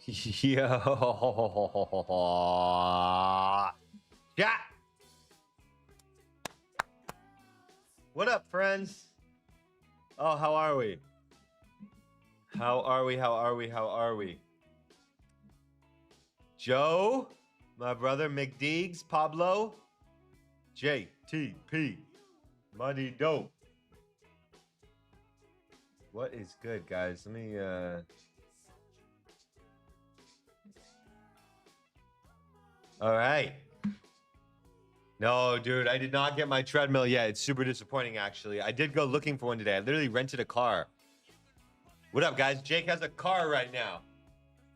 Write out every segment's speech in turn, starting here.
Yo. Yeah. What up, friends? Oh, how are we? How are we? How are we? How are we? Joe, my brother McDeegs, Pablo, JTP, Muddy Dope. What is good, guys? Let me all right. No, dude, I did not get my treadmill yet. It's super disappointing, actually. I did go looking for one today. I literally rented a car. What up, guys? Jake has a car right now.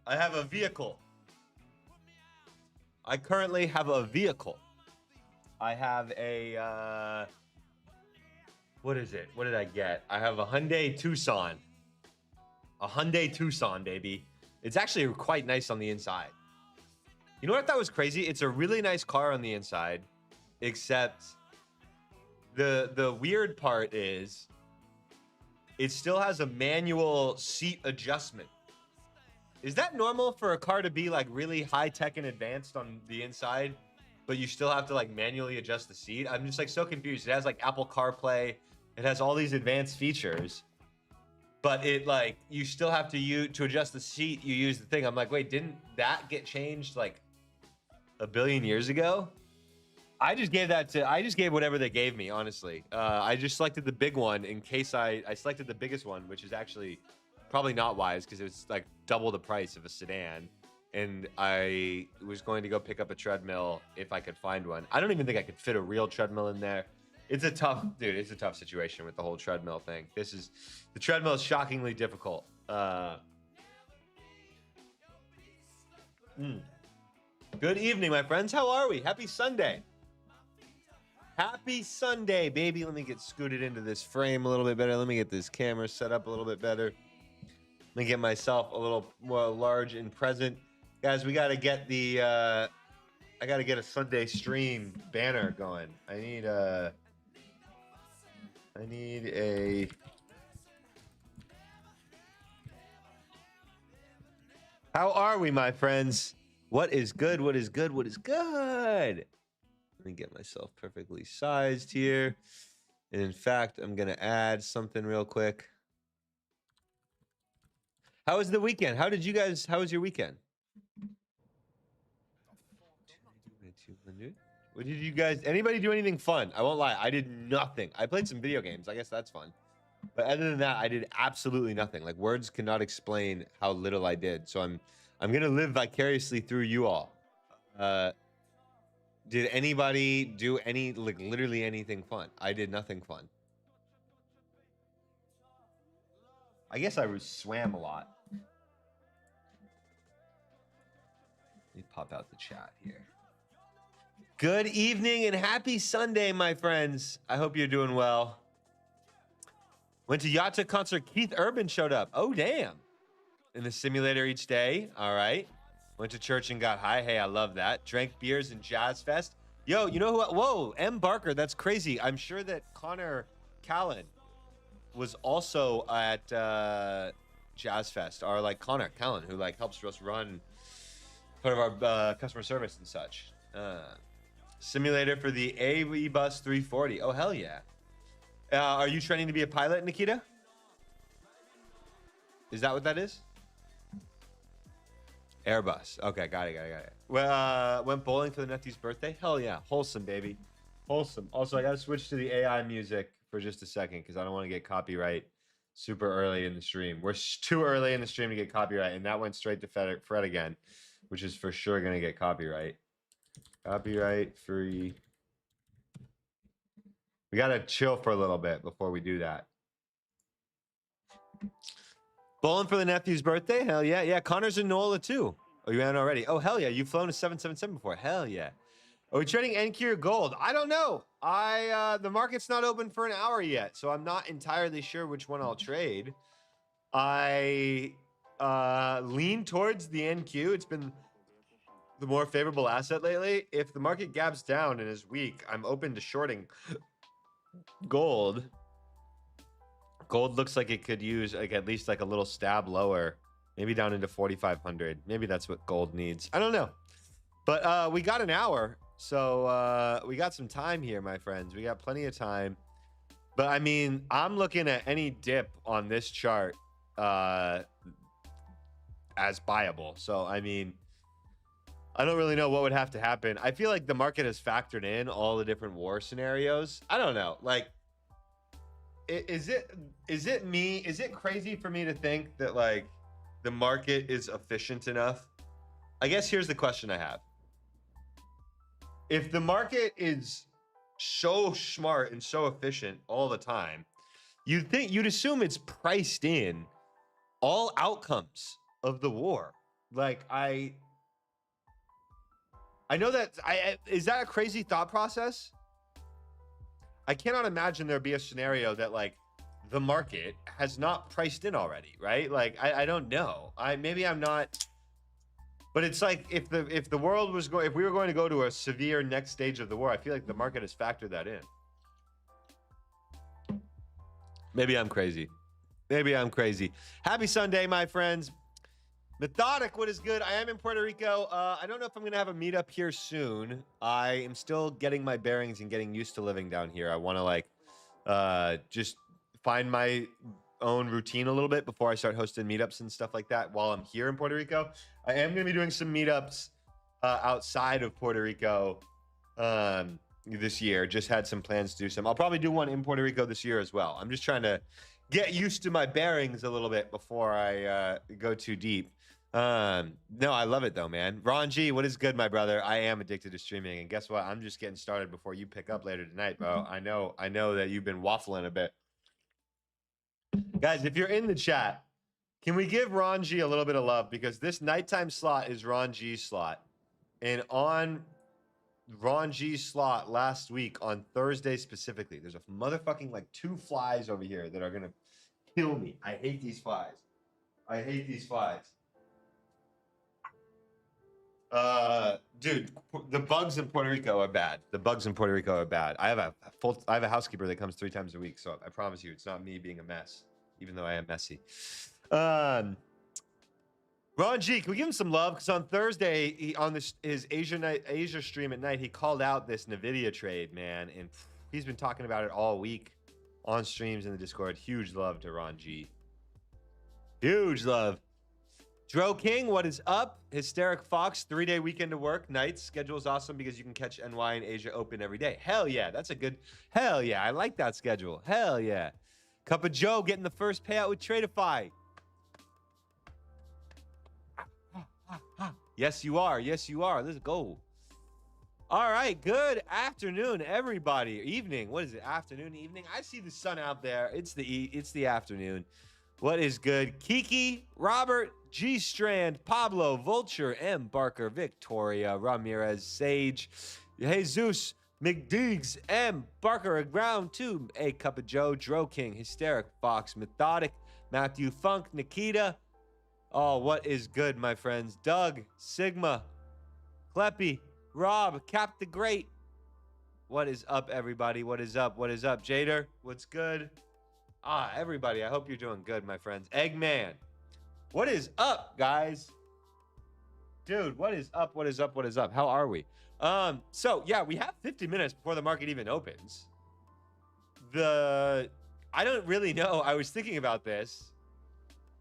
I have a vehicle. I currently have a vehicle. I have a, what is it? What did I get? I have a Hyundai Tucson. A Hyundai Tucson, baby. It's actually quite nice on the inside. You know what I thought was crazy? It's a really nice car on the inside, except the weird part is it still has a manual seat adjustment. Is that normal for a car to be like really high tech and advanced on the inside, but you still have to like manually adjust the seat? I'm just like so confused. It has like Apple CarPlay. It has all these advanced features, but it like you still have to adjust the seat. You use the thing. I'm like, wait, didn't that get changed like a billion years ago? I just gave whatever they gave me, honestly. I just selected the big one in case I selected the biggest one, which is actually probably not wise because it was like double the price of a sedan. And I was going to go pick up a treadmill if I could find one. I don't even think I could fit a real treadmill in there. It's a tough situation with the whole treadmill thing. The treadmill is shockingly difficult. Good evening, my friends. How are we? Happy Sunday. Happy Sunday, baby. Let me get scooted into this frame a little bit better. Let me get this camera set up a little bit better. Let me get myself a little more large and present. Guys, we got to get the, I got to get a Sunday stream banner going. I need a, how are we, my friends? What is good? What is good? What is good? Let me get myself perfectly sized here. And in fact, I'm going to add something real quick. How was the weekend? How was your weekend? 200. What did you guys, anybody do anything fun? I won't lie. I did nothing. I played some video games. I guess that's fun. But other than that, I did absolutely nothing. Like words cannot explain how little I did. So I'm going to live vicariously through you all. Did anybody do literally anything fun? I did nothing fun. I guess I swam a lot. Let me pop out the chat here. Good evening and happy Sunday, my friends. I hope you're doing well. Went to Yatta concert. Keith Urban showed up. Oh, damn. In the simulator each day. All right. Went to church and got high. Hey, I love that. Drank beers and Jazz Fest. Yo, you know who? Whoa, M. Barker. That's crazy. I'm sure that Connor Callan was also at Jazz Fest. Or like Connor Callan, who like helps us run part of our customer service and such. Simulator for the AV Bus 340. Oh, hell yeah. Are you training to be a pilot, Nikita? Is that what that is? Airbus. Okay, got it. Well, went bowling for the nephew's birthday. Hell yeah, wholesome, baby, wholesome. Also, I gotta switch to the AI music for just a second because I don't want to get copyright super early in the stream. We're too early in the stream to get copyright, and that went straight to Fred again, which is for sure gonna get copyright. Copyright free. We gotta chill for a little bit before we do that. Bowling for the nephew's birthday? Hell yeah. Yeah, Connor's in NOLA too. Oh, you ran already? Oh, hell yeah. You've flown a 777 before. Hell yeah. Are we trading NQ or gold? I don't know. The market's not open for an hour yet, so I'm not entirely sure which one I'll trade. I lean towards the NQ. It's been the more favorable asset lately. If the market gaps down and is weak, I'm open to shorting gold. Gold looks like it could use like at least like a little stab lower Maybe down into 4,500. Maybe that's what gold needs. I don't know. But we got an hour. So we got some time here, my friends. We got plenty of time. But I mean, I'm looking at any dip on this chart as buyable. So, I mean, I don't really know what would have to happen. I feel like the market has factored in all the different war scenarios. I don't know. Like, is it crazy for me to think that like the market is efficient enough? I guess here's the question I have. If the market is so smart and so efficient all the time, you'd assume it's priced in all outcomes of the war. Like I know that is that a crazy thought process? I cannot imagine there'd be a scenario that like the market has not priced in already, right? Like I don't know. Maybe I'm not. But it's like if the world was if we were going to go to a severe next stage of the war, I feel like the market has factored that in. Maybe I'm crazy. Maybe I'm crazy. Happy Sunday, my friends. Methodic, what is good? I am in Puerto Rico. I don't know if I'm going to have a meetup here soon. I am still getting my bearings and getting used to living down here. I want to like just find my own routine a little bit before I start hosting meetups and stuff like that while I'm here in Puerto Rico. I am going to be doing some meetups outside of Puerto Rico this year. Just had some plans to do some. I'll probably do one in Puerto Rico this year as well. I'm just trying to get used to my bearings a little bit before I go too deep. No, I love it though, man. Ron G, what is good, my brother? I am addicted to streaming, and guess what? I'm just getting started before you pick up later tonight, bro. I know that you've been waffling a bit. Guys, if you're in the chat, can we give Ron G a little bit of love? Because this nighttime slot is Ron G's slot. And on Ron G's slot last week, on Thursday specifically, there's a motherfucking like 2 flies over here that are going to kill me. I hate these flies. I hate these flies. Dude, the bugs in Puerto Rico are bad. The bugs in Puerto Rico are bad. I have a housekeeper that comes 3 times a week, so I promise you, it's not me being a mess, even though I am messy. Ron G, can we give him some love? Because on Thursday, on his Asia stream at night, he called out this NVIDIA trade, man, and he's been talking about it all week on streams in the Discord. Huge love to Ron G. Huge love. Dro King, what is up? Hysteric Fox, 3-day weekend to work. Nights. Schedule is awesome because you can catch NY and Asia Open every day. Hell yeah. That's a good... Hell yeah. I like that schedule. Hell yeah. Cup of Joe getting the first payout with Tradeify. Yes, you are. Yes, you are. Let's go. All right. Good afternoon, everybody. Evening. What is it? Afternoon, evening? I see the sun out there. It's the afternoon. What is good? Kiki, Robert, G Strand, Pablo, Vulture, M Barker, Victoria, Ramirez, Sage, Jesus, McDeegs, M Barker, Ground 2, A Cup of Joe, Dro King, Hysteric Fox, Methodic, Matthew Funk, Nikita. Oh, what is good, my friends? Doug, Sigma, Kleppy, Rob, Cap the Great. What is up, everybody? What is up? What is up? Jader, what's good? Everybody, I hope you're doing good, my friends. Eggman, what is up, guys? Dude, what is up? What is up? What is up? How are we? So yeah, we have 50 minutes before the market even opens. I don't really know. I was thinking about this.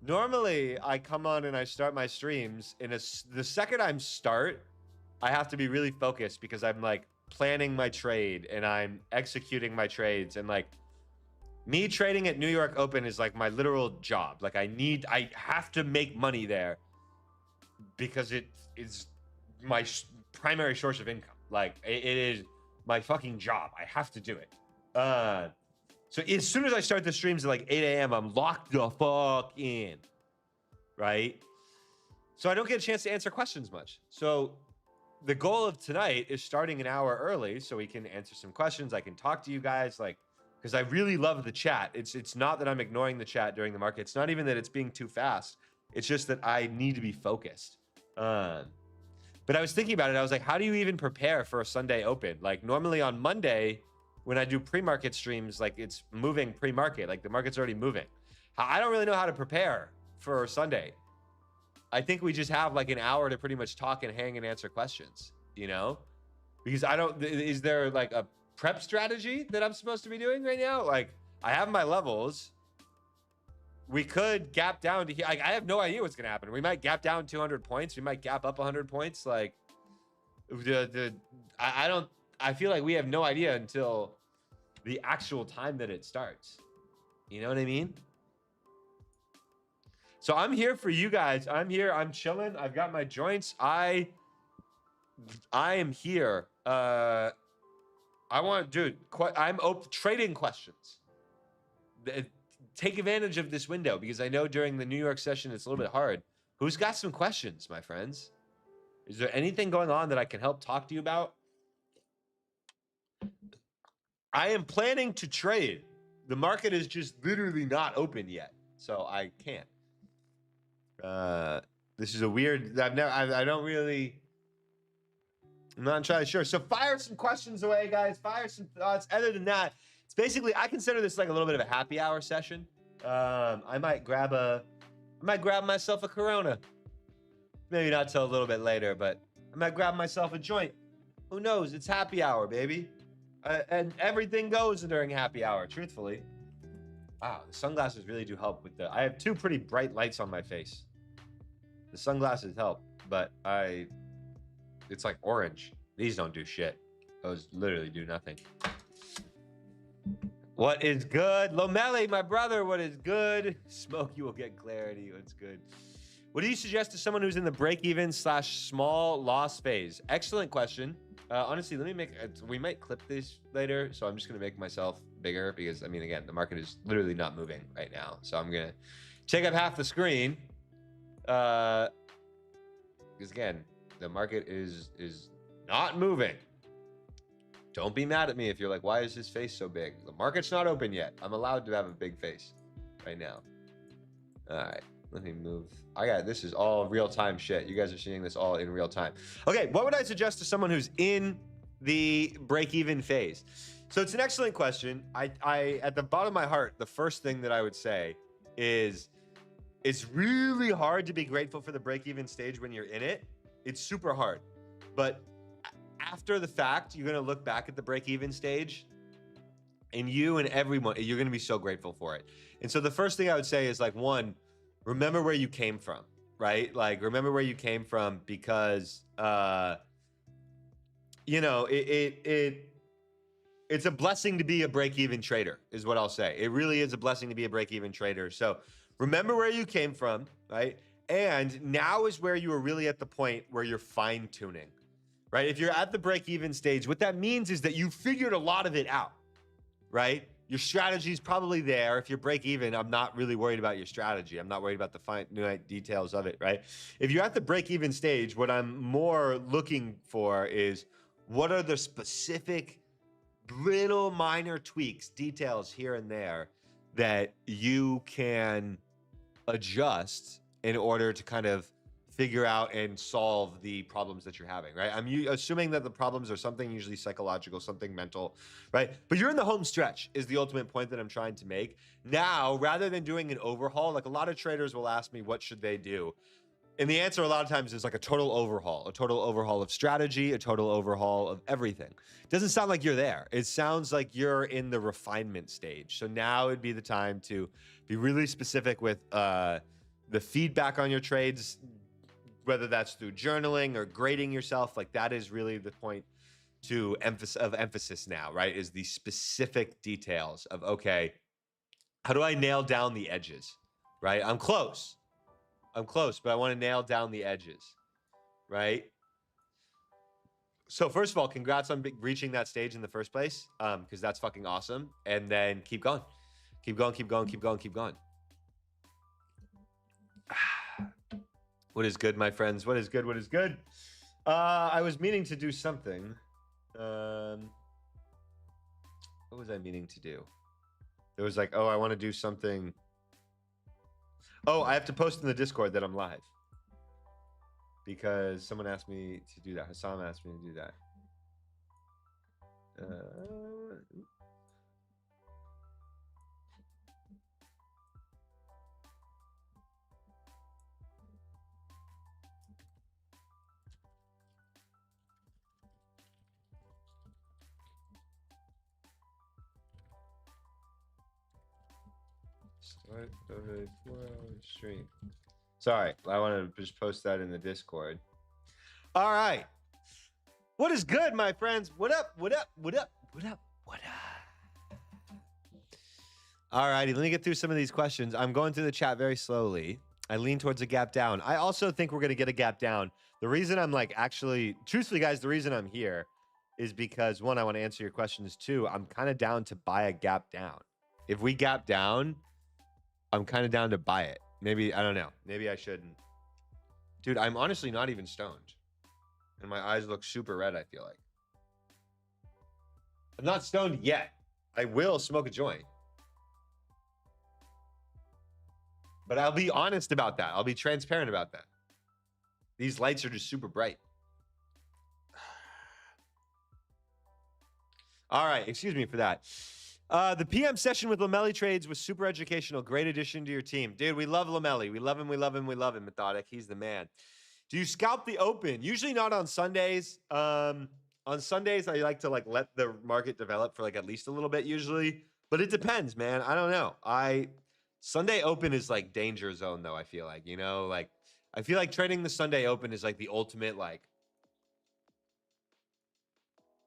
Normally, I come on and I start my streams. The second I start, I have to be really focused because I'm like planning my trade and I'm executing my trades, and like me trading at New York Open is like my literal job. Like I have to make money there because it is my primary source of income. Like it is my fucking job. I have to do it. So as soon as I start the streams at like 8 a.m., I'm locked the fuck in, right? So I don't get a chance to answer questions much. So the goal of tonight is starting an hour early so we can answer some questions. I can talk to you guys, like, because I really love the chat. It's not that I'm ignoring the chat during the market. It's not even that it's being too fast. It's just that I need to be focused. But I was thinking about it. I was like, how do you even prepare for a Sunday open? Like normally on Monday, when I do pre-market streams, like it's moving pre-market, like the market's already moving. I don't really know how to prepare for Sunday. I think we just have like an hour to pretty much talk and hang and answer questions, you know? Because I don't, is there like a prep strategy that I'm supposed to be doing right now? Like, I have my levels. We could gap down to here. I have no idea what's going to happen. We might gap down 200 points. We might gap up 100 points. Like, I don't, I feel like we have no idea until the actual time that it starts. You know what I mean? So I'm here for you guys. I'm here. I'm chilling. I've got my joints. I am here. I want, dude, I'm open trading questions. Take advantage of this window because I know during the New York session it's a little bit hard. Who's got some questions, my friends? Is there anything going on that I can help talk to you about? I am planning to trade. The market is just literally not open yet, so I can't. This is a weird. I don't really. I'm not entirely sure. So fire some questions away, guys. Fire some thoughts. Other than that, it's basically, I consider this like a little bit of a happy hour session. I might grab myself a Corona. Maybe not till a little bit later, but I might grab myself a joint. Who knows? It's happy hour, baby. And everything goes during happy hour, truthfully. Wow, the sunglasses really do help with I have two pretty bright lights on my face. The sunglasses help, but it's like orange. These don't do shit. Those literally do nothing. What is good? Lomeli, my brother, what is good? Smoke, you will get clarity. What's good? What do you suggest to someone who's in the break-even / small loss phase? Excellent question. Honestly, we might clip this later, so I'm just going to make myself bigger because, I mean, again, the market is literally not moving right now. So I'm going to take up half the screen. Because, again, the market is not moving. Don't be mad at me if you're like, why is his face so big? The market's not open yet. I'm allowed to have a big face right now. All right, let me move. This is all real-time shit. You guys are seeing this all in real time. Okay, what would I suggest to someone who's in the break-even phase? So it's an excellent question. I at the bottom of my heart, the first thing that I would say is it's really hard to be grateful for the break-even stage when you're in it. It's super hard. But after the fact, you're going to look back at the break-even stage and you and everyone, you're going to be so grateful for it. And so the first thing I would say is like, one, remember where you came from, right? Like, remember where you came from because, you know, it's a blessing to be a break-even trader is what I'll say. It really is a blessing to be a break-even trader. So remember where you came from, right? And now is where you are really at the point where you're fine-tuning, right? If you're at the break-even stage, what that means is that you figured a lot of it out, right? Your strategy is probably there. If you're break-even, I'm not really worried about your strategy. I'm not worried about the fine details of it, right? If you're at the break-even stage, what I'm more looking for is what are the specific little minor tweaks, details here and there that you can adjust in order to kind of figure out and solve the problems that you're having, right? I'm assuming that the problems are something usually psychological, something mental, right? But you're in the home stretch is the ultimate point that I'm trying to make. Now, rather than doing an overhaul, like a lot of traders will ask me, what should they do? And the answer a lot of times is like a total overhaul of strategy, a total overhaul of everything. It doesn't sound like you're there. It sounds like you're in the refinement stage. So now would be the time to be really specific with the feedback on your trades, whether that's through journaling or grading yourself. Like that is really the point to emphasis now, right? Is the specific details of, okay, how do I nail down the edges, right? I'm close, but I want to nail down the edges, right? So first of all, congrats on reaching that stage in the first place, because that's fucking awesome. And then keep going. What is good, my friends? What is good? I was meaning to do something. What was I meaning to do? It was like, oh, I want to do something. Oh, I have to post in the Discord that I'm live. Because someone asked me to do that. Hassam asked me to do that. Start of a 4-hour stream. Sorry, I want to just post that in the Discord. All right. What is good, my friends? What up? What up? What up? What up? What up? All righty, let me get through some of these questions. I'm going through the chat very slowly. I lean towards a gap down. I also think we're going to get a gap down. The reason I'm like, actually, truthfully, guys, the reason I'm here is because, one, I want to answer your questions. Two, I'm kind of down to buy a gap down. If we gap down, I'm kind of down to buy it. Maybe, I don't know. Maybe I shouldn't. Dude, I'm honestly not even stoned. And my eyes look super red, I feel like. I'm not stoned yet. I will smoke a joint. But I'll be honest about that. I'll be transparent about that. These lights are just super bright. All right, excuse me for that. The PM session with Lamelli Trades was super educational. Great addition to your team. Dude, we love Lamelli. We love him, we love him, we love him, Methodic. He's the man. Do you scalp the open? Usually not on Sundays. On Sundays, I like to let the market develop for at least a little bit usually. But it depends, man. I don't know. Sunday open is danger zone though, I feel like. I feel like trading the Sunday open is the ultimate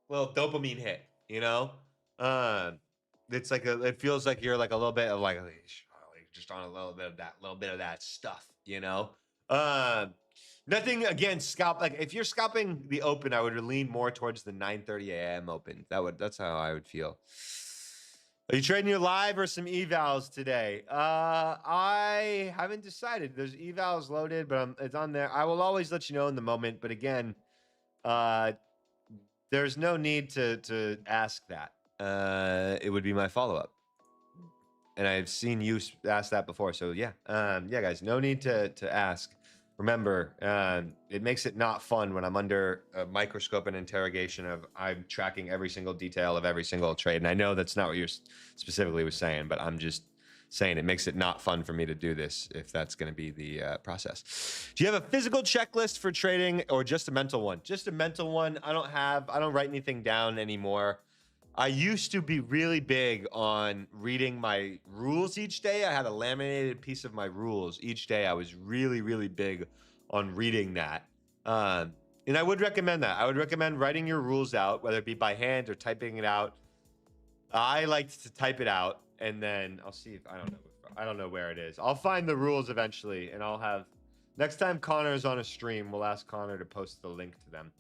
little dopamine hit, It's it feels like you're a little bit of just on a little bit of that stuff, Nothing against scalp. If you're scalping the open, I would lean more towards the 9:30 a.m. open. That's how I would feel. Are you trading your live or some evals today? I haven't decided. There's evals loaded, but it's on there. I will always let you know in the moment. But again, there's no need to ask that. It would be my follow-up. And I've seen you ask that before. So yeah, guys, no need to ask. Remember, it makes it not fun when I'm under a microscope and interrogation of I'm tracking every single detail of every single trade. And I know that's not what you specifically was saying, but I'm just saying it makes it not fun for me to do this if that's going to be the process. Do you have a physical checklist for trading or just a mental one? Just a mental one. I don't write anything down anymore. I used to be really big on reading my rules each day. I had a laminated piece of my rules each day. I was really, really big on reading that. And I would recommend that. I would recommend writing your rules out, whether it be by hand or typing it out. I liked to type it out, and then I'll see if I don't know where it is. I'll find the rules eventually, and I'll have next time Connor's on a stream, we'll ask Connor to post the link to them,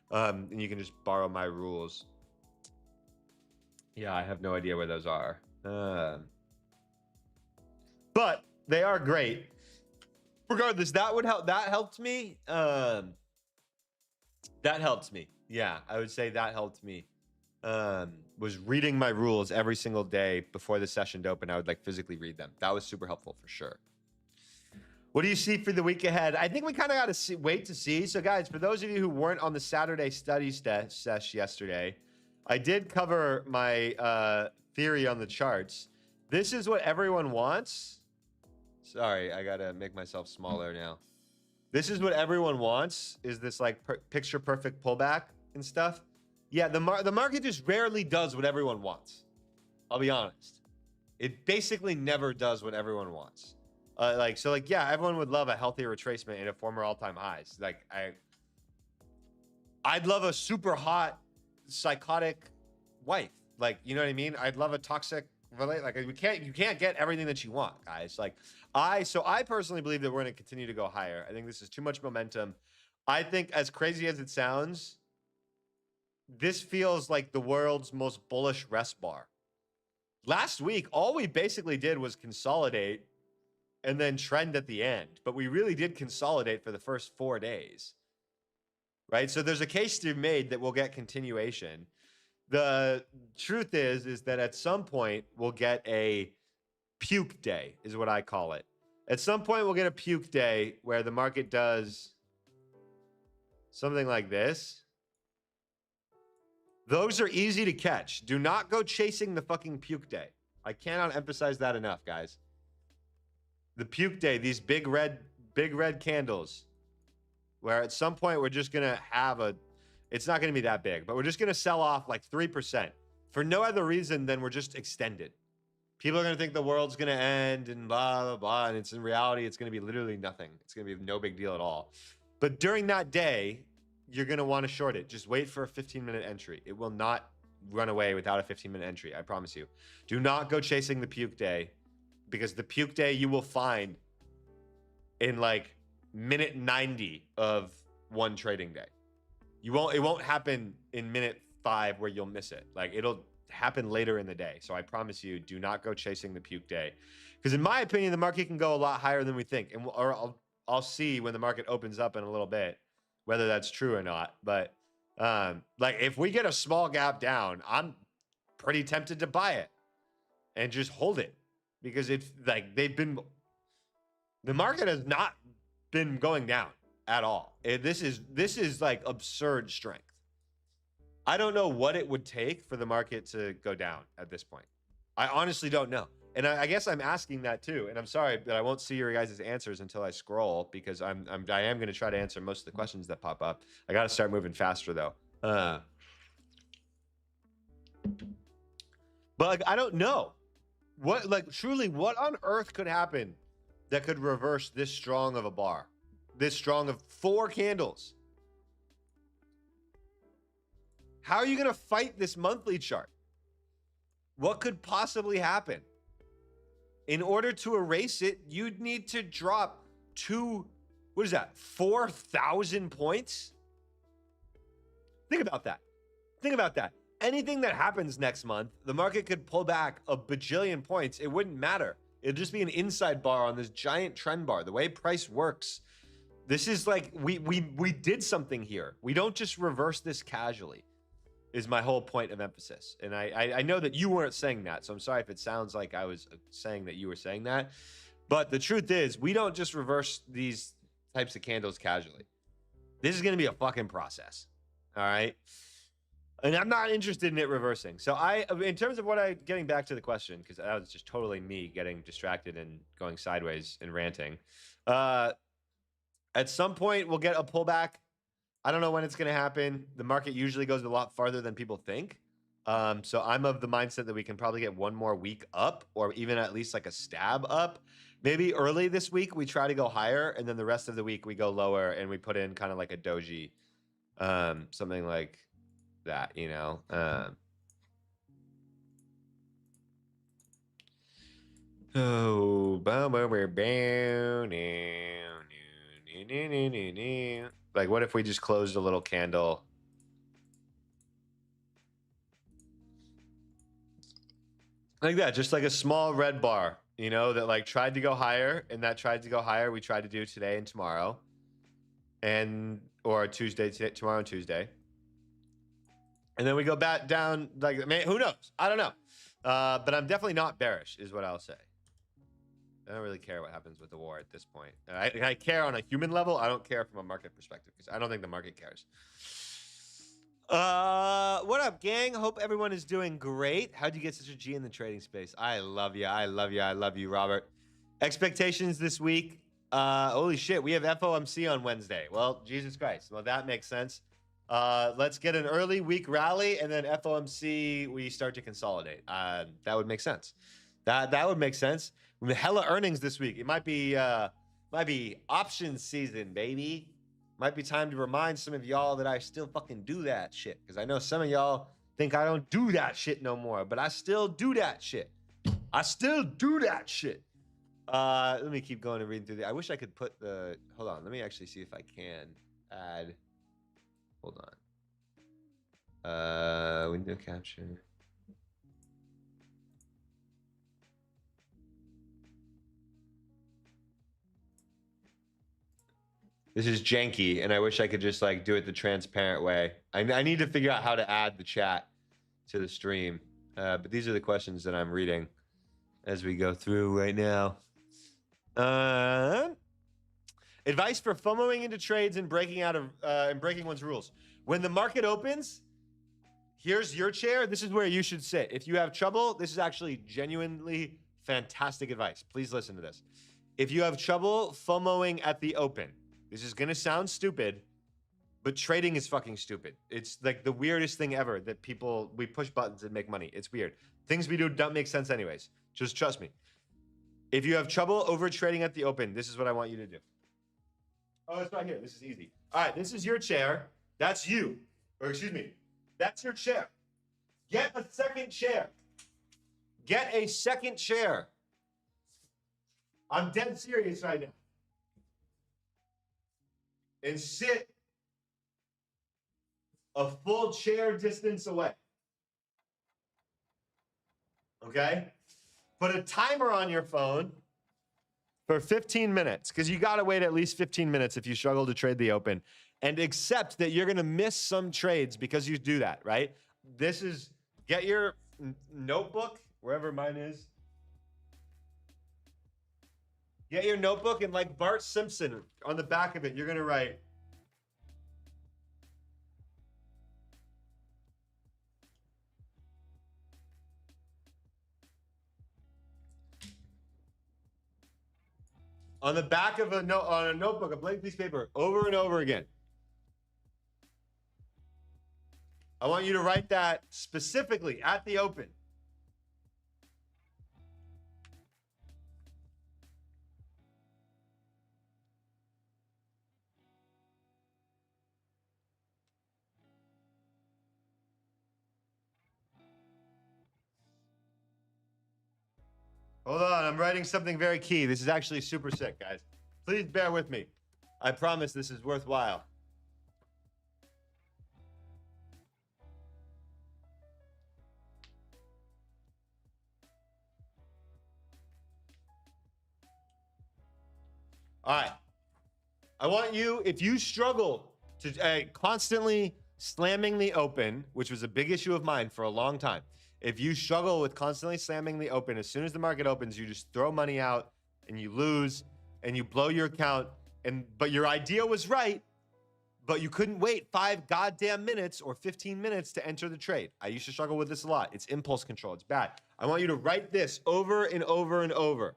and you can just borrow my rules. Yeah, I have no idea where those are. But they are great. Regardless, that helped me. That helped me. Yeah, I would say that helped me. Was reading my rules every single day before the session to open. I would physically read them. That was super helpful for sure. What do you see for the week ahead? I think we kind of got to wait to see. So guys, for those of you who weren't on the Saturday study sesh yesterday, I did cover my theory on the charts. This is what everyone wants. Sorry, I gotta make myself smaller now. This is what everyone wants, is this picture perfect pullback and stuff. Yeah, the market just rarely does what everyone wants. I'll be honest. It basically never does what everyone wants. Yeah, everyone would love a healthy retracement in a former all-time highs. I'd love a super hot psychotic wife, you know what I mean? I'd love a toxic you can't get everything that you want, guys. So I personally believe that we're going to continue to go higher. I think this is too much momentum. I think, as crazy as it sounds, this feels like the world's most bullish rest bar. Last week, all we basically did was consolidate and then trend at the end, but we really did consolidate for the first 4 days. Right? So there's a case to be made that we'll get continuation. The truth is that at some point we'll get a puke day, is what I call it. At some point we'll get a puke day where the market does something like this. Those are easy to catch. Do not go chasing the fucking puke day. I cannot emphasize that enough, guys. The puke day, these big red candles, where at some point we're just gonna have it's not gonna be that big, but we're just gonna sell off 3% for no other reason than we're just extended. People are going to think the world's going to end and blah, blah, blah. And it's in reality, it's going to be literally nothing. It's going to be no big deal at all. But during that day, you're going to want to short it. Just wait for a 15-minute entry. It will not run away without a 15-minute entry. I promise you. Do not go chasing the puke day, because the puke day you will find in like minute 90 of one trading day. It won't happen in minute 5 where you'll miss it. Like, it'll happen later in the day. So I promise you, do not go chasing the puke day, because in my opinion, the market can go a lot higher than we think. And I'll see when the market opens up in a little bit whether that's true or not. But like, if we get a small gap down, I'm pretty tempted to buy it and just hold it, because it's like the market has not been going down at all. This is like absurd strength. I don't know what it would take for the market to go down at this point. I honestly don't know. And I guess I'm asking that too. And I'm sorry, but I won't see your guys' answers until I scroll, because I am going to try to answer most of the questions that pop up. I got to start moving faster though. But like, I don't know truly what on earth could happen that could reverse this strong of a bar, this strong of 4 candles. How are you going to fight this monthly chart? What could possibly happen? In order to erase it, you'd need to drop 4,000 points? Think about that. Anything that happens next month, the market could pull back a bajillion points. It wouldn't matter. It'd just be an inside bar on this giant trend bar. The way price works, this is like, we did something here. We don't just reverse this casually, is my whole point of emphasis. And I know that you weren't saying that, so I'm sorry if it sounds like I was saying that you were saying that. But the truth is, we don't just reverse these types of candles casually. This is going to be a fucking process. All right? And I'm not interested in it reversing. So in terms of getting back to the question, because that was just totally me getting distracted and going sideways and ranting. At some point, we'll get a pullback. I don't know when it's going to happen. The market usually goes a lot farther than people think. So I'm of the mindset that we can probably get one more week up, or even at least like a stab up. Maybe early this week, we try to go higher, and then the rest of the week we go lower and we put in kind of like a doji, something like that, you know? Like, what if we just closed a little candle? Like that, just like a small red bar, you know, that like tried to go higher, and that tried to go higher. We tried to do today and tomorrow, or Tuesday, tomorrow and Tuesday. And then we go back down, like, man, who knows? I don't know. But I'm definitely not bearish, is what I'll say. I don't really care what happens with the war at this point. I care on a human level. I don't care from a market perspective, because I don't think the market cares. What up, gang? Hope everyone is doing great. How'd you get such a G in the trading space? I love you. I love you. I love you, Robert. Expectations this week. Holy shit, we have FOMC on Wednesday. Well, Jesus Christ. Well, that makes sense. Let's get an early week rally, and then FOMC, we start to consolidate. That would make sense. That would make sense. Hella earnings this week. It might be option season, baby. Might be time to remind some of y'all that I still fucking do that shit, because I know some of y'all think I don't do that shit no more, but I still do that shit. Let me keep going and reading through the. I wish I could put the. Hold on. Let me actually see if I can add. Hold on. Window capture. This is janky, and I wish I could just like do it the transparent way. I need to figure out how to add the chat to the stream. But these are the questions that I'm reading as we go through right now. Advice for FOMOing into trades and breaking out of and breaking one's rules. When the market opens, here's your chair. This is where you should sit. If you have trouble, this is actually genuinely fantastic advice. Please listen to this. If you have trouble FOMOing at the open, this is going to sound stupid, but trading is fucking stupid. It's like the weirdest thing ever that we push buttons and make money. It's weird. Things we do don't make sense anyways. Just trust me. If you have trouble over trading at the open, this is what I want you to do. Oh, it's right here. This is easy. All right, this is your chair. That's you. Or excuse me, that's your chair. Get a second chair. Get a second chair. I'm dead serious right now. And sit a full chair distance away. Okay? Put a timer on your phone for 15 minutes, because you got to wait at least 15 minutes if you struggle to trade the open, and accept that you're going to miss some trades because you do that, right? This is, get your notebook, wherever mine is. Get your notebook, and like Bart Simpson, on the back of it, you're going to write, on the back of on a notebook, a blank piece of paper, over and over again. I want you to write that specifically at the open. Hold on, I'm writing something very key. This is actually super sick, guys. Please bear with me. I promise this is worthwhile. All right. I want you, if you struggle to constantly slamming the open, which was a big issue of mine for a long time. If you struggle with constantly slamming the open, as soon as the market opens, you just throw money out and you lose and you blow your account. But your idea was right, but you couldn't wait 5 goddamn minutes or 15 minutes to enter the trade. I used to struggle with this a lot. It's impulse control. It's bad. I want you to write this over and over and over.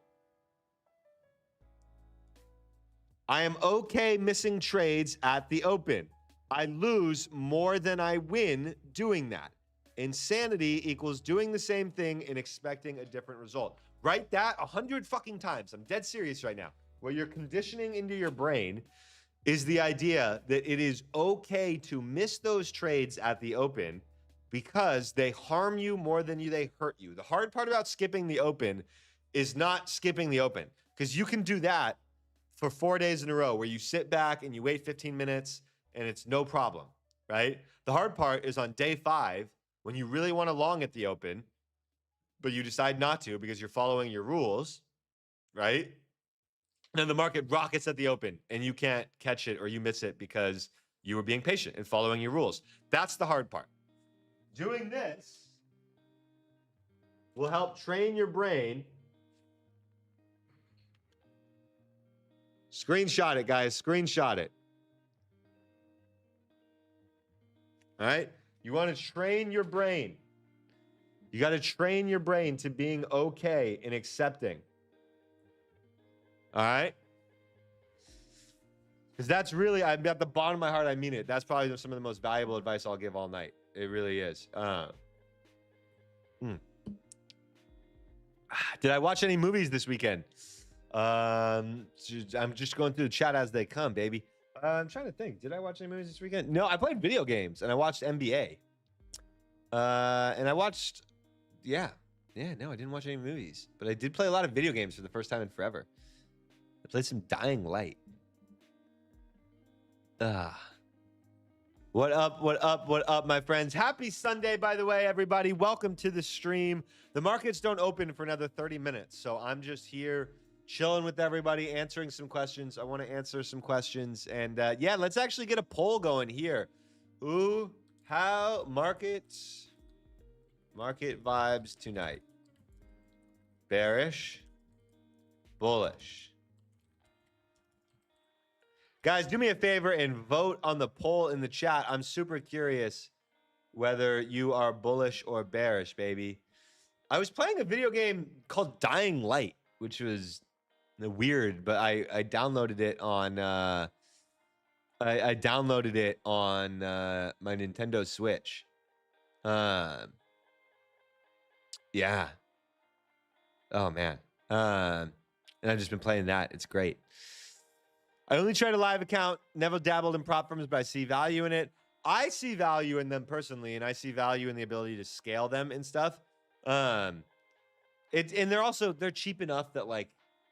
I am okay missing trades at the open. I lose more than I win doing that. Insanity equals doing the same thing and expecting a different result. Write that 100 fucking times. I'm dead serious right now. What you're conditioning into your brain is the idea that it is okay to miss those trades at the open because they harm you more than they hurt you. The hard part about skipping the open is not skipping the open, because you can do that for 4 days in a row where you sit back and you wait 15 minutes and it's no problem, right? The hard part is on day 5 when you really want to long at the open, but you decide not to because you're following your rules, right? And then the market rockets at the open and you can't catch it or you miss it because you were being patient and following your rules. That's the hard part. Doing this will help train your brain. Screenshot it, guys. Screenshot it. All right? You want to train your brain. You got to train your brain to being okay in accepting. All right? Because that's really, I'm at the bottom of my heart, I mean it. That's probably some of the most valuable advice I'll give all night. It really is. Did I watch any movies this weekend? I'm just going through the chat as they come, baby. I'm trying to think. Did I watch any movies this weekend? No, I played video games and I watched NBA. And I watched, no, I didn't watch any movies, but I did play a lot of video games for the first time in forever. I played some Dying Light. What up, my friends? Happy Sunday, by the way, everybody. Welcome to the stream. The markets don't open for another 30 minutes, so I'm just here chilling with everybody, answering some questions. I want to answer some questions, and yeah, let's actually get a poll going here. How market vibes tonight? Bearish, bullish? Guys, do me a favor and vote on the poll in the chat. I'm super curious whether you are bullish or bearish, baby. I was playing a video game called Dying Light, which was weird, but I downloaded it on I downloaded it on my Nintendo Switch. Yeah. Oh man. And I've just been playing that. It's great. I only trade a live account, never dabbled in prop firms, but I see value in it. I see value in them personally, and I see value in the ability to scale them and stuff. And they're cheap enough that, like,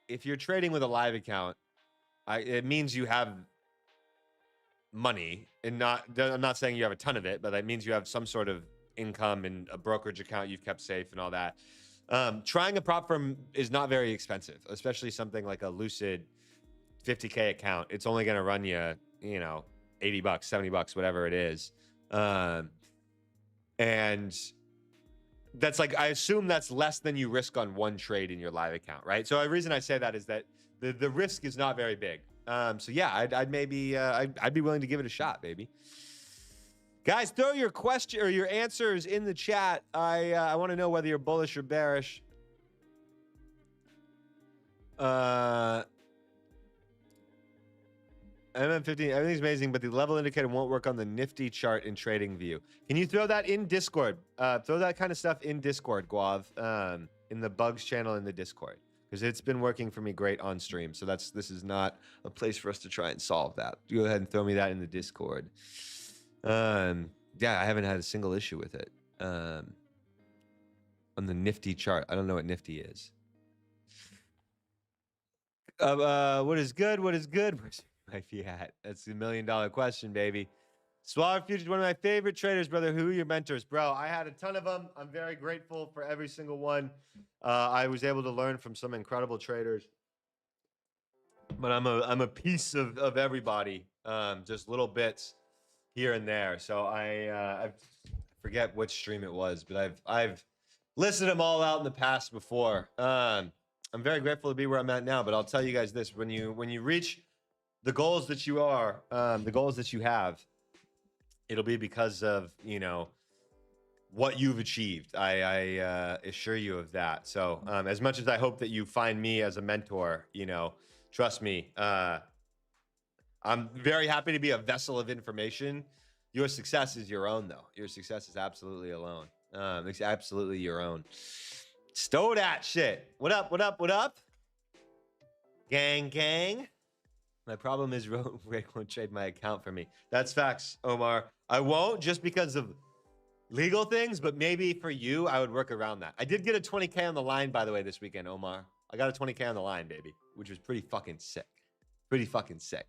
if you're trading with a live account, it means you have money, and I'm not saying you have a ton of it, but that means you have some sort of income and a brokerage account you've kept safe and all that. Trying a prop firm is not very expensive, especially something like a Lucid 50K account. It's only going to run you, $80, $70, whatever it is. And that's like, I assume that's less than you risk on one trade in your live account, right? So the reason I say that is that the risk is not very big. So yeah, I'd be willing to give it a shot, baby. Guys, throw your question or your answers in the chat. I want to know whether you're bullish or bearish. MM15, everything's amazing, but the level indicator won't work on the Nifty chart in TradingView. Can you throw that in Discord? Throw that kind of stuff in Discord, Guav, in the bugs channel in the Discord, because it's been working for me great on stream. So this is not a place for us to try and solve that. Go ahead and throw me that in the Discord. Yeah, I haven't had a single issue with it. On the Nifty chart, I don't know what Nifty is. What is good? What is good? Where's my fiat? That's the $1 million question, baby. Swaller Futures, one of my favorite traders, brother. Who are your mentors? Bro, I had a ton of them. I'm very grateful for every single one. I was able to learn from some incredible traders. But I'm a piece of everybody. Just little bits here and there. So I forget which stream it was, but I've listed them all out in the past before. I'm very grateful to be where I'm at now, but I'll tell you guys this: when you reach the goals that you are, the goals that you have, it'll be because of what you've achieved. I assure you of that. So as much as I hope that you find me as a mentor, trust me, I'm very happy to be a vessel of information. Your success is your own, though. Your success is absolutely alone. It's absolutely your own. Stow that shit. What up? What up? What up? Gang, gang. My problem is Ray won't trade my account for me. That's facts, Omar. I won't, just because of legal things, but maybe for you, I would work around that. I did get a 20K on the line, by the way, this weekend, Omar. I got a 20K on the line, baby, which was pretty fucking sick. Pretty fucking sick.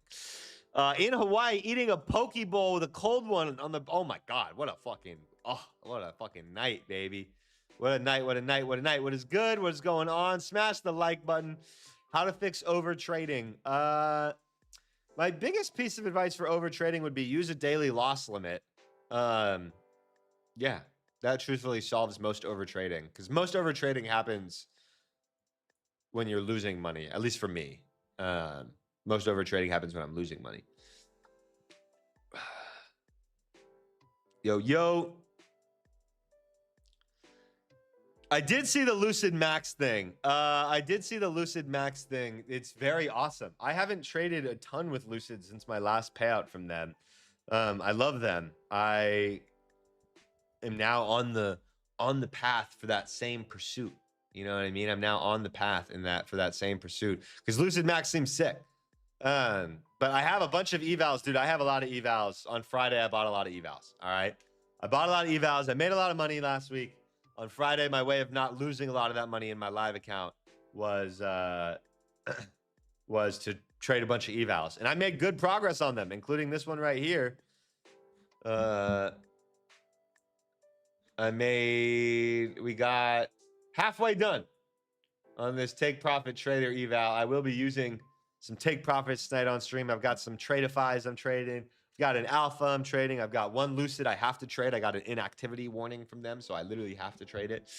In Hawaii, eating a poke bowl with a cold one on the... Oh, my God. What a fucking night, baby. What a night, what a night, what a night. What is good? What is going on? Smash the like button. How to fix over trading. My biggest piece of advice for over trading would be use a daily loss limit. Yeah, that truthfully solves most over trading, because most over trading happens when you're losing money, at least for me. Most over trading happens when I'm losing money. Yo. I did see the Lucid Max thing. It's very awesome. I haven't traded a ton with Lucid since my last payout from them. I love them. I am now on the path for that same pursuit. You know what I mean? I'm now on the path for that same pursuit, because Lucid Max seems sick. But I have a bunch of evals, dude. I have a lot of evals. On Friday, I bought a lot of evals. All right. I bought a lot of evals. I made a lot of money last week. On Friday, my way of not losing a lot of that money in my live account was to trade a bunch of evals. And I made good progress on them, including this one right here. We got halfway done on this take profit trader eval. I will be using some take profits tonight on stream. I've got some Tradeifys I'm trading. Got an alpha I'm trading. I've got one Lucid I have to trade. I got an inactivity warning from them, so I literally have to trade it.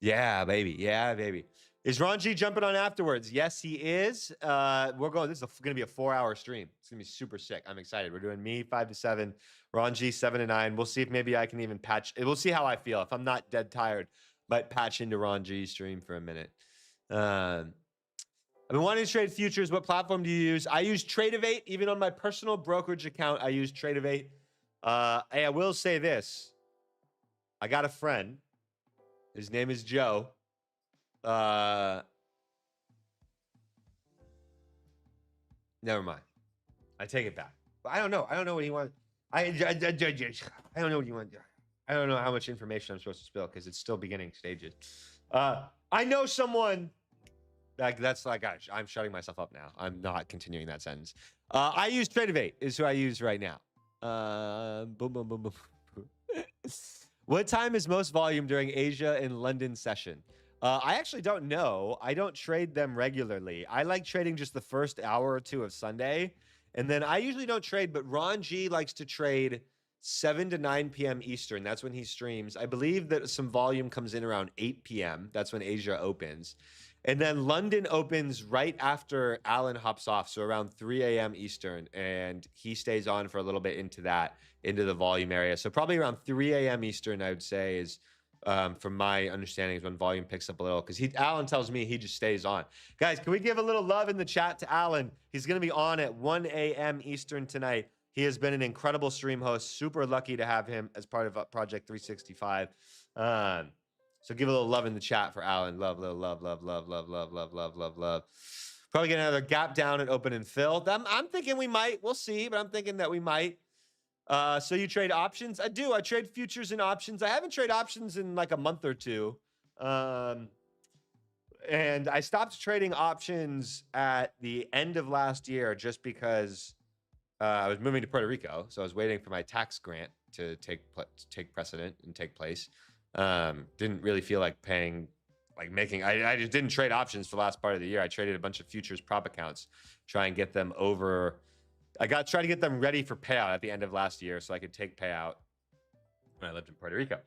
Yeah, baby. Yeah, baby. Is Ron G jumping on afterwards? Yes, he is. This is going to be a 4-hour stream. It's going to be super sick. I'm excited. We're doing me 5 to 7, Ron G 7 to 9. We'll see if maybe I can even patch. We'll see how I feel. If I'm not dead tired, might patch into Ron G's stream for a minute. I've been wanting to trade futures. What platform do you use? I use Tradeivate. Even on my personal brokerage account, I use Tradeivate. I will say this. I got a friend. His name is Joe. Never mind. I take it back. But I don't know. I don't know what he wants. I don't know what you want. I don't know how much information I'm supposed to spill because it's still beginning stages. I know someone. That's like, gosh, I'm shutting myself up now. I'm not continuing that sentence. I use Treadmill is who I use right now. Boom, boom, boom, boom. What time is most volume during Asia and London session? I actually don't know. I don't trade them regularly. I like trading just the first hour or two of Sunday. And then I usually don't trade, but Ron G likes to trade 7 to 9 p.m. Eastern. That's when he streams. I believe that some volume comes in around 8 p.m. That's when Asia opens. And then London opens right after Alan hops off, so around 3 a.m. Eastern, and he stays on for a little bit into the volume area. So probably around 3 a.m. Eastern, I would say, is from my understanding, is when volume picks up a little. Because Alan tells me he just stays on. Guys, can we give a little love in the chat to Alan? He's going to be on at 1 a.m. Eastern tonight. He has been an incredible stream host. Super lucky to have him as part of Project 365. So give a little love in the chat for Alan. Love, love, love, love, love, love, love, love, love, love, love. Probably get another gap down and open and fill. I'm thinking we might. We'll see, but I'm thinking that we might. So you trade options? I do. I trade futures and options. I haven't traded options in like a month or two. And I stopped trading options at the end of last year just because I was moving to Puerto Rico. So I was waiting for my tax grant to take precedent and take place. Didn't really feel like paying, making. I just didn't trade options for the last part of the year. I traded a bunch of futures prop accounts, try and get them over. Try to get them ready for payout at the end of last year so I could take payout when I lived in Puerto Rico.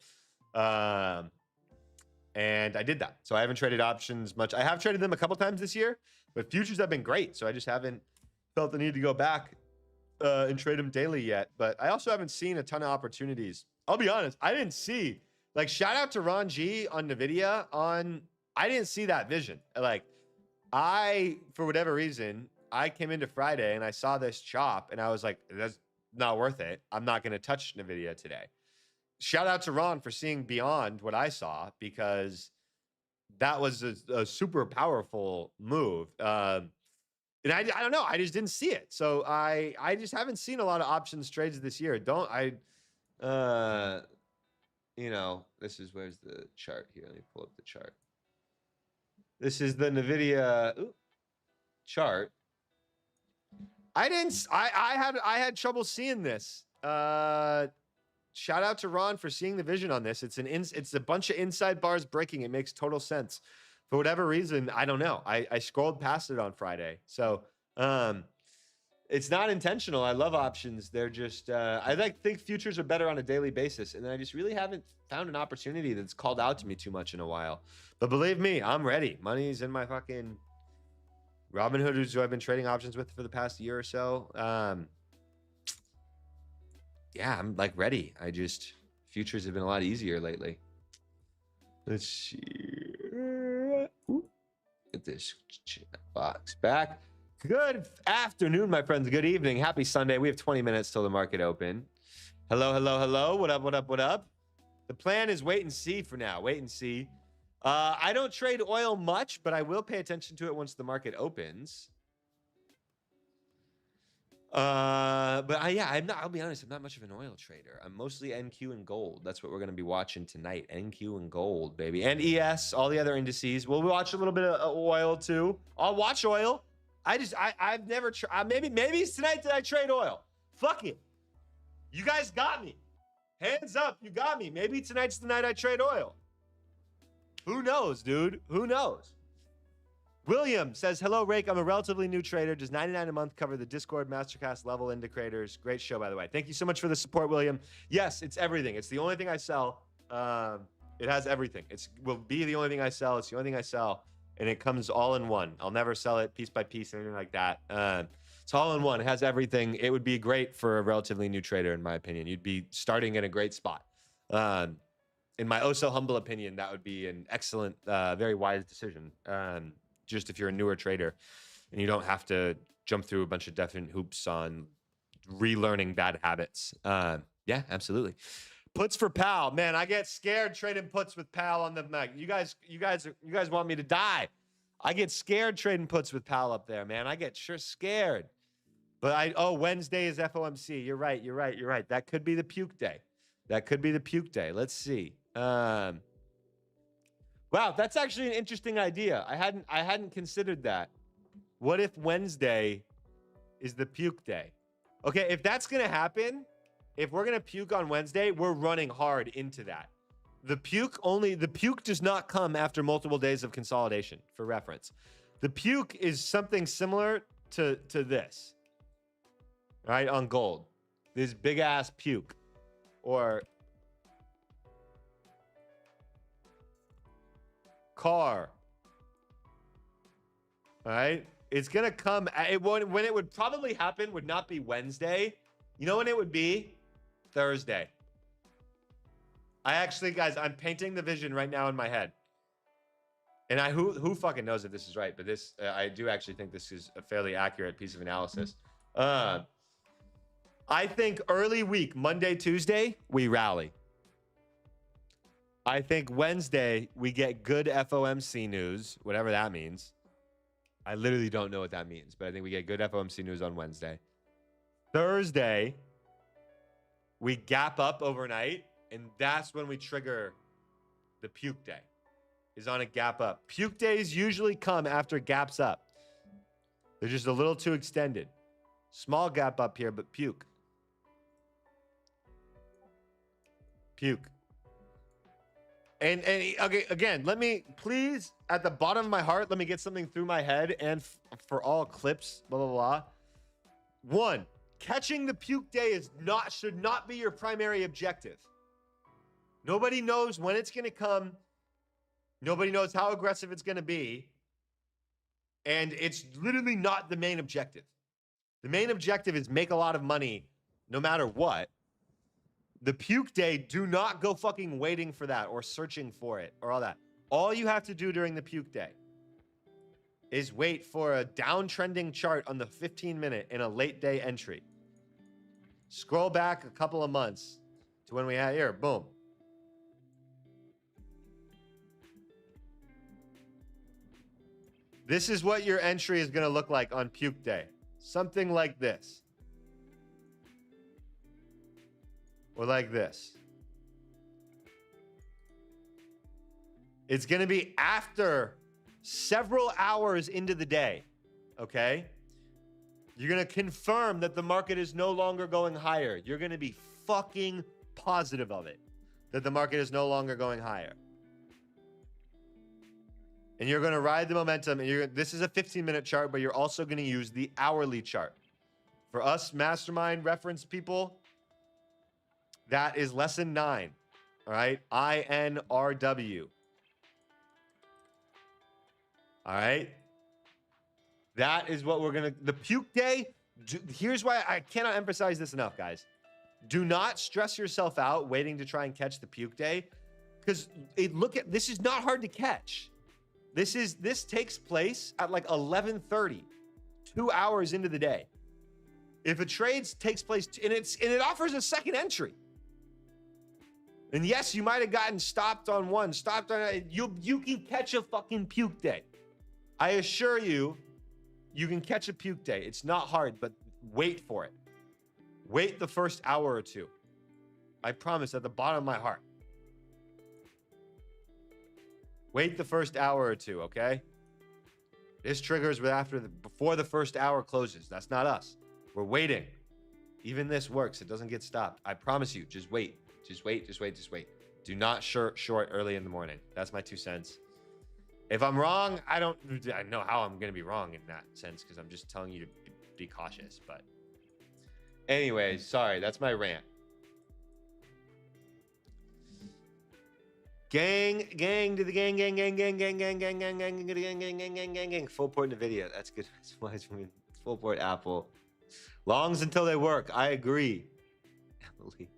And I did that. So I haven't traded options much. I have traded them a couple times this year, but futures have been great. So I just haven't felt the need to go back and trade them daily yet. But I also haven't seen a ton of opportunities. I'll be honest. I didn't see, shout out to Ron G on NVIDIA I didn't see that vision. For whatever reason, I came into Friday and I saw this chop and I was like, that's not worth it. I'm not going to touch NVIDIA today. Shout out to Ron for seeing beyond what I saw, because that was a super powerful move. And I don't know. I just didn't see it. So I just haven't seen a lot of options trades this year. This is, where's the chart here? Let me pull up the chart. This is the NVIDIA chart. I had trouble seeing this. Shout out to Ron for seeing the vision on this. It's a bunch of inside bars breaking. It makes total sense. For whatever reason, I don't know. I scrolled past it on Friday. So it's not intentional. I love options. They're just I think futures are better on a daily basis, and I just really haven't found an opportunity that's called out to me too much in a while. But believe me, I'm ready. Money's in my fucking Robinhood, who I've been trading options with for the past year or so. Yeah, I'm ready. Futures have been a lot easier lately. Let's see. Get this box back. Good afternoon, my friends. Good evening. Happy Sunday. We have 20 minutes till the market open. Hello, hello, hello. What up, what up, what up? The plan is wait and see for now. Wait and see. I don't trade oil much, but I will pay attention to it once the market opens. I'll be honest, I'm not much of an oil trader. I'm mostly NQ and gold. That's what we're going to be watching tonight. NQ and gold, baby. And ES, all the other indices. We'll watch a little bit of oil too. I'll watch oil. I've never tried. Maybe it's tonight that I trade oil. Fuck it. You guys got me. Hands up. You got me. Maybe tonight's the night I trade oil. Who knows, dude? Who knows? William says, hello, Rake. I'm a relatively new trader. Does $99 a month cover the Discord Masterclass level indicators? Great show, by the way. Thank you so much for the support, William. Yes, it's everything. It's the only thing I sell. It has everything. It will be the only thing I sell. It's the only thing I sell. And it comes all in one. I'll never sell it piece by piece or anything like that. It's all in one. It has everything. It would be great for a relatively new trader, in my opinion. You'd be starting in a great spot. In my oh so humble opinion, that would be an excellent, very wise decision. Just if you're a newer trader and you don't have to jump through a bunch of different hoops on relearning bad habits. Yeah, absolutely. Puts for Pal. Man, I get scared trading puts with Pal on the Mac. You guys want me to die. I get scared trading puts with Pal up there, man. I get sure scared. But Wednesday is FOMC. You're right. That could be the puke day. Let's see. Wow, that's actually an interesting idea. I hadn't considered that. What if Wednesday is the puke day? Okay, if that's gonna happen, if we're gonna puke on Wednesday, we're running hard into that. The puke does not come after multiple days of consolidation, for reference. The puke is something similar to this, right? On gold, this big ass puke, or car. All right, it's gonna come. When it would probably happen would not be Wednesday. You know when it would be? Thursday. Guys, I'm painting the vision right now in my head. And who fucking knows if this is right, but I do actually think this is a fairly accurate piece of analysis. I think early week, Monday, Tuesday, we rally. I think Wednesday, we get good FOMC news, whatever that means. I literally don't know what that means, but I think we get good FOMC news on Wednesday. Thursday, we gap up overnight, and that's when we trigger the puke day, is on a gap up. Puke days usually come after gaps up. They're just a little too extended. Small gap up here, but puke. Puke. And okay, again, let me please, at the bottom of my heart, let me get something through my head and for all clips, blah, blah, blah. One, catching the puke day should not be your primary objective. Nobody knows when it's going to come. Nobody knows how aggressive it's going to be. And it's literally not the main objective. The main objective is make a lot of money no matter what. The puke day, do not go fucking waiting for that or searching for it or all that. All you have to do during the puke day is wait for a downtrending chart on the 15-minute in a late day entry. Scroll back a couple of months to when we had here, boom. This is what your entry is going to look like on puke day. Something like this. Or like this. It's going to be after several hours into the day, okay? You're going to confirm that the market is no longer going higher. You're going to be fucking positive of it, that the market is no longer going higher. And you're going to ride the momentum. And this is a 15-minute chart, but you're also going to use the hourly chart. For us mastermind reference people, that is lesson 9. All right. INRW. All right. That is what we're going to, the puke day. Here's why I cannot emphasize this enough, guys. Do not stress yourself out waiting to try and catch the puke day. Because this is not hard to catch. This takes place at like 11:30, 2 hours into the day. If a trade takes place and it offers a second entry. And yes, you might have gotten stopped on one, stopped on you can catch a fucking puke day. I assure you, you can catch a puke day. It's not hard, but wait for it. Wait the first hour or two. I promise, at the bottom of my heart. Wait the first hour or two, okay? This triggers before the first hour closes. That's not us. We're waiting. Even this works. It doesn't get stopped. I promise you. Just wait. Just wait. Do not short early in the morning. That's my 2 cents. If I'm wrong, I know how I'm going to be wrong in that sense because I'm just telling you to be cautious. But anyways, sorry. That's my rant. Gang to the gang. Full port NVIDIA. That's good. That's wise. Full port Apple. Longs until they work. I agree. Emily.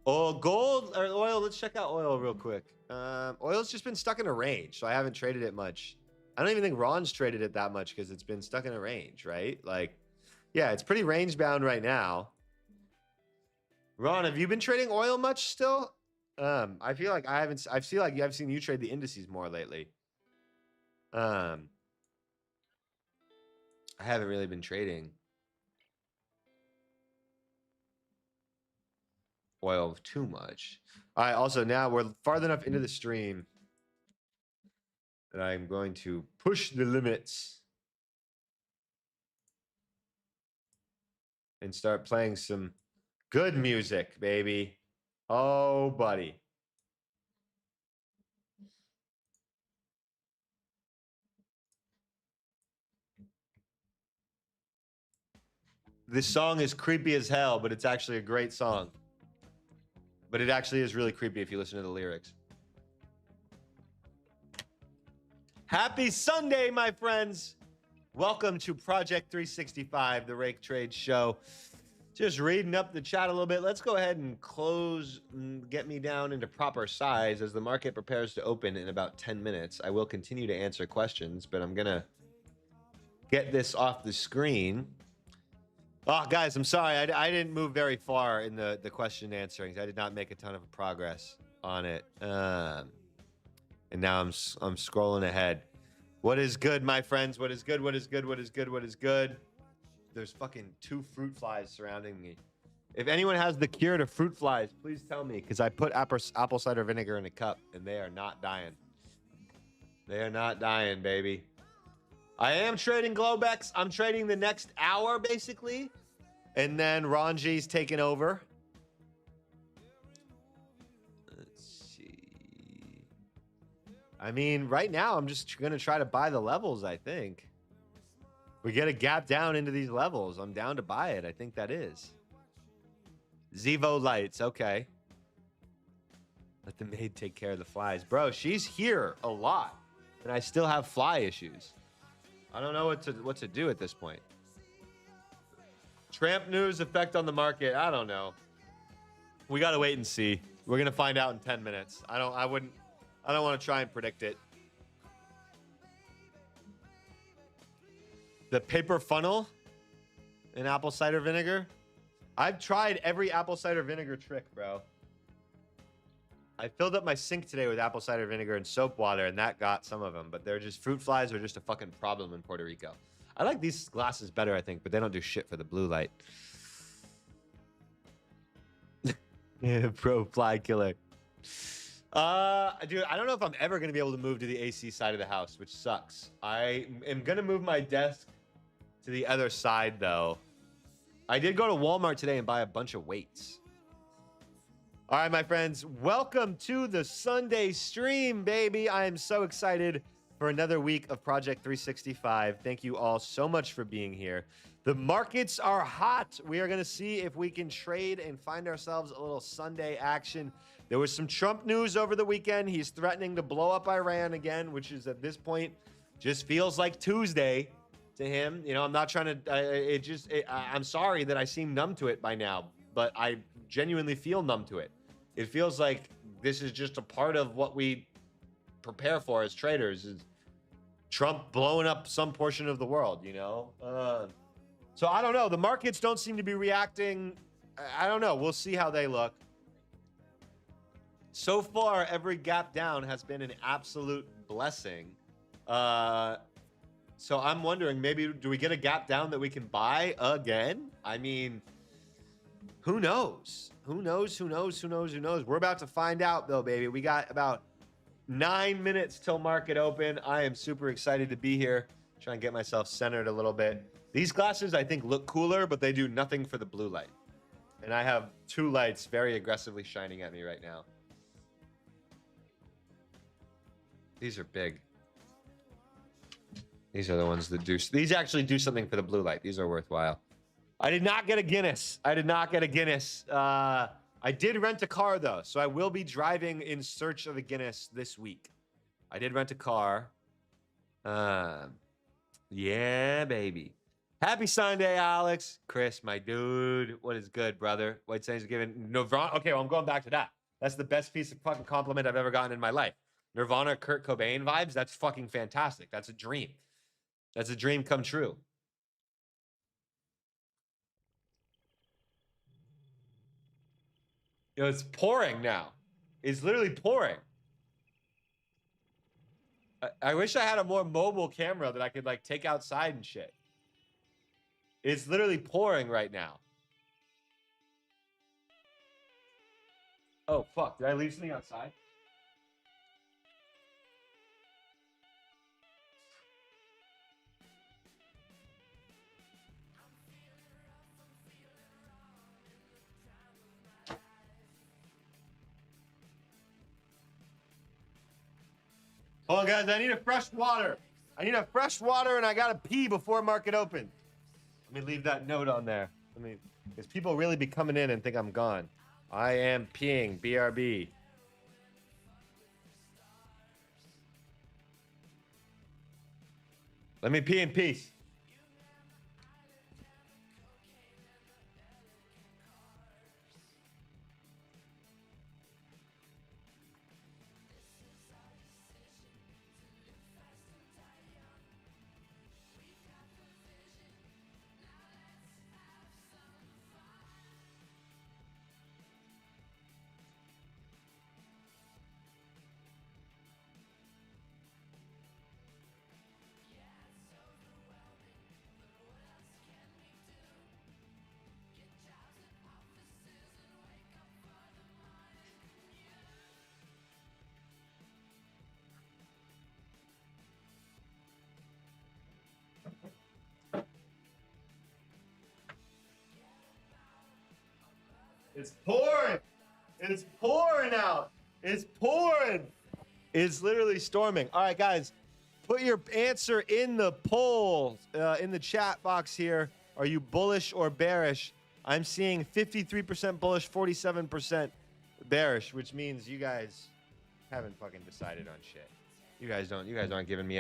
Oh, gold or oil. Let's check out oil real quick. Oil's just been stuck in a range, so I haven't traded it much. I don't even think Ron's traded it that much because it's been stuck in a range, right? Like, yeah, it's pretty range bound right now. Ron, have you been trading oil much still? I feel like I haven't. I feel like I've seen you trade the indices more lately. I haven't really been trading oil too much. All right. Also, now we're far enough into the stream that I'm going to push the limits and start playing some good music, baby. Oh, buddy. This song is creepy as hell, but it's actually a great song. But it actually is really creepy if you listen to the lyrics. Happy Sunday, my friends. Welcome to Project 365, the Rake Trade Show. Just reading up the chat a little bit. Let's go ahead and close and get me down into proper size as the market prepares to open in about 10 minutes. I will continue to answer questions, but I'm going to get this off the screen. Oh, guys, I'm sorry. I didn't move very far in the question answering. I did not make a ton of progress on it. And now I'm scrolling ahead. What is good, my friends? What is good? What is good? What is good? What is good? There's fucking 2 fruit flies surrounding me. If anyone has the cure to fruit flies, please tell me, because I put apple cider vinegar in a cup, and they are not dying. They are not dying, baby. I am trading Globex. I'm trading the next hour, basically. And then Ranji's taking over. Let's see. I mean, right now, I'm just going to try to buy the levels, I think. We get a gap down into these levels. I'm down to buy it. I think that is. Zevo Lights. Okay. Let the maid take care of the flies. Bro, she's here a lot. And I still have fly issues. I don't know what to do at this point. Trump news effect on the market. I don't know. We got to wait and see. We're going to find out in 10 minutes. I don't want to try and predict it. The paper funnel in apple cider vinegar. I've tried every apple cider vinegar trick, bro. I filled up my sink today with apple cider vinegar and soap water, and that got some of them. But they're just, fruit flies are just a fucking problem in Puerto Rico. I like these glasses better, I think, but they don't do shit for the blue light. Yeah, pro fly killer. Dude, I don't know if I'm ever going to be able to move to the AC side of the house, which sucks. I am going to move my desk to the other side, though. I did go to Walmart today and buy a bunch of weights. All right, my friends, welcome to the Sunday stream, baby. I am so excited for another week of Project 365. Thank you all so much for being here. The markets are hot. We are going to see if we can trade and find ourselves a little Sunday action. There was some Trump news over the weekend. He's threatening to blow up Iran again, which is at this point just feels like Tuesday to him. You know, I'm not trying to, I'm sorry that I seem numb to it by now, but I genuinely feel numb to it. It feels like this is just a part of what we prepare for as traders, is Trump blowing up some portion of the world, you know? So I don't know. The markets don't seem to be reacting. I don't know. We'll see how they look. So far, every gap down has been an absolute blessing. So I'm wondering, maybe do we get a gap down that we can buy again? I mean, who knows? Who knows? Who knows? Who knows? Who knows? We're about to find out, though, baby. We got about 9 minutes till market open. I am super excited to be here. Try and get myself centered a little bit. These glasses, I think, look cooler, but they do nothing for the blue light. And I have 2 lights very aggressively shining at me right now. These are big. These are the ones that do. These actually do something for the blue light. These are worthwhile. I did not get a Guinness. I did not get a Guinness. I did rent a car, though, so I will be driving in search of a Guinness this week. I did rent a car. Yeah, baby. Happy Sunday, Alex. Chris, my dude. What is good, brother? White Thanksgiving. Nirvana. Okay, well, I'm going back to that. That's the best piece of fucking compliment I've ever gotten in my life. Nirvana, Kurt Cobain vibes. That's fucking fantastic. That's a dream. That's a dream come true. Yo, it's pouring now. It's literally pouring. I wish I had a more mobile camera that I could like take outside and shit. It's literally pouring right now. Oh, fuck. Did I leave something outside? Hold on, guys. I need a fresh water. I need a fresh water, and I gotta pee before market open. Let me leave that note on there. Because people really be coming in and think I'm gone. I am peeing. BRB. Let me pee in peace. It's pouring. It's pouring out. It's pouring. It's literally storming. All right, guys, put your answer in the poll, in the chat box here. Are you bullish or bearish? I'm seeing 53% bullish, 47% bearish, which means you guys haven't fucking decided on shit. You guys aren't giving me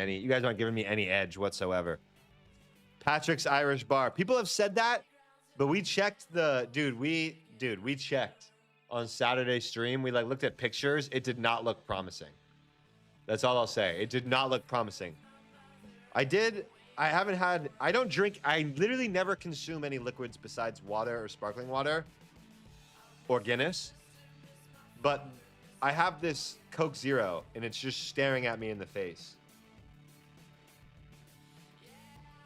any edge whatsoever. Patrick's Irish Bar. People have said that, but we checked we checked on Saturday stream. We like looked at pictures. It did not look promising. That's all I'll say. It did not look promising. I don't drink. I literally never consume any liquids besides water or sparkling water or Guinness. But I have this Coke Zero and it's just staring at me in the face.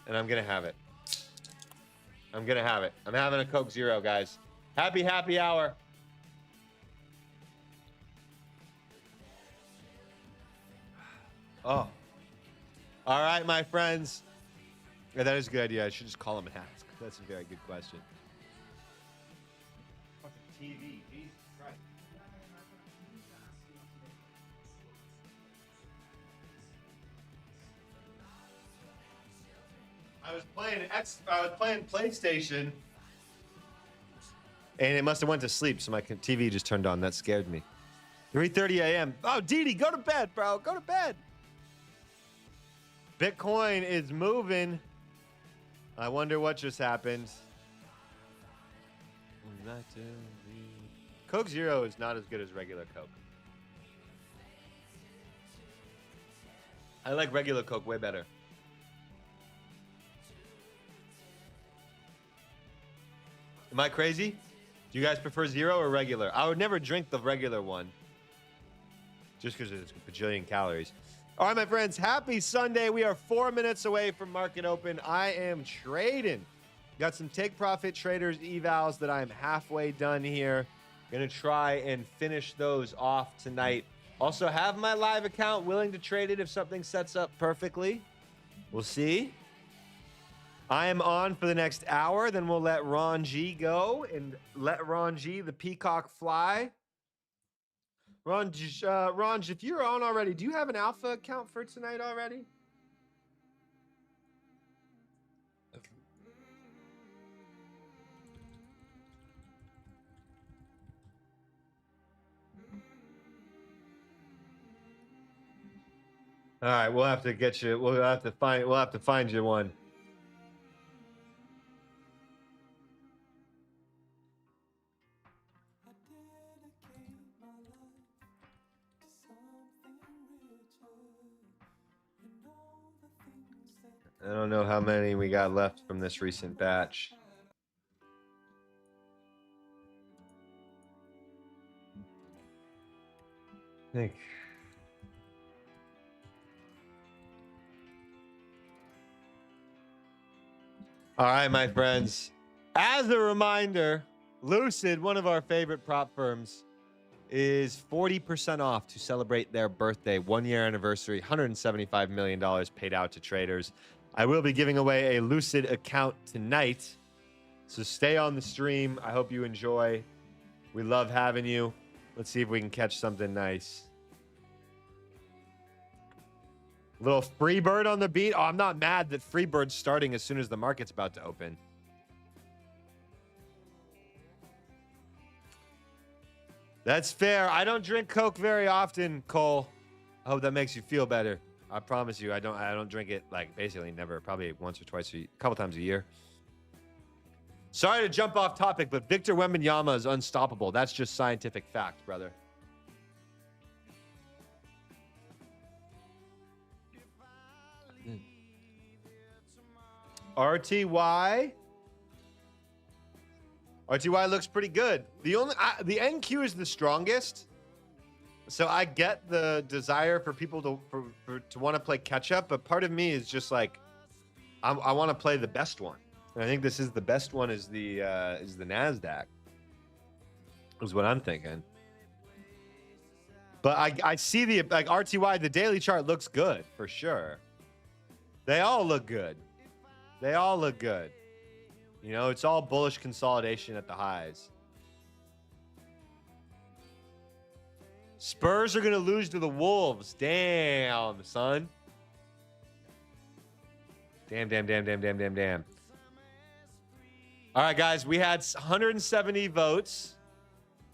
And I'm going to have it. I'm having a Coke Zero, guys. Happy hour. Oh. All right, my friends. Yeah, that is a good idea. I should just call him and ask. That's a very good question. Fucking TV. Jesus Christ. I was playing PlayStation. And it must have went to sleep, so my TV just turned on. That scared me. 3:30 a.m. Oh, Didi, go to bed, bro. Go to bed. Bitcoin is moving. I wonder what just happened. Coke Zero is not as good as regular Coke. I like regular Coke way better. Am I crazy? Do you guys prefer zero or regular? I would never drink the regular one. Just because it's a bajillion calories. All right, my friends. Happy Sunday. We are 4 minutes away from market open. I am trading. Got some take profit traders evals that I'm halfway done here. Gonna try and finish those off tonight. Also have my live account, willing to trade it if something sets up perfectly. We'll see. I am on for the next hour. Then we'll let Ron G go and let Ron G, the peacock, fly. Ron, if you're on already, do you have an alpha account for tonight already? All right, we'll have to get you. We'll have to find you one. I don't know how many we got left from this recent batch. Think. All right, my friends. As a reminder, Lucid, one of our favorite prop firms, is 40% off to celebrate their birthday, 1-year anniversary, $175 million paid out to traders. I will be giving away a Lucid account tonight, so stay on the stream. I hope you enjoy. We love having you. Let's see if we can catch something nice. Little Freebird on the beat. Oh, I'm not mad that Freebird's starting as soon as the market's about to open. That's fair. I don't drink Coke very often, Cole. I hope that makes you feel better. I promise you, I don't drink it like basically never, probably once or twice, a couple times a year. Sorry to jump off topic, but Victor Wembanyama is unstoppable. That's just scientific fact, brother. RTY looks pretty good. The NQ is the strongest, so I get the desire for people to want to play catch up, but part of me is just like I want to play the best one, and I think this is the best one. Is the Nasdaq? Is what I'm thinking. But I see the like RTY. The daily chart looks good for sure. They all look good. They all look good. You know, it's all bullish consolidation at the highs. Spurs are going to lose to the Wolves. Damn, son. Damn. All right, guys, we had 170 votes.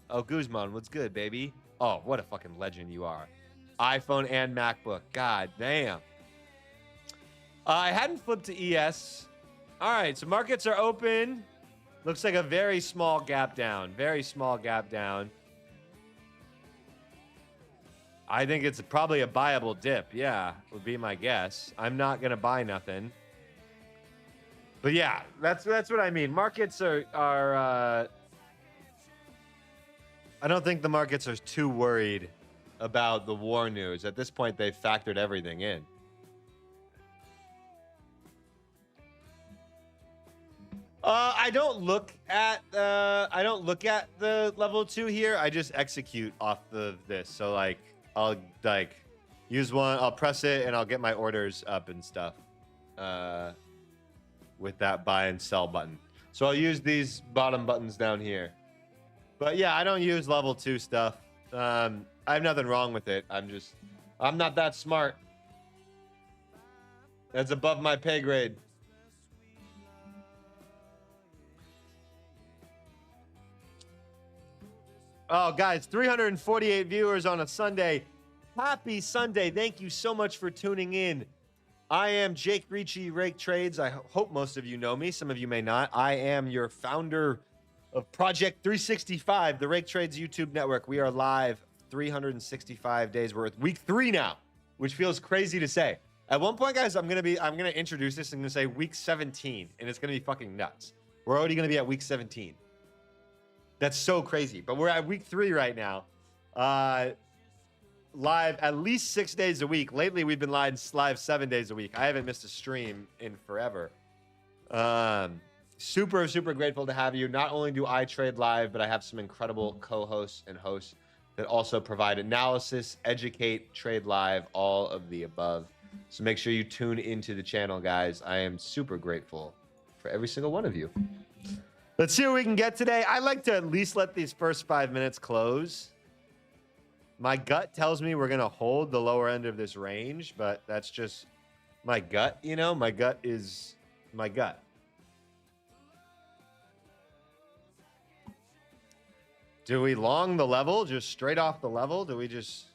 Oh, Guzman, what's good, baby? Oh, what a fucking legend you are. iPhone and MacBook. God damn. I hadn't flipped to ES. All right, so markets are open. Looks like a very small gap down. Very small gap down. I think it's probably a buyable dip. Yeah, would be my guess. I'm not going to buy nothing. But yeah, that's what I mean. Markets are I don't think the markets are too worried about the war news. At this point, they've factored everything in. I don't look at the level 2 here. I just execute off of this. So like I'll like use one, I'll press it and I'll get my orders up and stuff. With that buy and sell button. So I'll use these bottom buttons down here. But yeah, I don't use level 2 stuff. I have nothing wrong with it. I'm not that smart. That's above my pay grade. Oh, guys, 348 viewers on a Sunday. Happy Sunday. Thank you so much for tuning in. I am Jake Ricci, Rake Trades. I hope most of you know me. Some of you may not. I am your founder of Project 365, the Rake Trades YouTube network. We are live 365 days. We're at week 3 now, which feels crazy to say. At one point, guys, I'm gonna introduce this. I'm gonna say week 17, and it's gonna be fucking nuts. We're already gonna be at week 17. That's so crazy. But we're at week 3 right now. Live at least 6 days a week. Lately, we've been live 7 days a week. I haven't missed a stream in forever. Super, super grateful to have you. Not only do I trade live, but I have some incredible co-hosts and hosts that also provide analysis, educate, trade live, all of the above. So make sure you tune into the channel, guys. I am super grateful for every single one of you. Let's see what we can get today. I like to at least let these first 5 minutes close. My gut tells me we're going to hold the lower end of this range, but that's just my gut, you know? My gut is my gut. Do we long the level just straight off the level? Do we just...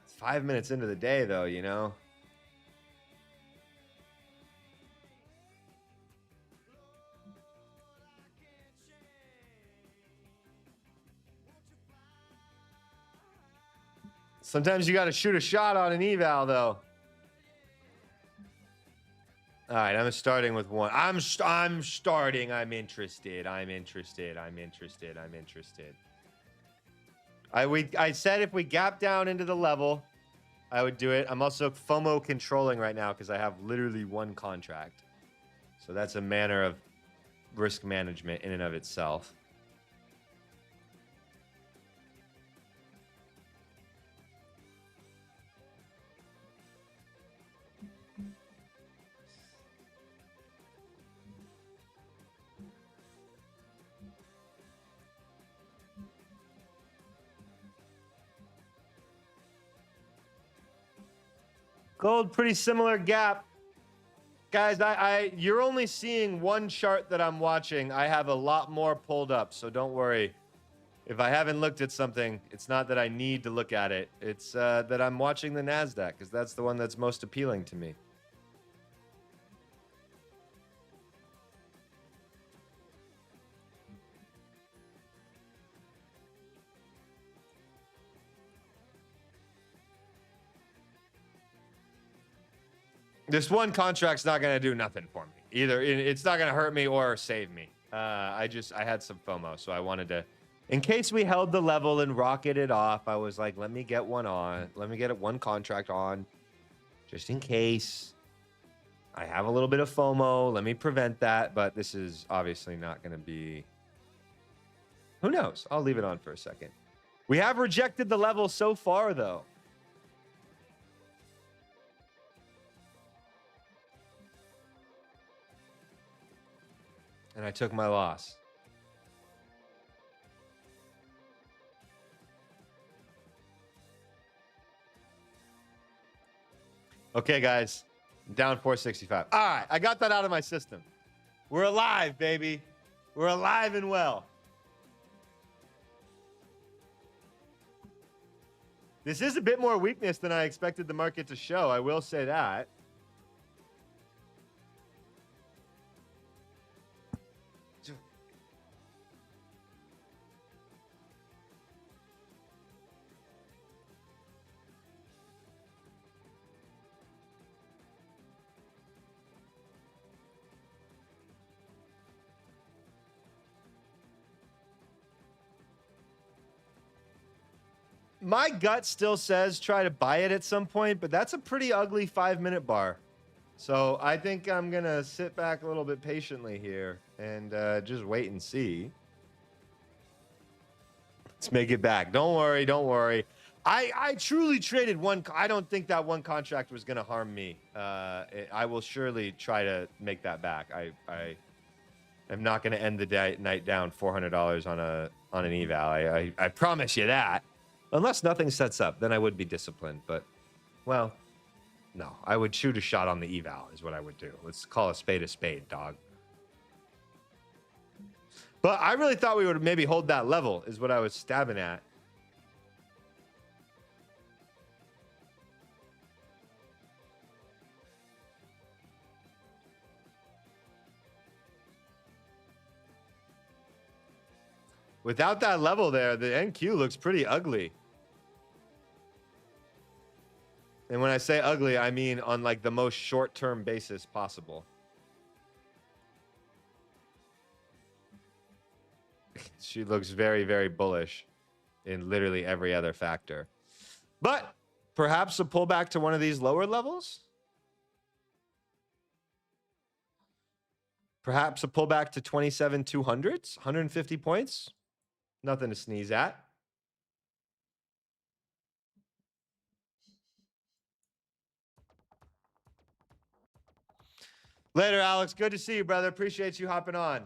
It's 5 minutes into the day, though, you know? Sometimes you got to shoot a shot on an eval, though. All right, I'm starting with one. I'm starting. I'm interested. I said if we gap down into the level, I would do it. I'm also FOMO controlling right now because I have literally one contract. So that's a manner of risk management in and of itself. Gold, pretty similar gap. Guys, you're only seeing one chart that I'm watching. I have a lot more pulled up, so don't worry. If I haven't looked at something, it's not that I need to look at it. It's that I'm watching the NASDAQ because that's the one that's most appealing to me. This one contract's not going to do nothing for me. Either it's not going to hurt me or save me. I had some FOMO, so I wanted to, in case we held the level and rocketed off, I was like, let me get one on. Let me get one contract on, just in case. I have a little bit of FOMO. Let me prevent that, but this is obviously not going to be. Who knows? I'll leave it on for a second. We have rejected the level so far, though. And I took my loss. Okay, guys. I'm down 465. All right, I got that out of my system. We're alive, baby. We're alive and well. This is a bit more weakness than I expected the market to show. I will say that. My gut still says try to buy it at some point, but that's a pretty ugly 5-minute bar. So I think I'm going to sit back a little bit patiently here and just wait and see. Let's make it back. Don't worry. Don't worry. I truly traded one. I don't think that one contract was going to harm me. I will surely try to make that back. I am not going to end the night down $400 on an eval. I promise you that. Unless nothing sets up, then I would be disciplined. But, well, no. I would shoot a shot on the eval is what I would do. Let's call a spade, dog. But I really thought we would maybe hold that level is what I was stabbing at. Without that level there, the NQ looks pretty ugly. And when I say ugly, I mean on like the most short-term basis possible. She looks very, very bullish in literally every other factor. But perhaps a pullback to one of these lower levels? Perhaps a pullback to 27,200s, 150 points? Nothing to sneeze at. Later, Alex. Good to see you, brother. Appreciate you hopping on.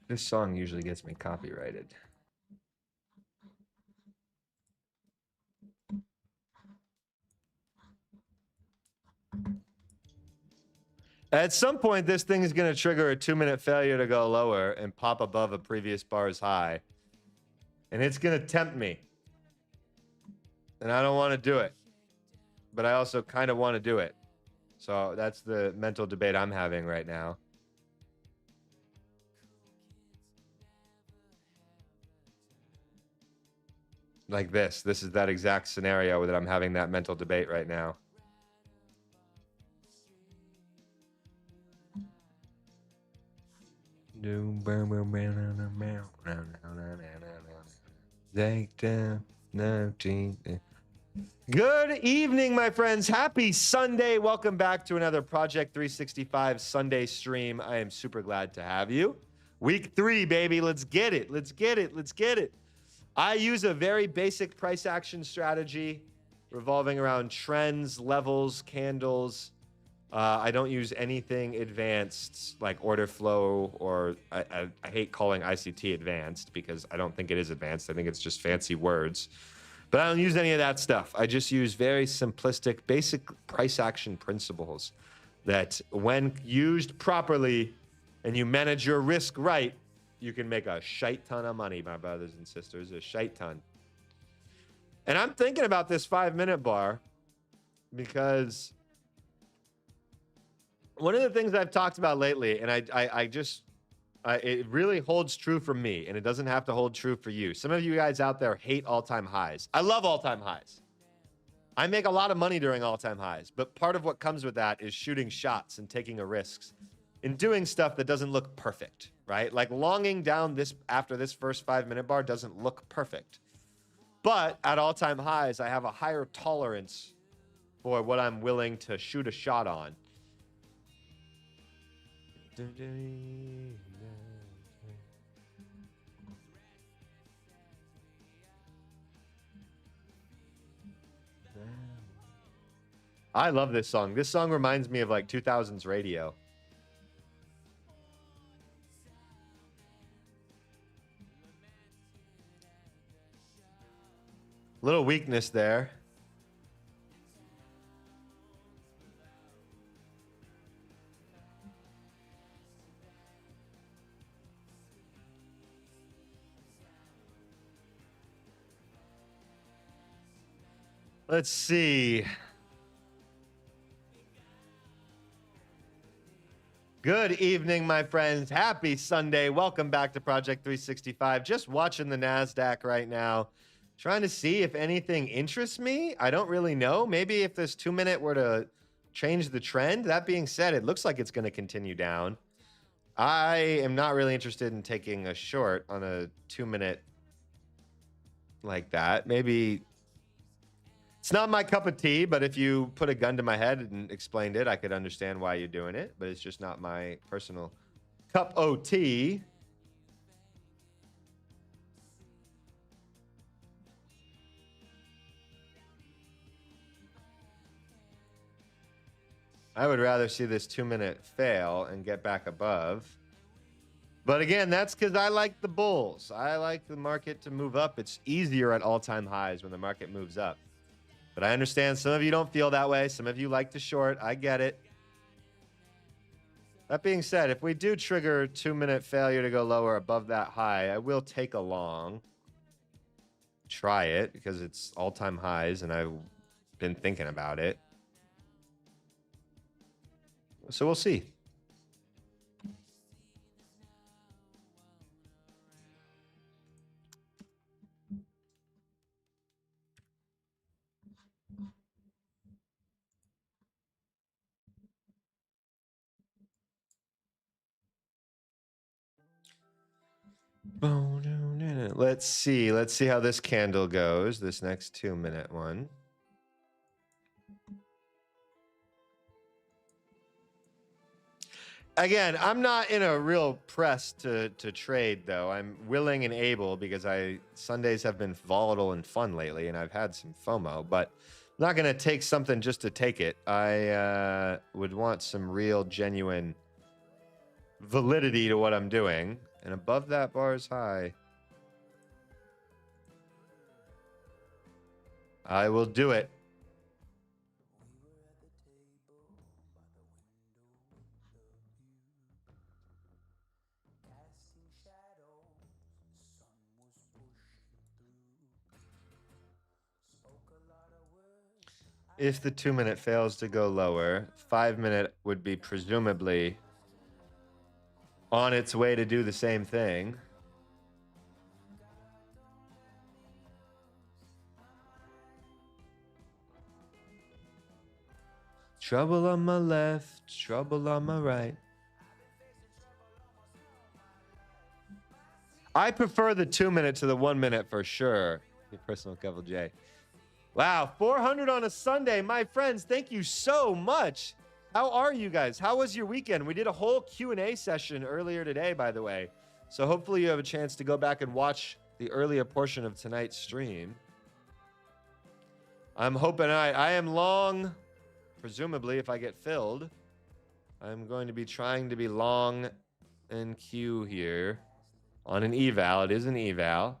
This song usually gets me copyrighted. At some point, this thing is going to trigger a 2-minute failure to go lower and pop above a previous bar's high. And it's going to tempt me. And I don't want to do it. But I also kind of want to do it. So that's the mental debate I'm having right now. Like this. This is that exact scenario that I'm having that mental debate right now. Good evening, my friends. Happy Sunday. Welcome back to another Project 365 Sunday stream. I am super glad to have you. Week 3, baby. Let's get it. Let's get it. Let's get it. I use a very basic price action strategy revolving around trends, levels, candles. I don't use anything advanced like order flow, or I hate calling ICT advanced because I don't think it is advanced. I think it's just fancy words. But I don't use any of that stuff. I just use very simplistic, basic price action principles that, when used properly and you manage your risk right, you can make a shite ton of money, my brothers and sisters, a shite ton. And I'm thinking about this 5-minute bar because one of the things I've talked about lately, and it really holds true for me, and it doesn't have to hold true for you. Some of you guys out there hate all-time highs. I love all-time highs. I make a lot of money during all-time highs, but part of what comes with that is shooting shots and taking a risks and doing stuff that doesn't look perfect, right? Like longing down this after this first 5-minute bar doesn't look perfect. But at all-time highs, I have a higher tolerance for what I'm willing to shoot a shot on. I love this song. This song reminds me of like 2000s radio. Little weakness there. Let's see. Good evening, my friends. Happy Sunday. Welcome back to Project 365. Just watching the NASDAQ right now. Trying to see if anything interests me. I don't really know. Maybe if this 2-minute were to change the trend. That being said, it looks like it's going to continue down. I am not really interested in taking a short on a 2-minute like that. Maybe it's not my cup of tea, but if you put a gun to my head and explained it, I could understand why you're doing it, but it's just not my personal cup of tea. I would rather see this 2-minute fail and get back above. But again, that's because I like the bulls. I like the market to move up. It's easier at all-time highs when the market moves up. But I understand some of you don't feel that way. Some of you like to short. I get it. That being said, if we do trigger 2-minute failure to go lower above that high, I will take a long. Try it because it's all-time highs and I've been thinking about it. So we'll see. Let's see. Let's see how this candle goes. This next 2-minute one. Again, I'm not in a real press to trade, though. I'm willing and able because Sundays have been volatile and fun lately, and I've had some FOMO. But I'm not going to take something just to take it. I would want some real, genuine validity to what I'm doing. And above that bar is high. I will do it. If the 2-minute fails to go lower, 5-minute would be presumably on its way to do the same thing. Trouble on my left, trouble on my right. I prefer the 2-minute to the 1-minute for sure. Your personal Kevin J. Wow, 400 on a Sunday. My friends, thank you so much. How are you guys? How was your weekend? We did a whole Q&A session earlier today, by the way. So hopefully you have a chance to go back and watch the earlier portion of tonight's stream. I'm hoping I am long, presumably if I get filled. I'm going to be trying to be long in Q here on an eval. It is an eval.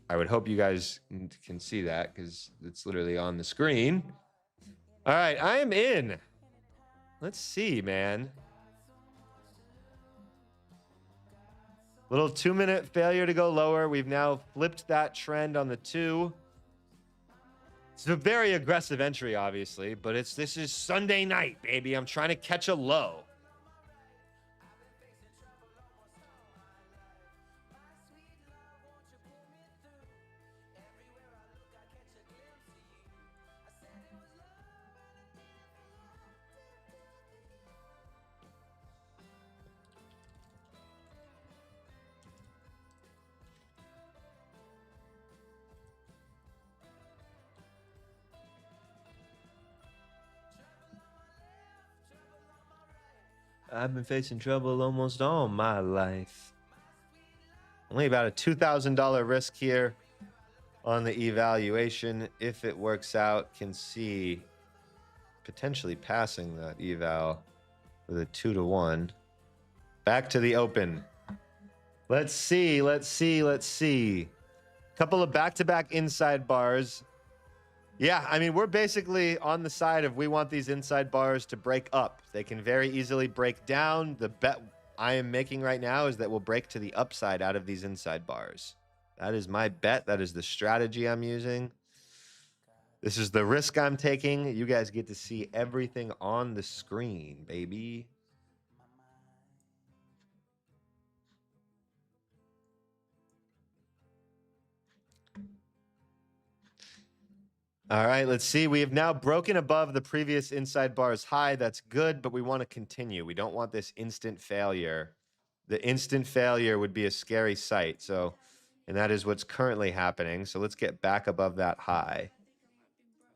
I would hope you guys can see that because it's literally on the screen. All right, I am in. Let's see, man. Little 2-minute failure to go lower. We've now flipped that trend on the 2. It's a very aggressive entry, obviously, but this is Sunday night, baby. I'm trying to catch a low. I've been facing trouble almost all my life. Only about a $2,000 risk here on the evaluation. If it works out, can see potentially passing that eval with a 2-to-1. Back to the open. Let's see. Couple of back-to-back inside bars. Yeah, I mean, we're basically on the side of we want these inside bars to break up. They can very easily break down. The bet I am making right now is that we'll break to the upside out of these inside bars. That is my bet. That is the strategy I'm using. This is the risk I'm taking. You guys get to see everything on the screen, baby. All right, let's see. We have now broken above the previous inside bar's high. That's good, but we want to continue. We don't want this instant failure. The instant failure would be a scary sight. So, and that is what's currently happening. So let's get back above that high.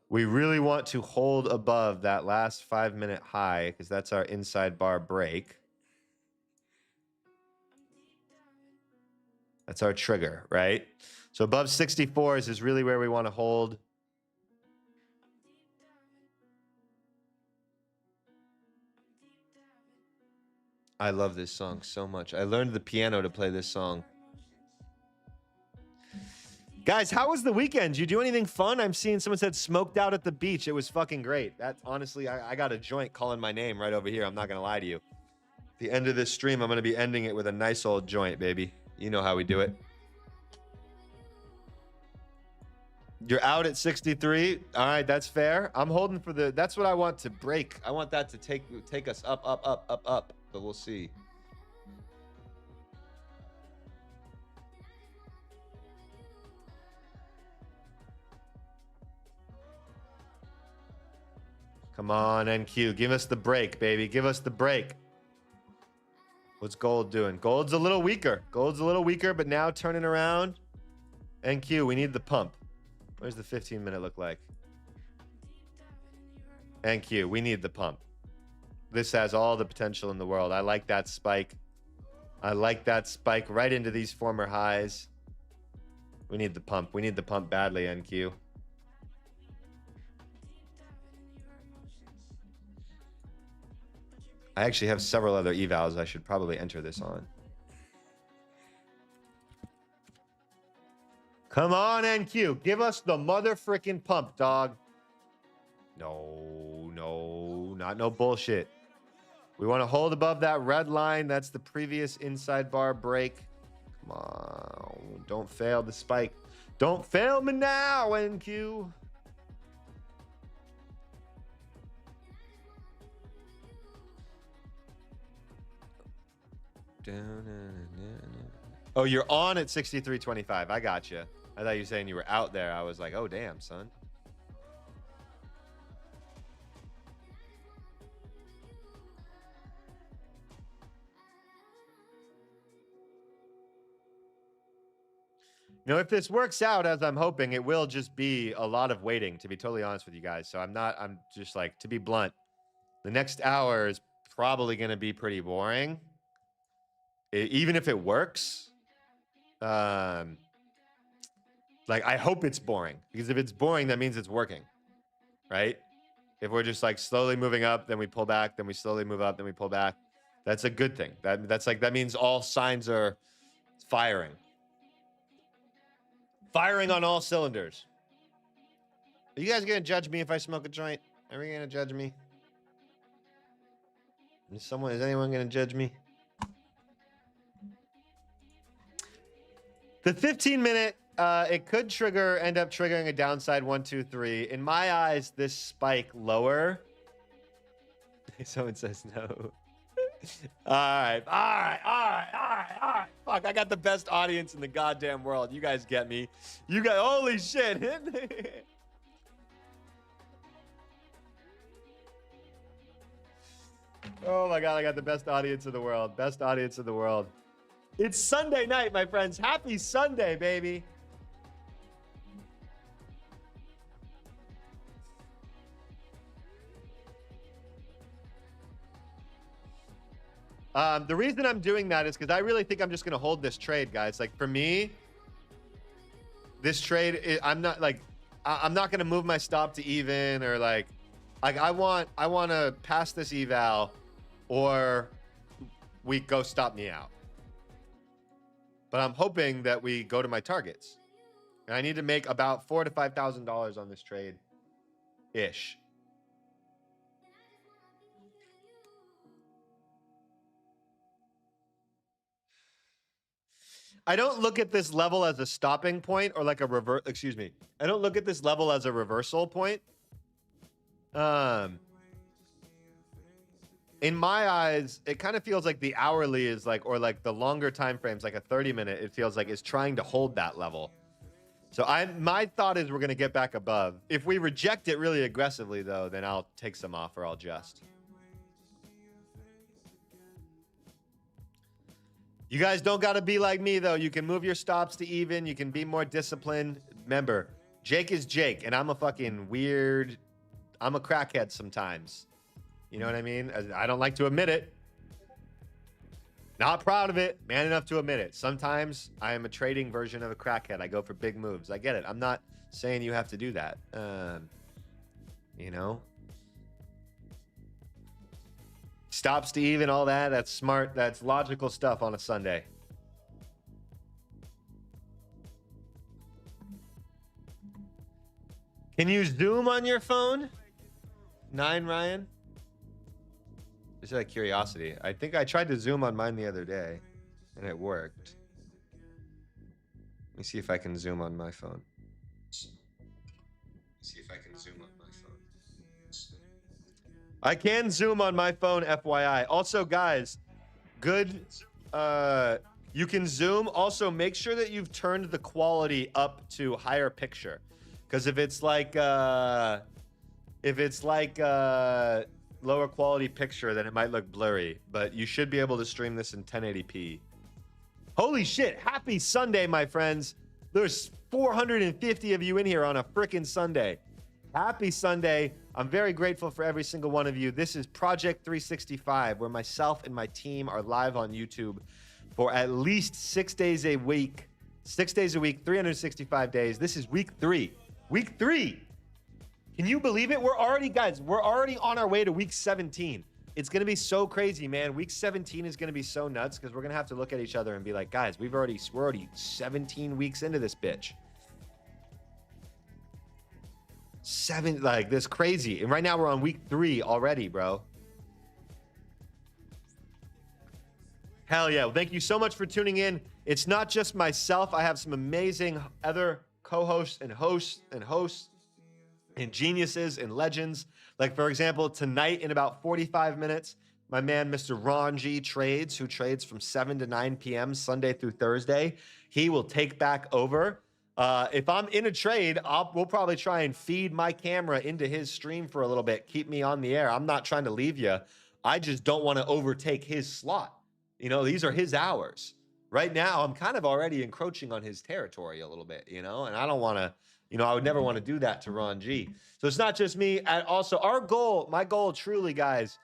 We really want to hold above that last 5-minute high because that's our inside bar break. That's our trigger, right? So above 64s is really where we want to hold. I love this song so much. I learned the piano to play this song. Guys, how was the weekend? Did you do anything fun? I'm seeing someone said smoked out at the beach. It was fucking great. That honestly, I got a joint calling my name right over here. I'm not going to lie to you. At the end of this stream, I'm going to be ending it with a nice old joint, baby. You know how we do it. You're out at 63. All right, that's fair. I'm holding for that's what I want to break. I want that to take us up, up, up, up, up. But we'll see. Come on, NQ. Give us the break, baby. Give us the break. What's gold doing? Gold's a little weaker. But now turning around. NQ, we need the pump. What does the 15-minute look like? NQ, we need the pump. This has all the potential in the world. I like that spike. Right into these former highs. We need the pump. We need the pump badly, NQ. I actually have several other evals I should probably enter this on. Come on, NQ. Give us the mother frickin' pump, dog. No, not no bullshit. We want to hold above that red line. That's the previous inside bar break. Come on. Don't fail the spike. Don't fail me now, NQ. Oh, you're on at 63.25. I got you. I thought you were saying you were out there. I was like, oh, damn, son. You know, if this works out as I'm hoping, it will just be a lot of waiting, to be totally honest with you guys. So I'm just like, to be blunt, the next hour is probably going to be pretty boring. Even if it works. Like, I hope it's boring, because if it's boring, that means it's working, right? If we're just like slowly moving up, then we pull back, then we slowly move up, then we pull back. That's a good thing. That means all signs are firing. Firing on all cylinders. Are you guys going to judge me if I smoke a joint? Are we going to judge me? Is anyone going to judge me? The 15-minute, it could end up triggering a downside 1, 2, 3. In my eyes, this spike lower. Someone says no. All right. Fuck, I got the best audience in the goddamn world. You guys get me. Holy shit. Oh my God, I got the best audience in the world. Best audience in the world. It's Sunday night, my friends. Happy Sunday, baby. The reason I'm doing that is because I really think I'm just going to hold this trade, guys. Like, for me, this trade, I'm not going to move my stop to even, or like I want to pass this eval, or we go stop me out. But I'm hoping that we go to my targets. And I need to make about $4,000 to $5,000 on this trade ish. I don't look at this level as a stopping point or like a revert. Excuse me. I don't look at this level as a reversal point. In my eyes, it kind of feels like the hourly is like, or like the longer time frames, like a 30-minute, it feels like is trying to hold that level. So my thought is we're going to get back above. If we reject it really aggressively, though, then I'll take some off, or I'll just. You guys don't got to be like me, though. You can move your stops to even. You can be more disciplined. Remember, Jake is Jake, and I'm a fucking weird. I'm a crackhead sometimes. You know what I mean? I don't like to admit it. Not proud of it. Man enough to admit it. Sometimes I am a trading version of a crackhead. I go for big moves. I get it. I'm not saying you have to do that. You know? Stops to even, all that. That's smart. That's logical stuff on a Sunday. Can you zoom on your phone? 9, Ryan? Just out of curiosity. I think I tried to zoom on mine the other day, and it worked. Let me see if I can zoom on my phone. I can zoom on my phone, FYI. Also, guys, good. You can zoom. Also, make sure that you've turned the quality up to higher picture, because if it's like lower quality picture, then it might look blurry. But you should be able to stream this in 1080p. Holy shit! Happy Sunday, my friends. There's 450 of you in here on a frickin' Sunday. Happy Sunday. I'm very grateful for every single one of you. This is Project 365, where myself and my team are live on YouTube for at least 6 days a week. 6 days a week, 365 days. This is week 3. Week 3. Can you believe it? We're already on our way to week 17. It's going to be so crazy, man. Week 17 is going to be so nuts, because we're going to have to look at each other and be like, guys, we're already 17 weeks into this bitch. This crazy. And right now we're on week 3 already, bro. Hell yeah. Well, thank you so much for tuning in. It's not just myself. I have some amazing other co-hosts and hosts and geniuses and legends. Like, for example, tonight in about 45 minutes, my man, Mr. Rong trades, who trades from 7 to 9 p.m. Sunday through Thursday. He will take back over. If I'm in a trade, we'll probably try and feed my camera into his stream for a little bit. Keep me on the air. I'm not trying to leave you. I just don't want to overtake his slot. You know, these are his hours. Right now, I'm kind of already encroaching on his territory a little bit, you know, and I don't want to, you know, I would never want to do that to Ron G. So it's not just me. Also, my goal truly, guys,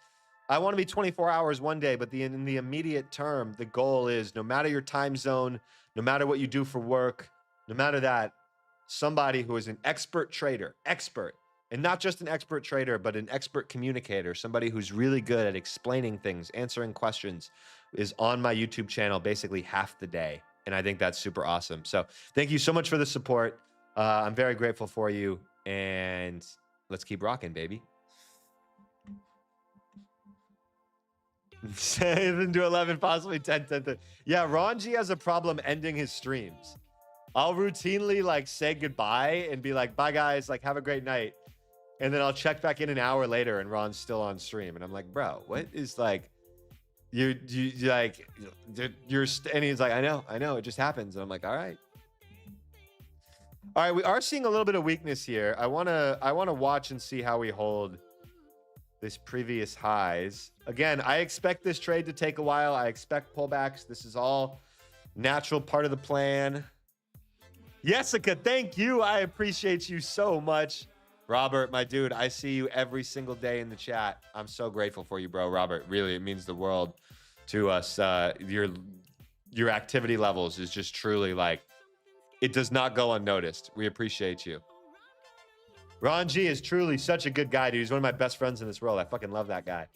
I want to be 24 hours one day, but in the immediate term, the goal is no matter your time zone, no matter what you do for work, no matter that, somebody who is an expert trader, and not just an expert trader, but an expert communicator, somebody who's really good at explaining things, answering questions, is on my YouTube channel basically half the day. And I think that's super awesome. So thank you so much for the support. I'm very grateful for you. And let's keep rocking, baby. 7 to 11, possibly 10. Yeah, Ron G has a problem ending his streams. I'll routinely like say goodbye and be like, bye guys, like have a great night. And then I'll check back in an hour later and Ron's still on stream. And I'm like, bro, what is like, you're like, and he's like, I know, it just happens. And I'm like, all right. All right, we are seeing a little bit of weakness here. I wanna watch and see how we hold this previous highs. Again, I expect this trade to take a while. I expect pullbacks. This is all natural part of the plan. Jessica, thank you. I appreciate you so much. Robert, my dude, I see you every single day in the chat. I'm so grateful for you, bro. Robert, really, it means the world to us. Your activity levels is just truly like, it does not go unnoticed. We appreciate you. Ron G is truly such a good guy, dude. He's one of my best friends in this world. I fucking love that guy.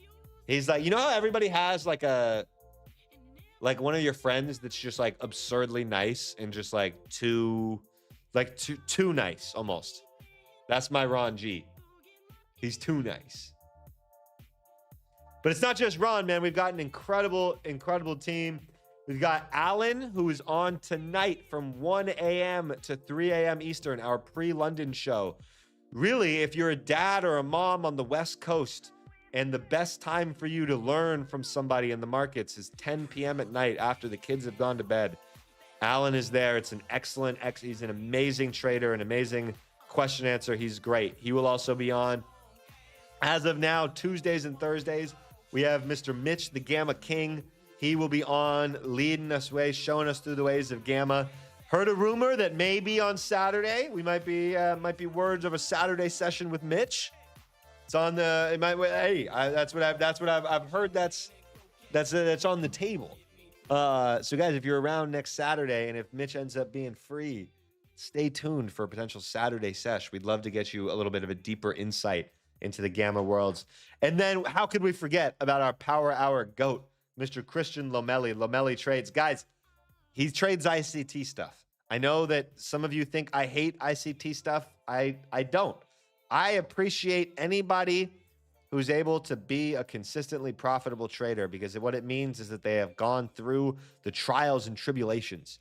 He's like, you know how everybody has like one of your friends that's just like absurdly nice and just like too nice almost. That's my Ron G. He's too nice. But it's not just Ron, man. We've got an incredible team. We've got Alan, who is on tonight from 1 a.m. to 3 a.m. Eastern, our pre-London show. Really, if you're a dad or a mom on the West Coast, and the best time for you to learn from somebody in the markets is 10 p.m. at night after the kids have gone to bed, Alan is there. It's an he's an amazing trader, an amazing question answer. He's great. He will also be on. As of now, Tuesdays and Thursdays, we have Mr. Mitch, the Gamma King. He will be on, leading us way, showing us through the ways of Gamma. Heard a rumor that maybe on Saturday we might be words of a Saturday session with Mitch. It's on the. It might. Hey, that's what I've heard. That's on the table. So guys, if you're around next Saturday, and if Mitch ends up being free, stay tuned for a potential Saturday sesh. We'd love to get you a little bit of a deeper insight into the Gamma worlds. And then how could we forget about our Power Hour GOAT, Mr. Christian Lomelli. Lomelli trades. Guys, he trades ICT stuff. I know that some of you think I hate ICT stuff. I don't. I appreciate anybody who's able to be a consistently profitable trader, because what it means is that they have gone through the trials and tribulations.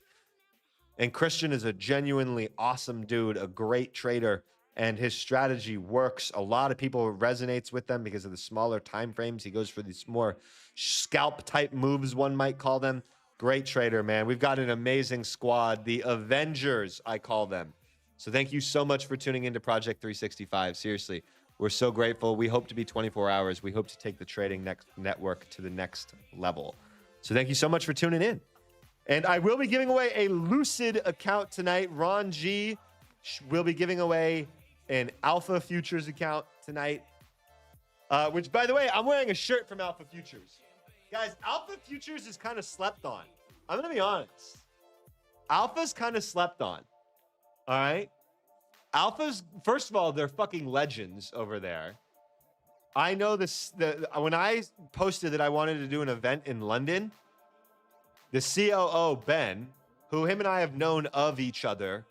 And Christian is a genuinely awesome dude, a great trader, and his strategy works. A lot of people resonates with them because of the smaller time frames. He goes for these more scalp type moves, one might call them. Great trader, man. We've got an amazing squad, the Avengers, I call them. So thank you so much for tuning into Project 365. Seriously, we're so grateful. We hope to be 24 hours. We hope to take the trading network to the next level. So thank you so much for tuning in. And I will be giving away a Lucid account tonight. Ron G will be giving away an Alpha Futures account tonight, which, by the way, I'm wearing a shirt from Alpha Futures. Guys, Alpha Futures is kind of slept on. I'm going to be honest. Alpha's kind of slept on. All right? Alphas, first of all, they're fucking legends over there. I know this. When I posted that I wanted to do an event in London, the COO, Ben, who him and I have known of each other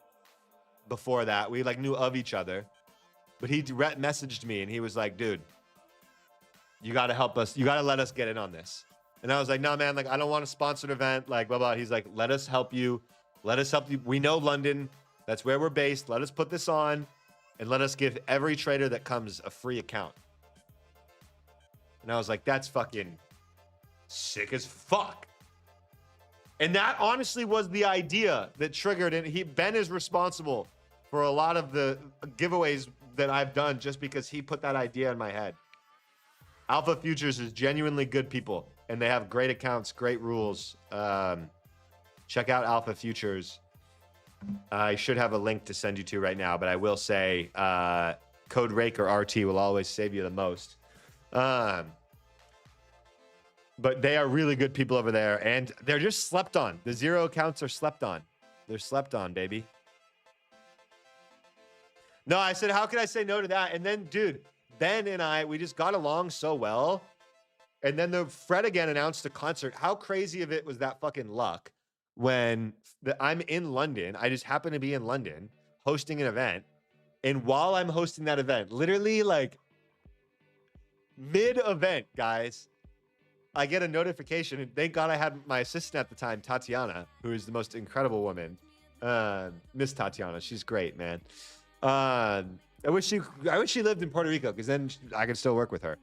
before that, we like knew of each other, but he messaged me and he was like, dude, you got to help us. You got to let us get in on this. And I was like, no, man, like, I don't want a sponsored event, like, blah, blah. He's like, let us help you. Let us help you. We know London. That's where we're based. Let us put this on and let us give every trader that comes a free account. And I was like, that's fucking sick as fuck. And that honestly was the idea that triggered it. Ben is responsible for a lot of the giveaways that I've done just because he put that idea in my head. Alpha Futures is genuinely good people, and they have great accounts, great rules. Check out Alpha Futures. I should have a link to send you to right now, but I will say code RAKE or RT will always save you the most. But they are really good people over there, and they're just slept on. The zero accounts are slept on. They're slept on, baby. No, I said, how could I say no to that? And then, dude, Ben and I, we just got along so well. And then the Fred again announced a concert. How crazy of it was that fucking luck when I'm in London. I just happen to be in London hosting an event. And while I'm hosting that event, literally like mid-event, guys, I get a notification, and thank God I had my assistant at the time, Tatiana, who is the most incredible woman. Miss Tatiana, she's great, man. I wish she lived in Puerto Rico, because then I could still work with her.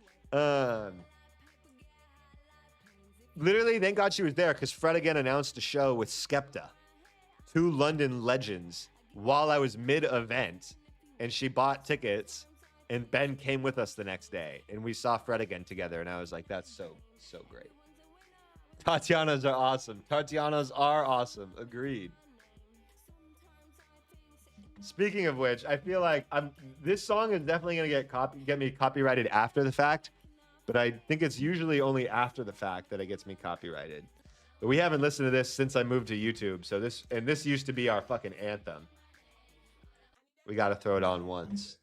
Literally, thank God she was there, because Fred again announced a show with Skepta, 2 London legends, while I was mid-event, and she bought tickets, and Ben came with us the next day, and we saw Fred again together, and I was like, that's so great. Tatianas are awesome. Tatianas are awesome. Agreed. Speaking of which, I feel like this song is definitely going to get me copyrighted after the fact, but I think it's usually only after the fact that it gets me copyrighted. But we haven't listened to this since I moved to YouTube, so this used to be our fucking anthem. We got to throw it on once.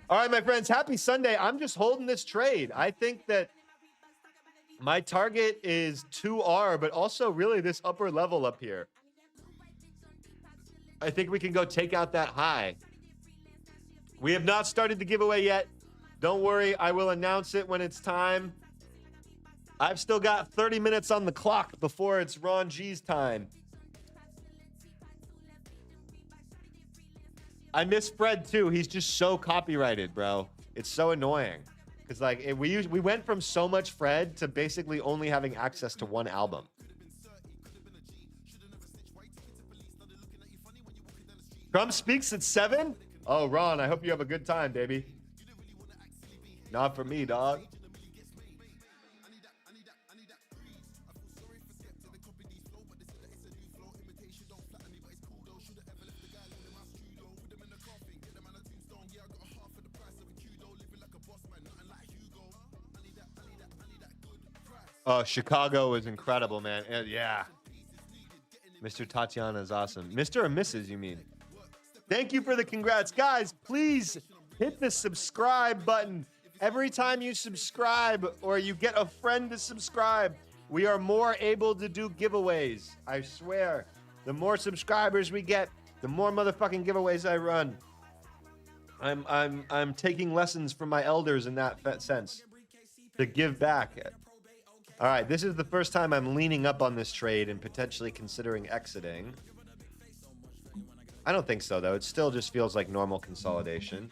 All right, my friends, happy Sunday. I'm just holding this trade. I think that my target is 2R, but also really this upper level up here. I think we can go take out that high. We have not started the giveaway yet. Don't worry, I will announce it when it's time. I've still got 30 minutes on the clock before it's Ron G's time. I miss Fred too. He's just so copyrighted, bro. It's so annoying. Because like we went from so much Fred to basically only having access to one album. Trump speaks at 7? Oh, Ron, I hope you have a good time, baby. Not for me, dog. Oh, Chicago was incredible, man. Yeah. Mr. Tatiana is awesome. Mr. or Mrs., you mean? Thank you for the congrats. Guys, please hit the subscribe button. Every time you subscribe or you get a friend to subscribe, we are more able to do giveaways. I swear. The more subscribers we get, the more motherfucking giveaways I run. I'm taking lessons from my elders in that sense to give back. All right, this is the first time I'm leaning up on this trade and potentially considering exiting. I don't think so, though. It still just feels like normal consolidation.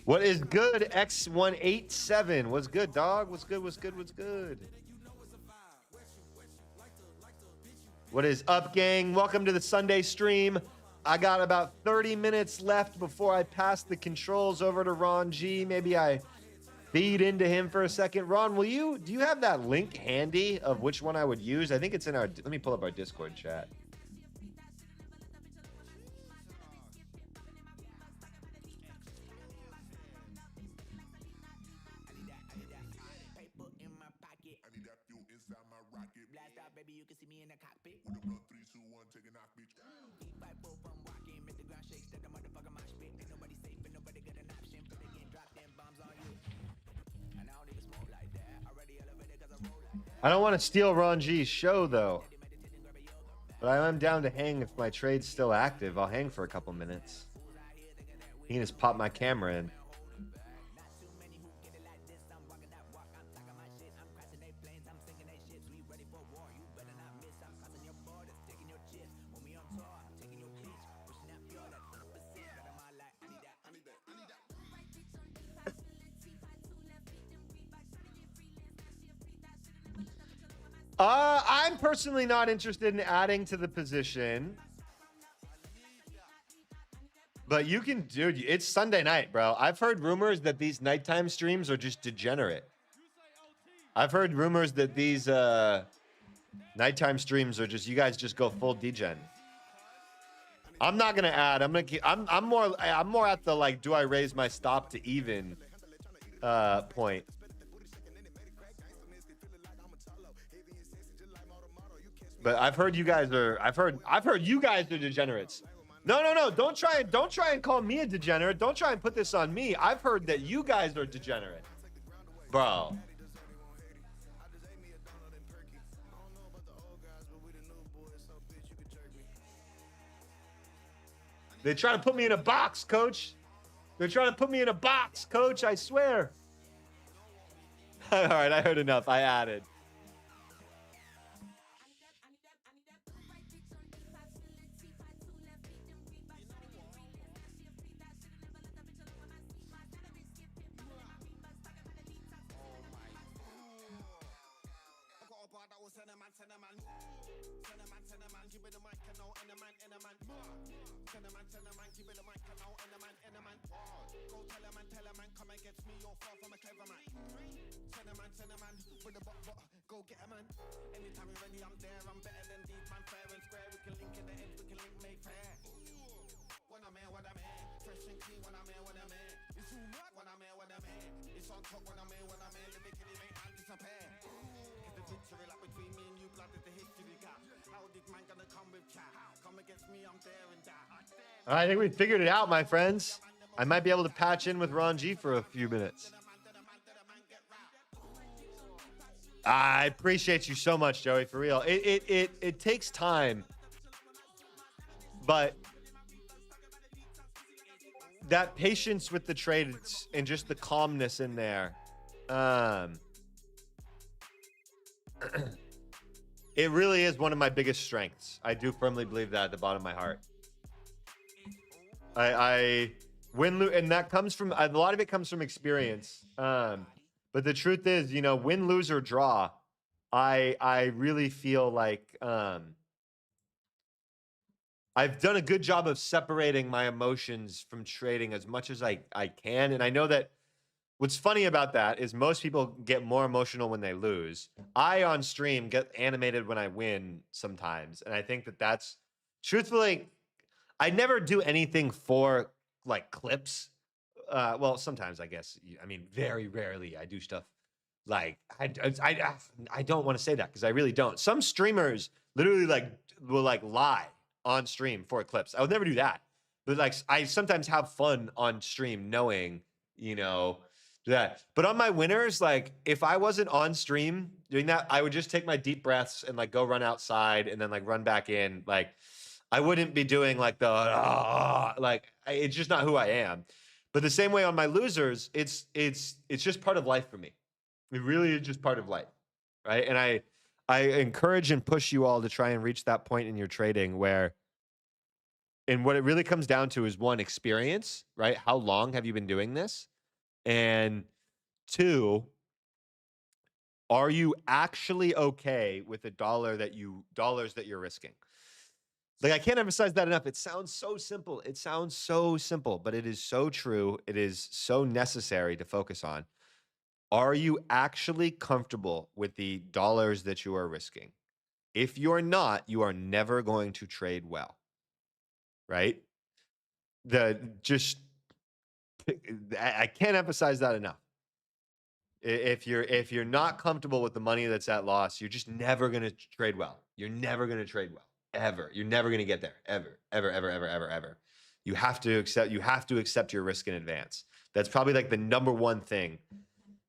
What is good, X187? What's good, dog? What's good, what's good, what's good? What is up, gang? Welcome to the Sunday stream. I got about 30 minutes left before I pass the controls over to Ron G. Maybe I feed into him for a second. Ron, do you have that link handy of which one I would use? I think it's in our, let me pull up our Discord chat. I don't want to steal Ron G's show, though. But I am down to hang if my trade's still active. I'll hang for a couple minutes. He can just pop my camera in. I'm personally not interested in adding to the position. But you can, dude, it's Sunday night, bro. I've heard rumors that these nighttime streams are just degenerate. I've heard rumors that these nighttime streams are just, you guys just go full degen. I'm not gonna add. I'm gonna keep, I'm more at the like, do I raise my stop to even point. But I've heard you guys are, I've heard you guys are degenerates. No. Don't try and call me a degenerate. Don't try and put this on me. I've heard that you guys are degenerate. Bro. They try to put me in a box, coach. They're trying to put me in a box, coach. I swear. All right, I heard enough. I added. I think we figured it out, my friends. I might be able to patch in with Ron G for a few minutes. I appreciate you so much, Joey, for real. It takes time, but that patience with the trades and just the calmness in there, it really is one of my biggest strengths. I do firmly believe that at the bottom of my heart. I win, lose, and that comes from, a lot of it comes from experience. But the truth is, you know, win, lose, or draw, I really feel like I've done a good job of separating my emotions from trading as much as I can. And I know that what's funny about that is most people get more emotional when they lose. I, on stream, get animated when I win sometimes. And I think that that's, truthfully, I never do anything for like clips. Well, sometimes I guess. I mean, very rarely I do stuff like I don't want to say that because I really don't. Some streamers literally like will like lie on stream for clips. I would never do that. But like I sometimes have fun on stream knowing, you know, that. But on my winners, like if I wasn't on stream doing that, I would just take my deep breaths and like go run outside and then like run back in. Like I wouldn't be doing like the it's just not who I am. But the same way on my losers, it's just part of life for me. It really is just part of life, right? And I encourage and push you all to try and reach that point in your trading where, and what it really comes down to is one, experience, right? How long have you been doing this? And two, are you actually okay with the dollars that you're risking? Like, I can't emphasize that enough. It sounds so simple. It sounds so simple, but it is so true. It is so necessary to focus on. Are you actually comfortable with the dollars that you are risking? If you're not, you are never going to trade well, right? I can't emphasize that enough. If you're not comfortable with the money that's at loss, you're just never going to trade well. You're never going to trade well. Ever. You're never going to get there. Ever. You have to accept your risk in advance. That's probably like the number one thing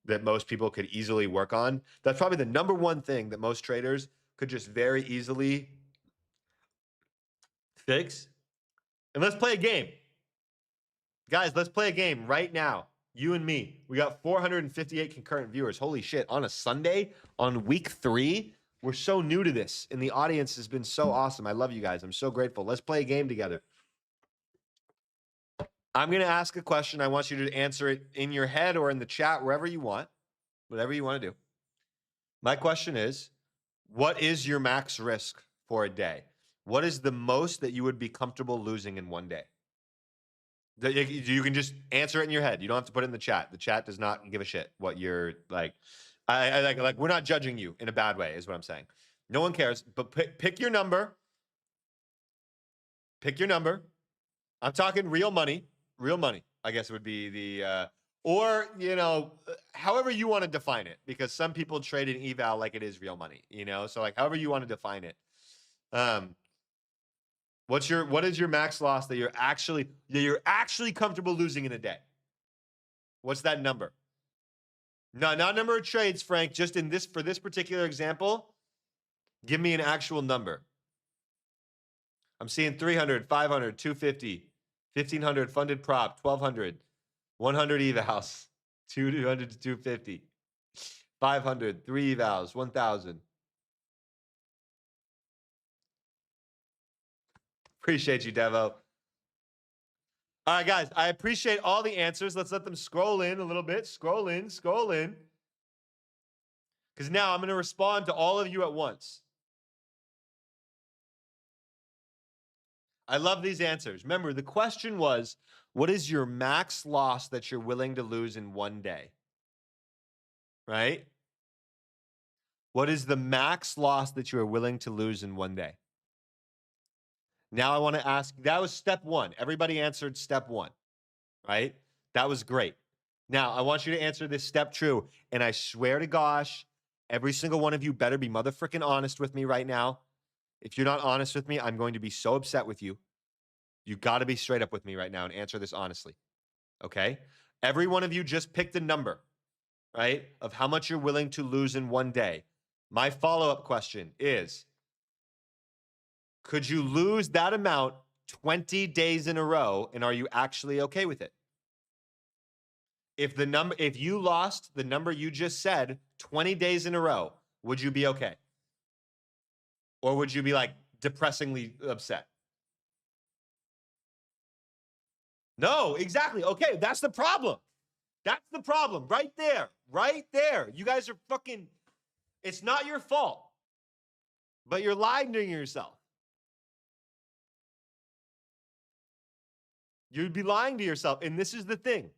that most people could easily work on. That's probably the number one thing that most traders could just very easily Fix. And let's play a game. Guys, let's play a game right now. You and me. We got 458 concurrent viewers. Holy shit. On a Sunday, on week 3, we're so new to this. And the audience has been so awesome. I love you guys. I'm so grateful. Let's play a game together. I'm going to ask a question. I want you to answer it in your head or in the chat, wherever you want. Whatever you want to do. My question is, what is your max risk for a day? What is the most that you would be comfortable losing in one day? You can just answer it in your head. You don't have to put it in the chat. The chat does not give a shit what you're like. I like we're not judging you in a bad way, is what I'm saying. No one cares. But pick your number. Pick your number. I'm talking real money. Real money, I guess, would be the or, you know, however you want to define it, because some people trade an eval like it is real money, you know? So like however you want to define it. What is your max loss that you're actually comfortable losing in a day? What's that number? No, not number of trades, Frank. Just in this, for this particular example, give me an actual number. I'm seeing 300, 500, 250, 1500 funded prop, 1200, 100 evals, 200 to 250, 500, 3 evals, 1000. Appreciate you, Devo. All right, guys, I appreciate all the answers. Let's let them scroll in a little bit. Scroll in. Because now I'm going to respond to all of you at once. I love these answers. Remember, the question was, what is your max loss that you're willing to lose in one day? Right? What is the max loss that you are willing to lose in one day? Now I want to ask, that was step 1. Everybody answered step 1, right? That was great. Now I want you to answer this step 2. And I swear to gosh, every single one of you better be motherfucking honest with me right now. If you're not honest with me, I'm going to be so upset with you. You got to be straight up with me right now and answer this honestly. Okay? Every one of you just picked a number, right? Of how much you're willing to lose in one day. My follow-up question is, could you lose that amount 20 days in a row, and are you actually okay with it? If you lost the number you just said 20 days in a row, would you be okay? Or would you be like depressingly upset? No, exactly. Okay, that's the problem. That's the problem right there. Right there. You guys are fucking, it's not your fault, but you're lying to yourself. You'd be lying to yourself. And this is the thing.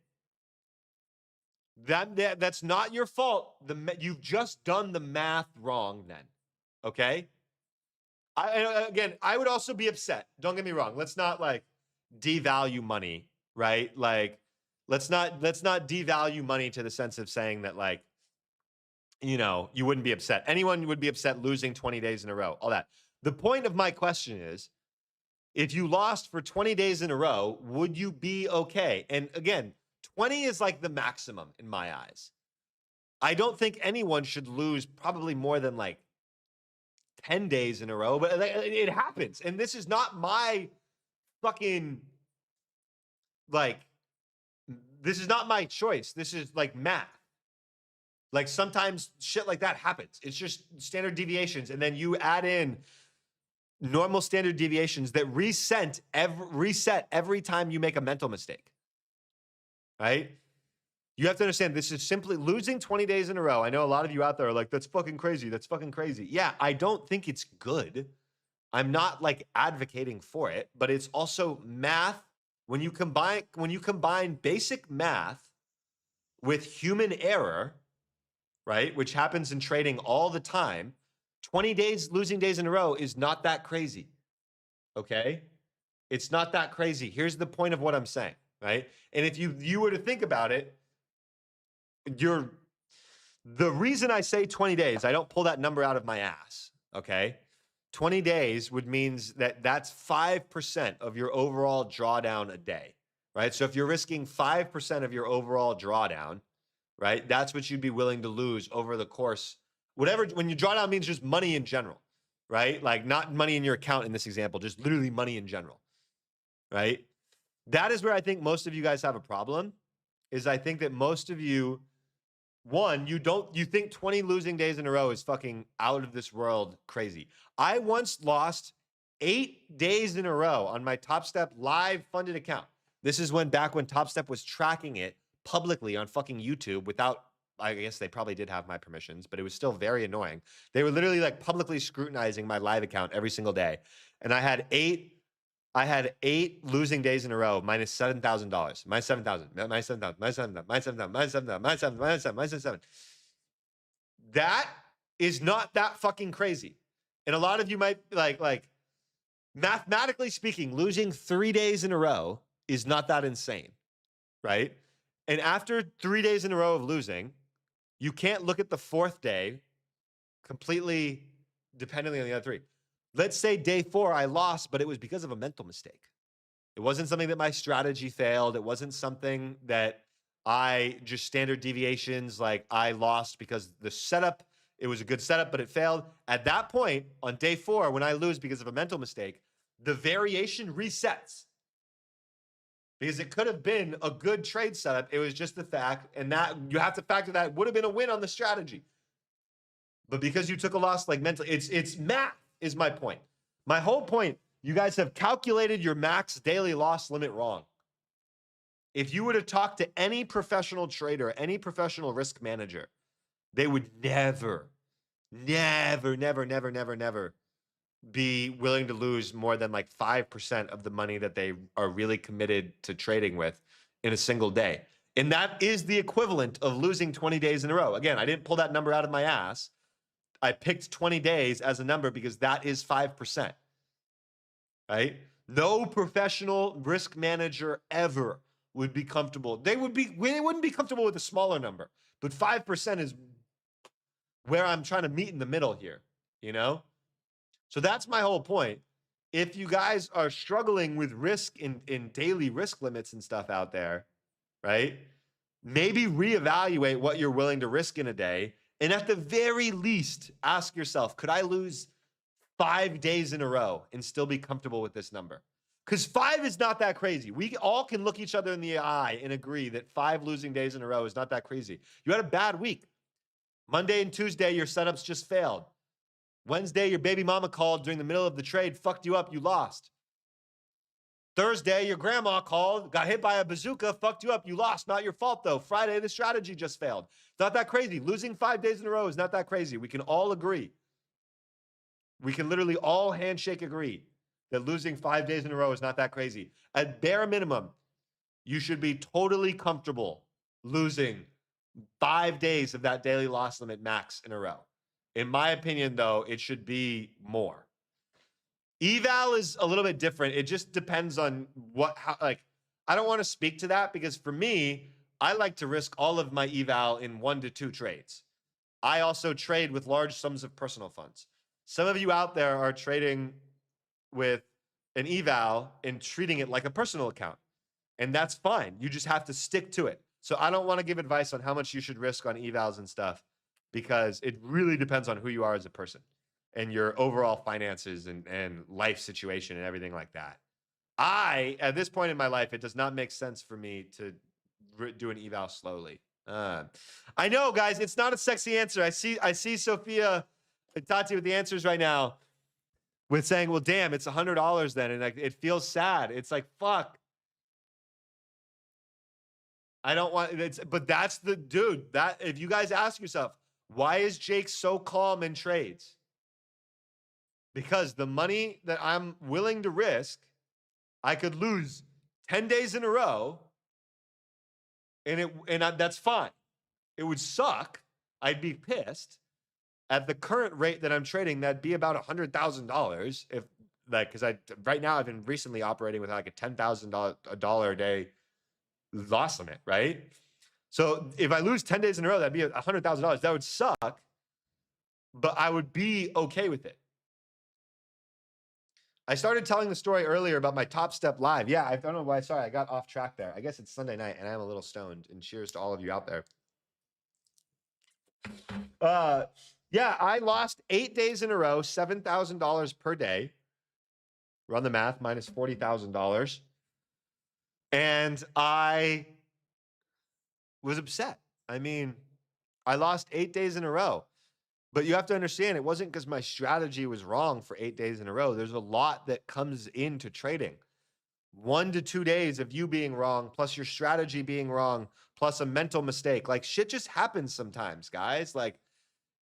That's not your fault. You've just done the math wrong then. Okay? Again, I would also be upset. Don't get me wrong. Let's not like devalue money, right? Like, let's not devalue money to the sense of saying that, like, you know, you wouldn't be upset. Anyone would be upset losing 20 days in a row, all that. The point of my question is, if you lost for 20 days in a row, would you be okay? And again, 20 is like the maximum in my eyes. I don't think anyone should lose probably more than like 10 days in a row, but it happens. And this is not my fucking, like, this is not my choice. This is like math. Like sometimes shit like that happens. It's just standard deviations. And then you add in normal standard deviations that reset every time you make a mental mistake, right? You have to understand this is simply losing 20 days in a row. I know a lot of you out there are like, that's fucking crazy. That's fucking crazy. Yeah, I don't think it's good. I'm not like advocating for it, but it's also math. When you combine basic math with human error, right, which happens in trading all the time, 20 days, losing days in a row is not that crazy, okay? It's not that crazy. Here's the point of what I'm saying, right? And if you were to think about it, the reason I say 20 days, I don't pull that number out of my ass, okay? 20 days would means that's 5% of your overall drawdown a day, right? So if you're risking 5% of your overall drawdown, right, that's what you'd be willing to lose over the course. Whatever, when you draw down means just money in general. right? Like not money in your account in this example, just literally money in general, right? That is where I think most of you guys have a problem. Is I think that most of you, one, you think 20 losing days in a row is fucking out of this world crazy. I once lost 8 days in a row on my Top Step live funded account. This is back when Top Step was tracking it publicly on fucking YouTube without, I guess they probably did have my permissions, but it was still very annoying. They were literally like publicly scrutinizing my live account every single day. And I had 8 losing days in a row, minus $7,000, minus 7,000, minus 7,000, minus 7,000, minus 7,000, minus 7,000, minus 7,000, minus 7,000, minus 7,000. That is not that fucking crazy. And a lot of you might like mathematically speaking, losing 3 days in a row is not that insane, right? And after 3 days in a row of losing, you can't look at the fourth day completely dependently on the other three. Let's say day 4 I lost, but it was because of a mental mistake. It wasn't something that my strategy failed. It wasn't something that I just standard deviations, like I lost because the setup, it was a good setup, but it failed. At that point, on day 4, when I lose because of a mental mistake, the variation resets. Because it could have been a good trade setup. It was just the fact, and that you have to factor that would have been a win on the strategy. But because you took a loss like mentally, it's math is my point. My whole point, you guys have calculated your max daily loss limit wrong. If you were to talk to any professional trader, any professional risk manager, they would never be willing to lose more than like 5% of the money that they are really committed to trading with in a single day. And that is the equivalent of losing 20 days in a row. Again, I didn't pull that number out of my ass. I picked 20 days as a number because that is 5%, right? No professional risk manager ever would be comfortable. They wouldn't be comfortable with a smaller number, but 5% is where I'm trying to meet in the middle here, you know? So that's my whole point. If you guys are struggling with risk in daily risk limits and stuff out there, right? Maybe reevaluate what you're willing to risk in a day. And at the very least, ask yourself, could I lose 5 days in a row and still be comfortable with this number? Because 5 is not that crazy. We all can look each other in the eye and agree that 5 losing days in a row is not that crazy. You had a bad week. Monday and Tuesday, your setups just failed. Wednesday, your baby mama called during the middle of the trade, fucked you up, you lost. Thursday, your grandma called, got hit by a bazooka, fucked you up, you lost. Not your fault, though. Friday, the strategy just failed. It's not that crazy. Losing 5 days in a row is not that crazy. We can all agree. We can literally all handshake agree that losing 5 days in a row is not that crazy. At bare minimum, you should be totally comfortable losing 5 days of that daily loss limit max in a row. In my opinion, though, it should be more. Eval is a little bit different. It just depends on I don't want to speak to that because for me, I like to risk all of my eval in 1 to 2 trades. I also trade with large sums of personal funds. Some of you out there are trading with an eval and treating it like a personal account. And that's fine. You just have to stick to it. So I don't want to give advice on how much you should risk on evals and stuff because it really depends on who you are as a person and your overall finances and life situation and everything like that. At this point in my life, it does not make sense for me to do an eval slowly. I know, guys, it's not a sexy answer. I see Sophia and Tati with the answers right now with saying, well, damn, it's $100 then. And like, it feels sad. It's like, fuck. I don't want it, but that's the dude that if you guys ask yourself, why is Jake so calm in trades? Because the money that I'm willing to risk, I could lose 10 days in a row and that's fine. It would suck. I'd be pissed. At the current rate that I'm trading, that'd be about $100,000 if because right now I've been recently operating with like a $10,000 a day loss limit, right? So if I lose 10 days in a row, that'd be $100,000. That would suck, but I would be okay with it. I started telling the story earlier about my Top Step live. Yeah, I don't know why. Sorry, I got off track there. I guess it's Sunday night and I'm a little stoned. And cheers to all of you out there. Yeah, I lost 8 days in a row, $7,000 per day. Run the math, minus $40,000. And I was upset. I mean, I lost 8 days in a row. But you have to understand, it wasn't because my strategy was wrong for 8 days in a row. There's a lot that comes into trading. 1 to 2 days of you being wrong, plus your strategy being wrong, plus a mental mistake. Like shit just happens sometimes, guys. Like,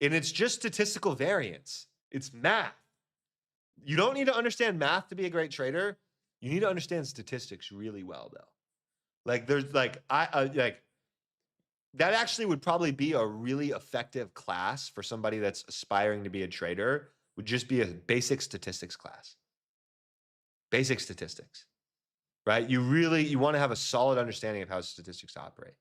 and it's just statistical variance. It's math. You don't need to understand math to be a great trader. You need to understand statistics really well, though. Like, there's like like that actually would probably be a really effective class for somebody that's aspiring to be a trader. Would just be a basic statistics class. Basic statistics, right? You want to have a solid understanding of how statistics operate.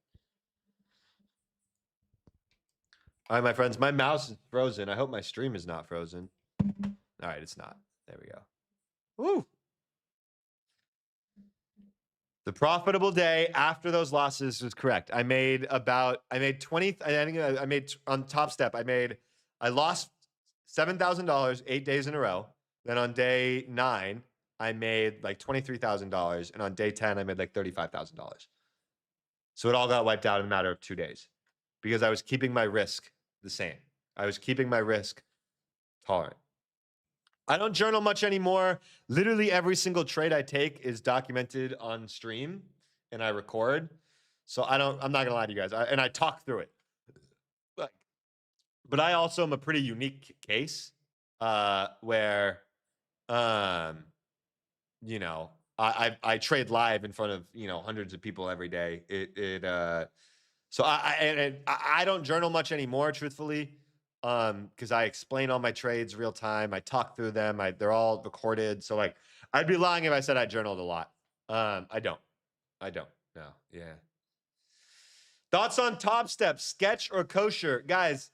All right, my friends, my mouse is frozen. I hope my stream is not frozen. All right, it's not. There we go. Woo. The profitable day after those losses was correct. I made 20. I think I made on Top Step. I lost $7,000 8 days in a row. Then on day 9, I made like $23,000, and on day 10, I made like $35,000. So it all got wiped out in a matter of 2 days because I was keeping my risk the same. I was keeping my risk tolerant. I don't journal much anymore. Literally every single trade I take is documented on stream and I record. So I'm not gonna lie to you guys. And I talk through it. But I also am a pretty unique case where you know, I trade live in front of, you know, hundreds of people every day. So I don't journal much anymore, truthfully. Because I explain all my trades real time. I talk through them. They're all recorded. So like, I'd be lying if I said I journaled a lot. I don't. No. Yeah. Thoughts on Top Step, sketch or kosher, guys?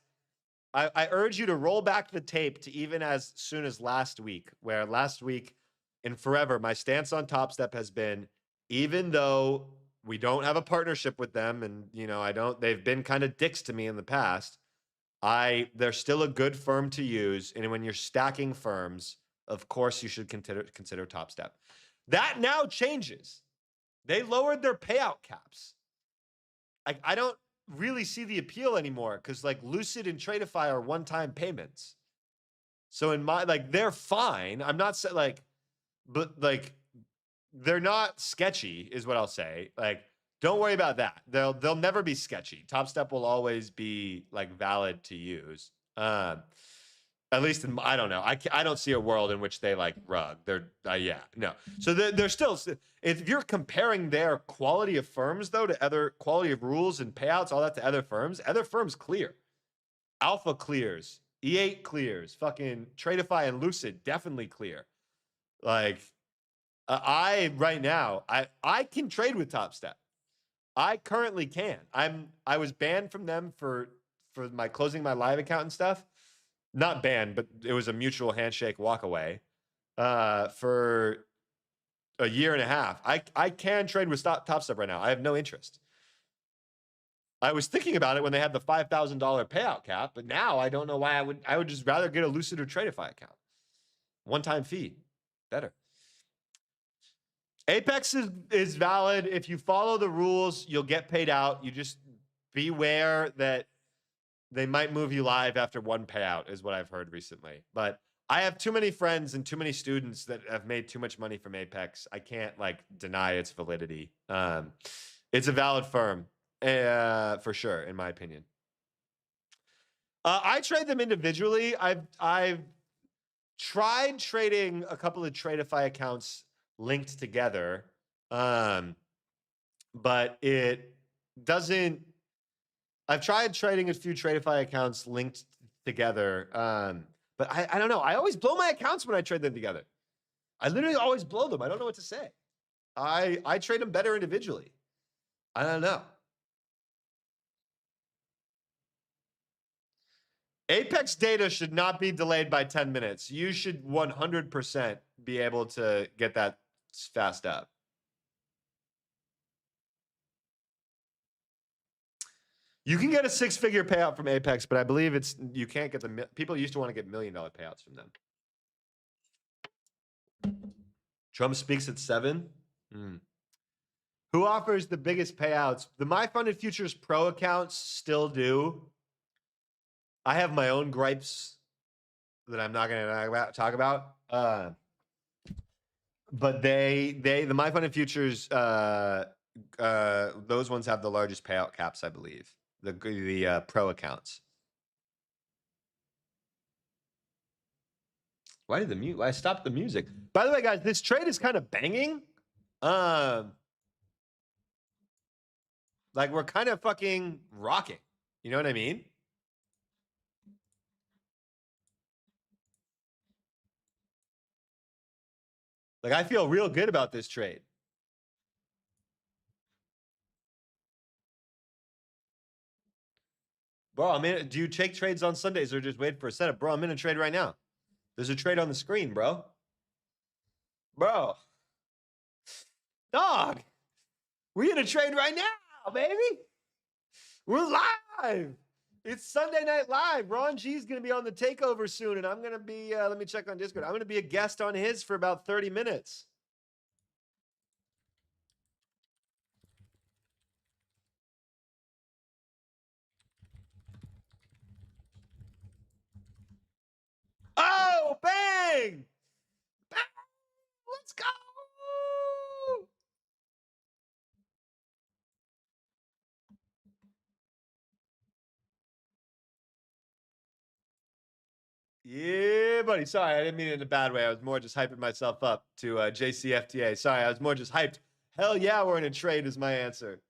I urge you to roll back the tape to even as soon as last week, where last week and forever, my stance on Top Step has been, even though we don't have a partnership with them, and you know, they've been kind of dicks to me in the past. They're still a good firm to use. And when you're stacking firms, of course, you should consider Top Step. That now changes. They lowered their payout caps. I don't really see the appeal anymore because like Lucid and Tradeify are one-time payments. So in my, like, they're fine. I'm not saying like, but like, they're not sketchy is what I'll say. Like, don't worry about that. They'll never be sketchy. Top Step will always be like valid to use. At least I don't know. I don't see a world in which they like rug. They're yeah, no. So they're still, if you're comparing their quality of firms though to other quality of rules and payouts, all that to other firms clear. Alpha clears, E8 clears, fucking Tradeify and Lucid definitely clear. Like right now I can trade with Top Step. I currently can. I was banned from them for my closing my live account and stuff. Not banned, but it was a mutual handshake walk away for a year and a half. I can trade with Top Step right now. I have no interest. I was thinking about it when they had the $5,000 payout cap, but now I don't know why I would just rather get a Lucid or Tradeify account. One-time fee. Better. Apex is valid. If you follow the rules, you'll get paid out. You just beware that they might move you live after one payout is what I've heard recently. But I have too many friends and too many students that have made too much money from Apex. I can't like deny its validity. It's a valid firm for sure, in my opinion. I trade them individually. I've tried trading a couple of Tradeify accounts linked together, but it doesn't. I've tried trading a few Tradeify accounts linked together, but I don't know. I always blow my accounts when I trade them together. I literally always blow them. I don't know what to say. I trade them better individually. I don't know. Apex data should not be delayed by 10 minutes. You should 100% be able to get that fast up. You can get a 6-figure payout from Apex, but I believe you can't get people used to want to get $1 million payouts from them. Trump speaks at 7. Who offers the biggest payouts? The My Funded Futures Pro accounts still do. I have my own gripes that I'm not going to talk about. But the My Funded Futures, those ones have the largest payout caps, I believe. The pro accounts. Why I stopped the music? By the way, guys, this trade is kind of banging. Like we're kind of fucking rocking. You know what I mean? Like I feel real good about this trade. Bro, do you take trades on Sundays or just wait for a setup? Bro, I'm in a trade right now. There's a trade on the screen, bro. Bro. Dog. We in a trade right now, baby. We're live. It's Sunday Night Live. Ron G's going to be on the takeover soon, and I'm going to be, let me check on Discord. I'm going to be a guest on his for about 30 minutes. Oh, bang! Bang! Let's go! Yeah, buddy. Sorry, I didn't mean it in a bad way. I was more just hyping myself up to JCFTA. Sorry, I was more just hyped. Hell yeah, we're in a trade is my answer.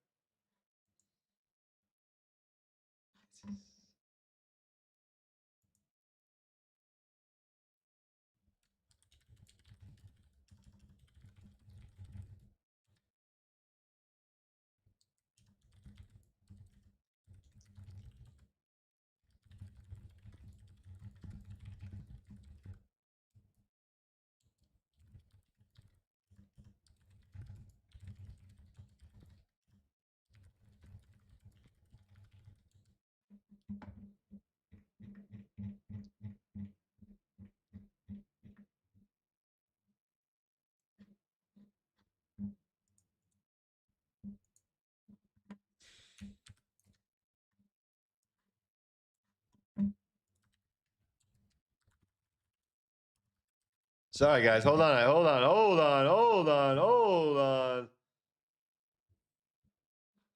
Sorry, guys. Hold on.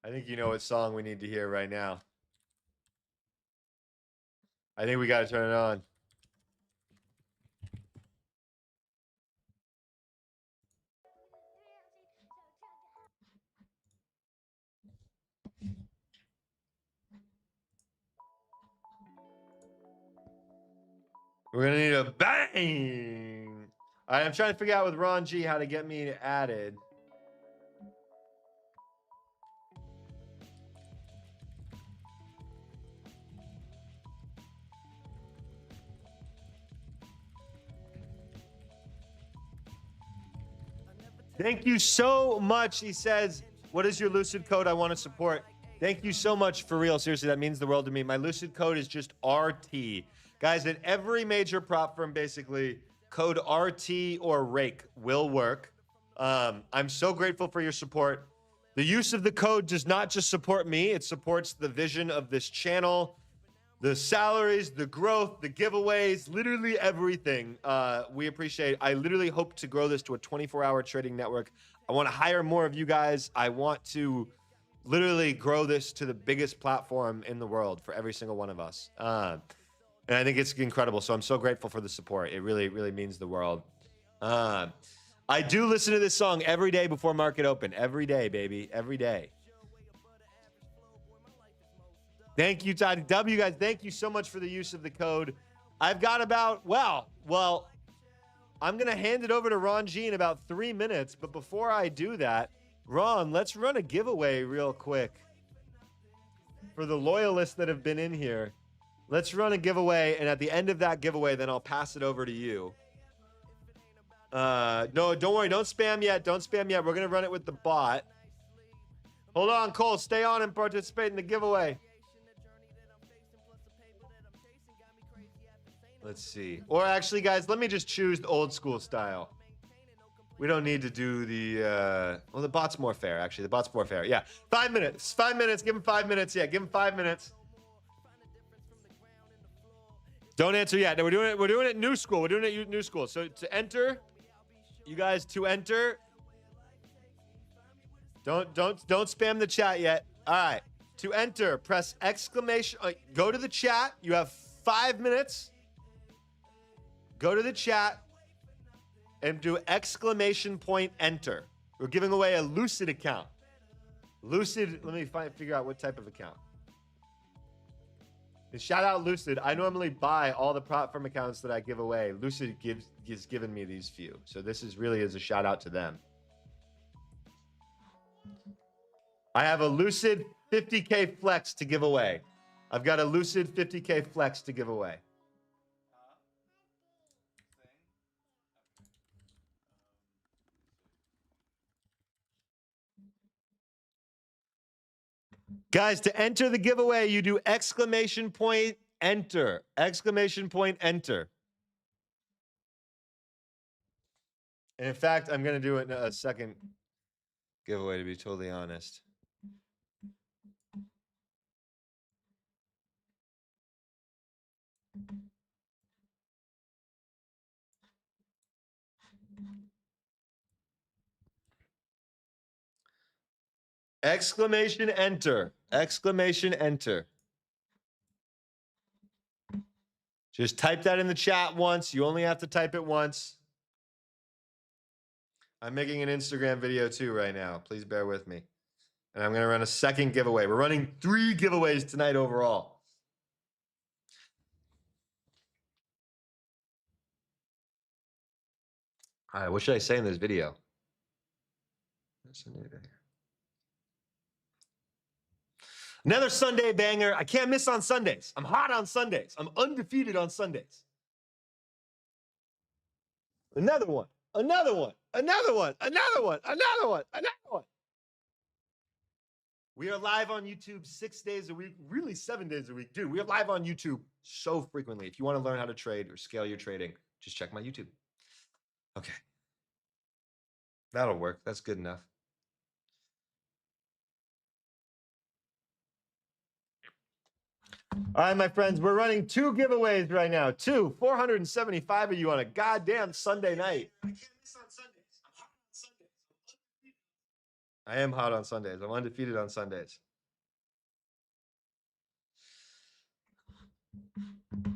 I think you know what song we need to hear right now. I think we got to turn it on. We're going to need a bang. All right, I'm trying to figure out with Ron G how to get me added. Thank you so much. He says, what is your Lucid code? I want to support. Thank you so much, for real. Seriously, that means the world to me. My Lucid code is just RT. Guys, at every major prop firm, basically, code RT or RAKE will work. I'm so grateful for your support. The use of the code does not just support me. It supports the vision of this channel, the salaries, the growth, the giveaways, literally everything. We appreciate it. I literally hope to grow this to a 24-hour trading network. I want to hire more of you guys. I want to literally grow this to the biggest platform in the world for every single one of us. And I think it's incredible. So I'm so grateful for the support. It really, really means the world. I do listen to this song every day before market open. Every day, baby. Every day. Thank you, Toddy W. Guys, thank you so much for the use of the code. I've got about, well, I'm going to hand it over to Ron G in about 3 minutes. But before I do that, Ron, let's run a giveaway real quick. For the loyalists that have been in here, let's run a giveaway. And at the end of that giveaway, then I'll pass it over to you. No, don't worry. Don't spam yet. Don't spam yet. We're going to run it with the bot. Hold on, Cole. Stay on and participate in the giveaway. Let's see. Or actually, guys, let me just choose the old school style. We don't need to do the, well, the bot's more fair, actually. The bot's more fair. Yeah, 5 minutes. 5 minutes. Give him 5 minutes. Yeah, give him 5 minutes. Don't answer yet. No, we're doing it new school. We're doing it new school. So to enter, you guys to enter. Don't spam the chat yet. All right. To enter, press exclamation. Go to the chat. You have 5 minutes. Go to the chat and do exclamation point enter. We're giving away a Lucid account. Lucid, let me figure out what type of account. And shout out Lucid. I normally buy all the prop firm accounts that I give away. Lucid has given me these few. So this is really as a shout out to them. I have a Lucid 50K flex to give away. I've got a Lucid 50K flex to give away. Guys, to enter the giveaway, you do exclamation point enter. Exclamation point enter. And in fact, I'm going to do it in a second giveaway, to be totally honest. Exclamation enter. Exclamation enter. Just type that in the chat once. You only have to type it once. I'm making an Instagram video too right now. Please bear with me. And I'm going to run a second giveaway. We're running 3 giveaways tonight overall. All right, what should I say in this video? Another Sunday banger. I can't miss on Sundays. I'm hot on Sundays. I'm undefeated on Sundays. Another one. Another one. Another one. Another one. Another one. Another one. We are live on YouTube 6 days a week, really 7 days a week. Dude, we are live on YouTube so frequently. If you want to learn how to trade or scale your trading, just check my YouTube. Okay. That'll work. That's good enough. All right, my friends, we're running 2 giveaways right now. 475 of you on a goddamn Sunday night. I can't miss on Sundays. I'm hot on Sundays. I am hot on Sundays. I'm undefeated on Sundays.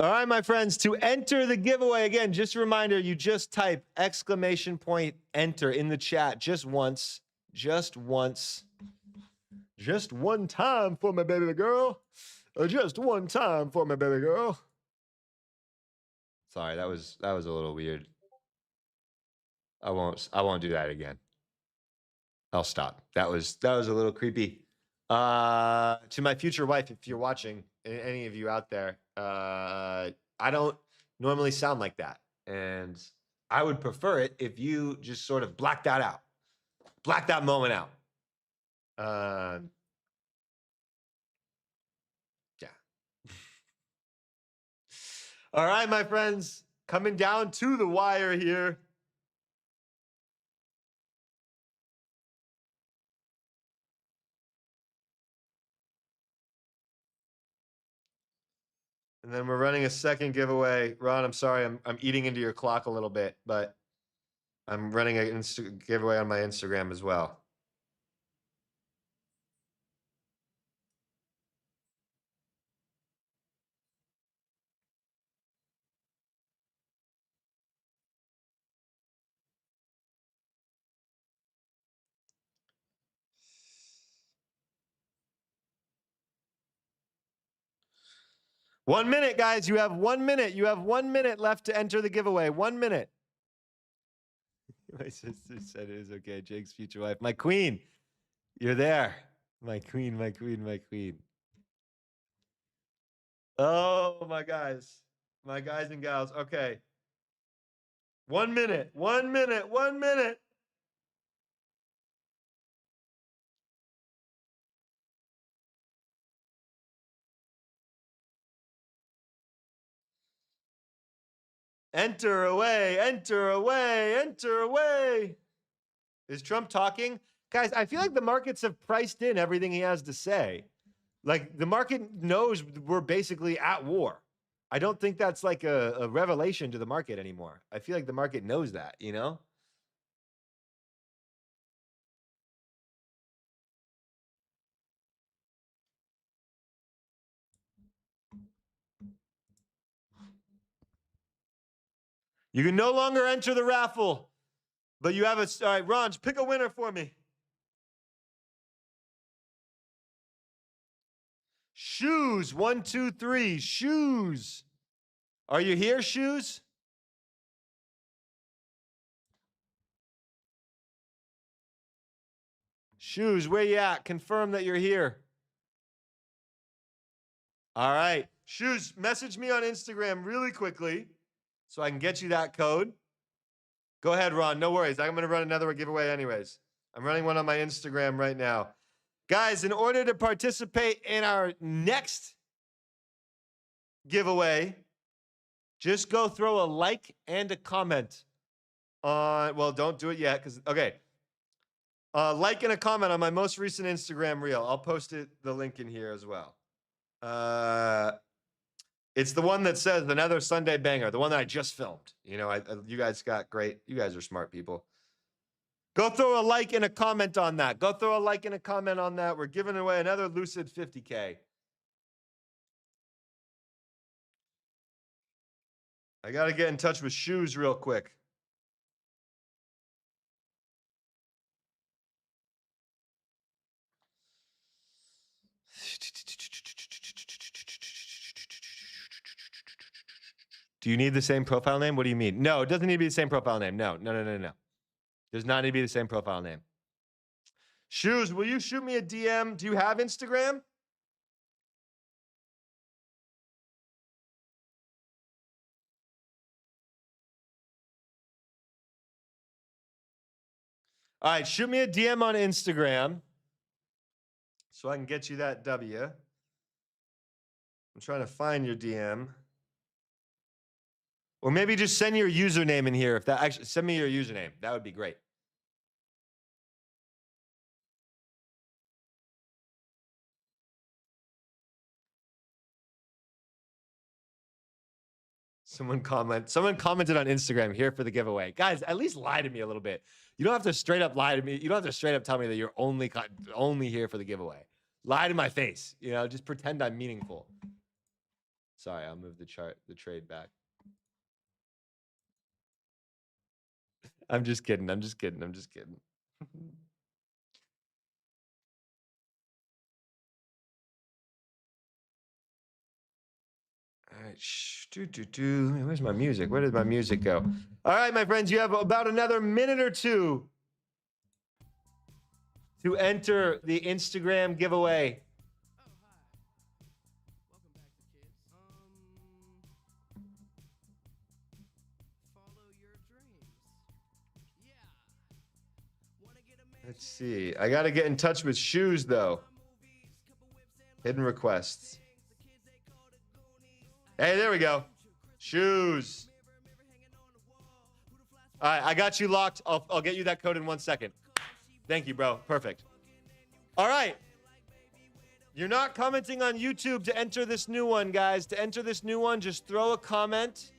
All right, my friends, to enter the giveaway, again, just a reminder, you just type exclamation point enter in the chat just once. Just once. Just one time for my baby girl. Just one time for my baby girl. Sorry, that was a little weird. I won't do that again. I'll stop. That was a little creepy. To my future wife, if you're watching, any of you out there, I don't normally sound like that. And I would prefer it if you just sort of black that out. Black that moment out. Yeah. All right, my friends, coming down to the wire here. And then we're running a second giveaway. Ron, I'm sorry, I'm eating into your clock a little bit, but I'm running a giveaway on my Instagram as well. One minute, guys. You have 1 minute. You have 1 minute left to enter the giveaway. 1 minute. My sister said it is okay. Jake's future wife. My queen. You're there. My queen, my queen, my queen. Oh, my guys. My guys and gals. Okay. 1 minute. 1 minute. 1 minute. Enter away, enter away, enter away. Is Trump talking? Guys, I feel like the markets have priced in everything he has to say. Like the market knows we're basically at war. I don't think that's like a revelation to the market anymore. I feel like the market knows that, you know? You can no longer enter the raffle, but you have a. All right, Ron, pick a winner for me. Shoes, 1, 2, 3. Shoes. Are you here, Shoes? Shoes, where you at? Confirm that you're here. All right. Shoes, message me on Instagram really quickly so I can get you that code. Go ahead, Ron. No worries. I'm going to run another giveaway anyways. I'm running one on my Instagram right now. Guys, in order to participate in our next giveaway, just go throw a like and a comment on, well, don't do it yet because, okay. Like and a comment on my most recent Instagram reel. I'll post the link in here as well. It's the one that says another Sunday banger, the one that I just filmed. You know, you guys got great. You guys are smart people. Go throw a like and a comment on that. Go throw a like and a comment on that. We're giving away another Lucid 50K. I got to get in touch with Shoes real quick. Do you need the same profile name? What do you mean? No, it doesn't need to be the same profile name. No. Does not need to be the same profile name. Shoes, will you shoot me a DM? Do you have Instagram? All right, shoot me a DM on Instagram so I can get you that W. I'm trying to find your DM. Or maybe just send your username in here. If that actually, send me your username. That would be great. Someone commented on Instagram here for the giveaway. Guys, at least lie to me a little bit. You don't have to straight up lie to me. You don't have to straight up tell me that you're only here for the giveaway. Lie to my face. You know, just pretend I'm meaningful. Sorry, I'll move the trade back. I'm just kidding. All right. Where's my music? Where did my music go? All right, my friends, you have about another minute or two to enter the Instagram giveaway. Let's see. I got to get in touch with Shoes, though. Hidden requests. Hey, there we go. Shoes. All right, I got you locked. I'll get you that code in 1 second. Thank you, bro. Perfect. All right. You're not commenting on YouTube to enter this new one, guys. To enter this new one, just throw a comment.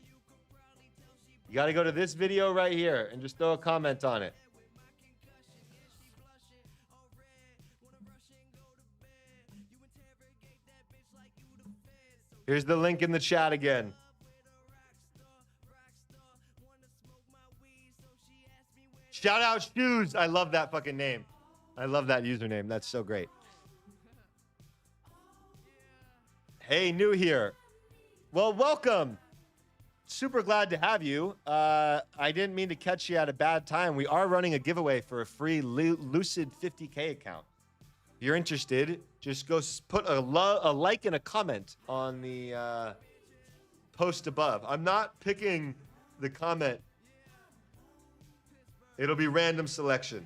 You got to go to this video right here and just throw a comment on it. Here's the link in the chat again. Shout out Shoes. I love that fucking name. I love that username. That's so great. Hey, new here. Well, welcome. Super glad to have you. I didn't mean to catch you at a bad time. We are running a giveaway for a free Lucid 50K account. If you're interested, just go put a like and a comment on the post above. I'm not picking the comment. It'll be random selection.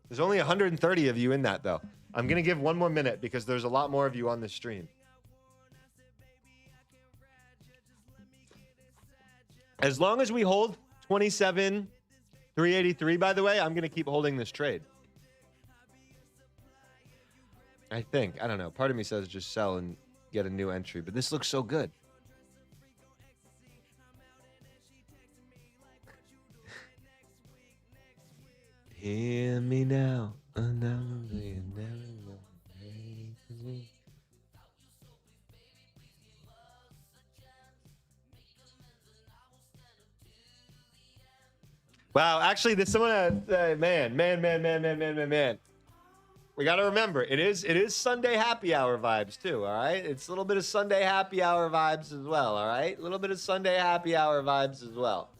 There's only 130 of you in that, though. I'm going to give 1 more minute because there's a lot more of you on this stream. As long as we hold 27,383, by the way, I'm going to keep holding this trade. I think. I don't know. Part of me says just sell and get a new entry, but this looks so good. Hear me now. Wow, actually, there's someone. Man. We got to remember, it is Sunday happy hour vibes too. All right, it's a little bit of Sunday happy hour vibes as well. All right, a little bit of Sunday happy hour vibes as well.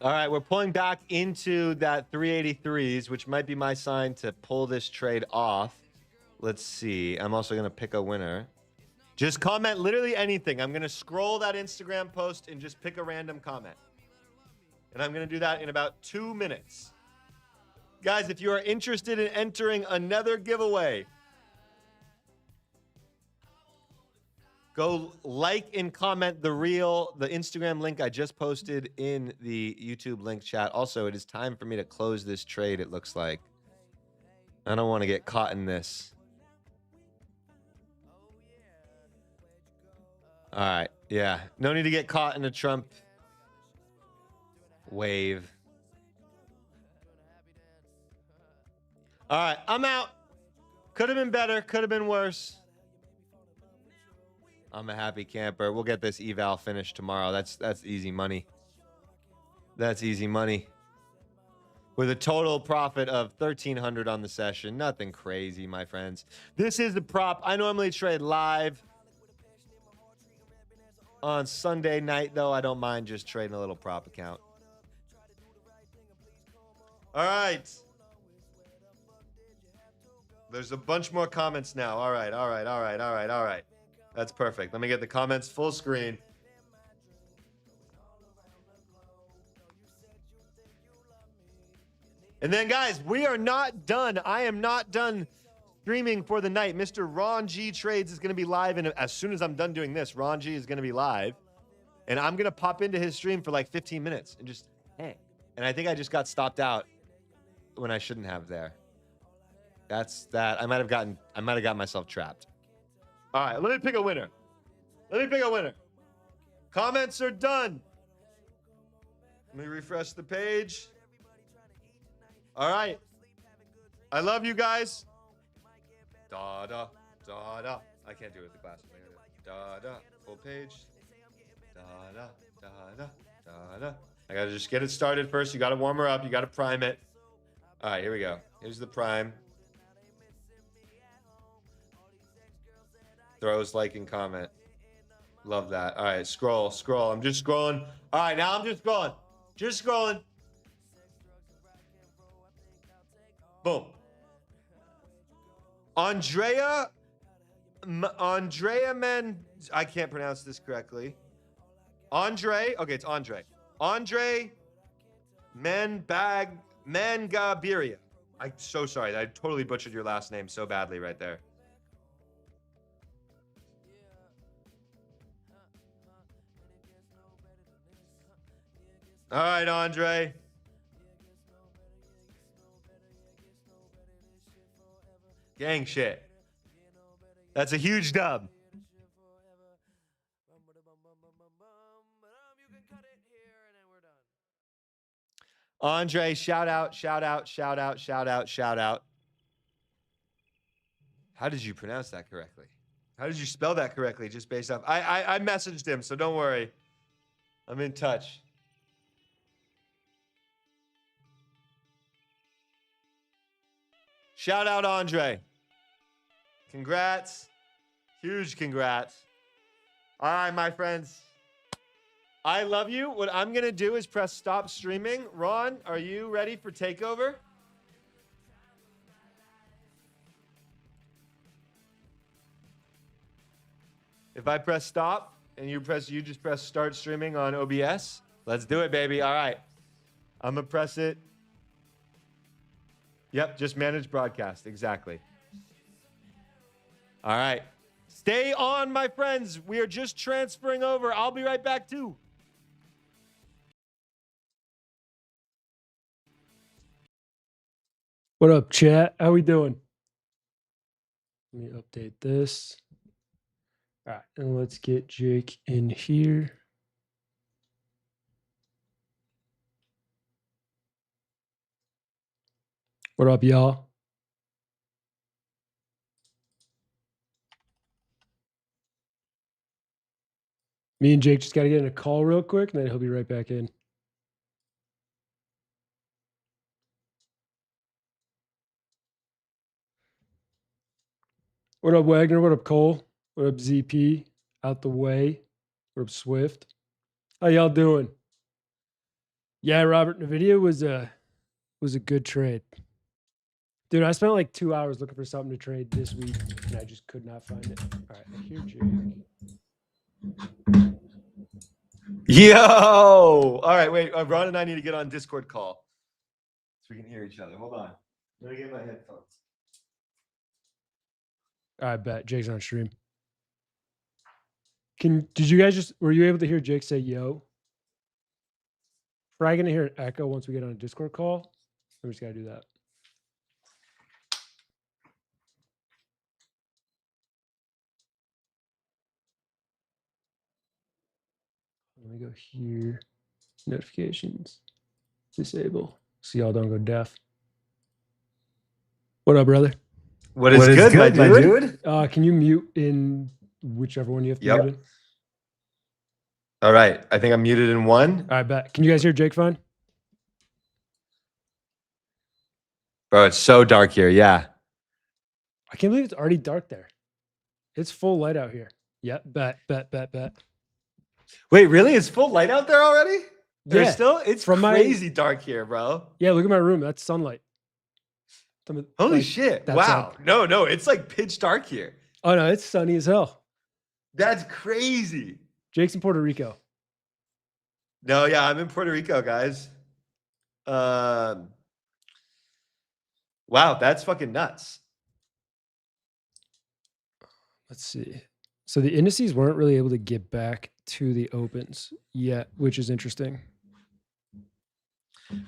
All right, we're pulling back into that 383s, which might be my sign to pull this trade off. Let's see. I'm also going to pick a winner. Just comment literally anything. I'm going to scroll that Instagram post and just pick a random comment. And I'm going to do that in about 2 minutes. Guys, if you are interested in entering another giveaway, go like and comment the Instagram link I just posted in the YouTube link chat. Also, it is time for me to close this trade, it looks like. I don't want to get caught in this. All right. Yeah. No need to get caught in a Trump wave. All right. I'm out. Could have been better. Could have been worse. I'm a happy camper. We'll get this eval finished tomorrow. That's easy money. That's easy money. With a total profit of 1,300 on the session. Nothing crazy, my friends. This is the prop. I normally trade live on Sunday night, though. I don't mind just trading a little prop account. All right. There's a bunch more comments now. All right. That's perfect. Let me get the comments full screen. And then, guys, we are not done. I am not done streaming for the night. Mr. Ron G Trades is going to be live. And as soon as I'm done doing this, Ron G is going to be live. And I'm going to pop into his stream for like 15 minutes and just hang. And I think I just got stopped out when I shouldn't have there. That's that. I might have got myself trapped. All right, let me pick a winner. Comments are done. Let me refresh the page. All right. I love you guys. Da da da da. I can't do it with the glasses. Da da. Full page. Da da da da da da. I gotta just get it started first. You gotta warm her up. You gotta prime it. All right, here we go. Here's the prime. Throws, like, and comment. Love that. All right, scroll. I'm just scrolling. All right, now I'm just scrolling. Boom. Andrea I can't pronounce this correctly. Okay, it's Andre. Andre Mangabiria. I'm so sorry. I totally butchered your last name so badly right there. All right, Andre. Gang shit. That's a huge dub. Andre, shout out. How did you pronounce that correctly? How did you spell that correctly just based off? I messaged him, so don't worry. I'm in touch. Shout out, Andre. Congrats. Huge congrats. All right, my friends. I love you. What I'm going to do is press stop streaming. Ron, are you ready for takeover? If I press stop, And you just press start streaming on OBS. Let's do it, baby. All right. I'm gonna press it. Yep, just manage broadcast. Exactly. All right. Stay on, my friends. We are just transferring over. I'll be right back too. What up, chat? How we doing? Let me update this. All right, and let's get Jake in here. What up, y'all? Me and Jake just got to get in a call real quick, and then he'll be right back in. What up, Wagner? What up, Cole? What up, ZP? Out the way. What up, Swift? How y'all doing? Yeah, Robert, NVIDIA was a good trade. Dude, I spent like 2 hours looking for something to trade this week, and I just could not find it. All right, I hear Jake. Yo! All right, wait. Ron and I need to get on Discord call so we can hear each other. Hold on. Let me get my headphones. I bet Jake's on stream. Did you guys were you able to hear Jake say yo? Probably gonna hear an echo once we get on a Discord call. We just gotta do that. Let me go here. Notifications. Disable. So y'all don't go deaf. What up, brother? What is good, my dude? Can you mute in whichever one you have to mute in? All right. I think I'm muted in one. I bet. Can you guys hear Jake fine? Bro, it's so dark here. Yeah. I can't believe it's already dark there. It's full light out here. Yeah, bet. Wait, really? It's full light out there already? Yeah. It's crazy dark here, bro. Yeah, look at my room. That's sunlight. Holy shit. Wow. No, it's like pitch dark here. Oh, no, it's sunny as hell. That's crazy. Jake's in Puerto Rico. No, yeah, I'm in Puerto Rico, guys. Wow, that's fucking nuts. Let's see. So the indices weren't really able to get back to the opens yet, which is interesting.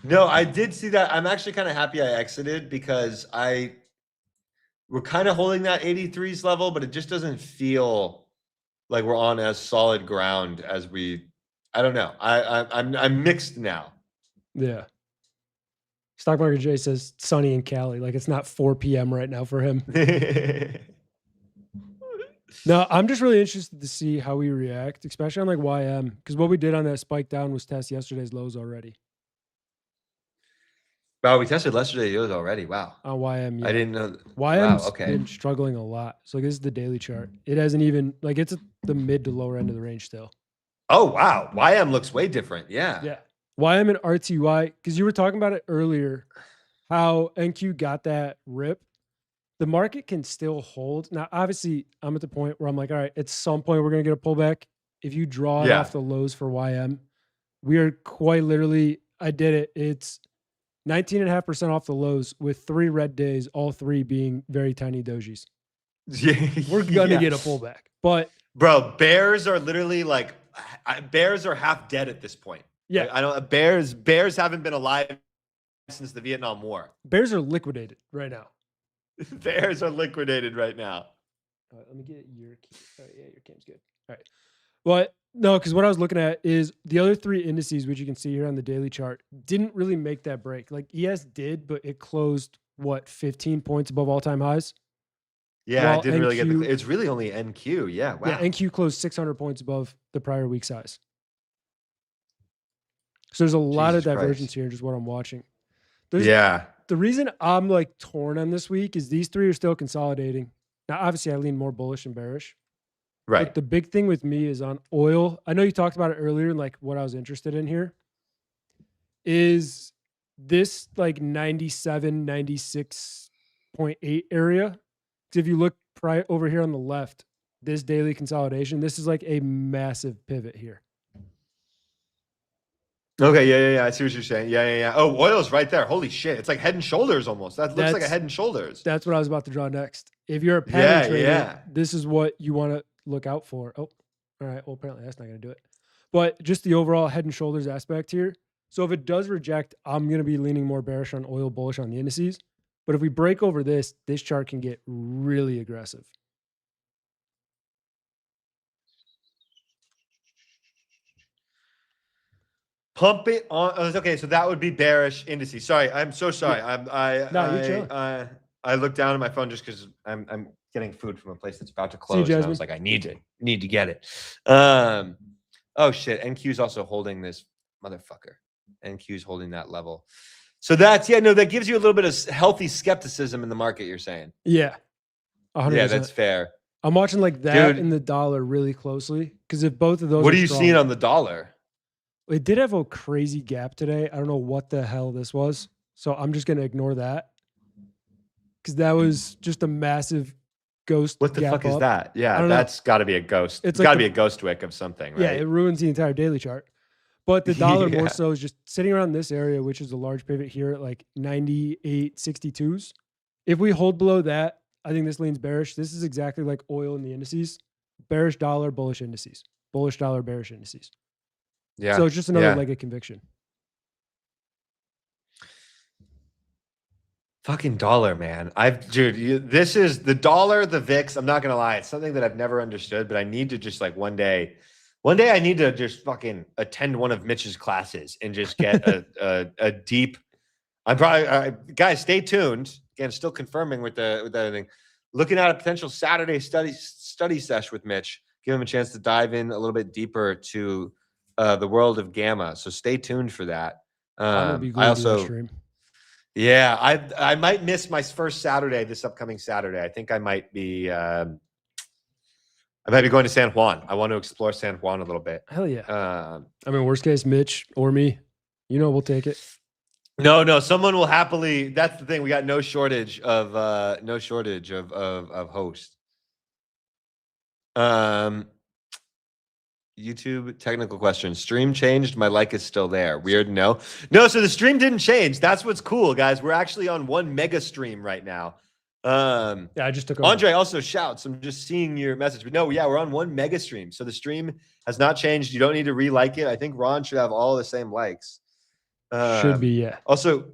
No, I did see that. I'm actually kind of happy I exited because we're kind of holding that 83s level, but it just doesn't feel like we're on as solid ground as I don't know. I'm mixed now. Yeah. Stock Market Jay says sunny in Cali. Like it's not 4 p.m. right now for him. No, I'm just really interested to see how we react, especially on like YM, because what we did on that spike down was test yesterday's lows already. Wow, we tested yesterday's lows already. Wow. On YM, yeah. I didn't know. YM's been struggling a lot. So like, this is the daily chart. It hasn't even like it's at the mid to lower end of the range still. Oh wow, YM looks way different. Yeah. Yeah. YM and RTY, because you were talking about it earlier, how NQ got that rip. The market can still hold. Now, obviously, I'm at the point where I'm like, all right, at some point we're going to get a pullback. If you draw it off the lows for YM, we are quite literally, I did it. It's 19.5% off the lows with 3 red days, all 3 being very tiny dojis. We're going to get a pullback. But bro, bears are literally like, bears are half dead at this point. Yeah. Like, I don't, bears haven't been alive since the Vietnam War. Bears are liquidated right now. Bears are liquidated right now. All right, let me get your key. Oh, yeah, your cam's good. All right. Well, no, because what I was looking at is the other 3 indices, which you can see here on the daily chart, didn't really make that break. Like ES did, but it closed, 15 points above all-time highs? Yeah, I didn't really get it's really only NQ. Yeah, wow. Yeah, NQ closed 600 points above the prior week's highs. So there's a lot of divergence here, just what I'm watching. The reason I'm like torn on this week is these 3 are still consolidating. Now, obviously, I lean more bullish and bearish. Right. But the big thing with me is on oil. I know you talked about it earlier, like what I was interested in here is this like 97, 96.8 area. Because if you look over here on the left, this daily consolidation, this is like a massive pivot here. Okay, yeah. I see what you're saying. Yeah. Oh, oil's right there. Holy shit. It's like head and shoulders almost. That looks like a head and shoulders. That's what I was about to draw next. If you're a pattern trader, this is what you want to look out for. Oh, all right. Well, apparently that's not going to do it. But just the overall head and shoulders aspect here. So if it does reject, I'm going to be leaning more bearish on oil, bullish on the indices. But if we break over this chart can get really aggressive. Pump it on. Okay, so that would be bearish indices. Sorry, I'm so sorry. Yeah. I looked down at my phone just because I'm getting food from a place that's about to close. And I was like, I need to get it. Oh shit. NQ's also holding this motherfucker. NQ's holding that level. So that's that gives you a little bit of healthy skepticism in the market. You're saying, yeah, 100%. Yeah, that's fair. I'm watching like that in the dollar really closely because if both of those, what are you seeing on the dollar? It did have a crazy gap today. I don't know what the hell this was. So I'm just going to ignore that. Because that was just a massive ghost. What the fuck is that? Yeah, that's got to be a ghost. It's got to be a ghost wick of something, right? Yeah, it ruins the entire daily chart. But the dollar more so is just sitting around this area, which is a large pivot here at like 98.62s. If we hold below that, I think this leans bearish. This is exactly like oil in the indices. Bearish dollar, bullish indices. Bullish dollar, bearish indices. Yeah. So it's just another leg of conviction. Fucking dollar, man. Dude, this is the dollar, the VIX. I'm not gonna lie, it's something that I've never understood, but I need to just like one day I need to just fucking attend one of Mitch's classes and just get a deep. I'm probably guys, stay tuned. Again, still confirming with everything. Looking at a potential Saturday study sesh with Mitch. Give him a chance to dive in a little bit deeper to the world of gamma. So stay tuned for that. I'm gonna be glued to that stream. Yeah, I might miss my first Saturday this upcoming Saturday. I think I might be going to San Juan. I want to explore San Juan a little bit. Hell yeah. I mean, worst case, Mitch or me, we'll take it. No, someone will happily. That's the thing. We got no shortage of hosts. YouTube technical question. Stream changed. My like is still there. Weird. No. So the stream didn't change. That's what's cool, guys. We're actually on one mega stream right now. Yeah, I just took over. Andre also shouts. I'm just seeing your message. But no, yeah, we're on one mega stream. So the stream has not changed. You don't need to re-like it. I think Ron should have all the same likes. Should be, yeah. Also,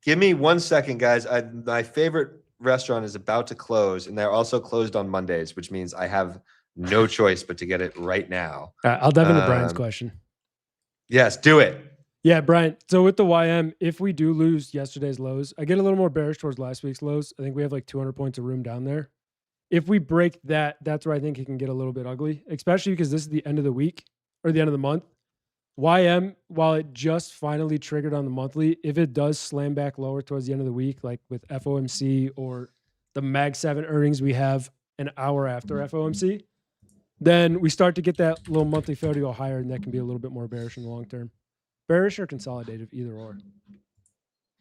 give me 1 second, guys. My favorite restaurant is about to close, and they're also closed on Mondays, which means I have no choice but to get it right now. All right, I'll dive into Brian's question. Yes, do it. Yeah, Brian. So with the YM, if we do lose yesterday's lows, I get a little more bearish towards last week's lows. I think we have like 200 points of room down there. If we break that, that's where I think it can get a little bit ugly, especially because this is the end of the week or the end of the month. YM, while it just finally triggered on the monthly, if it does slam back lower towards the end of the week, like with FOMC or the Mag 7 earnings we have an hour after FOMC, then we start to get that little monthly fail to go higher, and that can be a little bit more bearish in the long term. Bearish or consolidative, either or.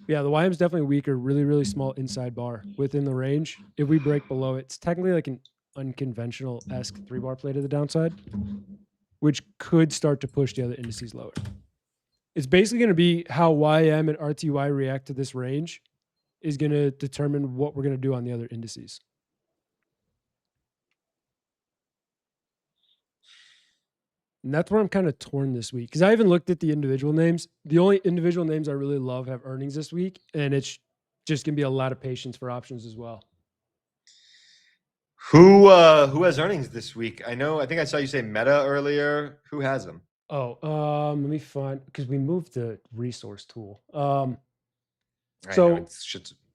Yeah, the YM is definitely weaker, really, really small inside bar within the range. If we break below it, it's technically like an unconventional-esque 3-bar play to the downside, which could start to push the other indices lower. It's basically going to be how YM and RTY react to this range is going to determine what we're going to do on the other indices. And that's where I'm kind of torn this week because I haven't looked at the individual names. The only individual names I really love have earnings this week, and it's just going to be a lot of patience for options as well. Who has earnings this week? I think I saw you say Meta earlier. Who has them? Oh, let me find, because we moved the resource tool.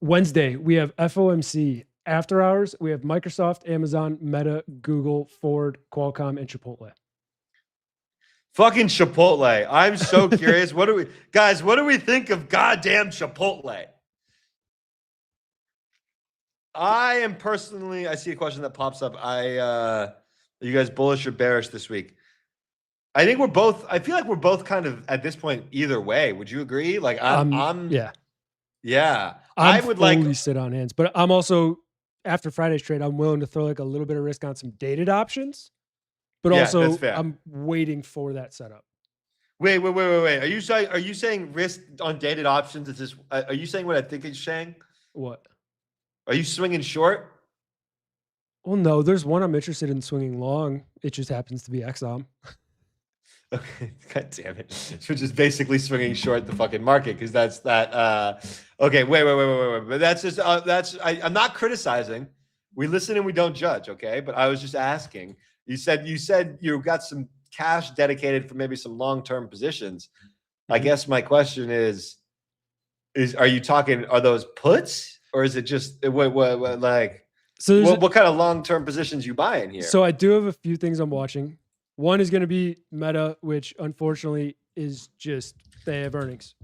Wednesday, we have FOMC. After hours, we have Microsoft, Amazon, Meta, Google, Ford, Qualcomm, and Chipotle. Fucking Chipotle. I'm so curious. What do we think of goddamn Chipotle? I see a question that pops up. Are you guys bullish or bearish this week? I feel like we're both kind of at this point either way. Would you agree? Like I would like sit on hands, but I'm also after Friday's trade, I'm willing to throw like a little bit of risk on some dated options, but Yeah, that's also fair. I'm waiting for that setup. Wait. Are you saying risk on dated options? Is this? Are you saying what I think you're saying? What? Are you swinging short? Well, no, there's one I'm interested in swinging long. It just happens to be XOM. Okay, god damn it. So just basically swinging short the fucking market because that's that. Okay, wait. But that's just I'm not criticizing. We listen and we don't judge. Okay, but I was just asking. You said you got some cash dedicated for maybe some long term positions. I guess my question is are you talking? Are those puts or is it just what like? So What kind of long term positions you buying here? So I do have a few things I'm watching. One is going to be Meta, which unfortunately is just they have earnings.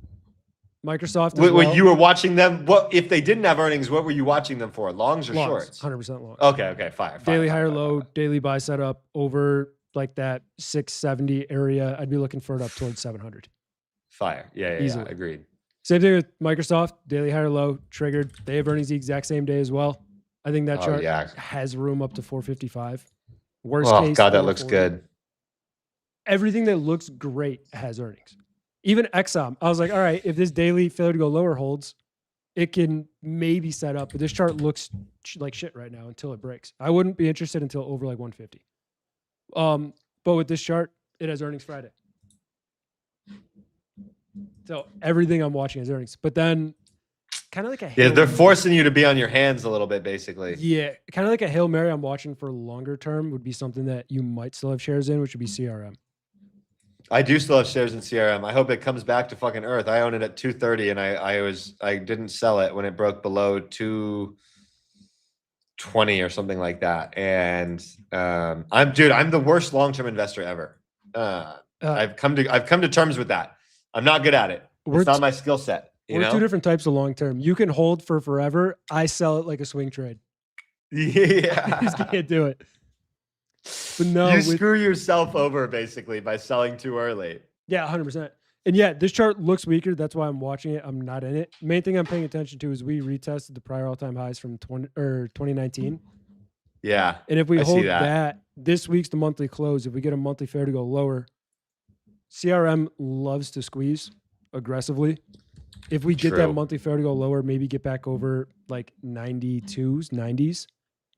Microsoft as well. You were watching them. What if they didn't have earnings? What were you watching them for? Longs or shorts? 100% longs. Okay, fire. Daily higher low, daily buy setup over like that 670 area. I'd be looking for it up towards 700. Fire. Yeah, agreed. Same thing with Microsoft, daily higher low, triggered. They have earnings the exact same day as well. I think that chart has room up to 455. Worst case. God, that looks good. Everything that looks great has earnings. Even XOM, I was like, all right, if this daily failure to go lower holds, it can maybe set up. But this chart looks like shit right now until it breaks. I wouldn't be interested until over like 150. But with this chart, it has earnings Friday. So everything I'm watching has earnings. But then kind of like a they're forcing you to be on your hands a little bit, basically. Yeah, kind of like a Hail Mary I'm watching for longer term would be something that you might still have shares in, which would be CRM. I do still have shares in CRM. I hope it comes back to fucking earth. I own it at 230 and I didn't sell it when it broke below 220 or something like that. And I'm the worst long-term investor ever. I've come to terms with that. I'm not good at it. It's not my skill set. We're two different types of long-term. You can hold for forever. I sell it like a swing trade. Yeah. I just can't do it. But no, you screw yourself over basically by selling too early. Yeah, 100%. And yeah, this chart looks weaker. That's why I'm watching it. I'm not in it. Main thing I'm paying attention to is we retested the prior all-time highs from 2019. Yeah. And if we hold that, this week's the monthly close. If we get a monthly fair to go lower, CRM loves to squeeze aggressively. If we get that monthly fair to go lower, maybe get back over like 92s, 90s,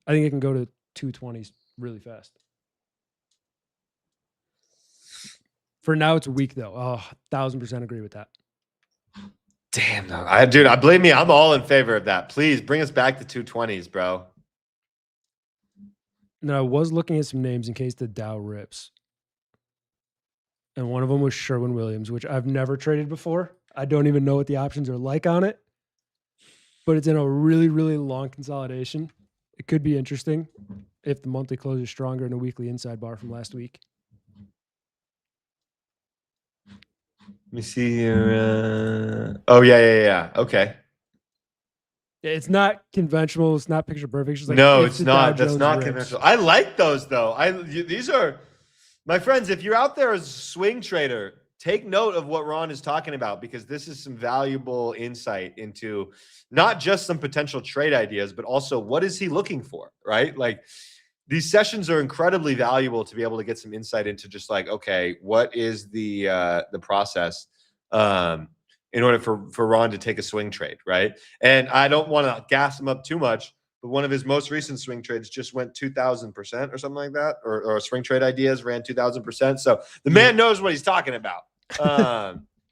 I think it can go to 220s really fast. For now, it's weak though. Oh, 1000% agree with that. Damn, though. I believe me, I'm all in favor of that. Please bring us back to 220s, bro. Now, I was looking at some names in case the Dow rips. And one of them was Sherwin-Williams, which I've never traded before. I don't even know what the options are like on it. But it's in a really, really long consolidation. It could be interesting if the monthly close is stronger in a weekly inside bar from last week. Let me see here. Oh, yeah. Okay. It's not conventional. It's not picture perfect. It's like no, it's not. That's not conventional. I like those, though. These are, my friends, if you're out there as a swing trader, take note of what Ron is talking about, because this is some valuable insight into not just some potential trade ideas, but also what is he looking for, right? Like, these sessions are incredibly valuable to be able to get some insight into just like, okay, what is the process in order for Ron to take a swing trade, right? And I don't want to gas him up too much, but one of his most recent swing trades just went 2,000% or something like that, or swing trade ideas ran 2,000%. So the man knows what he's talking about.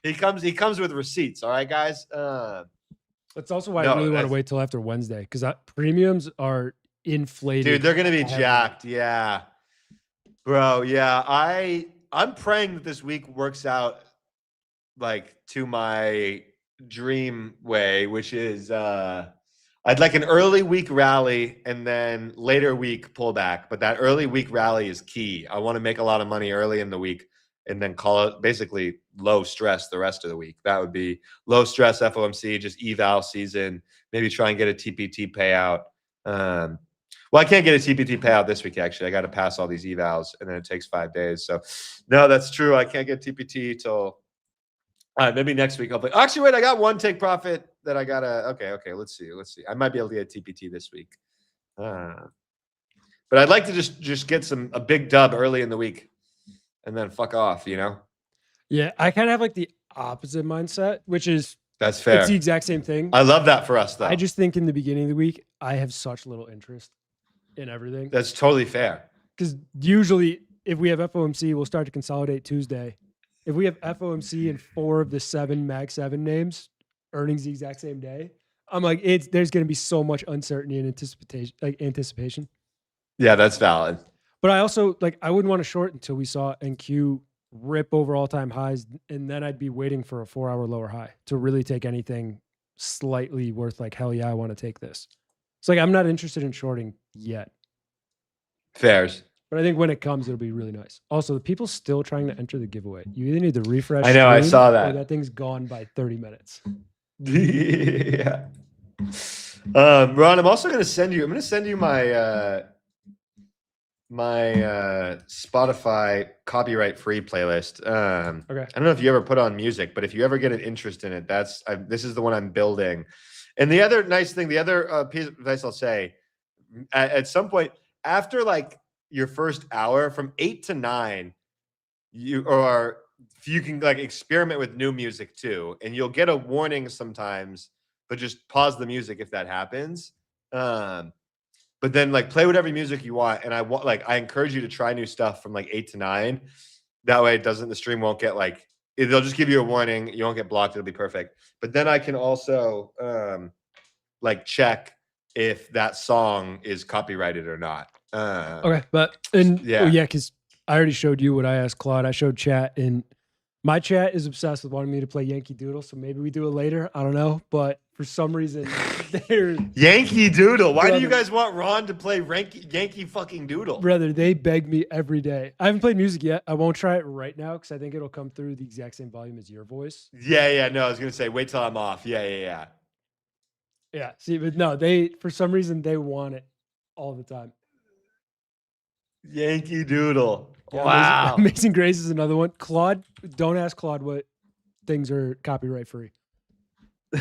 He comes with receipts. All right, guys. That's also why I really want to wait till after Wednesday, because premiums are inflated. Dude, they're gonna be jacked. Yeah, bro. Yeah, I'm praying that this week works out like to my dream way, which is I'd like an early week rally and then later week pullback. But that early week rally is key. I want to make a lot of money early in the week and then call it basically low stress the rest of the week. That would be low stress FOMC, just eval season. Maybe try and get a TPT payout. Well, I can't get a TPT payout this week, actually. I got to pass all these evals, and then it takes 5 days. So, no, that's true. I can't get TPT till maybe next week. Actually, wait, I got one take profit that I got to – okay, let's see. I might be able to get TPT this week. But I'd like to just get a big dub early in the week and then fuck off, you know? Yeah, I kind of have like the opposite mindset, which is That's it's fair. the exact same thing. I love that for us, though. I just think in the beginning of the week, I have such little interest in everything. That's totally fair. Because usually, if we have FOMC, we'll start to consolidate Tuesday. If we have FOMC and 4 of the 7 Mag 7 names, earnings the exact same day, I'm like, there's going to be so much uncertainty and anticipation. Yeah, that's valid. But I also I wouldn't want to short until we saw NQ rip over all-time highs, and then I'd be waiting for a 4-hour lower high to really take anything slightly worth like, hell yeah, I want to take this. It's like I'm not interested in shorting yet. Fairs. But I think when it comes, it'll be really nice. Also, the people still trying to enter the giveaway. You either need to refresh. I know, I saw that. Or that thing's gone by 30 minutes. Yeah. Ron, I'm also going to send you. I'm going to send you my Spotify copyright free playlist. Okay. I don't know if you ever put on music, but if you ever get an interest in it, this is the one I'm building. And the other nice thing, the other piece of advice I'll say, at some point after like your first hour, from 8 to 9, you can like experiment with new music too, and you'll get a warning sometimes, but just pause the music if that happens. But then like play whatever music you want, and I encourage you to try new stuff from like 8 to 9. That way the stream won't get like, they'll just give you a warning. You won't get blocked. It'll be perfect. But then I can also like check if that song is copyrighted or not. Okay, but because I already showed you what I asked Claude. I showed chat, and my chat is obsessed with wanting me to play Yankee Doodle. So maybe we do it later. I don't know, but for some reason, they're Yankee Doodle. Why do you guys want Ron to play Yankee fucking Doodle? Brother, they beg me every day. I haven't played music yet. I won't try it right now because I think it'll come through the exact same volume as your voice. Yeah. No, I was gonna say wait till I'm off. Yeah. Yeah. See, but no, for some reason they want it all the time. Yankee Doodle. Yeah, Wow. Amazing Grace is another one. Claude, don't ask Claude what things are copyright free. All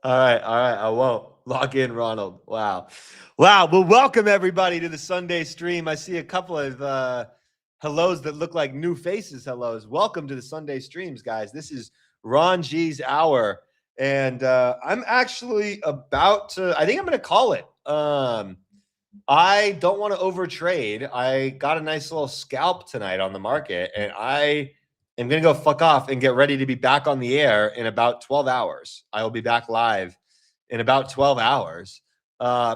right. I won't. Lock in, Ronald. Wow. Well, welcome everybody to the Sunday stream. I see a couple of hellos that look like new faces. Hellos. Welcome to the Sunday streams, guys. This is Ron G's hour, and I'm actually about to. I think I'm going to call it. I don't want to overtrade. I got a nice little scalp tonight on the market, and I am going to go fuck off and get ready to be back on the air in about 12 hours. I will be back live in about 12 hours.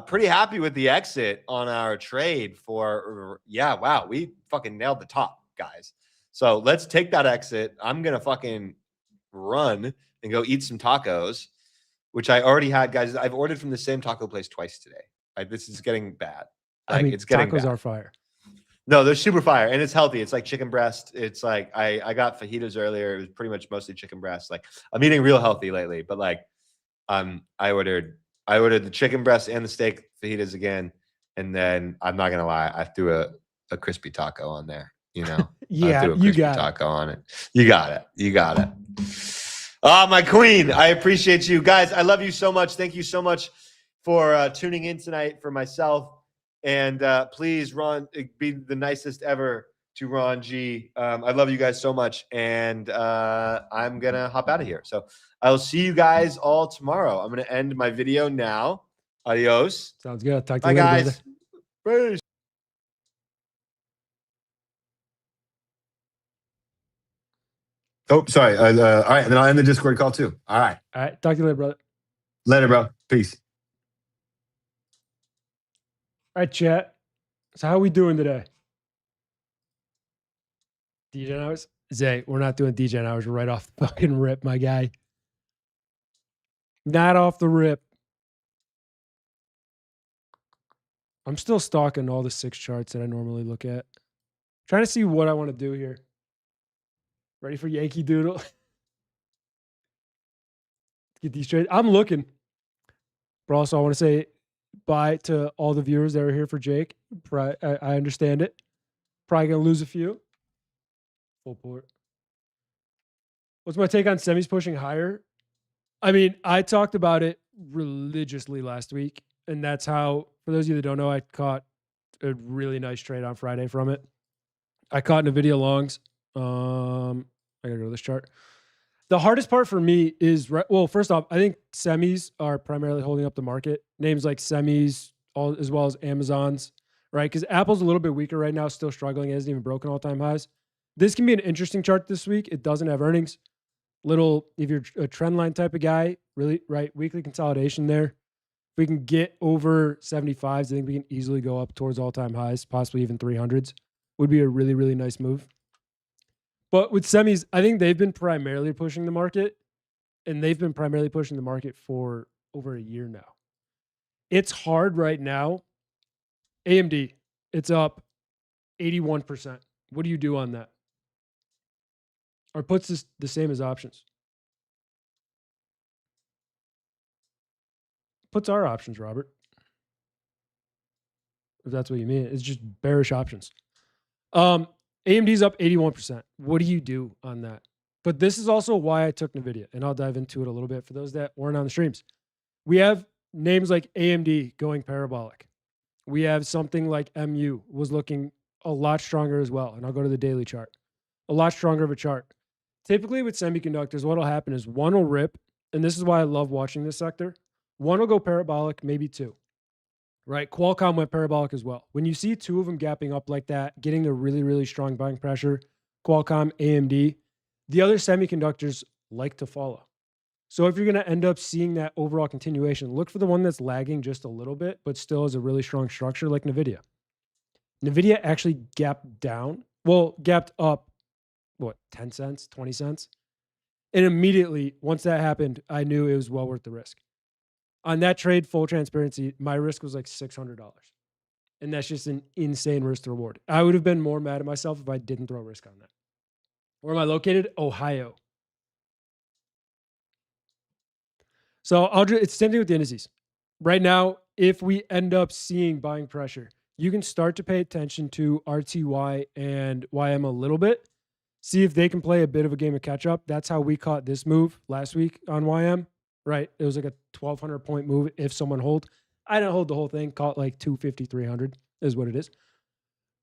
Pretty happy with the exit on our trade wow, we fucking nailed the top, guys. So let's take that exit. I'm going to fucking run and go eat some tacos, which I already had, guys. I've ordered from the same taco place twice today. This is getting bad. It's getting tacos bad. Are fire. No, they're super fire, and it's healthy. It's like chicken breast. It's like I got fajitas earlier. It was pretty much mostly chicken breast. Like I'm eating real healthy lately, but like I ordered the chicken breast and the steak fajitas again, and then I'm not gonna lie, I threw a crispy taco on there. You know, yeah, I threw a crispy taco on it. You got it. Oh, my queen, I appreciate you guys. I love you so much. Thank you so much for tuning in tonight for myself. And please, Ron, be the nicest ever to Ron G. I love you guys so much. And I'm going to hop out of here. So I will see you guys all tomorrow. I'm going to end my video now. Adios. Sounds good. Talk to you later, guys. Peace. Oh, sorry. All right. And then I'll end the Discord call too. All right. Talk to you later, brother. Later, bro. Peace. All right, chat. So how are we doing today? DJ hours? Zay, we're not doing DJ hours right off the fucking rip, my guy. Not off the rip. I'm still stalking all the 6 charts that I normally look at. Trying to see what I want to do here. Ready for Yankee Doodle? Get these trades. I'm looking. But also, I want to say bye to all the viewers that are here for Jake. I understand it. Probably going to lose a few. Full port. What's my take on semis pushing higher? I mean, I talked about it religiously last week. And that's how, for those of you that don't know, I caught a really nice trade on Friday from it. I caught NVIDIA longs. I gotta go to this chart. The hardest part for me is, well, first off, I think semis are primarily holding up the market. Names like semis, all as well as Amazon's, right? Because Apple's a little bit weaker right now, still struggling. It hasn't even broken all-time highs. This can be an interesting chart this week. It doesn't have earnings. Little, if you're a trend line type of guy, really, right? Weekly consolidation there. If we can get over 75s, I think we can easily go up towards all-time highs, possibly even 300s. Would be a really, really nice move. But with semis, I think they've been primarily pushing the market, and they've been primarily pushing the market for over a year now. It's hard right now. AMD, it's up 81%. What do you do on that? Or puts this the same as options? Puts our options, Robert. If that's what you mean. It's just bearish options. AMD's up 81%. What do you do on that? But this is also why I took NVIDIA, and I'll dive into it a little bit for those that weren't on the streams. We have names like AMD going parabolic. We have something like MU was looking a lot stronger as well. And I'll go to the daily chart. A lot stronger of a chart. Typically with semiconductors, what will happen is one will rip, and this is why I love watching this sector. One will go parabolic, maybe two. Right? Qualcomm went parabolic as well. When you see two of them gapping up like that, getting the really, really strong buying pressure, Qualcomm, AMD, the other semiconductors like to follow. So if you're going to end up seeing that overall continuation, look for the one that's lagging just a little bit, but still has a really strong structure like NVIDIA. NVIDIA actually gapped down, well, gapped up, 10 cents, 20 cents? And immediately, once that happened, I knew it was well worth the risk. On that trade, full transparency, my risk was like $600. And that's just an insane risk to reward. I would have been more mad at myself if I didn't throw risk on that. Where am I located? Ohio. So it's the same thing with the indices. Right now, if we end up seeing buying pressure, you can start to pay attention to RTY and YM a little bit. See if they can play a bit of a game of catch up. That's how we caught this move last week on YM, right? It was like a 1,200 point move if someone hold. I didn't hold the whole thing, caught like 250, 300 is what it is.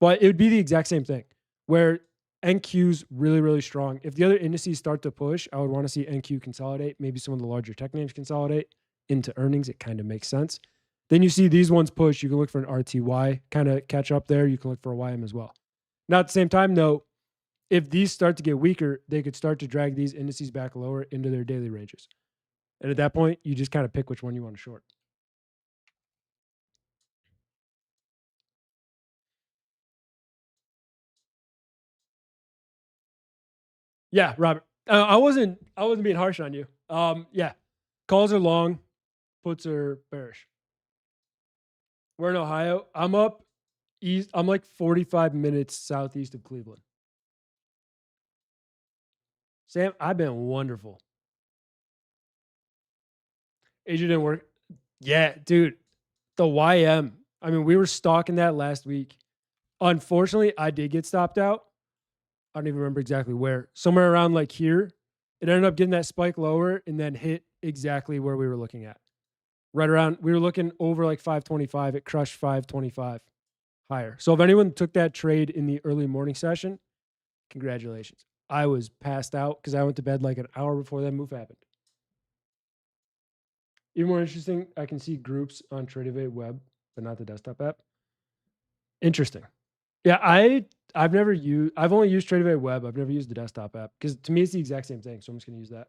But it would be the exact same thing where NQ's really, really strong. If the other indices start to push, I would want to see NQ consolidate. Maybe some of the larger tech names consolidate into earnings. It kind of makes sense. Then you see these ones push. You can look for an RTY, kind of catch up there. You can look for a YM as well. Now, at the same time, though, if these start to get weaker, they could start to drag these indices back lower into their daily ranges. And at that point, you just kind of pick which one you want to short. Yeah, Robert. I wasn't being harsh on you. Yeah. Calls are long, puts are bearish. We're in Ohio. I'm up east. I'm like 45 minutes southeast of Cleveland. Sam, I've been wonderful. Asia didn't work. Yeah, dude. The YM. I mean, we were stalking that last week. Unfortunately, I did get stopped out. I don't even remember exactly where. Somewhere around like here. It ended up getting that spike lower and then hit exactly where we were looking at. Right around, we were looking over like 525. It crushed 525 higher. So if anyone took that trade in the early morning session, congratulations. I was passed out because I went to bed like an hour before that move happened. Even more interesting, I can see groups on Treadmill web, but not the desktop app. Interesting. Yeah, I've only used Treadmill web. I've never used the desktop app because to me it's the exact same thing. So I'm just gonna use that.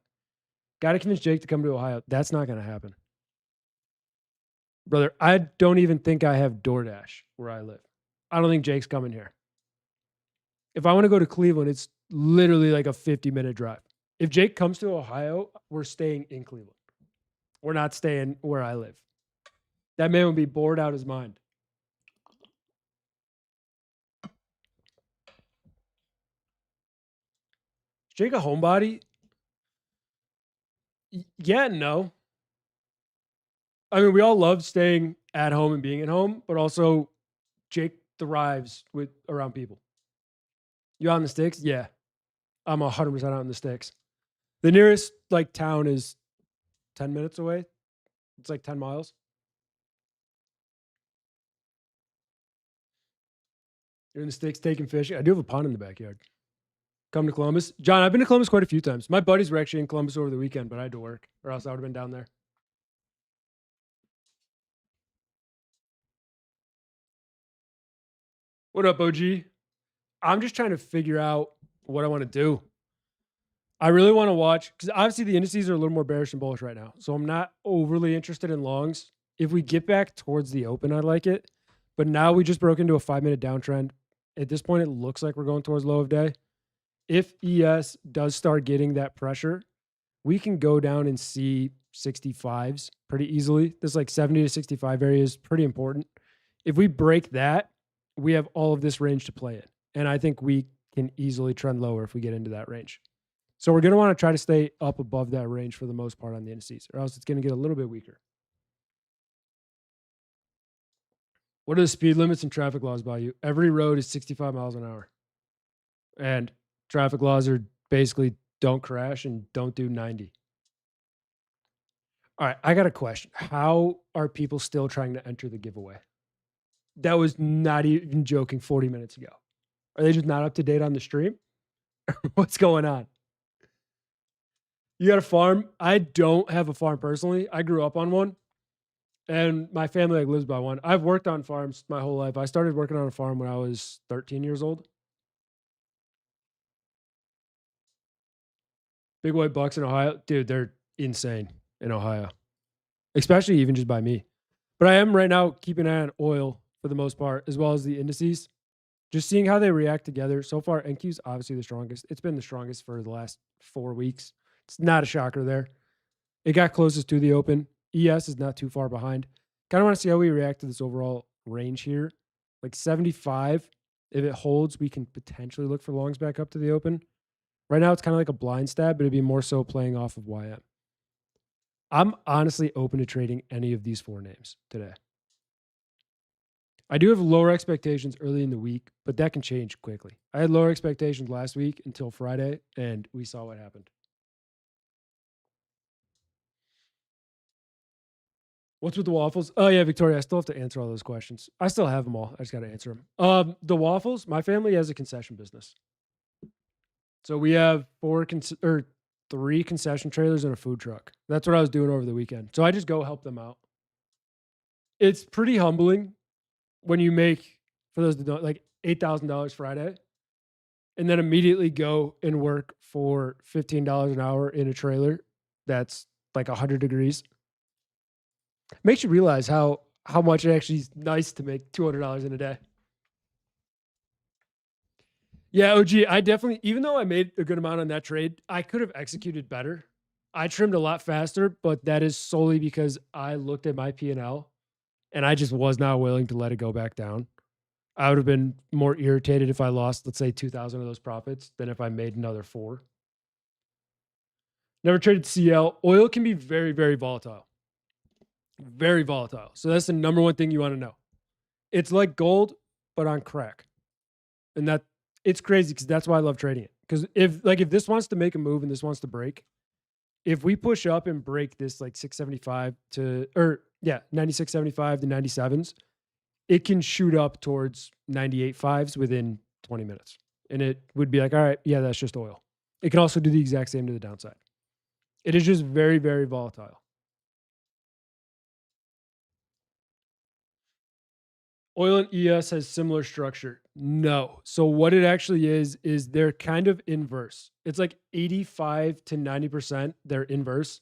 Got to convince Jake to come to Ohio. That's not gonna happen. Brother, I don't even think I have DoorDash where I live. I don't think Jake's coming here. If I want to go to Cleveland, it's literally like a 50-minute drive. If Jake comes to Ohio, we're staying in Cleveland. We're not staying where I live. That man would be bored out his mind. Is Jake a homebody? Yeah, no. I mean, we all love staying at home and being at home, but also Jake thrives around people. You out in the sticks? Yeah. I'm 100% out in the sticks. The nearest like town is 10 minutes away. It's like 10 miles. You're in the sticks taking fishing. I do have a pond in the backyard. Come to Columbus. John, I've been to Columbus quite a few times. My buddies were actually in Columbus over the weekend, but I had to work, or else I would have been down there. What up, OG? I'm just trying to figure out what I want to do. I really want to watch because obviously the indices are a little more bearish and bullish right now. So I'm not overly interested in longs. If we get back towards the open, I like it. But now we just broke into a 5-minute downtrend. At this point, it looks like we're going towards low of day. If ES does start getting that pressure, we can go down and see 65s pretty easily. This like 70 to 65 area is pretty important. If we break that, we have all of this range to play in. And I think we can easily trend lower if we get into that range. So we're going to want to try to stay up above that range for the most part on the indices, or else it's going to get a little bit weaker. What are the speed limits and traffic laws by you? Every road is 65 miles an hour. And traffic laws are basically don't crash and don't do 90. All right, I got a question. How are people still trying to enter the giveaway? That was not even joking 40 minutes ago. Are they just not up to date on the stream? What's going on? You got a farm? I don't have a farm personally. I grew up on one, and my family like lives by one. I've worked on farms my whole life. I started working on a farm when I was 13 years old. Big white bucks in Ohio, dude, they're insane in Ohio, especially even just by me. But I am right now keeping an eye on oil for the most part, as well as the indices. Just seeing how they react together. So far, NQ's obviously the strongest. It's been the strongest for the last 4 weeks. It's not a shocker there. It got closest to the open. ES is not too far behind. Kind of want to see how we react to this overall range here. Like 75, if it holds, we can potentially look for longs back up to the open. Right now, it's kind of like a blind stab, but it'd be more so playing off of YM. I'm honestly open to trading any of these 4 names today. I do have lower expectations early in the week, but that can change quickly. I had lower expectations last week until Friday, and we saw what happened. What's with the waffles? Oh, yeah, Victoria, I still have to answer all those questions. I still have them all. I just got to answer them. The waffles, my family has a concession business. So we have 3 concession trailers and a food truck. That's what I was doing over the weekend. So I just go help them out. It's pretty humbling when you make, for those that don't, like $8,000 Friday, and then immediately go and work for $15 an hour in a trailer that's like 100 degrees. Makes you realize how much it actually is nice to make $200 in a day. Yeah, OG, I definitely, even though I made a good amount on that trade, I could have executed better. I trimmed a lot faster, but that is solely because I looked at my P&L and I just was not willing to let it go back down. I would have been more irritated if I lost, let's say, 2,000 of those profits than if I made another 4. Never traded CL. Oil can be very, very volatile. Very volatile. So that's the number one thing you want to know. It's like gold, but on crack. And that it's crazy because that's why I love trading it. Because if this wants to make a move and this wants to break, if we push up and break this like 675 to 96.75 to 97s, it can shoot up towards 98.5s within 20 minutes. And it would be like, all right, yeah, that's just oil. It can also do the exact same to the downside. It is just very, very volatile. Oil and ES has similar structure. No. So what it actually is they're kind of inverse. It's like 85 to 90%, they're inverse.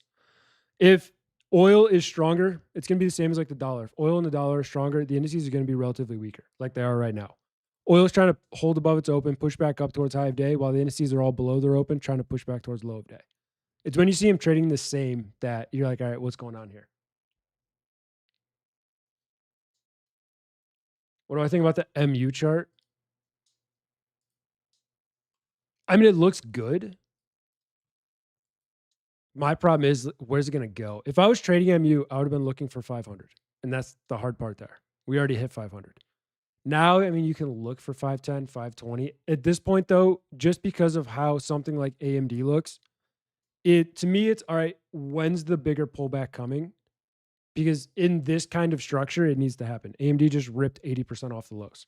If oil is stronger, it's going to be the same as like the dollar. If oil and the dollar are stronger, the indices are going to be relatively weaker, like they are right now. Oil is trying to hold above its open, push back up towards high of day, while the indices are all below their open, trying to push back towards low of day. It's when you see them trading the same that you're like, all right, what's going on here? What do I think about the MU chart? I mean, it looks good. My problem is, where's it going to go? If I was trading MU, I would have been looking for 500. And that's the hard part there. We already hit 500. Now, I mean, you can look for 510, 520. At this point, though, just because of how something like AMD looks, to me, it's all right, when's the bigger pullback coming? Because in this kind of structure, it needs to happen. AMD just ripped 80% off the lows.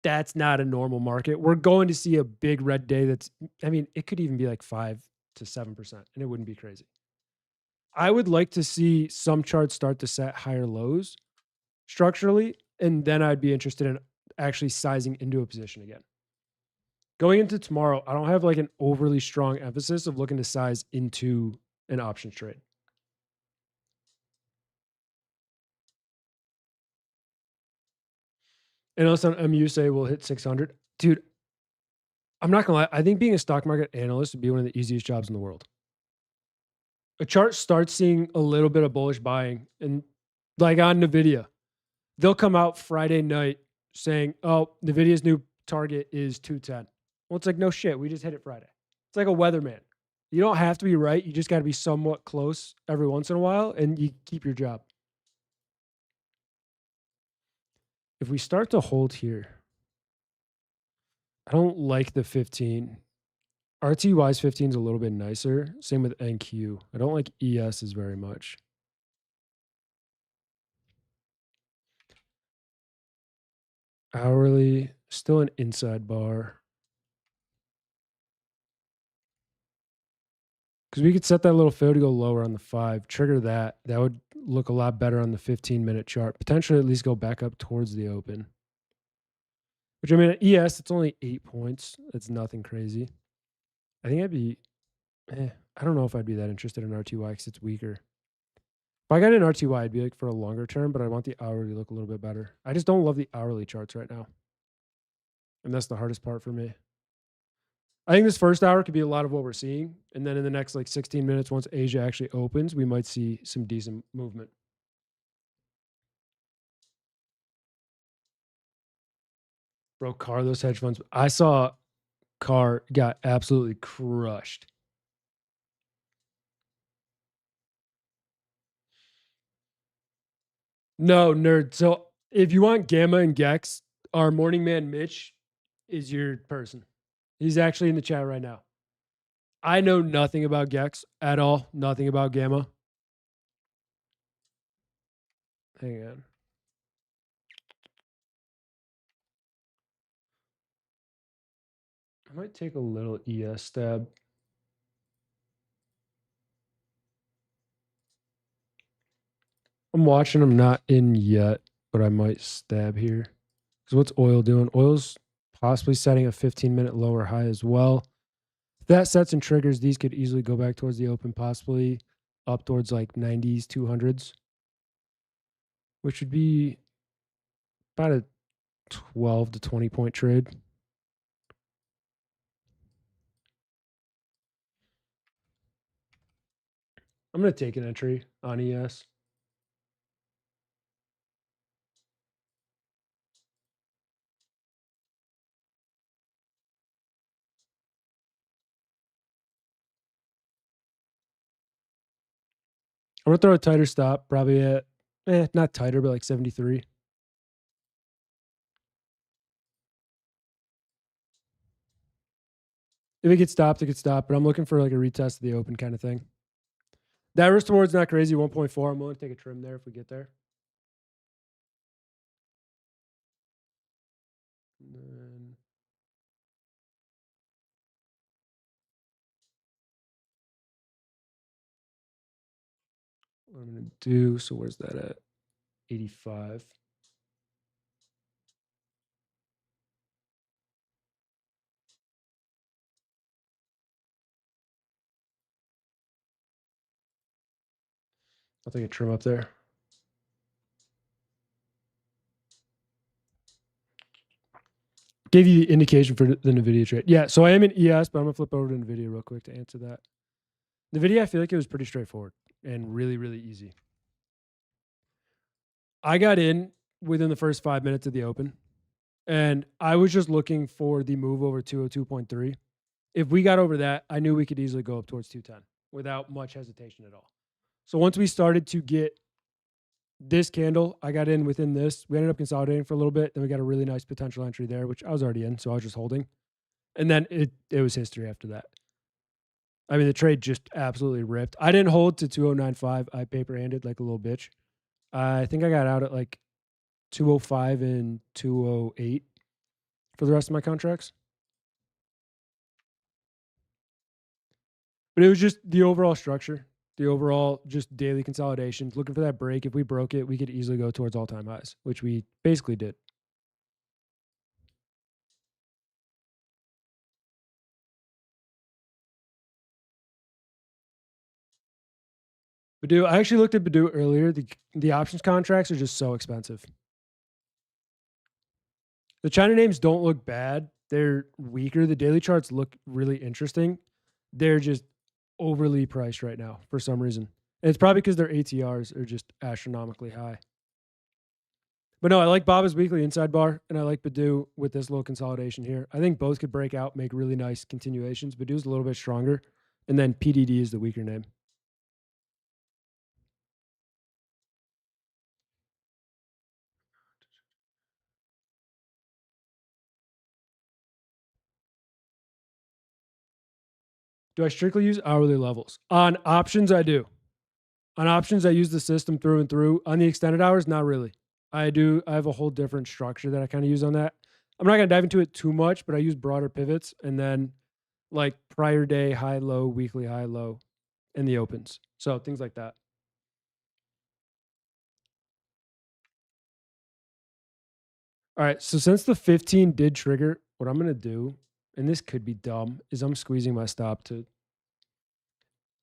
That's not a normal market. We're going to see a big red day that's, I mean, it could even be like 5 to 7%, and it wouldn't be crazy. I would like to see some charts start to set higher lows structurally, and then I'd be interested in actually sizing into a position again. Going into tomorrow, I don't have like an overly strong emphasis of looking to size into an options trade. And also MU say we'll hit 600. Dude, I'm not gonna lie. I think being a stock market analyst would be one of the easiest jobs in the world. A chart starts seeing a little bit of bullish buying, and like on Nvidia, they'll come out Friday night saying, "Oh, Nvidia's new target is 210." Well, it's like no shit. We just hit it Friday. It's like a weatherman. You don't have to be right. You just got to be somewhat close every once in a while, and you keep your job. If we start to hold here, I don't like the 15. RTY's 15 is a little bit nicer. Same with NQ. I don't like ES's very much. Hourly, still an inside bar. Because we could set that little fail to go lower on the 5, trigger that. That would look a lot better on the 15-minute chart. Potentially at least go back up towards the open. Which, I mean, at ES, it's only 8 points. It's nothing crazy. I think I'd be, I don't know if I'd be that interested in RTY because it's weaker. If I got an RTY, I'd be like for a longer term, but I want the hourly to look a little bit better. I just don't love the hourly charts right now. And that's the hardest part for me. I think this first hour could be a lot of what we're seeing. And then in the next like 16 minutes, once Asia actually opens, we might see some decent movement. Bro, those hedge funds. I saw Carr got absolutely crushed. No, nerd. So if you want Gamma and Gex, our morning man Mitch is your person. He's actually in the chat right now. I know nothing about Gex at all. Nothing about Gamma. Hang on. I might take a little ES stab. I'm watching them not in yet, but I might stab here. Because what's oil doing? Oil's possibly setting a 15-minute lower high as well. If that sets and triggers, these could easily go back towards the open, possibly up towards like 90s, 200s, which would be about a 12 to 20 point trade. I'm going to take an entry on ES. I'm going to throw a tighter stop, probably at, not tighter, but like 73. If it gets stopped, it gets stopped, but I'm looking for like a retest of the open kind of thing. That risk reward's not crazy, 1.4. I'm willing to take a trim there if we get there. And then what I'm going to do, so where's that at? 85. I'll take a trim up there. Gave you the indication for the NVIDIA trade. Yeah, so I am in ES, but I'm going to flip over to NVIDIA real quick to answer that. NVIDIA, I feel like it was pretty straightforward and really, really easy. I got in within the first 5 minutes of the open, and I was just looking for the move over 202.3. If we got over that, I knew we could easily go up towards 210 without much hesitation at all. So once we started to get this candle, I got in within this. We ended up consolidating for a little bit. Then we got a really nice potential entry there, which I was already in, so I was just holding. And then it was history after that. I mean, the trade just absolutely ripped. I didn't hold to 2095. I paper handed like a little bitch. I think I got out at like 205 and 208. for the rest of my contracts. But it was just the overall structure, the overall just daily consolidation, looking for that break. If we broke it, we could easily go towards all-time highs, which we basically did. Badoo, I actually looked at Badoo earlier. The options contracts are just so expensive. The China names don't look bad. They're weaker. The daily charts look really interesting. They're just overly priced right now for some reason. And it's probably because their ATRs are just astronomically high. But no, I like Baba's weekly inside bar, and I like Badoo with this little consolidation here. I think both could break out, make really nice continuations. Badoo's a little bit stronger, and then PDD is the weaker name. Do I strictly use hourly levels? On options, I do. On options, I use the system through and through. On the extended hours, not really. I do. I have a whole different structure that I kind of use on that. I'm not going to dive into it too much, but I use broader pivots and then like prior day, high, low, weekly, high, low, and the opens. So things like that. All right. So since the 15 did trigger, what I'm going to do, and this could be dumb, is I'm squeezing my stop to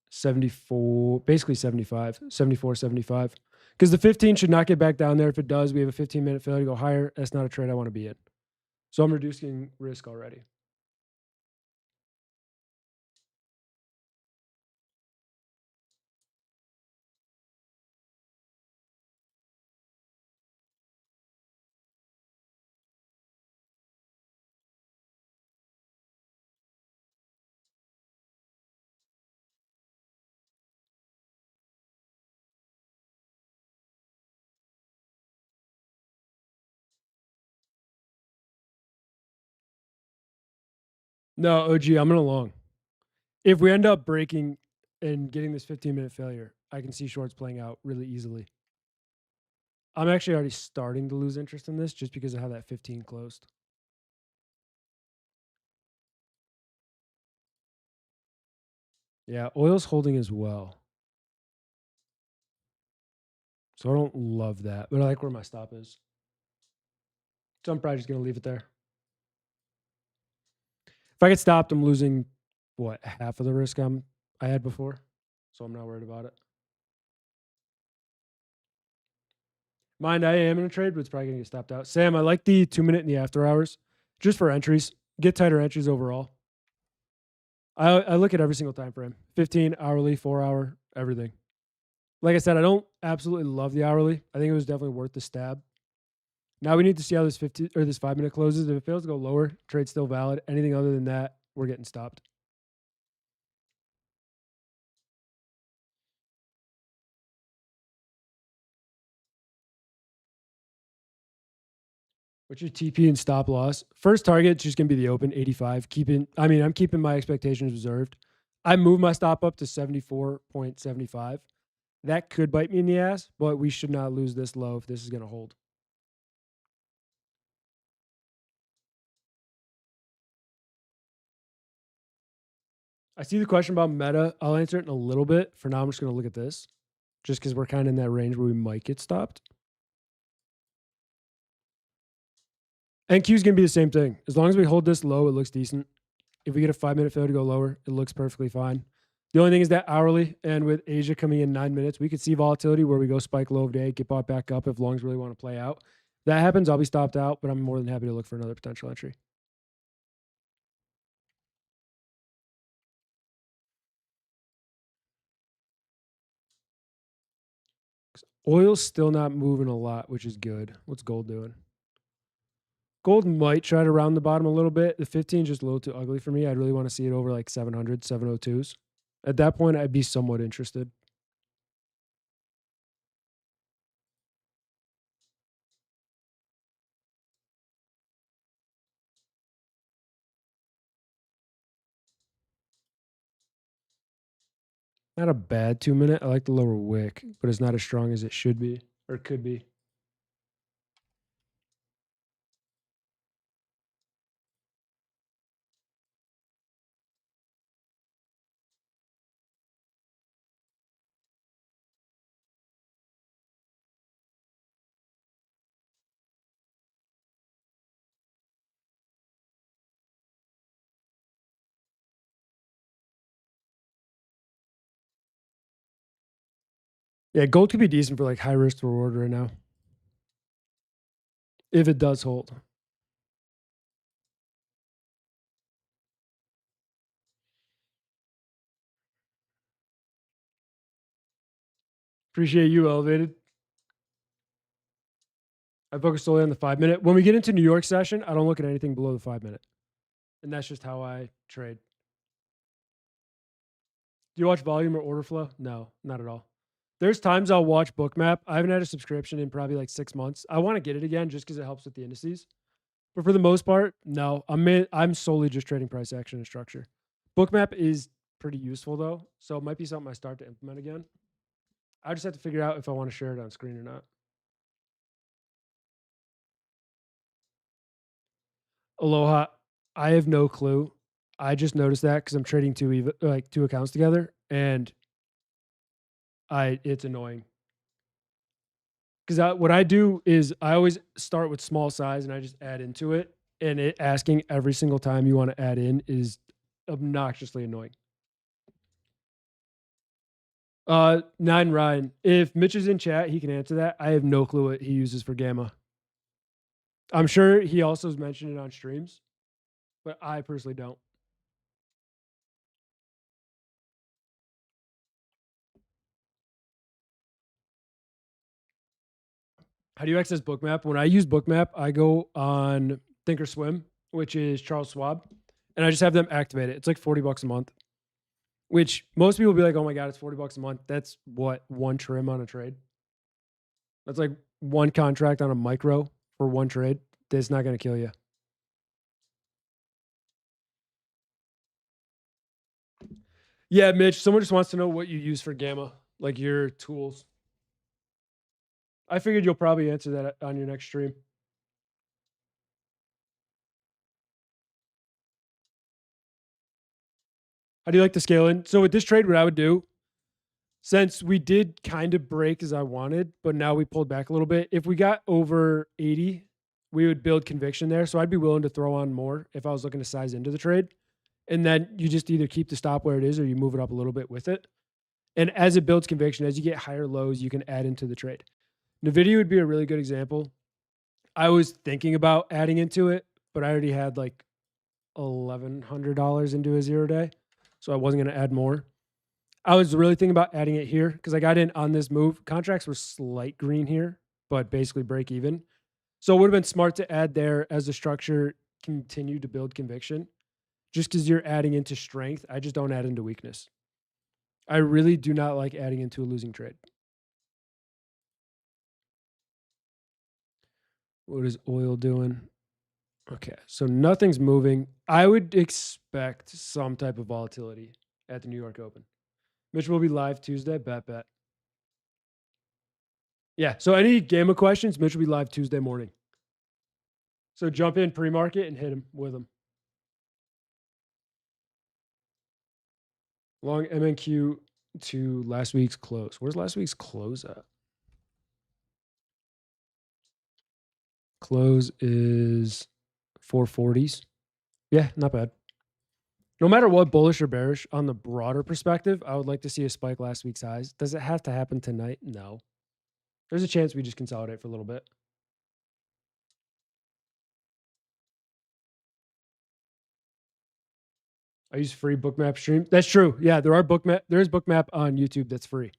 74, basically 75, 74, 75. Because the 15 should not get back down there. If it does, we have a 15-minute failure to go higher. That's not a trade I want to be in. So I'm reducing risk already. No, OG, I'm in a long. If we end up breaking and getting this 15-minute failure, I can see shorts playing out really easily. I'm actually already starting to lose interest in this just because of how that 15 closed. Yeah, oil's holding as well. So I don't love that, but I like where my stop is. So I'm probably just going to leave it there. If I get stopped, I'm losing, what, half of the risk I had before. So I'm not worried about it. Mind, I am in a trade, but it's probably going to get stopped out. Sam, I like the 2-minute in the after hours just for entries. Get tighter entries overall. I look at every single time frame 15, hourly, 4-hour, everything. Like I said, I don't absolutely love the hourly. I think it was definitely worth the stab. Now we need to see how this 50 or this 5-minute closes. If it fails to go lower, trade's still valid. Anything other than that, we're getting stopped. What's your TP and stop loss? First target is just going to be the open 85. I'm keeping my expectations reserved. I moved my stop up to 74.75. That could bite me in the ass, but we should not lose this low if this is going to hold. I see the question about meta. I'll answer it in a little bit. For now, I'm just going to look at this just because we're kind of in that range where we might get stopped. NQ is going to be the same thing. As long as we hold this low, it looks decent. If we get a 5-minute failure to go lower, it looks perfectly fine. The only thing is that hourly, and with Asia coming in 9 minutes, we could see volatility where we go spike low of day, get bought back up if longs really want to play out. If that happens, I'll be stopped out, but I'm more than happy to look for another potential entry. Oil's still not moving a lot, which is good. What's gold doing? Gold might try to round the bottom a little bit. The 15 is just a little too ugly for me. I'd really want to see it over like 700, 702s. At that point, I'd be somewhat interested. Not a bad 2-minute. I like the lower wick, but it's not as strong as it should be or could be. Yeah, gold could be decent for like high risk to reward right now. If it does hold. Appreciate you, Elevated. I focus solely on the 5 minute. When we get into New York session, I don't look at anything below the 5 minute. And that's just how I trade. Do you watch volume or order flow? No, not at all. There's times I'll watch Bookmap. I haven't had a subscription in probably like 6 months. I want to get it again just because it helps with the indices. But for the most part, no. I'm solely just trading price action and structure. Bookmap is pretty useful though, so it might be something I start to implement again. I just have to figure out if I want to share it on screen or not. Aloha, I have no clue. I just noticed that because I'm trading two accounts together, and it's annoying. Because what I do is I always start with small size and I just add into it, and it asking every single time you want to add in is obnoxiously annoying. 9 Ryan. If Mitch is in chat, he can answer that. I have no clue what he uses for gamma. I'm sure he also has mentioned it on streams, but I personally don't. How do you access Bookmap? When I use Bookmap, I go on Thinkorswim, which is Charles Schwab, and I just have them activate it. It's like $40 a month, which most people will be like, oh my God, it's $40 a month. That's what, one trim on a trade? That's like one contract on a micro for one trade. That's not going to kill you. Yeah, Mitch, someone just wants to know what you use for gamma, like your tools. I figured you'll probably answer that on your next stream. How do you like to scale in? So with this trade, what I would do, since we did kind of break as I wanted, but now we pulled back a little bit. If we got over 80, we would build conviction there. So I'd be willing to throw on more if I was looking to size into the trade. And then you just either keep the stop where it is or you move it up a little bit with it. And as it builds conviction, as you get higher lows, you can add into the trade. NVIDIA would be a really good example. I was thinking about adding into it, but I already had like $1,100 into a 0 day. So I wasn't going to add more. I was really thinking about adding it here because I got in on this move. Contracts were slight green here, but basically break even. So it would have been smart to add there as the structure continued to build conviction. Just because you're adding into strength, I just don't add into weakness. I really do not like adding into a losing trade. What is oil doing? Okay, so nothing's moving. I would expect some type of volatility at the New York Open. Mitch will be live Tuesday. Bet. Yeah, so any gamma questions, Mitch will be live Tuesday morning. So jump in pre-market and hit him with them. Long MNQ to last week's close. Where's last week's close at? Close is 440s. Yeah, not bad. No matter what, bullish or bearish, on the broader perspective, I would like to see a spike last week's highs. Does it have to happen tonight? No. There's a chance we just consolidate for a little bit. I use free Bookmap stream. That's true. Yeah, there is Bookmap on YouTube that's free.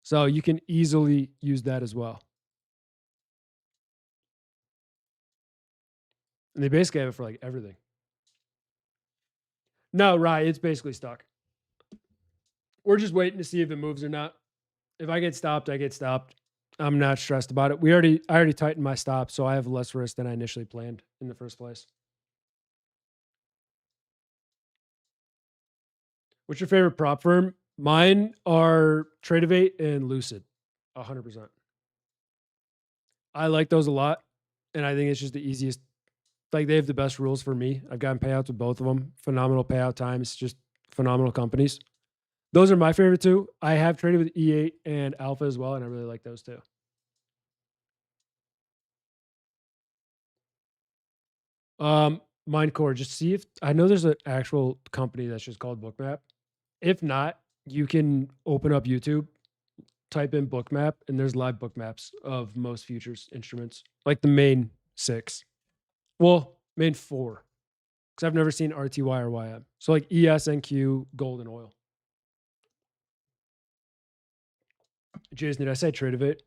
So you can easily use that as well. And they basically have it for like everything. No, right. It's basically stuck. We're just waiting to see if it moves or not. If I get stopped, I get stopped. I'm not stressed about it. I already tightened my stop, so I have less risk than I initially planned in the first place. What's your favorite prop firm? Mine are Tradeovate and Lucid, 100%. I like those a lot, and I think it's just the easiest. Like they have the best rules for me. I've gotten payouts with both of them. Phenomenal payout times, just phenomenal companies. Those are my favorite two. I have traded with E8 and Alpha as well, and I really like those too. Minecore, just see if I know there's an actual company that's just called Bookmap. If not, you can open up YouTube, type in bookmap, and there's live bookmaps of most futures instruments, like the main 6. Well, main 4, because I've never seen RTY or YM. So like ES, NQ, gold, and oil. Jason, did I say Tradevate?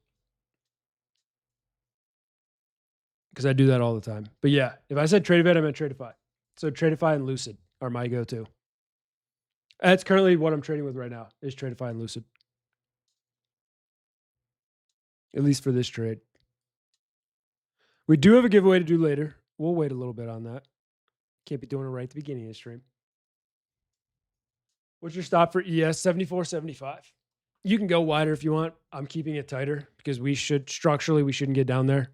Because I do that all the time. But yeah, if I said Tradevate, I meant Tradeify. So Tradeify and Lucid are my go-to. That's currently what I'm trading with right now is Tradeify and Lucid. At least for this trade. We do have a giveaway to do later. We'll wait a little bit on that. Can't be doing it right at the beginning of the stream. What's your stop for ES? 74.75. You can go wider if you want. I'm keeping it tighter because we shouldn't get down there.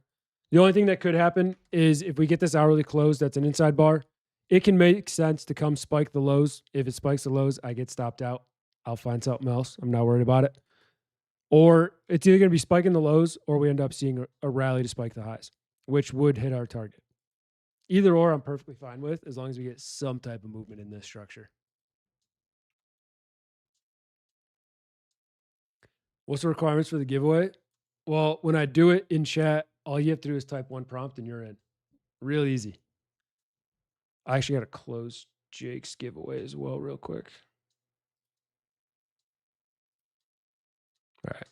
The only thing that could happen is if we get this hourly close that's an inside bar, it can make sense to come spike the lows. If it spikes the lows, I get stopped out. I'll find something else. I'm not worried about it. Or it's either going to be spiking the lows or we end up seeing a rally to spike the highs, which would hit our target. Either or I'm perfectly fine with as long as we get some type of movement in this structure. What's the requirements for the giveaway? Well, when I do it in chat, all you have to do is type one prompt and you're in. Real easy. I actually got to close Jake's giveaway as well real quick. All right.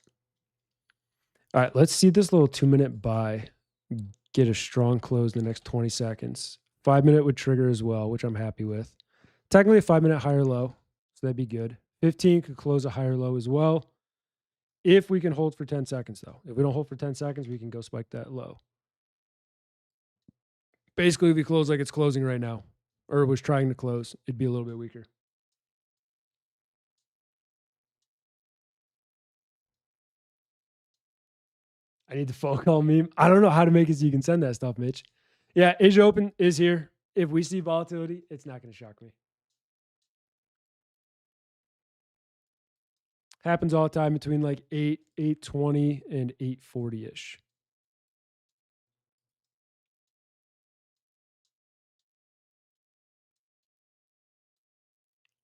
All right, let's see this little 2-minute buy get a strong close in the next 20 seconds. 5-minute would trigger as well, which I'm happy with. Technically a 5-minute higher low, so that'd be good. 15 could close a higher low as well. If we can hold for 10 seconds, though. If we don't hold for 10 seconds, we can go spike that low. Basically, if we close like it's closing right now, or was trying to close, it'd be a little bit weaker. I need the phone call meme. I don't know how to make it so you can send that stuff, Mitch. Yeah, Asia Open is here. If we see volatility, it's not going to shock me. Happens all the time between like 8:20 and 8:40-ish.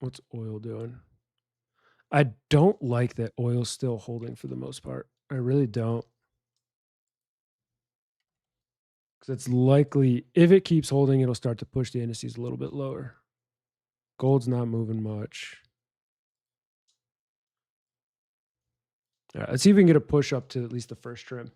What's oil doing? I don't like that oil's still holding for the most part. I really don't. Because it's likely, if it keeps holding, it'll start to push the indices a little bit lower. Gold's not moving much. All right, let's see if we can get a push up to at least the first trim.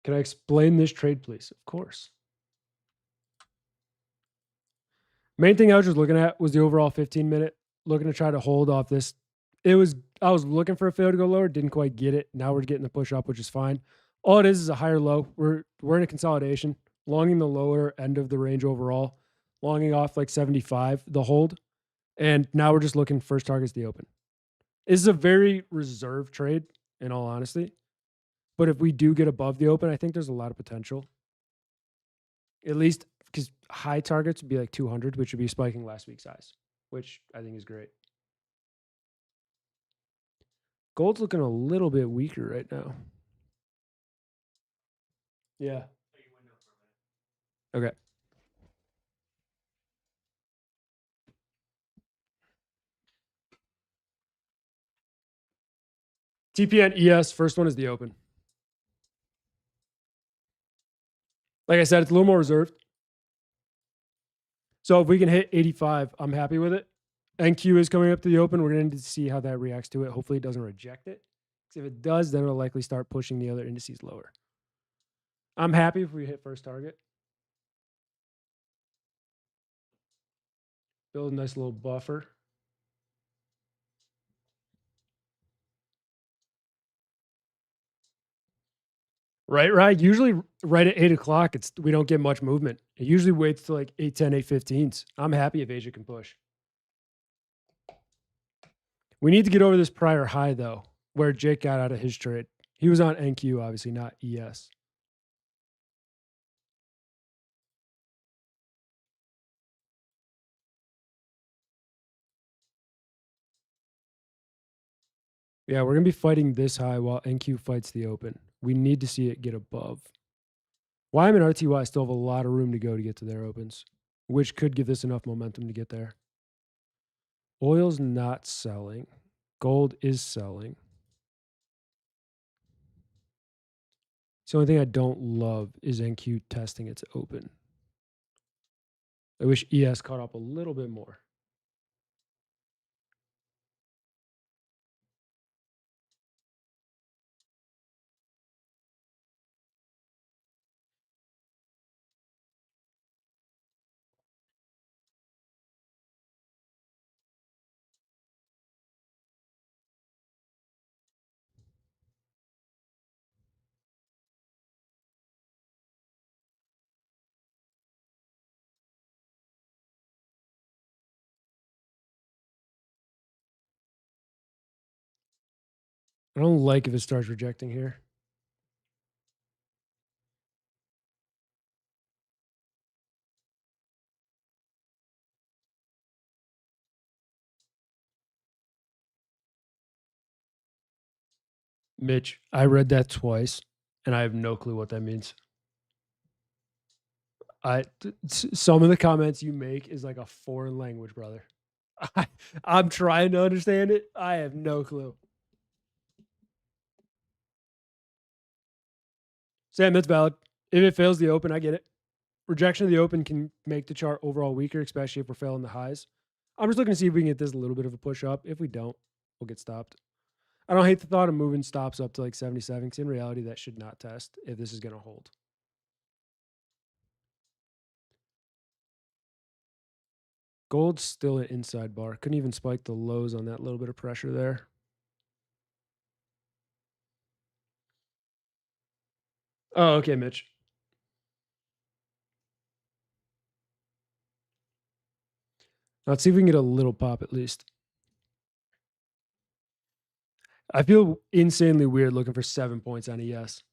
Can I explain this trade, please? Of course. Main thing I was just looking at was the overall 15-minute, looking to try to hold off this. I was looking for a fail to go lower, didn't quite get it. Now we're getting the push up, which is fine. All it is a higher low. We're in a consolidation, longing the lower end of the range overall, longing off like 75, the hold. And now we're just looking first target's the open. This is a very reserved trade, in all honesty. But if we do get above the open, I think there's a lot of potential. At least because high targets would be like 200, which would be spiking last week's highs, which I think is great. Gold's looking a little bit weaker right now. Yeah. Okay. TPN ES, first one is the open. Like I said, it's a little more reserved. So if we can hit 85, I'm happy with it. NQ is coming up to the open. We're going to need to see how that reacts to it. Hopefully it doesn't reject it. Because if it does, then it'll likely start pushing the other indices lower. I'm happy if we hit first target. Build a nice little buffer. Right. Usually right at 8 o'clock, we don't get much movement. It usually waits till like 8:10, 8:15s. I'm happy if Asia can push. We need to get over this prior high, though, where Jake got out of his trade. He was on NQ, obviously, not ES. Yeah, we're gonna be fighting this high while NQ fights the open. We need to see it get above. YM and RTY still have a lot of room to go to get to their opens, which could give this enough momentum to get there. Oil's not selling. Gold is selling. The only thing I don't love is NQ testing its open. I wish ES caught up a little bit more. I don't like if it starts rejecting here. Mitch, I read that twice, and I have no clue what that means. Some of the comments you make is like a foreign language, brother. I'm trying to understand it. I have no clue. Sam, that's valid. If it fails the open, I get it. Rejection of the open can make the chart overall weaker, especially if we're failing the highs. I'm just looking to see if we can get this a little bit of a push up. If we don't, we'll get stopped. I don't hate the thought of moving stops up to like 77, because in reality, that should not test if this is going to hold. Gold's still an inside bar. Couldn't even spike the lows on that little bit of pressure there. Oh, okay, Mitch. Let's see if we can get a little pop at least. I feel insanely weird looking for 7 points on ES.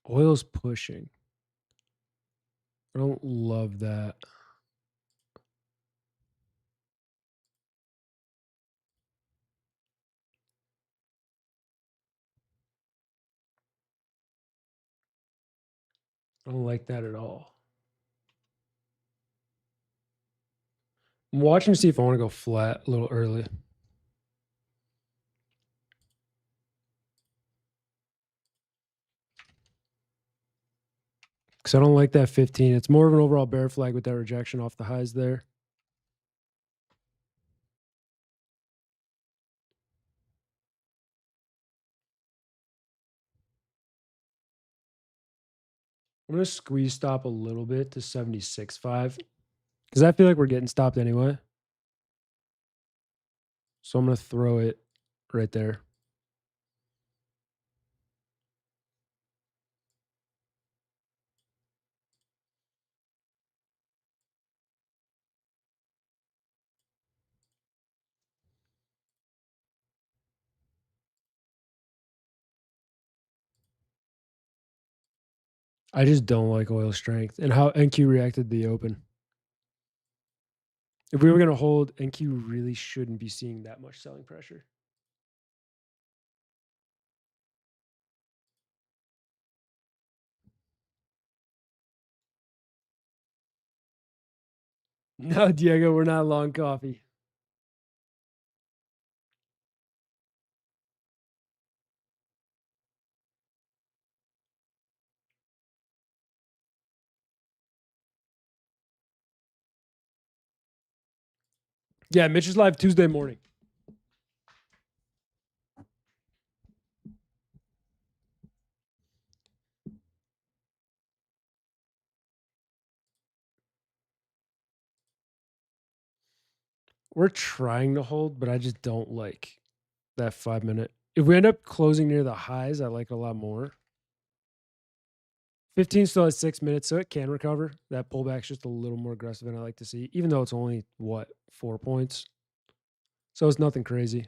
Oil's pushing. I don't love that. I don't like that at all. I'm watching to see if I want to go flat a little early. Because I don't like that 15. It's more of an overall bear flag with that rejection off the highs there. I'm going to squeeze stop a little bit to 76.5 because I feel like we're getting stopped anyway. So I'm going to throw it right there. I just don't like oil strength and how NQ reacted to the open. If we were going to hold, NQ really shouldn't be seeing that much selling pressure. No, Diego, we're not long coffee. Yeah, Mitch is live Tuesday morning. We're trying to hold, but I just don't like that 5 minute. If we end up closing near the highs, I like it a lot more. 15 still has 6 minutes, so it can recover. That pullback's just a little more aggressive than I like to see, even though it's only, 4 points. So it's nothing crazy.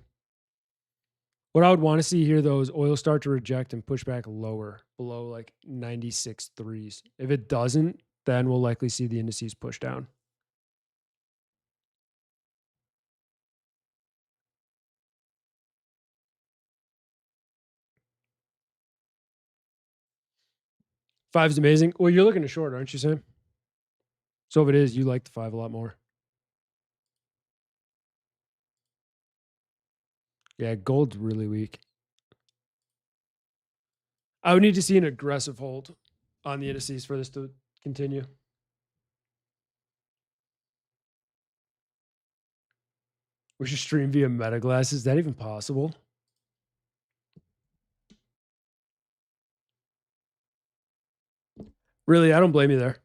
What I would want to see here, though, is oil start to reject and push back lower, below like 96 threes. If it doesn't, then we'll likely see the indices push down. Five is amazing. Well, you're looking to short, aren't you, Sam? So if it is, you like the 5 a lot more. Yeah, gold's really weak. I would need to see an aggressive hold on the indices for this to continue. We should stream via Metaglass. Is that even possible? Really, I don't blame you there.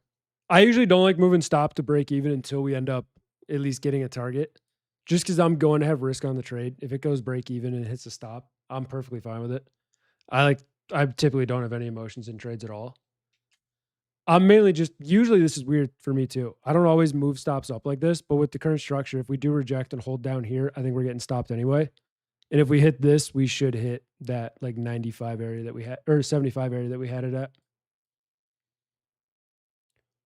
I usually don't like moving stop to break even until we end up at least getting a target. Just because I'm going to have risk on the trade. If it goes break even and hits a stop, I'm perfectly fine with it. I typically don't have any emotions in trades at all. I'm mainly just usually this is weird for me too. I don't always move stops up like this, but with the current structure, if we do reject and hold down here, I think we're getting stopped anyway. And if we hit this, we should hit that like 95 area that we had or 75 area that we had it at.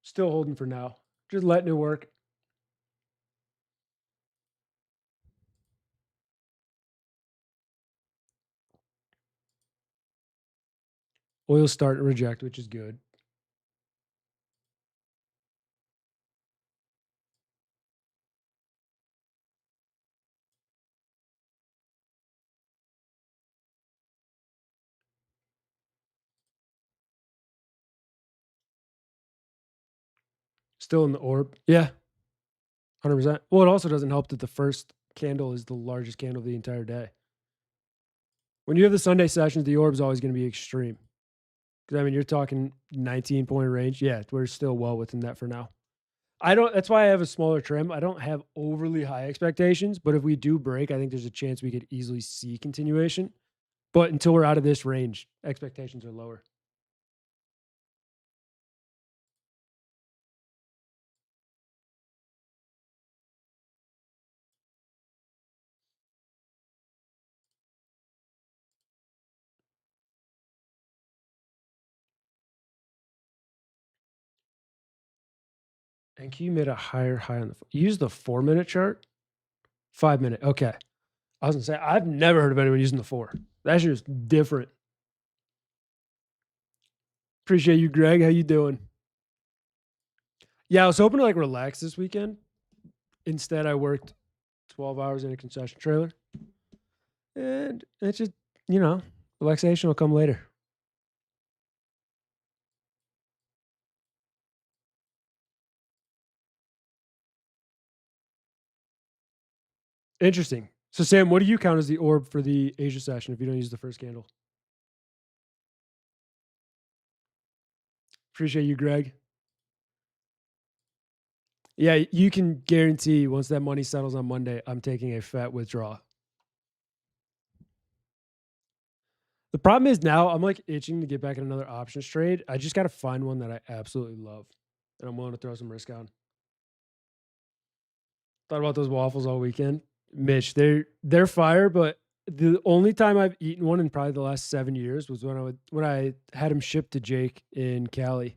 Still holding for now. Just letting it work. Oil starting to reject, which is good. Still in the orb. Yeah, 100%. Well, it also doesn't help that the first candle is the largest candle of the entire day. When you have the Sunday sessions, the orb is always going to be extreme. Because, I mean, you're talking 19-point range. Yeah, we're still well within that for now. That's why I have a smaller trim. I don't have overly high expectations, but if we do break, I think there's a chance we could easily see continuation. But until we're out of this range, expectations are lower. And you made a higher high on the. Use the 4-minute chart. 5-minute. Okay. I was gonna say I've never heard of anyone using the 4. That's just different. Appreciate you, Greg. How you doing? Yeah, I was hoping to like relax this weekend. Instead, I worked 12 hours in a concession trailer, and it's just relaxation will come later. Interesting. So, Sam, what do you count as the orb for the Asia session if you don't use the first candle? Appreciate you, Greg. Yeah, you can guarantee once that money settles on Monday, I'm taking a fat withdrawal. The problem is now I'm like itching to get back in another options trade. I just got to find one that I absolutely love and I'm willing to throw some risk on. Thought about those waffles all weekend. Mitch, they're fire, but the only time I've eaten one in probably the last 7 years was when I had them shipped to Jake in Cali.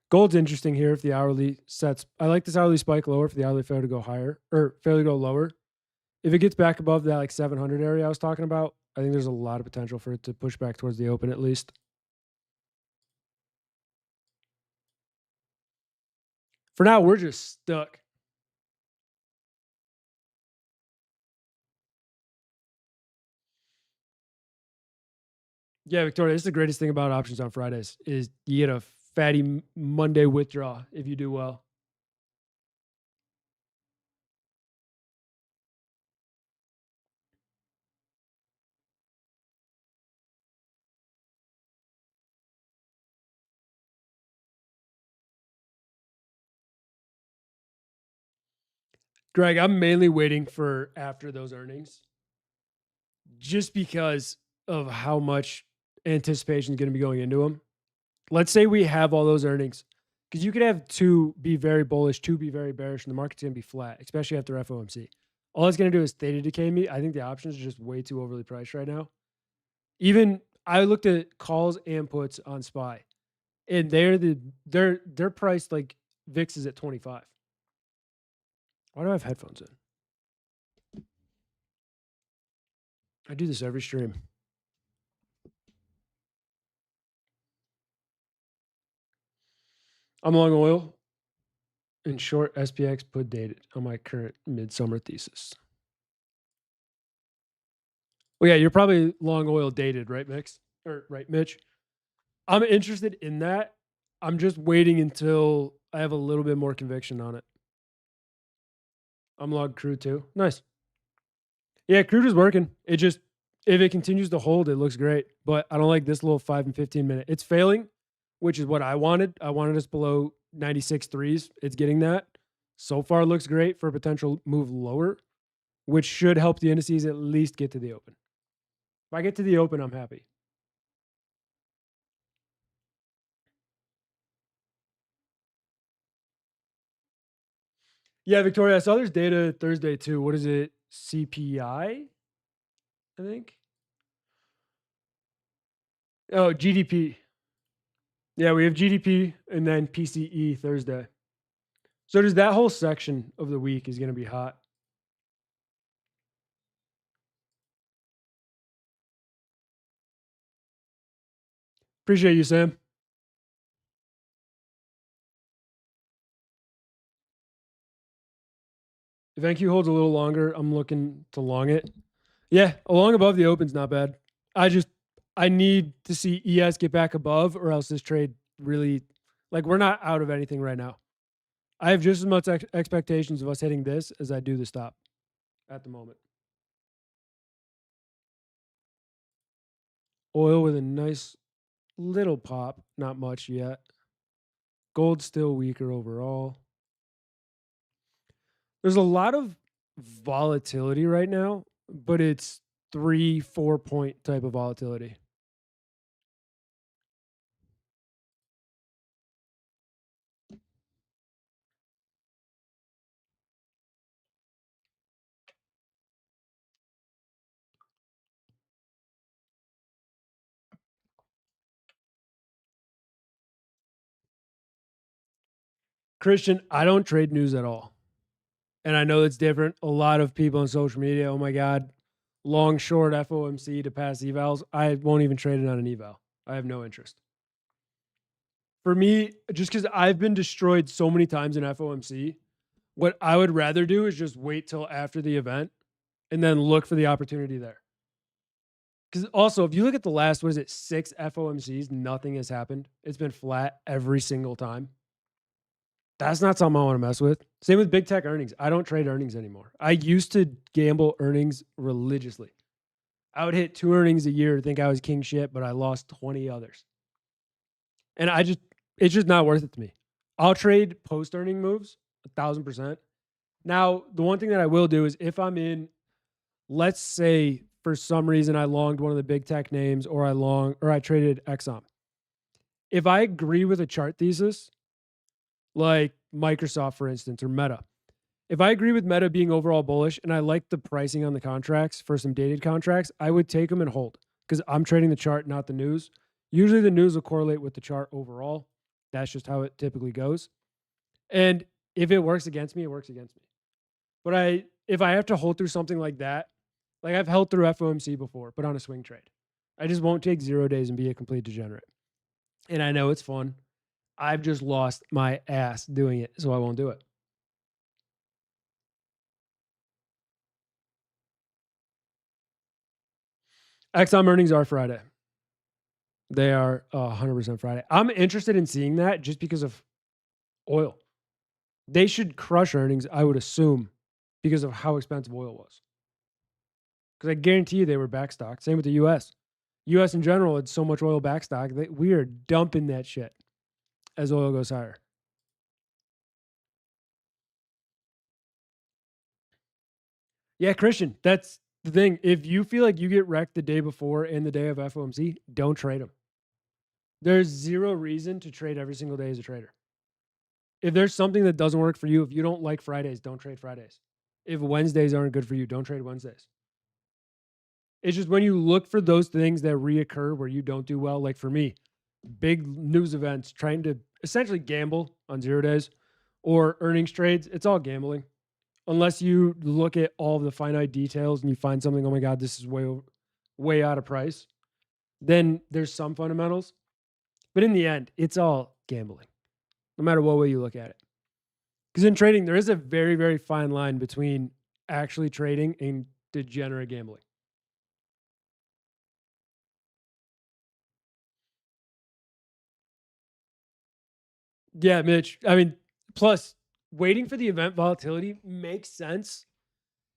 Gold's interesting here if the hourly sets. I like this hourly spike lower for the hourly fair to go higher or fair to go lower. If it gets back above that like 700 area I was talking about, I think there's a lot of potential for it to push back towards the open at least. For now, we're just stuck. Yeah, Victoria, this is the greatest thing about options on Fridays is you get a fatty Monday withdrawal if you do well. Greg, I'm mainly waiting for after those earnings just because of how much anticipation is going to be going into them. Let's say we have all those earnings because you could have two be very bullish, two be very bearish, and the market's going to be flat, especially after FOMC. All it's going to do is theta decay me. I think the options are just way too overly priced right now. Even I looked at calls and puts on SPY, and they're priced like VIX is at 25. Why do I have headphones in? I do this every stream. I'm long oil and short SPX put dated on my current midsummer thesis. Well, yeah, you're probably long oil dated, right, Mix? Or right, Mitch? I'm interested in that. I'm just waiting until I have a little bit more conviction on it. I'm log crude too. Nice. Yeah, crude is working. It just, if it continues to hold, it looks great. But I don't like this little 5 and 15 minute. It's failing, which is what I wanted. I wanted us below 96 threes. It's getting that. So far, it looks great for a potential move lower, which should help the indices at least get to the open. If I get to the open, I'm happy. Yeah, Victoria, I saw there's data Thursday too. What is it? CPI, I think. Oh, GDP. Yeah, we have GDP and then PCE Thursday. So does that whole section of the week is going to be hot. Appreciate you, Sam. If NQ holds a little longer, I'm looking to long it. Yeah, a long above the open's not bad. I need to see ES get back above, or else this trade really, like, we're not out of anything right now. I have just as much expectations of us hitting this as I do the stop at the moment. Oil with a nice little pop, not much yet. Gold still weaker overall. There's a lot of volatility right now, but it's 3-4 point type of volatility. Christian, I don't trade news at all. And I know it's different. A lot of people on social media, oh my God, long, short FOMC to pass evals. I won't even trade it on an eval. I have no interest. For me, just because I've been destroyed so many times in FOMC, what I would rather do is just wait till after the event and then look for the opportunity there. Because also, if you look at the last, what is it, 6 FOMCs, nothing has happened. It's been flat every single time. That's not something I want to mess with. Same with big tech earnings. I don't trade earnings anymore. I used to gamble earnings religiously. I would hit 2 earnings a year to think I was king shit, but I lost 20 others. And it's just not worth it to me. I'll trade post earning moves 1,000%. Now, the one thing that I will do is if I'm in, let's say for some reason I longed one of the big tech names or I traded Exxon. If I agree with a chart thesis, like Microsoft, for instance, or Meta, if I agree with Meta being overall bullish and I like the pricing on the contracts for some dated contracts, I would take them and hold because I'm trading the chart, not the news. Usually the news will correlate with the chart overall. That's just how it typically goes. And if it works against me, it works against me. But if I have to hold through something like that, like I've held through FOMC before, but on a swing trade, I just won't take 0 days and be a complete degenerate. And I know it's fun. I've just lost my ass doing it, so I won't do it. XM earnings are Friday. They are 100% Friday. I'm interested in seeing that just because of oil. They should crush earnings, I would assume, because of how expensive oil was. Because I guarantee you they were backstocked. Same with the U.S. U.S. in general had so much oil backstock that we are dumping that shit as oil goes higher. Yeah, Christian, that's the thing. If you feel like you get wrecked the day before and the day of FOMC, don't trade them. There's zero reason to trade every single day as a trader. If there's something that doesn't work for you, if you don't like Fridays, don't trade Fridays. If Wednesdays aren't good for you, don't trade Wednesdays. It's just when you look for those things that reoccur where you don't do well, like for me, big news events, trying to essentially gamble on 0 days or earnings trades, it's all gambling. Unless you look at all of the finite details and you find something, oh my God, this is way out of price, then there's some fundamentals. But in the end, it's all gambling, no matter what way you look at it. Because in trading, there is a very, very fine line between actually trading and degenerate gambling. Yeah, Mitch. I mean, plus waiting for the event volatility makes sense.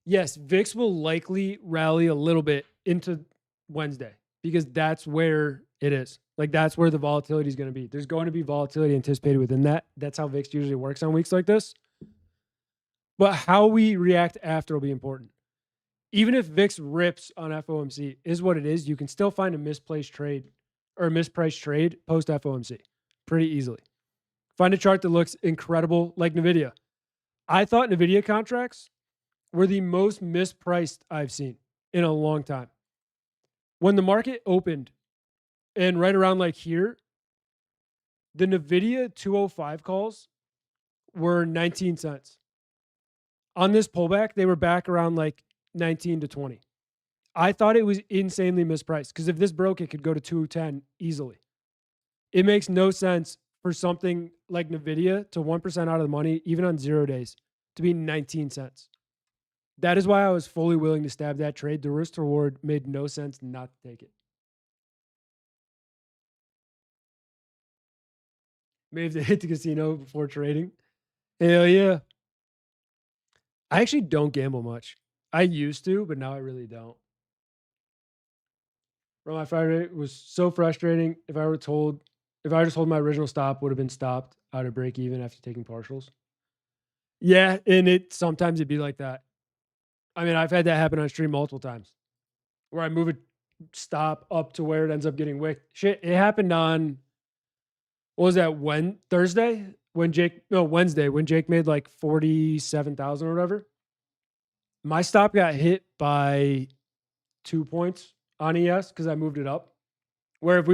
Yes, VIX will likely rally a little bit into Wednesday because that's where it is. Like that's where the volatility is going to be. There's going to be volatility anticipated within that. That's how VIX usually works on weeks like this. But how we react after will be important. Even if VIX rips on FOMC is what it is, you can still find a misplaced trade or a mispriced trade post FOMC pretty easily. Find a chart that looks incredible like NVIDIA. I thought NVIDIA contracts were the most mispriced I've seen in a long time. When the market opened and right around like here, the NVIDIA 205 calls were 19 cents. On this pullback, they were back around like 19 to 20. I thought it was insanely mispriced because if this broke, it could go to 210 easily. It makes no sense for something like NVIDIA to 1% out of the money, even on 0 days, to be 19 cents. That is why I was fully willing to stab that trade. The risk to reward made no sense not to take it. Maybe to hit the casino before trading. Hell yeah. I actually don't gamble much. I used to, but now I really don't. Bro, my fire rate was so frustrating. If I just told my original stop would have been stopped out of break even after taking partials. Yeah, and sometimes it'd be like that. I mean, I've had that happen on stream multiple times where I move a stop up to where it ends up getting wicked. Shit, it happened on what was that Thursday Wednesday when Jake made like 47,000 or whatever. My stop got hit by 2 points on ES because I moved it up. Where if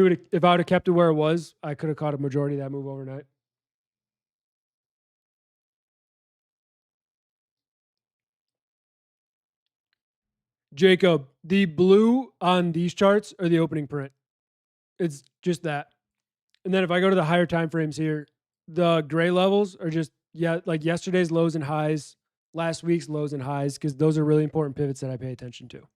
I would have kept it where it was, I could have caught a majority of that move overnight. Jacob, the blue on these charts are the opening print. It's just that. And then if I go to the higher time frames here, the gray levels are just like yesterday's lows and highs, last week's lows and highs, because those are really important pivots that I pay attention to.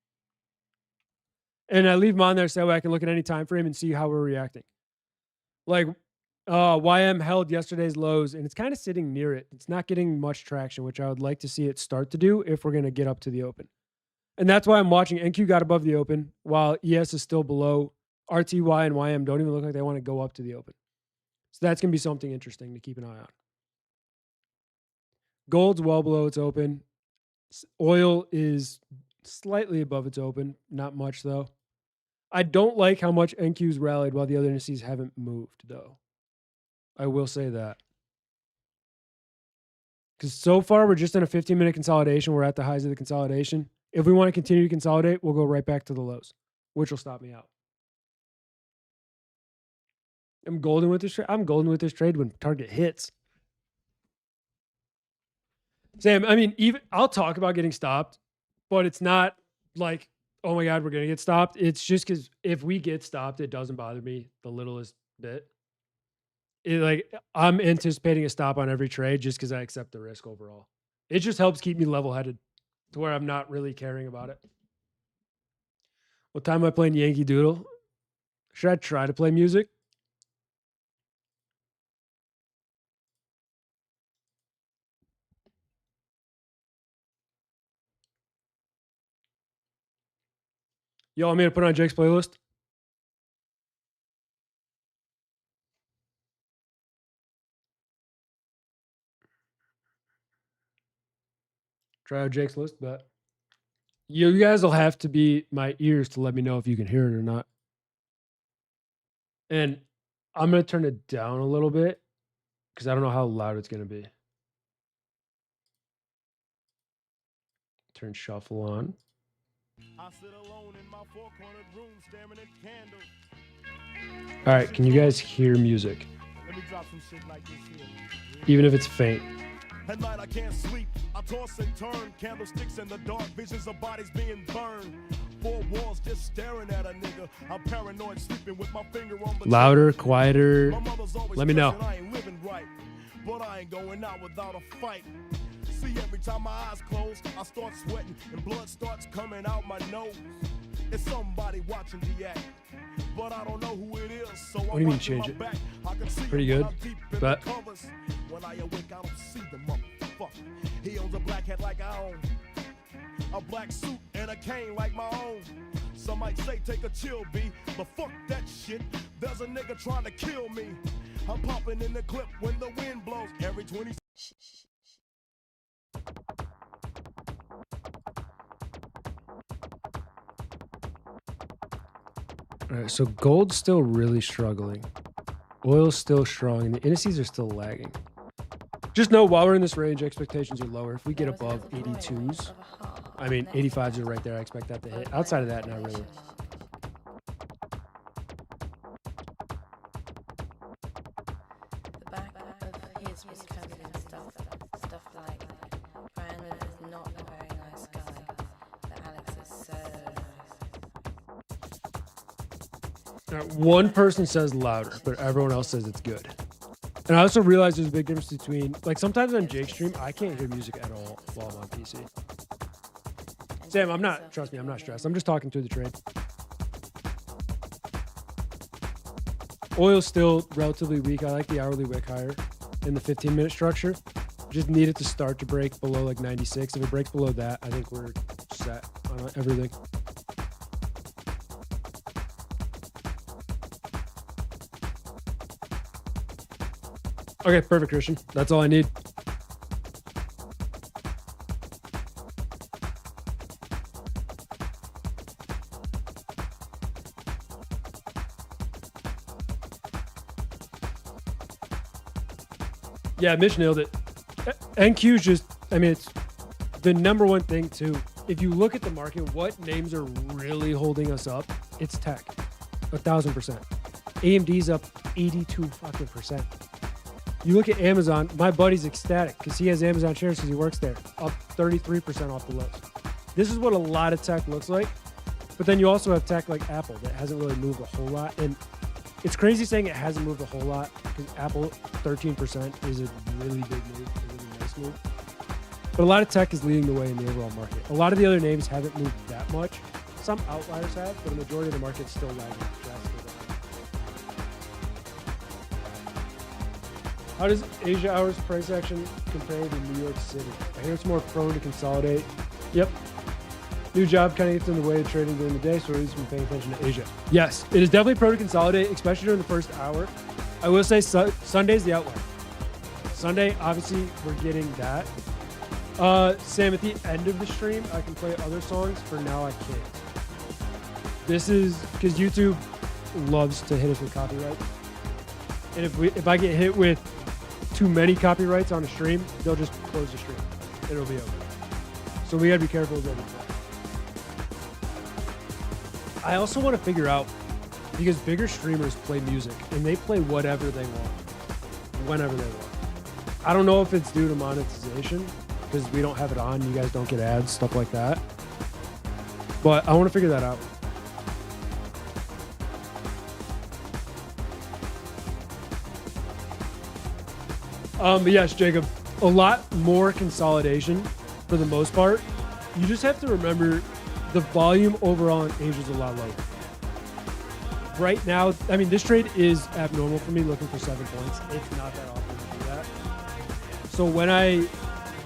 And I leave them on there so that way I can look at any time frame and see how we're reacting. Like YM held yesterday's lows and it's kind of sitting near it. It's not getting much traction, which I would like to see it start to do if we're going to get up to the open. And that's why I'm watching. NQ got above the open while ES is still below. RTY and YM don't even look like they want to go up to the open. So that's going to be something interesting to keep an eye on. Gold's well below its open. Oil is slightly above its open. Not much, though. I don't like how much NQ's rallied while the other indices haven't moved, though. I will say that. Because so far, we're just in a 15-minute consolidation. We're at the highs of the consolidation. If we want to continue to consolidate, we'll go right back to the lows, which will stop me out. I'm golden with this trade. I'm golden with this trade when target hits. Sam, I mean, even I'll talk about getting stopped, but it's not like, oh my God, we're gonna get stopped. It's just because if we get stopped, it doesn't bother me the littlest bit. I'm anticipating a stop on every trade just because I accept the risk overall. It just helps keep me level-headed to where I'm not really caring about it. What time am I playing Yankee Doodle? Should I try to play music? Yo, want me to put on Jake's playlist? Try out Jake's list, but You guys will have to be my ears to let me know if you can hear it or not. And I'm going to turn it down a little bit because I don't know how loud it's going to be. Turn shuffle on. I sit alone in my four-cornered room staring at candles. All right, can you guys hear music? Let me drop some shit like this here. Even if it's faint. At night I can't sleep. I toss and turn, candlesticks in the dark, visions of bodies being burned. Four walls just staring at a nigga. I'm paranoid, sleeping with my finger on the Louder, quieter. My mother's always Let me know. stressing I ain't living right, but I ain't going out without a fight. See, every time my eyes close, I start sweating and blood starts coming out my nose. It's somebody watching the act, but I don't know who it is. So What do you mean change it? Pretty good, but when I awake, I don't see the motherfucker. He owns a black hat like I own, a black suit and a cane like my own. Some might say take a chill, B, but fuck that shit. There's a nigga trying to kill me. I'm popping in the clip when the wind blows every 20. all right, so gold's still really struggling. Oil's still strong, and the indices are still lagging. Just know while we're in this range, expectations are lower. If we get above 82s, I mean, 85s are right there. I expect that to hit. Outside of that, not really. The back of his was covered in stuff like Brandon is not a very nice guy, but Alex is so nice. All right, one person says louder, but everyone else says it's good. And I also realize there's a big difference between, like, sometimes on Jake's stream, I can't hear music at all while I'm on PC. Sam, I'm not, trust me, I'm not stressed. I'm just talking through the trade. Oil's still relatively weak. I like the hourly wick higher in the 15-minute structure. Just need it to start to break below like 96. If it breaks below that, I think we're set on everything. Okay, perfect, Christian. That's all I need. Yeah, Mitch nailed it. NQ's just, I mean, it's the number one thing too. If you look at the market, what names are really holding us up? It's tech, 1,000%. AMD's up 82%. You look at Amazon, my buddy's ecstatic because he has Amazon shares because he works there, up 33% off the lows. This is what a lot of tech looks like. But then you also have tech like Apple that hasn't really moved a whole lot. And it's crazy saying it hasn't moved a whole lot because Apple 13% is a really big move, a really nice move. But a lot of tech is leading the way in the overall market. A lot of the other names haven't moved that much. Some outliers have, but a majority of the market's still lagging drastically. How does Asia hours price action compare to New York City? I hear it's more prone to consolidate. Yep. New job kind of gets in the way of trading during the day, so at least we're paying attention to Asia. Yes, it is definitely prone to consolidate, especially during the first hour. I will say Sunday's the outlier. Sunday, obviously, we're getting that. Sam, at the end of the stream, I can play other songs. For now, I can't. This is because YouTube loves to hit us with copyright. And if I get hit with too many copyrights on a stream, they'll just close the stream. It'll be over. So we gotta be careful with what we play. I also want to figure out, because bigger streamers play music and they play whatever they want, whenever they want. I don't know if it's due to monetization because we don't have it on, you guys don't get ads, stuff like that. But I want to figure that out. But yes, Jacob, a lot more consolidation for the most part. You just have to remember the volume overall in Asia is a lot lower. Right now, I mean, this trade is abnormal for me, looking for 7 points. It's not that often to do that. So when I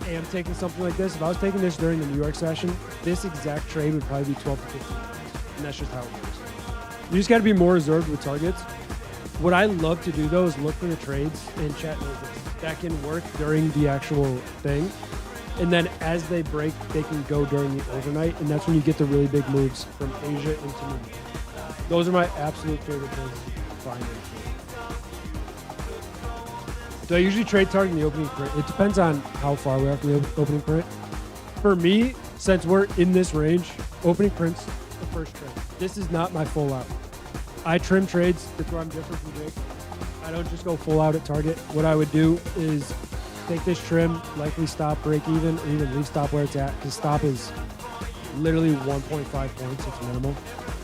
am taking something like this, if I was taking this during the New York session, this exact trade would probably be 12 to 15 points. And that's just how it works. You just got to be more reserved with targets. What I love to do, though, is look for the trades, and chat knows this, that can work during the actual thing. And then as they break, they can go during the overnight, and that's when you get the really big moves from Asia into New York. Those are my absolute favorite things to find. So I usually trade target in the opening print. It depends on how far we are from the opening print. For me, since we're in this range, opening print's the first trade. This is not my full out. I trim trades. That's where I'm different from Jake. I don't just go full out at target. What I would do is take this trim, likely stop, break even, or even leave stop where it's at, because stop is literally 1.5 points. It's minimal.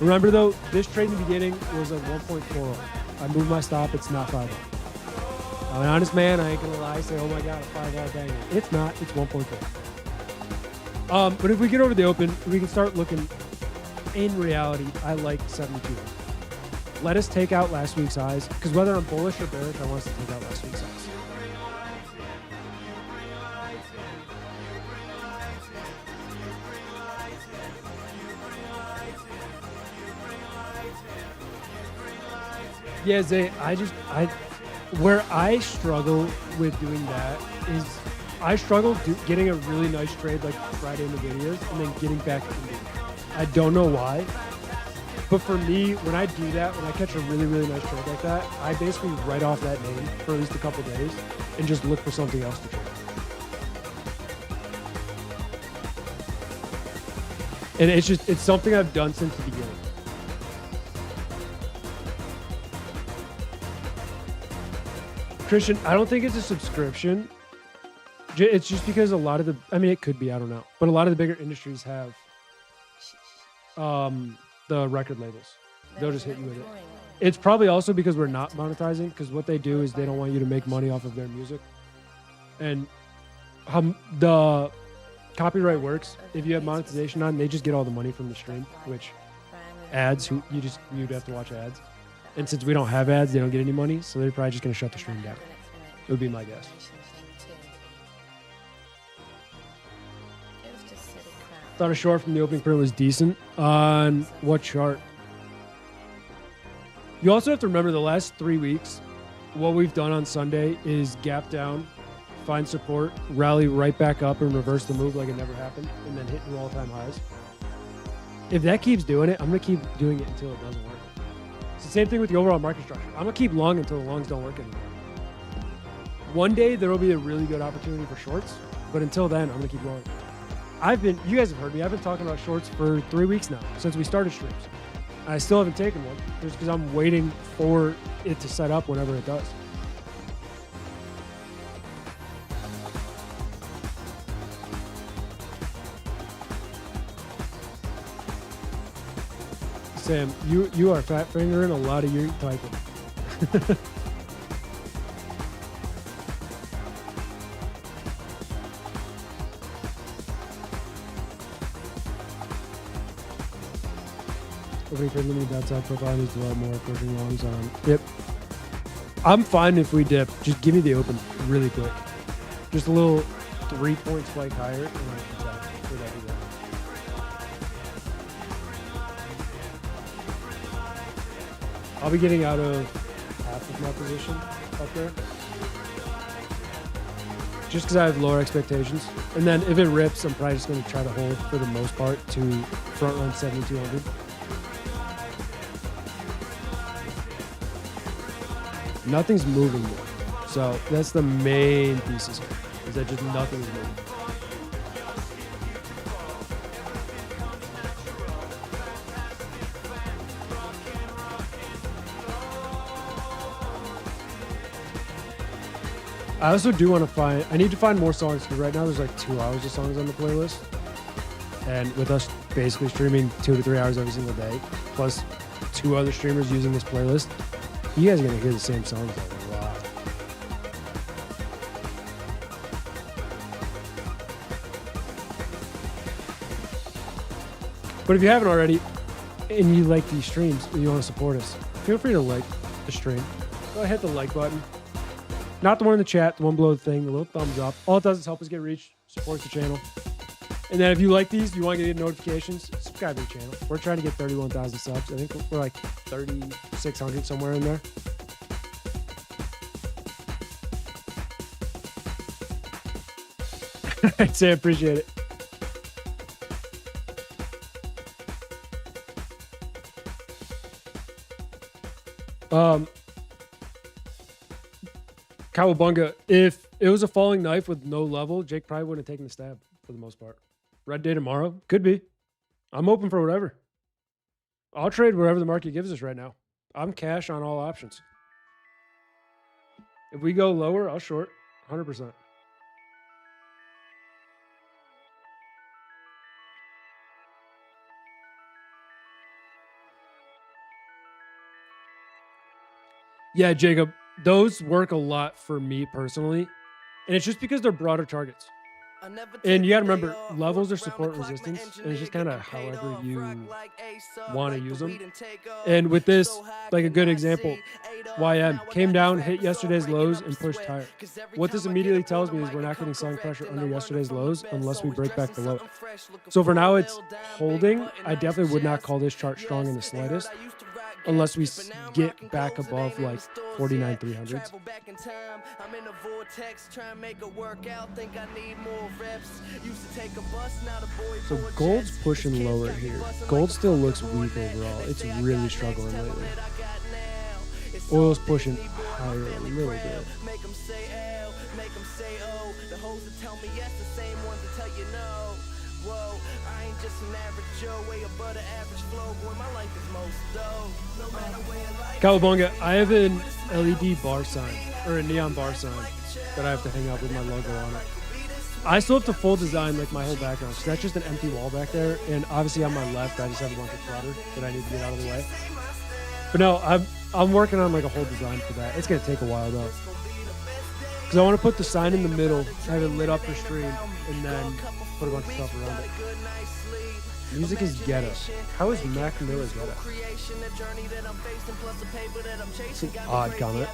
Remember though, this trade in the beginning was a 1.40. I moved my stop. It's not 5. I'm an honest man. I ain't gonna lie. Say, oh my god, a 5 banger. It's not. It's 1.4. But if we get over the open, we can start looking. In reality, I like 72. Let us take out last week's highs, because whether I'm bullish or bearish, I want us to take out last week's highs. Yeah, Zay, where I struggle with doing that is I struggle getting a really nice trade like Friday in the videos and then getting back into it. I don't know why. But for me, when I do that, when I catch a really, really nice trade like that, I basically write off that name for at least a couple days and just look for something else to trade. And it's something I've done since the beginning. Christian, I don't think it's a subscription. It's just because a lot of it could be, I don't know. But a lot of the bigger industries have the record labels. They'll just hit you with it. It's probably also because we're not monetizing, because what they do is they don't want you to make money off of their music. And the copyright works, if you have monetization on, they just get all the money from the stream, which ads, you'd have to watch ads. And since we don't have ads, they don't get any money, so they're probably just going to shut the stream down. It would be my guess. Thought a short from the opening print was decent. On what chart? You also have to remember the last 3 weeks, what we've done on Sunday is gap down, find support, rally right back up and reverse the move like it never happened, and then hit new all-time highs. If that keeps doing it, I'm going to keep doing it until it doesn't work. It's the same thing with the overall market structure. I'm going to keep long until the longs don't work anymore. One day, there will be a really good opportunity for shorts, but until then, I'm going to keep going. You guys have heard me, I've been talking about shorts for 3 weeks now, since we started streams. I still haven't taken one, just because I'm waiting for it to set up whenever it does. Sam, you are fat fingering a lot of your typing. Opening for limited downside profile needs a lot more approaching longs on. Yep. I'm fine if we dip. Just give me the open really quick. Just a little 3-point spike higher and I can tap for that. I'll be getting out of half of my position up there. Just because I have lower expectations. And then if it rips, I'm probably just going to try to hold for the most part to front run 7,200. Nothing's moving more. So that's the main thesis here, is that just nothing's moving. I also do want to I need to find more songs, because right now there's like 2 hours of songs on the playlist. And with us basically streaming 2 to 3 hours every single day, plus 2 other streamers using this playlist, you guys are going to hear the same songs a lot. But if you haven't already, and you like these streams, and you want to support us, feel free to like the stream. Go ahead, hit the like button. Not the one in the chat, the one below the thing, the little thumbs up. All it does is help us get reach, supports the channel. And then if you like these, you want to get notifications, subscribe to the channel. We're trying to get 31,000 subs. I think we're like 3,600 somewhere in there. I'd say I appreciate it. Cowabunga, if it was a falling knife with no level, Jake probably wouldn't have taken the stab for the most part. Red day tomorrow? Could be. I'm open for whatever. I'll trade wherever the market gives us right now. I'm cash on all options. If we go lower, I'll short 100%. Yeah, Jacob, those work a lot for me personally. And it's just because they're broader targets. And you got to remember, levels are support resistance. And it's just kind of however you want to use them. And with this, like a good example, YM came down, hit yesterday's lows, and pushed higher. What this immediately tells me is we're not getting selling pressure under yesterday's lows unless we break back below it. So for now, it's holding. I definitely would not call this chart strong in the slightest, unless we get back above like 49,300s. So gold's pushing lower here. Gold still looks weak overall. It's really struggling lately. Oil's pushing higher a little bit. Whoa, I ain't just an average Joe, way above the average flow, boy, my life is most dope. No matter where Cowabunga, I have an LED bar sign, or a neon bar sign, that I have to hang up with my logo on it. I still have to full design like my whole background, so that's just an empty wall back there, and obviously on my left, I just have a bunch of clutter that I need to get out of the way. But no, I'm working on like a whole design for that. It's gonna take a while though. Because I want to put the sign in the middle, have it lit up for stream, and then put a bunch of stuff around it. Music is ghetto. How is Mac Miller ghetto? It's an odd comment.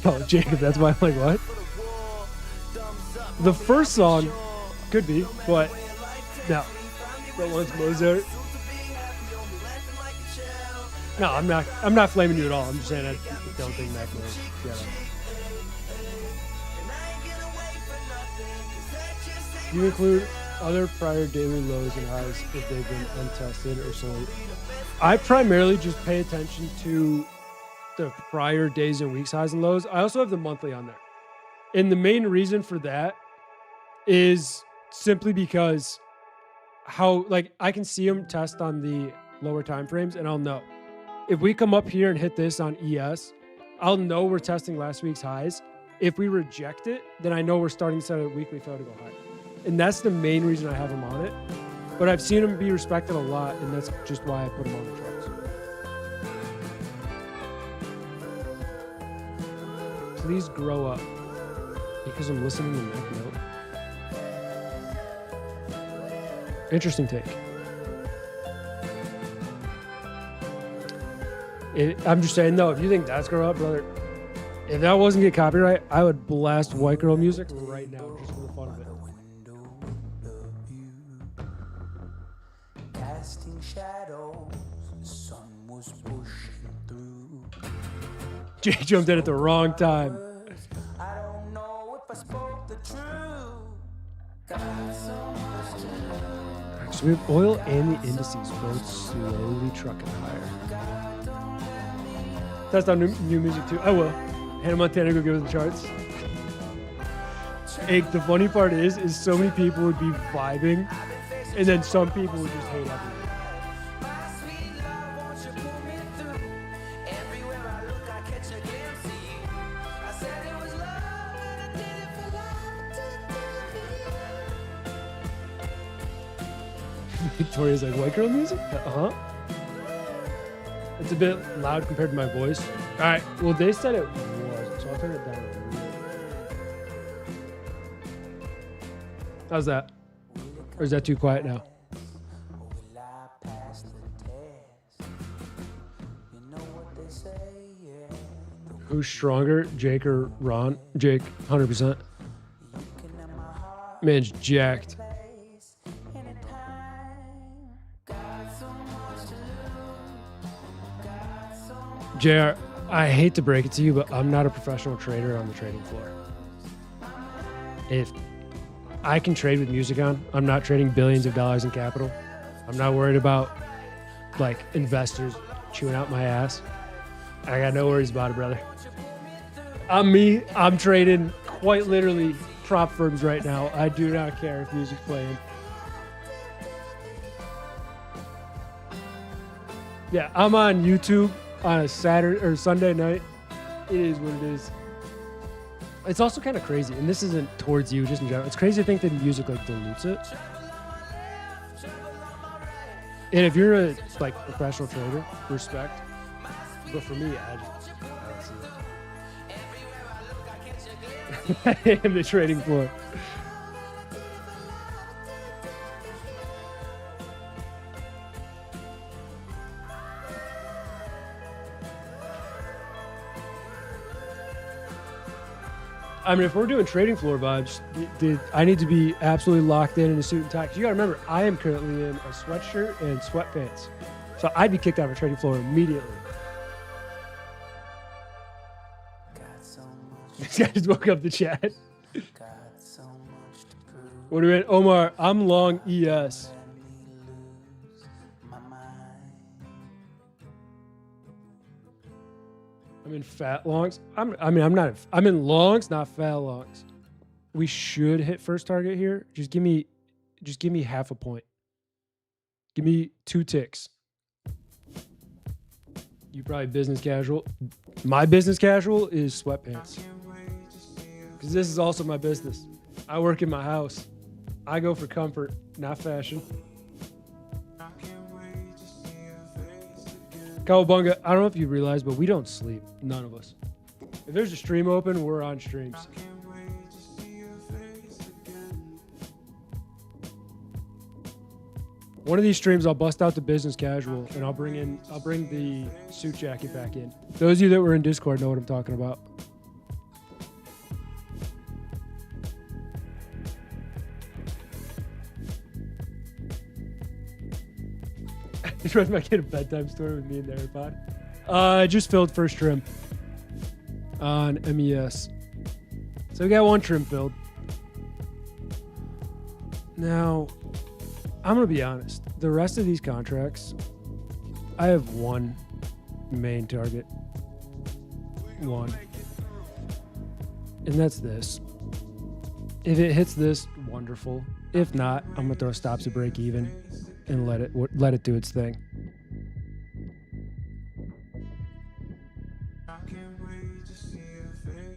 No, Jacob, that's why I'm like, what? The first song could be, but no. That one's Mozart. No, I'm not flaming you at all. I'm just saying I don't think Mac Miller's ghetto. Do you include other prior daily lows and highs if they've been untested or sold? I primarily just pay attention to the prior days and weeks highs and lows. I also have the monthly on there. And the main reason for that is simply because how, like, I can see them test on the lower time frames and I'll know. If we come up here and hit this on ES, I'll know we're testing last week's highs. If we reject it, then I know we're starting to set a weekly fail to go higher. And that's the main reason I have them on it. But I've seen them be respected a lot, and that's just why I put them on the charts. Please grow up. Because I'm listening to Mac Miller. Interesting take. I'm just saying, though, if you think that's grow up, brother, if that wasn't get copyright, I would blast white girl music right now just for the fun of it. Casting shadows, the sun was pushing through. Jay jumped in at the wrong time. I don't know if I spoke the truth. So we have oil and the indices both slowly trucking higher. Test on new music too. I will. Hannah Montana, go give us the charts. Hey, the funny part is so many people would be vibing, and then some people would just hate everything. Victoria's like, white girl music? Uh-huh. It's a bit loud compared to my voice. All right, well, they said it was, so I'll turn it down a little bit. How's that? Or is that too quiet now? Who's stronger, Jake or Ron? Jake, 100%. Man's jacked. JR, I hate to break it to you, but I'm not a professional trader on the trading floor. If I can trade with music on, I'm not trading billions of dollars in capital. I'm not worried about like investors chewing out my ass. I got no worries about it, brother. I'm me. I'm trading quite literally prop firms right now. I do not care if music's playing. Yeah, I'm on YouTube on a Saturday or Sunday night. It is what it is. It's also kind of crazy, and this isn't towards you, just in general. It's crazy to think that music like dilutes it. And if you're a like professional trader, respect. But for me, I don't see it. I am the trading floor. I mean, if we're doing trading floor vibes, I need to be absolutely locked in a suit and tie. 'Cause you got to remember, I am currently in a sweatshirt and sweatpants. So I'd be kicked out of a trading floor immediately. This guy just woke up the chat. What are we at? Omar, I'm long ES. I'm in fat longs. I'm in longs, not fat longs. We should hit first target here. Just give me half a point. Give me 2 ticks. You probably business casual. My business casual is sweatpants. Because this is also my business. I work in my house. I go for comfort, not fashion. Cowabunga, I don't know if you realize, but we don't sleep. None of us. If there's a stream open, we're on streams. One of these streams, I'll bust out the business casual and I'll bring the suit jacket back in. Those of you that were in Discord know what I'm talking about. Just read my kid a bedtime story with me in the AirPod. I just filled first trim on MES. So we got 1 trim filled. Now, I'm going to be honest. The rest of these contracts, I have 1 main target. 1. And that's this. If it hits this, wonderful. If not, I'm going to throw stops at break even and let it do its thing.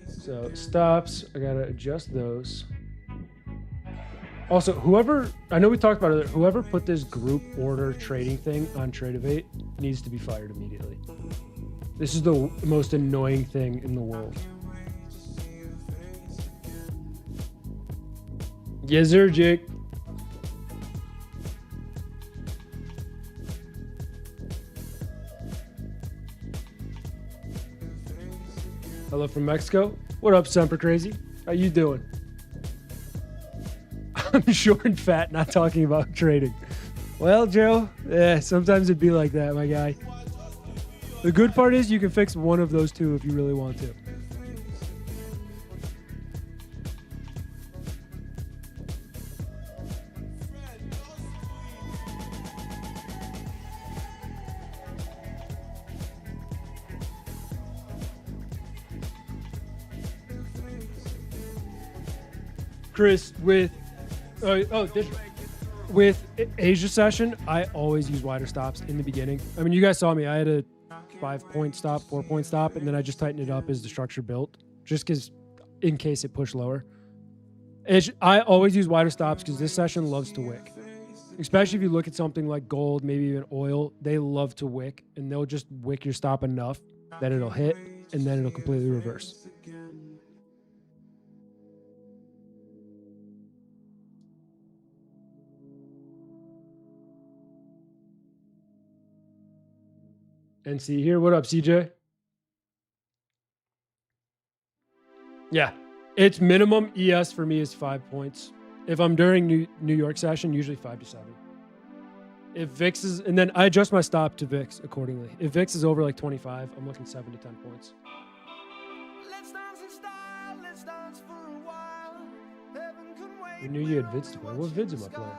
So stops, I gotta adjust those. Also, I know we talked about it, whoever put this group order trading thing on Tradeovate needs to be fired immediately. This is the most annoying thing in the world. Yes, sir, Jake. Hello from Mexico. What up, Semper Crazy? How you doing? I'm short and fat, not talking about trading. Well, Joe, sometimes it'd be like that, my guy. The good part is you can fix one of those 2 if you really want to. Chris, with Asia session, I always use wider stops in the beginning. I mean, you guys saw me. I had a 5-point stop, 4-point stop, and then I just tightened it up as the structure built, just because in case it pushed lower. I always use wider stops because this session loves to wick. Especially if you look at something like gold, maybe even oil, they love to wick, and they'll just wick your stop enough that it'll hit, and then it'll completely reverse. NC here. What up, CJ? Yeah, it's minimum ES for me is 5 points. If I'm during New York session, usually 5 to 7. If VIX is, and then I adjust my stop to VIX accordingly. If VIX is over like 25, I'm looking 7 to 10 points. Let's dance in style, let's dance for a while. Heaven can wait. We knew you had vids to play. What vids am I playing?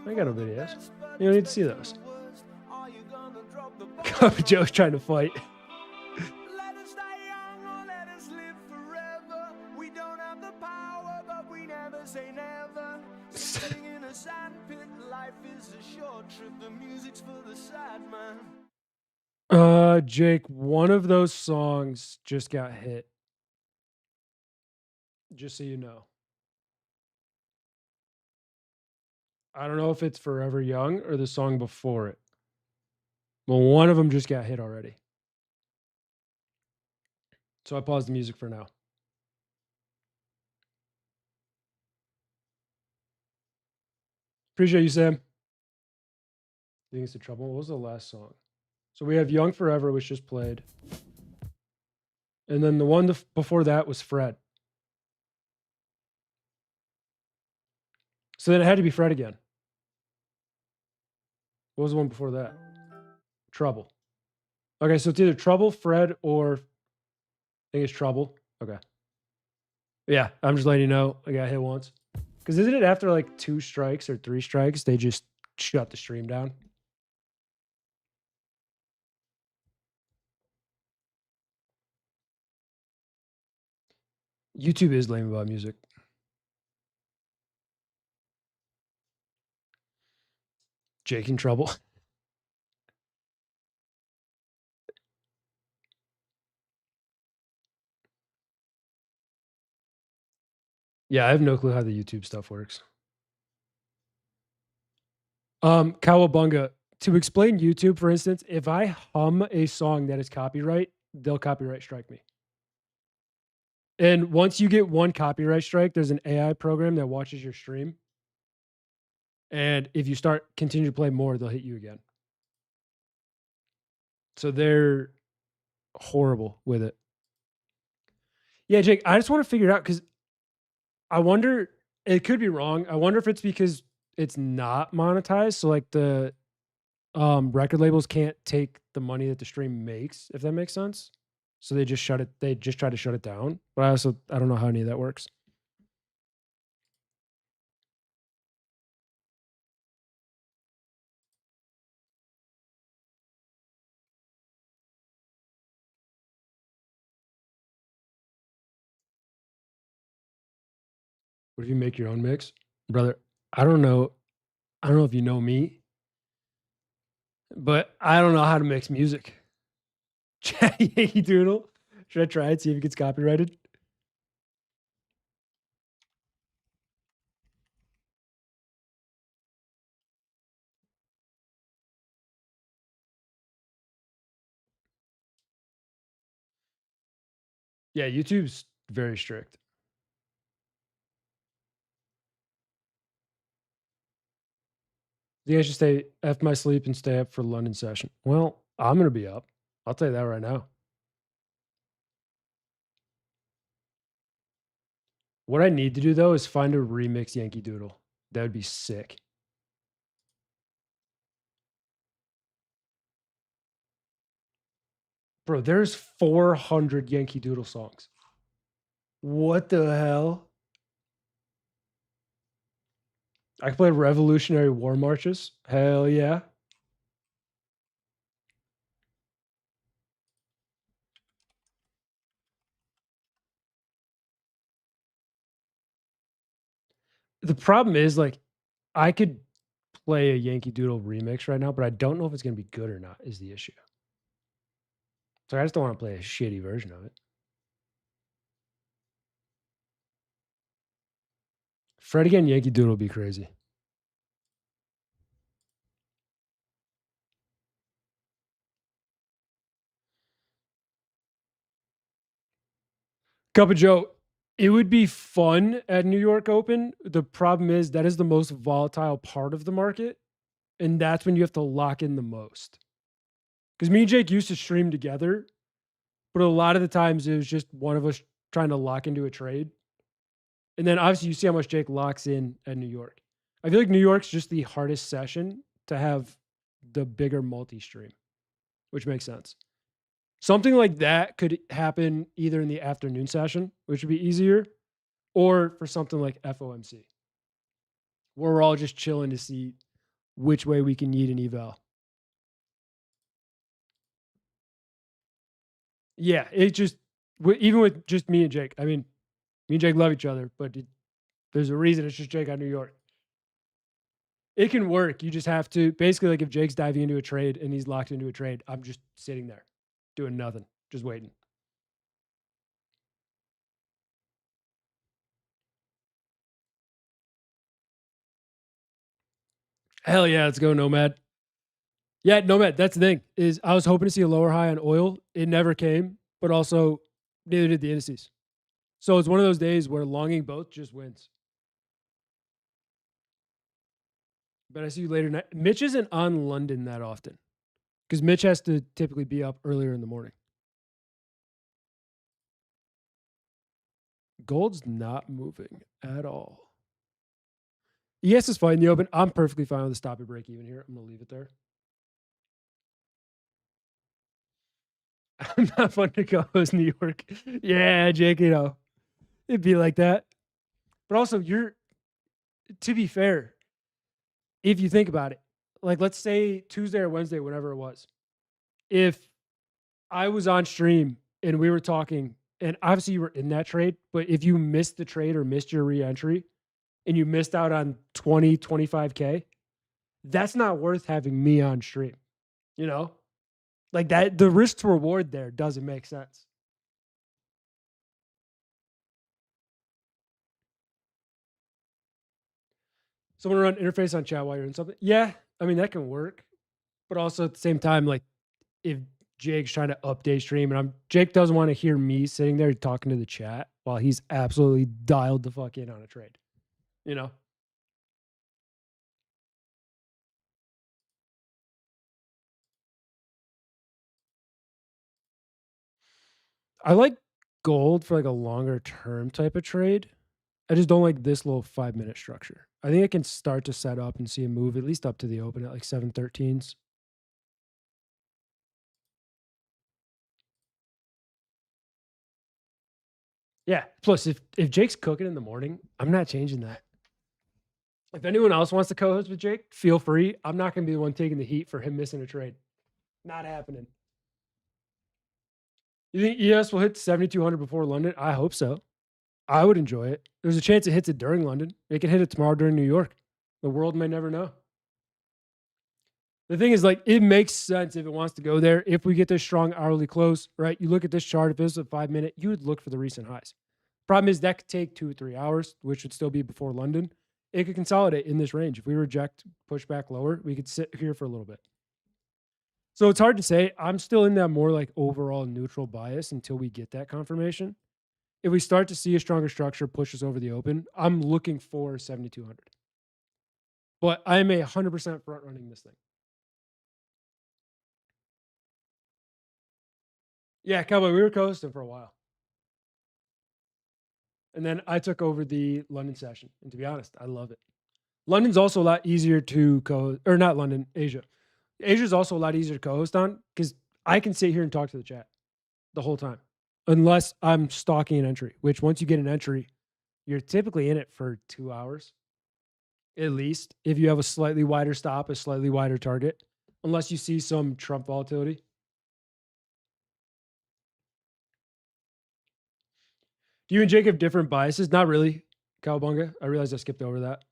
I ain't got no videos. You don't need to see those. Joe's trying to fight. Let us die young or let us live forever. We don't have the power, but we never say never. Sitting in a sand pit, life is a short trip. The music's for the sad man. Jake, one of those songs just got hit. Just so you know. I don't know if it's Forever Young or the song before it. Well, one of them just got hit already. So I paused the music for now. Appreciate you, Sam. I think it's the trouble. What was the last song? So we have Young Forever, which just played. And then the one before that was Fred. So then it had to be Fred again. What was the one before that? Trouble. Okay, so it's either Trouble, Fred, or I think it's Trouble. Okay. Yeah, I'm just letting you know I got hit once. Because isn't it after like 2 strikes or 3 strikes, they just shut the stream down? YouTube is lame about music. Jake in trouble. Yeah, I have no clue how the YouTube stuff works. Cowabunga, to explain YouTube, for instance, if I hum a song that is copyright, they'll copyright strike me. And once you get one copyright strike, there's an AI program that watches your stream. And if you continue to play more, they'll hit you again. So they're horrible with it. Yeah, Jake, I just want to figure it out because I wonder, it could be wrong. I wonder if it's because it's not monetized. So like the record labels can't take the money that the stream makes, if that makes sense. So they just try to shut it down. But I don't know how any of that works. What if you make your own mix? Brother, I don't know if you know me, but I don't know how to mix music. Yankee Doodle. Should I try it, see if it gets copyrighted? Yeah, YouTube's very strict. I think I should stay F my sleep and stay up for London session. Well, I'm going to be up. I'll tell you that right now. What I need to do, though, is find a remix Yankee Doodle. That would be sick. Bro, there's 400 Yankee Doodle songs. What the hell? I can play Revolutionary War Marches. Hell yeah. The problem is, like, I could play a Yankee Doodle remix right now, but I don't know if it's going to be good or not, is the issue. So I just don't want to play a shitty version of it. Fred again, Yankee Doodle would be crazy. Cup of Joe, it would be fun at New York Open. The problem is that is the most volatile part of the market. And that's when you have to lock in the most. Because me and Jake used to stream together, but a lot of the times it was just one of us trying to lock into a trade. And then obviously you see how much Jake locks in at New York. I feel like New York's just the hardest session to have the bigger multi-stream, which makes sense. Something like that could happen either in the afternoon session, which would be easier, or for something like FOMC, where we're all just chilling to see which way we can need an eval. Yeah, it just, even with just me and Jake, I mean, me and Jake love each other, but there's a reason it's just Jake on New York. It can work. You just have to, basically, like if Jake's diving into a trade and he's locked into a trade, I'm just sitting there doing nothing, just waiting. Hell yeah, let's go Nomad. Yeah, Nomad, that's the thing, is I was hoping to see a lower high on oil. It never came, but also neither did the indices. So it's one of those days where longing both just wins. But I see you later night. Mitch isn't on London that often because Mitch has to typically be up earlier in the morning. Gold's not moving at all. ES is fine in the open. I'm perfectly fine with the stop and break even here. I'm going to leave it there. I'm not fun to co-host New York. Yeah, Jake, you know, it'd be like that. But also, to be fair, if you think about it, like let's say Tuesday or Wednesday, whenever it was, if I was on stream and we were talking, and obviously you were in that trade, but if you missed the trade or missed your re-entry and you missed out on 20, 25K, that's not worth having me on stream, you know? Like that, the risk to reward there doesn't make sense. Someone run interface on chat while you're in something. Yeah, I mean, that can work. But also at the same time, like if Jake's trying to update stream and Jake doesn't want to hear me sitting there talking to the chat while he's absolutely dialed the fuck in on a trade, you know? I like gold for like a longer term type of trade. I just don't like this little 5-minute structure. I think I can start to set up and see a move at least up to the open at like 713s. Yeah. Plus, if Jake's cooking in the morning, I'm not changing that. If anyone else wants to co-host with Jake, feel free. I'm not going to be the one taking the heat for him missing a trade. Not happening. You think ES will hit 7,200 before London? I hope so. I would enjoy it. There's a chance it hits it during London. It can hit it tomorrow during New York. The world may never know. The thing is, like, it makes sense if it wants to go there. If we get this strong hourly close, right? You look at this chart, if it was a 5-minute, you would look for the recent highs. Problem is that could take 2 or 3 hours, which would still be before London. It could consolidate in this range. If we reject, push back lower, we could sit here for a little bit. So it's hard to say. I'm still in that more like overall neutral bias until we get that confirmation. If we start to see a stronger structure push us over the open, I'm looking for 7,200. But I'm 100% front running this thing. Yeah, Cowboy, we were co-hosting for a while. And then I took over the London session. And to be honest, I love it. London's also a lot easier to co-host, or not London, Asia. Asia's also a lot easier to co-host on because I can sit here and talk to the chat the whole time. Unless I'm stalking an entry, which once you get an entry, you're typically in it for 2 hours. At least if you have a slightly wider stop, a slightly wider target, unless you see some Trump volatility. Do you and Jake have different biases? Not really, Cowabunga. I realized I skipped over that.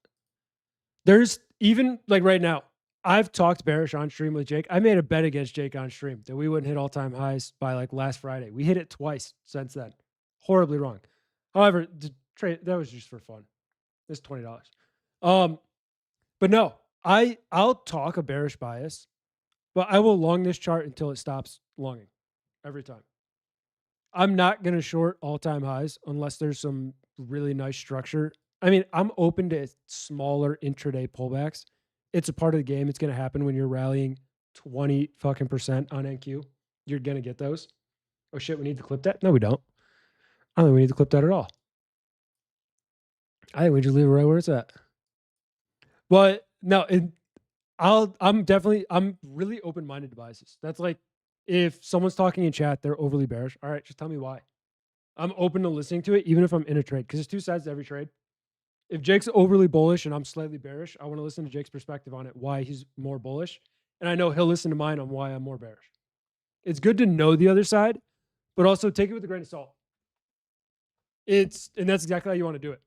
There's even like right now, I've talked bearish on stream with Jake. I made a bet against Jake on stream that we wouldn't hit all-time highs by like last Friday. We hit it twice since then. Horribly wrong. However, the trade that was just for fun. It's $20. But no, I'll talk a bearish bias, but I will long this chart until it stops longing every time. I'm not going to short all-time highs unless there's some really nice structure. I mean, I'm open to smaller intraday pullbacks. It's a part of the game. It's going to happen when you're rallying 20% on NQ. You're going to get those. Oh shit, we need to clip that? No, we don't. I don't think we need to clip that at all. I think we just leave it right where it's at. But no, I'm really open-minded to biases. That's like if someone's talking in chat, they're overly bearish. All right, just tell me why. I'm open to listening to it, even if I'm in a trade, because there's two sides to every trade. If Jake's overly bullish and I'm slightly bearish, I want to listen to Jake's perspective on it, why he's more bullish. And I know he'll listen to mine on why I'm more bearish. It's good to know the other side, but also take it with a grain of salt. And that's exactly how you want to do it.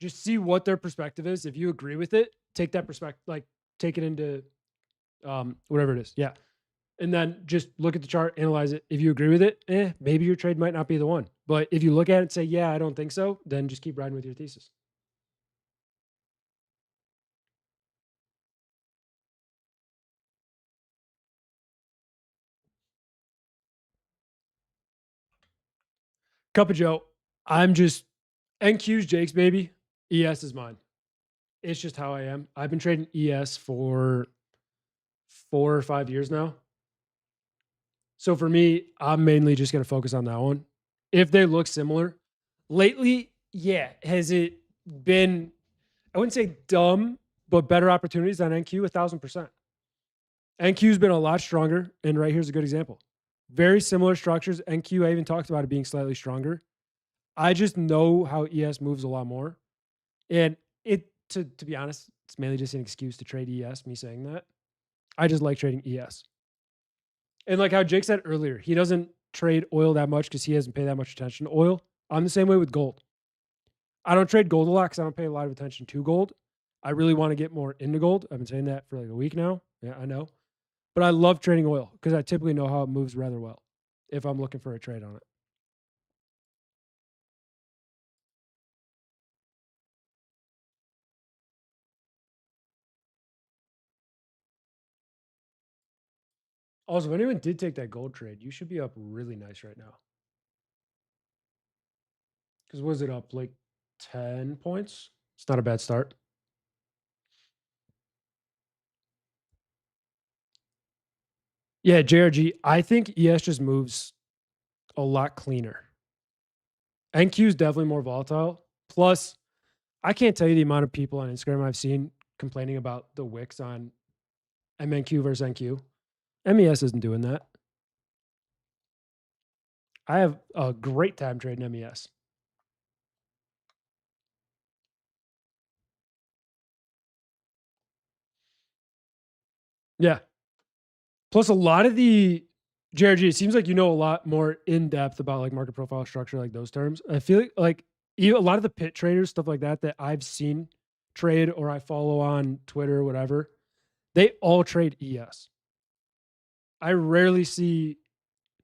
Just see what their perspective is. If you agree with it, take that perspective, like take it into whatever it is. Yeah. And then just look at the chart, analyze it. If you agree with it, maybe your trade might not be the one. But if you look at it and say, yeah, I don't think so, then just keep riding with your thesis. Cup of Joe, I'm just NQ's Jake's baby. ES is mine. It's just how I am. I've been trading ES for 4 or 5 years now. So for me, I'm mainly just going to focus on that one. If they look similar, lately, yeah, has it been, I wouldn't say dumb, but better opportunities than NQ? 1,000%. NQ's been a lot stronger, and right here's a good example. Very similar structures. NQ, I even talked about it being slightly stronger. I just know how ES moves a lot more. And to be honest, it's mainly just an excuse to trade ES, me saying that. I just like trading ES. And like how Jake said earlier, he doesn't trade oil that much because he hasn't paid that much attention to oil. I'm the same way with gold. I don't trade gold a lot because I don't pay a lot of attention to gold. I really want to get more into gold. I've been saying that for like a week now. Yeah, I know. But I love trading oil because I typically know how it moves rather well if I'm looking for a trade on it. Also, if anyone did take that gold trade, you should be up really nice right now. Because was it up like 10 points? It's not a bad start. Yeah, JRG, I think ES just moves a lot cleaner. NQ is definitely more volatile. Plus, I can't tell you the amount of people on Instagram I've seen complaining about the wicks on MNQ versus NQ. MES isn't doing that. I have a great time trading MES. Yeah. Plus, a lot of the JRG, it seems like you know a lot more in depth about like market profile structure, like those terms. I feel like a lot of the pit traders, stuff like that I've seen trade or I follow on Twitter, whatever, they all trade ES. I rarely see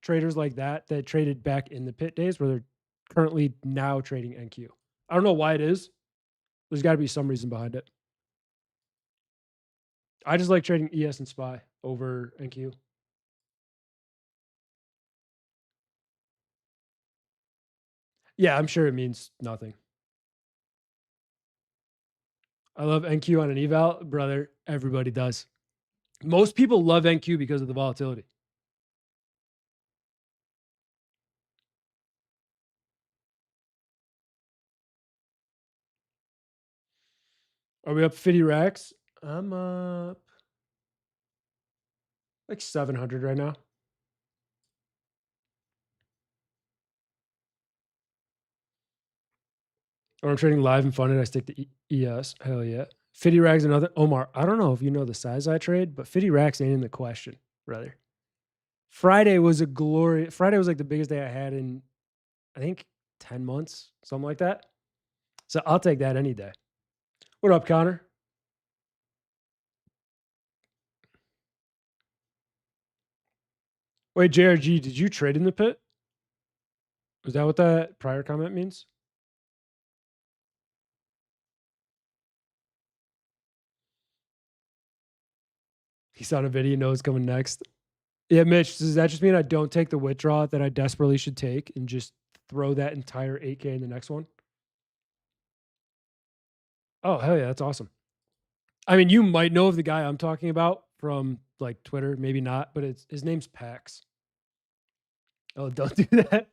traders like that traded back in the pit days where they're currently now trading NQ. I don't know why it is. There's got to be some reason behind it. I just like trading ES and SPY over NQ. Yeah, I'm sure it means nothing. I love NQ on an eval, brother. Everybody does. Most people love NQ because of the volatility. Are we up 50 racks? I'm up like 700 right now. Or I'm trading live and funded. I stick to ES. Hell yeah. 50 racks another. Omar, I don't know if you know the size I trade, but 50 racks ain't in the question, brother. Friday was Friday was like the biggest day I had in, I think, 10 months, something like that. So I'll take that any day. What up, Connor? Wait, JRG, did you trade in the pit? Is that what that prior comment means? He saw the video, knows coming next. Yeah, Mitch, does that just mean I don't take the withdrawal that I desperately should take and just throw that entire 8K in the next one? Oh, hell yeah, that's awesome. I mean, you might know of the guy I'm talking about from like Twitter, maybe not, but his name's Pax. Oh, don't do that.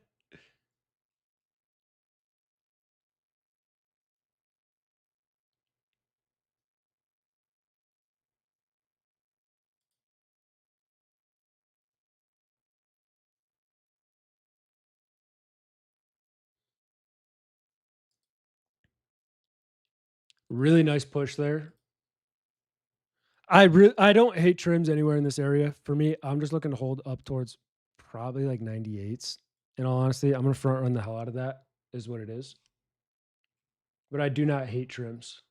Really nice push there. I don't hate trims anywhere in this area. For me, I'm just looking to hold up towards probably like 98s. In all honesty, I'm gonna front run the hell out of that, is what it is. But I do not hate trims.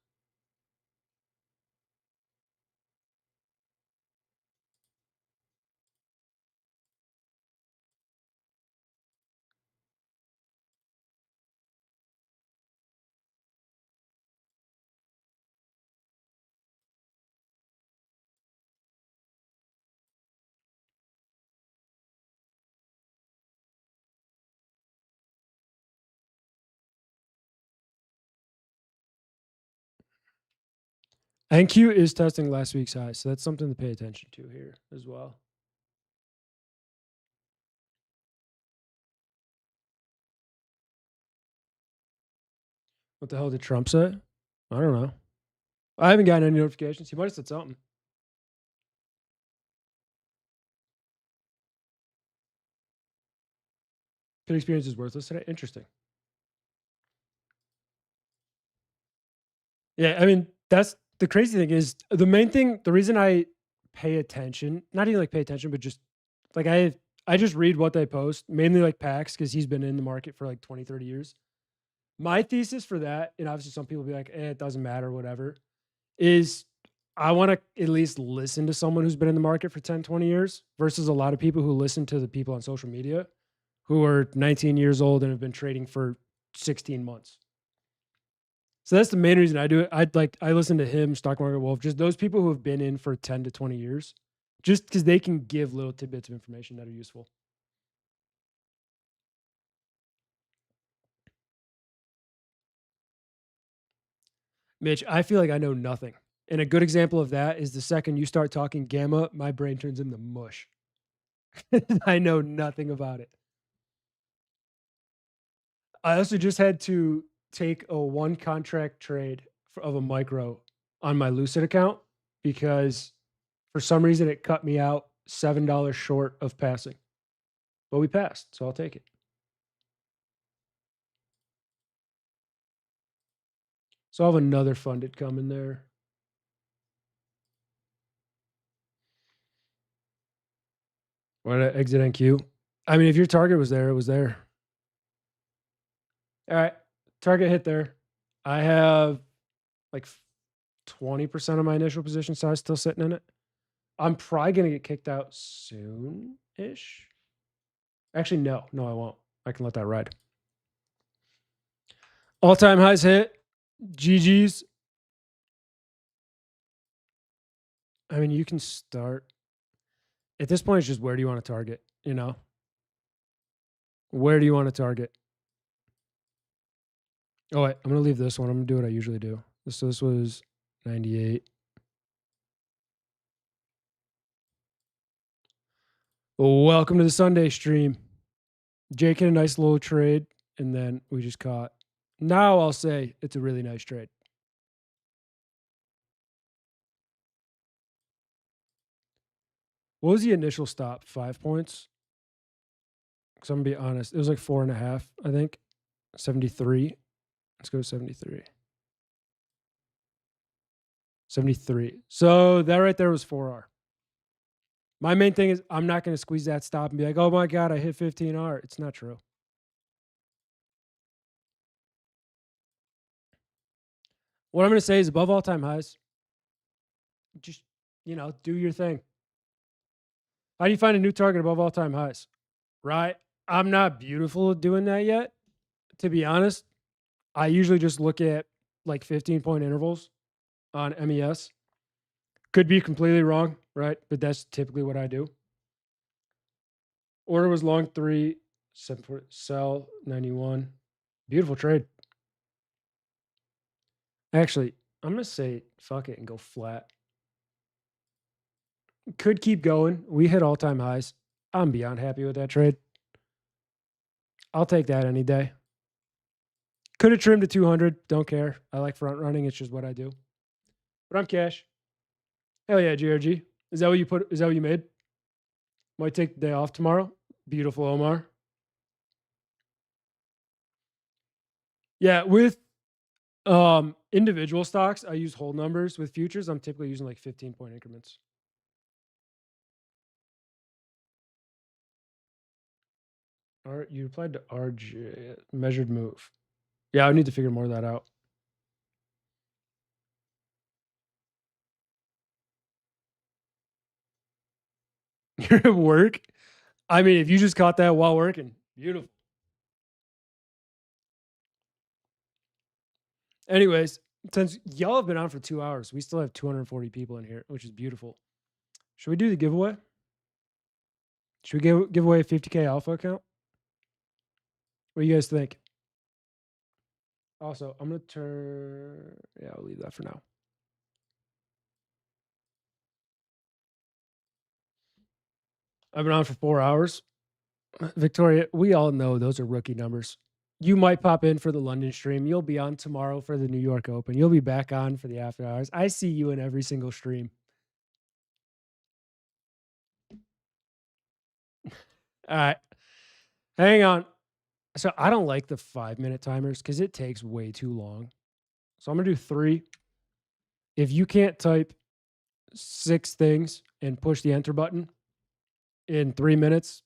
NQ is testing last week's high, so that's something to pay attention to here as well. What the hell did Trump say? I don't know. I haven't gotten any notifications. He might have said something. Good experience is worthless today. Interesting. Yeah, I mean, that's the crazy thing is the main thing, the reason I pay attention, not even like pay attention, but just like I just read what they post, mainly like Pax, because he's been in the market for like 20, 30 years. My thesis for that, and obviously some people be like, it doesn't matter, whatever, is I want to at least listen to someone who's been in the market for 10, 20 years versus a lot of people who listen to the people on social media who are 19 years old and have been trading for 16 months. So that's the main reason I do it. I listen to him, Stock Market Wolf, just those people who have been in for 10 to 20 years, just because they can give little tidbits of information that are useful. Mitch, I feel like I know nothing. And a good example of that is the second you start talking gamma, my brain turns into mush. I know nothing about it. I also just had to take a one contract trade of a micro on my Lucid account because for some reason it cut me out $7 short of passing. But we passed, so I'll take it. So I'll have another funded coming there. Why did I exit NQ? I mean, if your target was there, it was there. All right, target hit there. I have like 20% of my initial position size still sitting in it. I'm probably going to get kicked out soon-ish. Actually, no, I won't. I can let that ride. All-time highs hit. GG's. I mean, you can start. At this point, it's just where do you want to target, you know? Where do you want to target? Oh, wait, I'm going to leave this one. I'm going to do what I usually do. So this was 98. Welcome to the Sunday stream. Jake had a nice little trade, and then we just caught. Now I'll say it's a really nice trade. What was the initial stop? 5 points? Because I'm going to be honest. It was like 4.5, I think. 73. Let's go 73. 73. So that right there was 4R. My main thing is I'm not going to squeeze that stop and be like, oh my God, I hit 15R. It's not true. What I'm going to say is above all-time highs, just, do your thing. How do you find a new target above all-time highs? Right? I'm not beautiful at doing that yet. To be honest, I usually just look at like 15-point intervals on MES. Could be completely wrong, right? But that's typically what I do. Order was long 3, 7 sell 91. Beautiful trade. Actually, I'm going to say fuck it and go flat. Could keep going. We hit all-time highs. I'm beyond happy with that trade. I'll take that any day. Could have trimmed to 200. Don't care. I like front running. It's just what I do. But I'm cash. Hell yeah, GRG. Is that what you put? Is that what you made? Might take the day off tomorrow. Beautiful, Omar. Yeah, with Individual stocks, I use whole numbers. With futures, I'm typically using like 15-point increments. You applied to RJ, measured move. Yeah, I need to figure more of that out. You're at work? I mean, if you just caught that while working, beautiful. Anyways, since y'all have been on for 2 hours, we still have 240 people in here, which is beautiful. Should we do the giveaway? Should we give away a 50K alpha account? What do you guys think? Also, I'm going to turn... Yeah, I'll leave that for now. I've been on for 4 hours. Victoria, we all know those are rookie numbers. You might pop in for the London stream. You'll be on tomorrow for the New York Open. You'll be back on for the after hours. I see you in every single stream. All right. Hang on. So I don't like the 5-minute timers because it takes way too long. So I'm going to do 3. If you can't type 6 things and push the enter button in 3 minutes,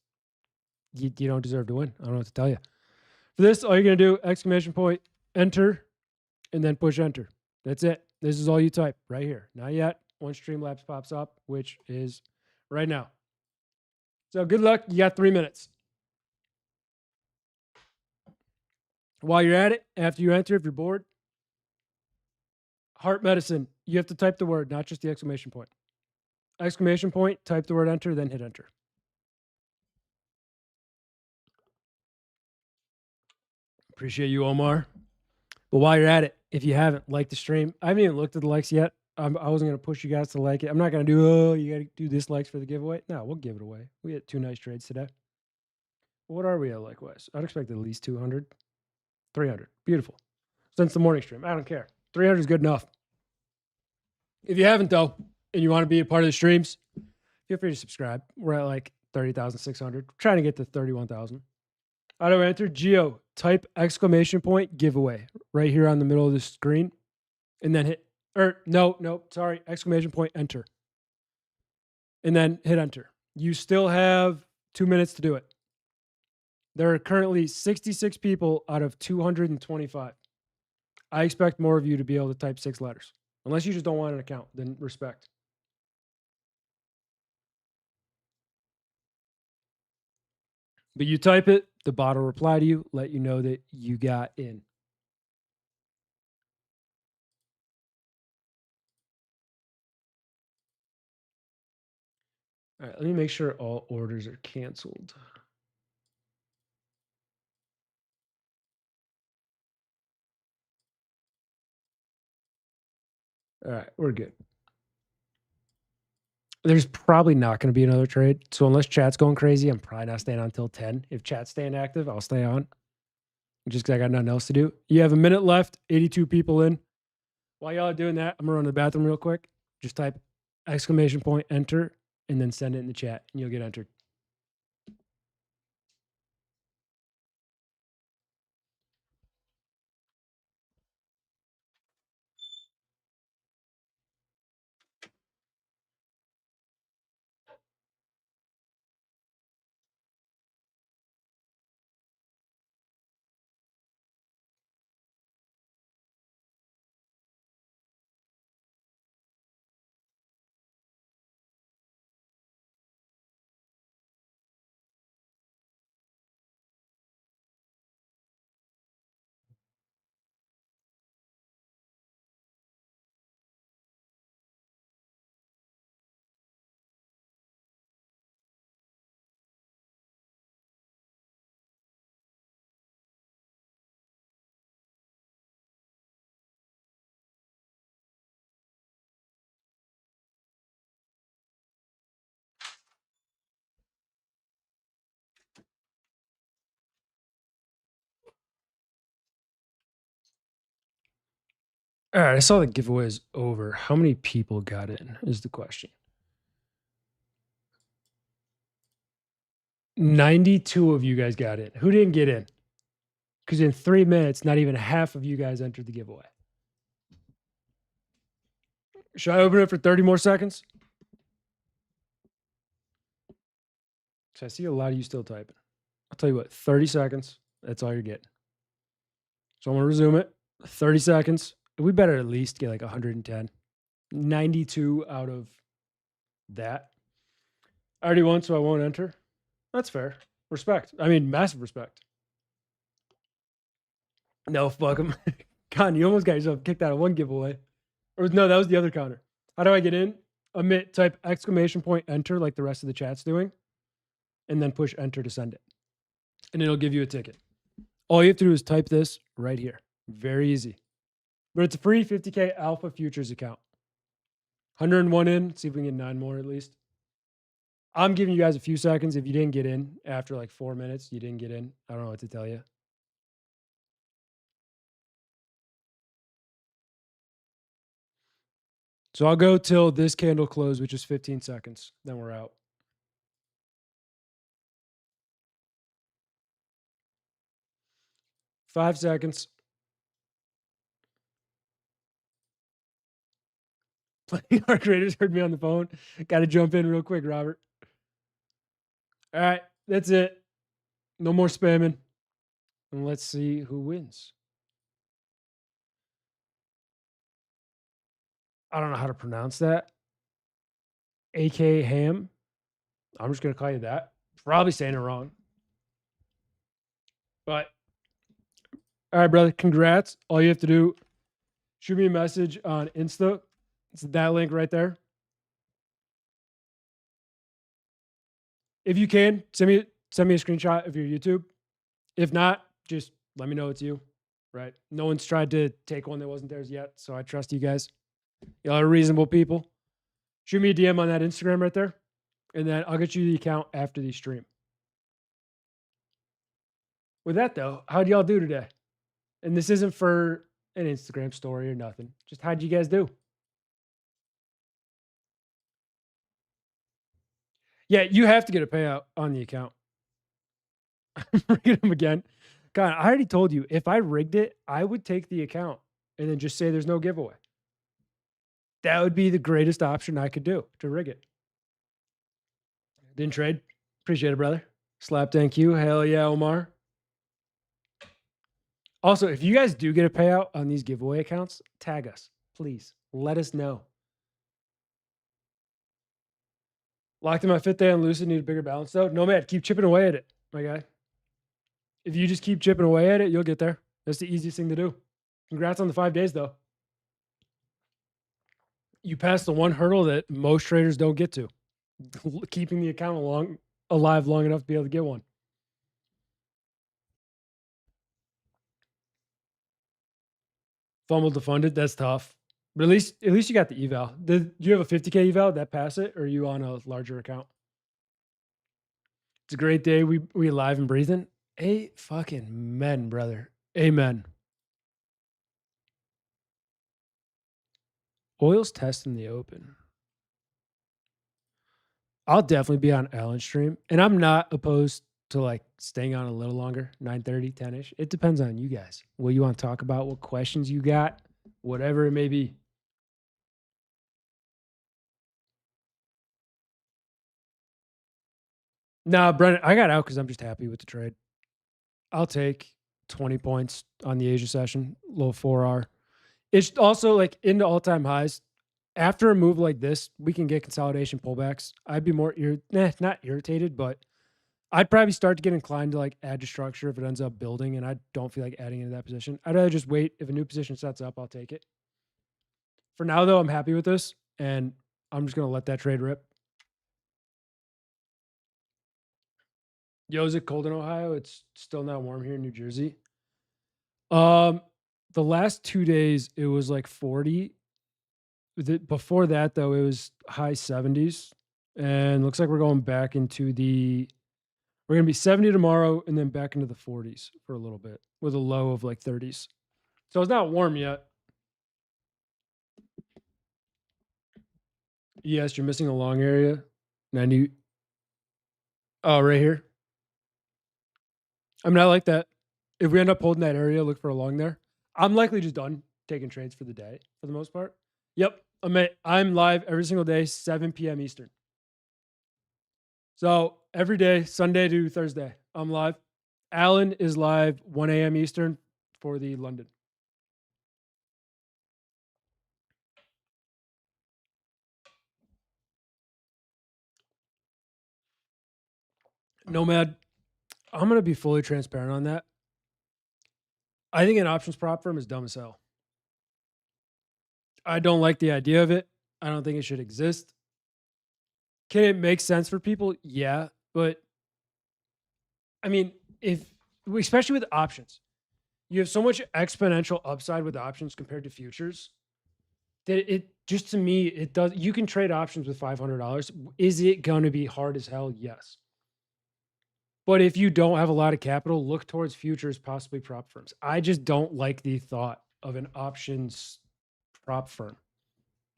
you don't deserve to win. I don't know what to tell you. For this, all you're going to do, ! Enter, and then push enter. That's it. This is all you type right here. Not yet. Once Streamlabs pops up, which is right now. So good luck. You got 3 minutes. While you're at it, after you enter, if you're bored, heart medicine, you have to type the word, not just the exclamation point. Exclamation point, type the word enter, then hit enter. Appreciate you, Omar. But while you're at it, if you haven't liked the stream, I haven't even looked at the likes yet. I wasn't going to push you guys to like it. I'm not going to do, you got to do this likes for the giveaway. No, we'll give it away. We had 2 nice trades today. What are we at likewise? I'd expect at least 200. 300. Beautiful. Since the morning stream, I don't care. 300 is good enough. If you haven't, though, and you want to be a part of the streams, feel free to subscribe. We're at like 30,600. Trying to get to 31,000. Auto enter, Geo, type exclamation point giveaway right here on the middle of the screen. And then hit, sorry, exclamation point enter. And then hit enter. You still have 2 minutes to do it. There are currently 66 people out of 225. I expect more of you to be able to type 6 letters. Unless you just don't want an account, then respect. But you type it, the bot will reply to you, let you know that you got in. All right, let me make sure all orders are canceled. All right, we're good. There's probably not going to be another trade. So unless chat's going crazy, I'm probably not staying on until 10. If chat's staying active, I'll stay on. Just because I got nothing else to do. You have a minute left, 82 people in. While y'all are doing that, I'm going to run to the bathroom real quick. Just type exclamation point, enter, and then send it in the chat, and you'll get entered. All right, I saw the giveaway is over. How many people got in is the question. 92 of you guys got in. Who didn't get in? Because in 3 minutes, not even half of you guys entered the giveaway. Should I open it for 30 more seconds? So I see a lot of you still typing. I'll tell you what, 30 seconds. That's all you're getting. So I'm going to resume it. 30 seconds. We better at least get like 110. 92 out of that. I already won, so I won't enter. That's fair. Respect. I mean, massive respect. No, fuck him. Con, you almost got yourself kicked out of one giveaway. Or no, that was the other counter. How do I get in? Omit, type exclamation point enter like the rest of the chat's doing, and then push enter to send it. And it'll give you a ticket. All you have to do is type this right here. Very easy. But it's a free 50K Alpha Futures account. 101 in. Let's see if we can get 9 more at least. I'm giving you guys a few seconds. If you didn't get in after like 4 minutes, you didn't get in. I don't know what to tell you. So I'll go till this candle close, which is 15 seconds. Then we're out. Five seconds. Playing our creators heard me on the phone. Got to jump in real quick, Robert. All right, that's it. No more spamming. And let's see who wins. I don't know how to pronounce that. AK Ham. I'm just going to call you that. Probably saying it wrong. But, all right, brother, congrats. All you have to do, shoot me a message on Insta. It's that link right there. If you can, send me a screenshot of your YouTube. If not, just let me know it's you, right? No one's tried to take one that wasn't theirs yet, so I trust you guys. Y'all are reasonable people. Shoot me a DM on that Instagram right there, and then I'll get you the account after the stream. With that, though, how'd y'all do today? And this isn't for an Instagram story or nothing. Just how'd you guys do? Yeah, you have to get a payout on the account. Rigging them again. God, I already told you, if I rigged it, I would take the account and then just say there's no giveaway. That would be the greatest option I could do to rig it. Didn't trade. Appreciate it, brother. Slap thank you. Hell yeah, Omar. Also, if you guys do get a payout on these giveaway accounts, tag us, please. Let us know. Locked in my 5th day on Lucid, need a bigger balance though. Nomad, keep chipping away at it, my guy. If you just keep chipping away at it, you'll get there. That's the easiest thing to do. Congrats on the 5 days though. You passed the one hurdle that most traders don't get to. Keeping the account alive long enough to be able to get one. Fumbled to fund it. That's tough. But at least you got the eval. Do you have a 50K eval? Did that pass it? Or are you on a larger account? It's a great day. We alive and breathing. Fucking men, brother. Amen. Oil's testing the open. I'll definitely be on Alan's stream. And I'm not opposed to like staying on a little longer, 9:30, 10-ish. It depends on you guys. What you want to talk about, what questions you got, whatever it may be. Nah, Brennan, I got out because I'm just happy with the trade. I'll take 20 points on the Asia session, low 4R. It's also like into all-time highs. After a move like this, we can get consolidation pullbacks. I'd be more, not irritated, but I'd probably start to get inclined to like add to structure if it ends up building, and I don't feel like adding into that position. I'd rather just wait. If a new position sets up, I'll take it. For now, though, I'm happy with this, and I'm just going to let that trade rip. Yo, is it cold in Ohio? It's still not warm here in New Jersey. The last 2 days, it was like 40. Before that, though, it was high 70s. And looks like we're going back into we're going to be 70 tomorrow and then back into the 40s for a little bit with a low of like 30s. So it's not warm yet. Yes, you're missing a long area. 90. Oh, right here. I mean, I like that. If we end up holding that area, look for a long there. I'm likely just done taking trades for the day for the most part. Yep. I'm live every single day, 7 p.m. Eastern. So every day, Sunday to Thursday, I'm live. Alan is live 1 a.m. Eastern for the London. Nomad, I'm going to be fully transparent on that. I think an options prop firm is dumb as hell. I don't like the idea of it. I don't think it should exist. Can it make sense for people? Yeah. But I mean, especially with options, you have so much exponential upside with options compared to futures that it just, to me, it does. You can trade options with $500. Is it going to be hard as hell? Yes. But if you don't have a lot of capital, look towards futures, possibly prop firms. I just don't like the thought of an options prop firm.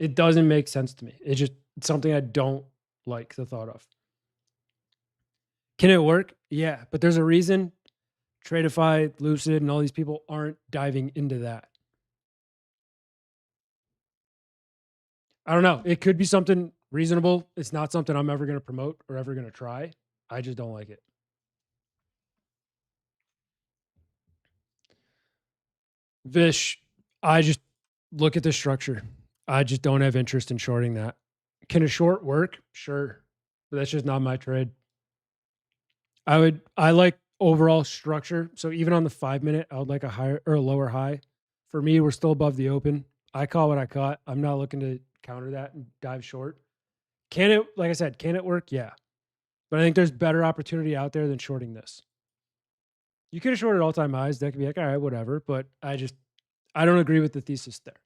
It doesn't make sense to me. It's something I don't like the thought of. Can it work? Yeah, but there's a reason Tradeify, Lucid, and all these people aren't diving into that. I don't know. It could be something reasonable. It's not something I'm ever going to promote or ever going to try. I just don't like it. Vish, I just look at the structure. I just don't have interest in shorting that. Can a short work? Sure. But that's just not my trade. I like overall structure. So even on the 5 minute, I would like a higher or a lower high. For me, we're still above the open. I call what I caught. I'm not looking to counter that and dive short. Can it, like I said, can it work? Yeah. But I think there's better opportunity out there than shorting this. You could have shorted all-time highs. That could be like, all right, whatever. But I don't agree with the thesis there.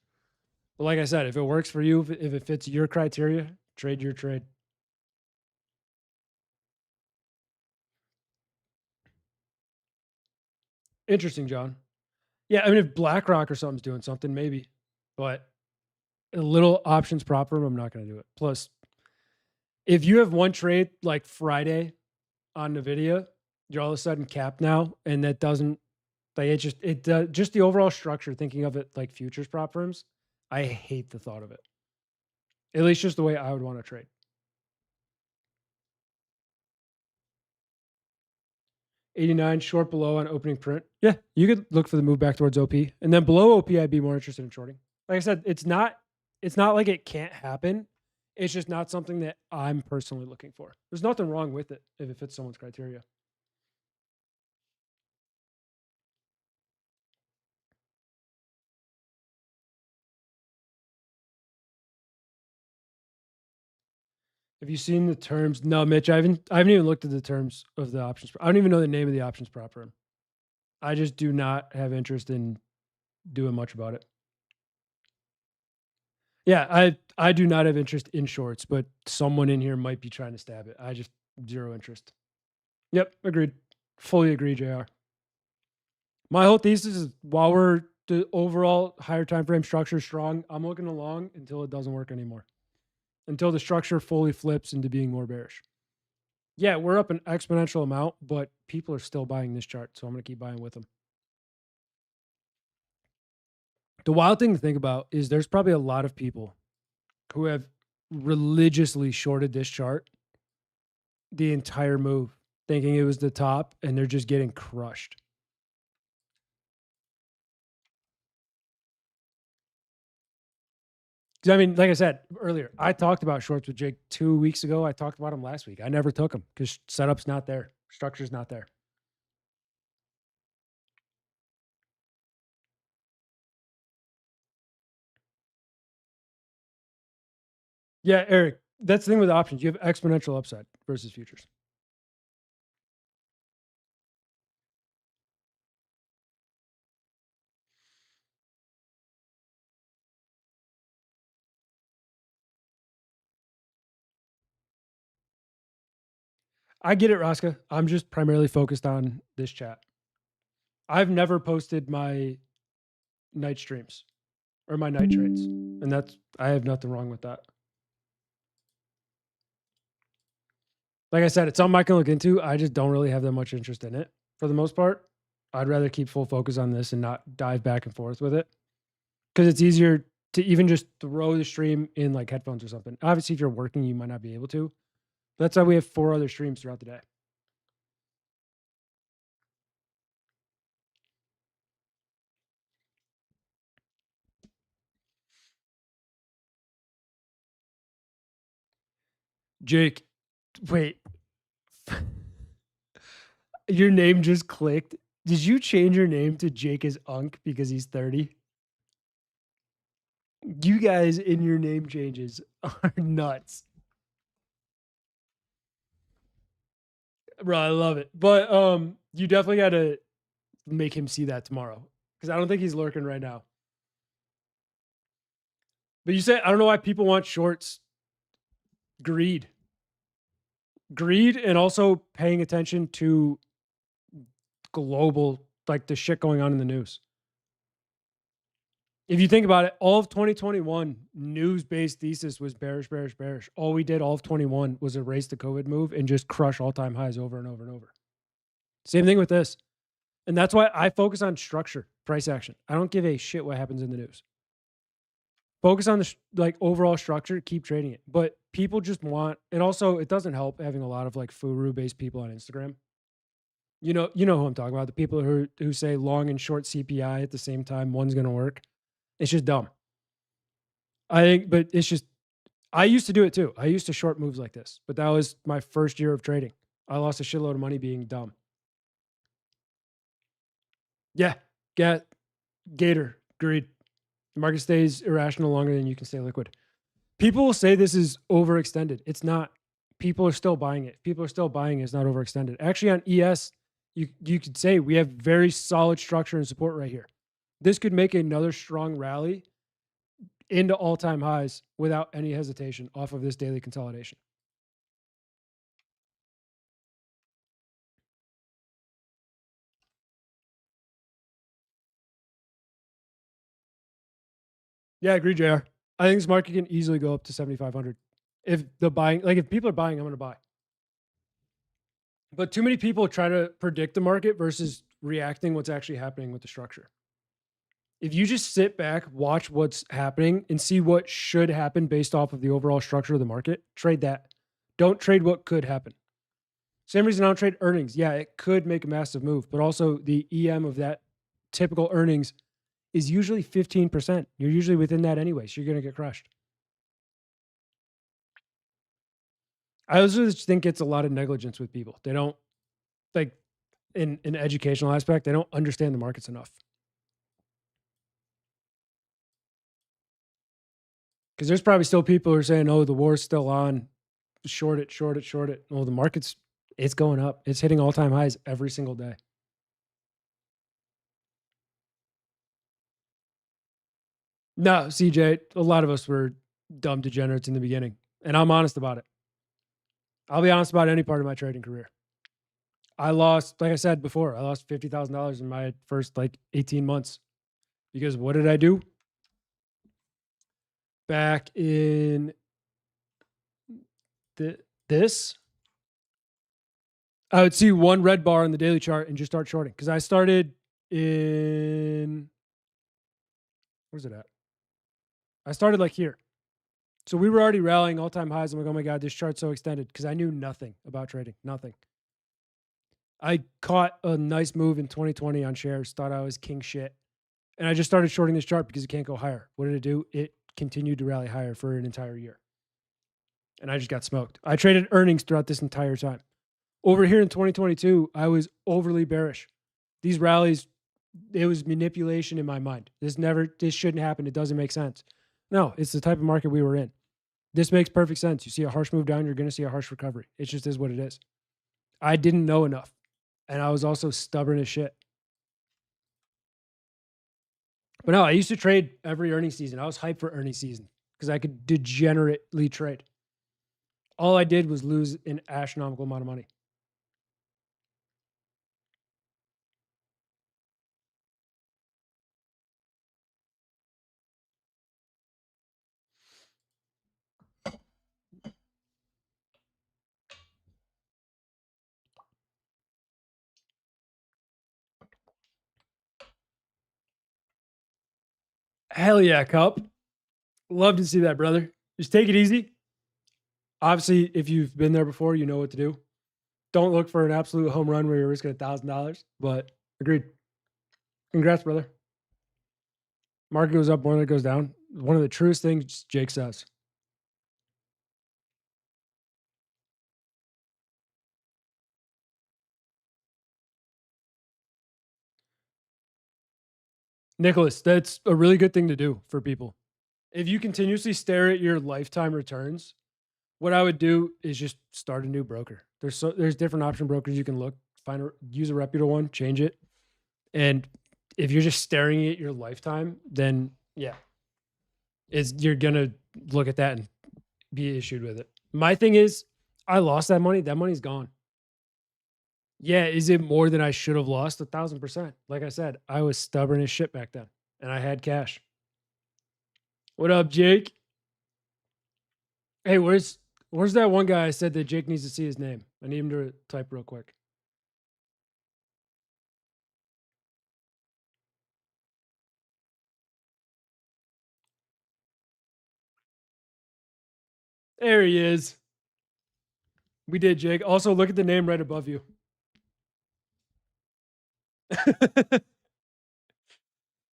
But like I said, if it works for you, if it fits your criteria, trade your trade. Interesting, John. Yeah, I mean, if BlackRock or something's doing something, maybe. But a little options prop firm, I'm not going to do it. Plus, if you have one trade like Friday on NVIDIA, you're all of a sudden capped now, and that doesn't, like, just the overall structure, thinking of it like futures prop firms, I hate the thought of it. At least just the way I would want to trade. 89 short below on opening print. Yeah, you could look for the move back towards OP. And then below OP, I'd be more interested in shorting. Like I said, it's not like it can't happen. It's just not something that I'm personally looking for. There's nothing wrong with it if it fits someone's criteria. Have you seen the terms? No, Mitch, I haven't even looked at the terms of the options. I don't even know the name of the options prop firm. I just do not have interest in doing much about it. Yeah, I do not have interest in shorts, but someone in here might be trying to stab it. I just zero interest. Yep, agreed. Fully agree, JR. My whole thesis is while the overall higher time frame structure is strong, I'm looking along until it doesn't work anymore. Until the structure fully flips into being more bearish. Yeah, we're up an exponential amount, but people are still buying this chart, so I'm going to keep buying with them. The wild thing to think about is there's probably a lot of people who have religiously shorted this chart the entire move, thinking it was the top, and they're just getting crushed. I mean, like I said earlier, I talked about shorts with Jake 2 weeks ago. I talked about them last week. I never took them because setup's not there. Structure's not there. Yeah, Eric, that's the thing with options. You have exponential upside versus futures. I get it, Raska. I'm just primarily focused on this chat. I've never posted my night streams or my night trades, and I have nothing wrong with that. Like I said, it's something I can look into. I just don't really have that much interest in it for the most part. I'd rather keep full focus on this and not dive back and forth with it because it's easier to even just throw the stream in like headphones or something. Obviously, if you're working, you might not be able to. That's why we have 4 other streams throughout the day. Jake, wait. Your name just clicked. Did you change your name to Jake is Unk because he's 30? You guys in your name changes are nuts. Bro, I love it. But you definitely got to make him see that tomorrow because I don't think he's lurking right now. But you say, I don't know why people want shorts. Greed. Greed and also paying attention to global, like the shit going on in the news. If you think about it, all of 2021 news-based thesis was bearish, bearish, bearish. All we did all of 21 was erase the COVID move and just crush all-time highs over and over and over. Same thing with this. And that's why I focus on structure, price action. I don't give a shit what happens in the news. Focus on the like overall structure, keep trading it. But people just want, and also it doesn't help having a lot of like Furu-based people on Instagram. You know who I'm talking about. The people who say long and short CPI at the same time, one's going to work. It's just dumb. I think, but it's just, I used to do it too. I used to short moves like this, but that was my first year of trading. I lost a shitload of money being dumb. Yeah. Gator. Agreed. The market stays irrational longer than you can stay liquid. People will say this is overextended. It's not. People are still buying it. People are still buying it. It's not overextended. Actually, on ES, you could say we have very solid structure and support right here. This could make another strong rally into all-time highs without any hesitation off of this daily consolidation. Yeah, I agree, JR. I think this market can easily go up to 7,500. If people are buying, I'm going to buy. But too many people try to predict the market versus reacting what's actually happening with the structure. If you just sit back, watch what's happening, and see what should happen based off of the overall structure of the market, trade that. Don't trade what could happen. Same reason I don't trade earnings. Yeah, it could make a massive move, but also the EM of that typical earnings is usually 15%. You're usually within that anyway, so you're going to get crushed. I also just think it's a lot of negligence with people. They don't, like, in an educational aspect, they don't understand the markets enough. Because there's probably still people who are saying, oh, the war's still on. Short it, short it, short it. Well, the market's, it's going up. It's hitting all-time highs every single day. No, CJ, a lot of us were dumb degenerates in the beginning. And I'm honest about it. I'll be honest about any part of my trading career. I lost, like I said before, I lost $50,000 in my first 18 months. Because what did I do? Back in this, I would see one red bar on the daily chart and just start shorting. Because I started in, where's it at? I started here. So we were already rallying all-time highs. I'm like, oh my God, this chart's so extended. Because I knew nothing about trading. Nothing. I caught a nice move in 2020 on shares. Thought I was king shit. And I just started shorting this chart because it can't go higher. What did it do? It continued to rally higher for an entire year. And I just got smoked. I traded earnings throughout this entire time. Over here in 2022, I was overly bearish. These rallies, it was manipulation in my mind. This shouldn't happen. It doesn't make sense. No, it's the type of market we were in. This makes perfect sense. You see a harsh move down, you're going to see a harsh recovery. It just is what it is. I didn't know enough. And I was also stubborn as shit. But no, I used to trade every earnings season. I was hyped for earnings season because I could degenerately trade. All I did was lose an astronomical amount of money. Hell yeah, Cup. Love to see that, brother. Just take it easy. Obviously, if you've been there before, you know what to do. Don't look for an absolute home run where you're risking $1,000, but agreed. Congrats, brother. Market goes up more than it goes down. One of the truest things Jake says. Nicholas, that's a really good thing to do for people. If you continuously stare at your lifetime returns, what I would do is just start a new broker. There's different option brokers you can look, use a reputable one, change it. And if you're just staring at your lifetime, then yeah, you're gonna look at that and be issued with it. My thing is, I lost that money. That money's gone. Yeah, is it more than I should have lost? 1,000%. Like I said, I was stubborn as shit back then, and I had cash. What up, Jake? Hey, where's that one guy I said that Jake needs to see his name? I need him to type real quick. There he is. We did, Jake. Also, look at the name right above you.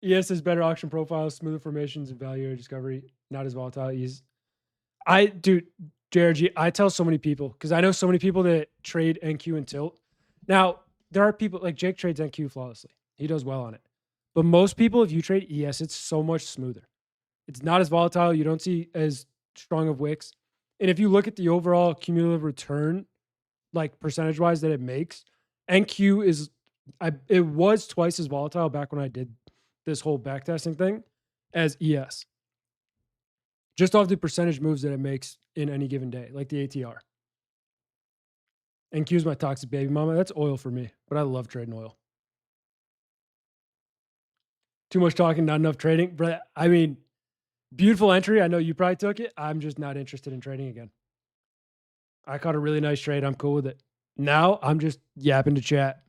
ES has better auction profiles, smoother formations, and value area discovery. Not as volatile. Dude, JRG, I tell so many people, because I know so many people that trade NQ and tilt. Now, there are people like Jake trades NQ flawlessly. He does well on it. But most people, if you trade ES, it's so much smoother. It's not as volatile. You don't see as strong of wicks. And if you look at the overall cumulative return, like percentage wise that it makes, NQ it was twice as volatile back when I did this whole backtesting thing as ES. Just off the percentage moves that it makes in any given day, like the ATR. NQ is my toxic baby mama. That's oil for me, but I love trading oil. Too much talking, not enough trading. But I mean, beautiful entry. I know you probably took it. I'm just not interested in trading again. I caught a really nice trade. I'm cool with it. Now I'm just yapping to chat.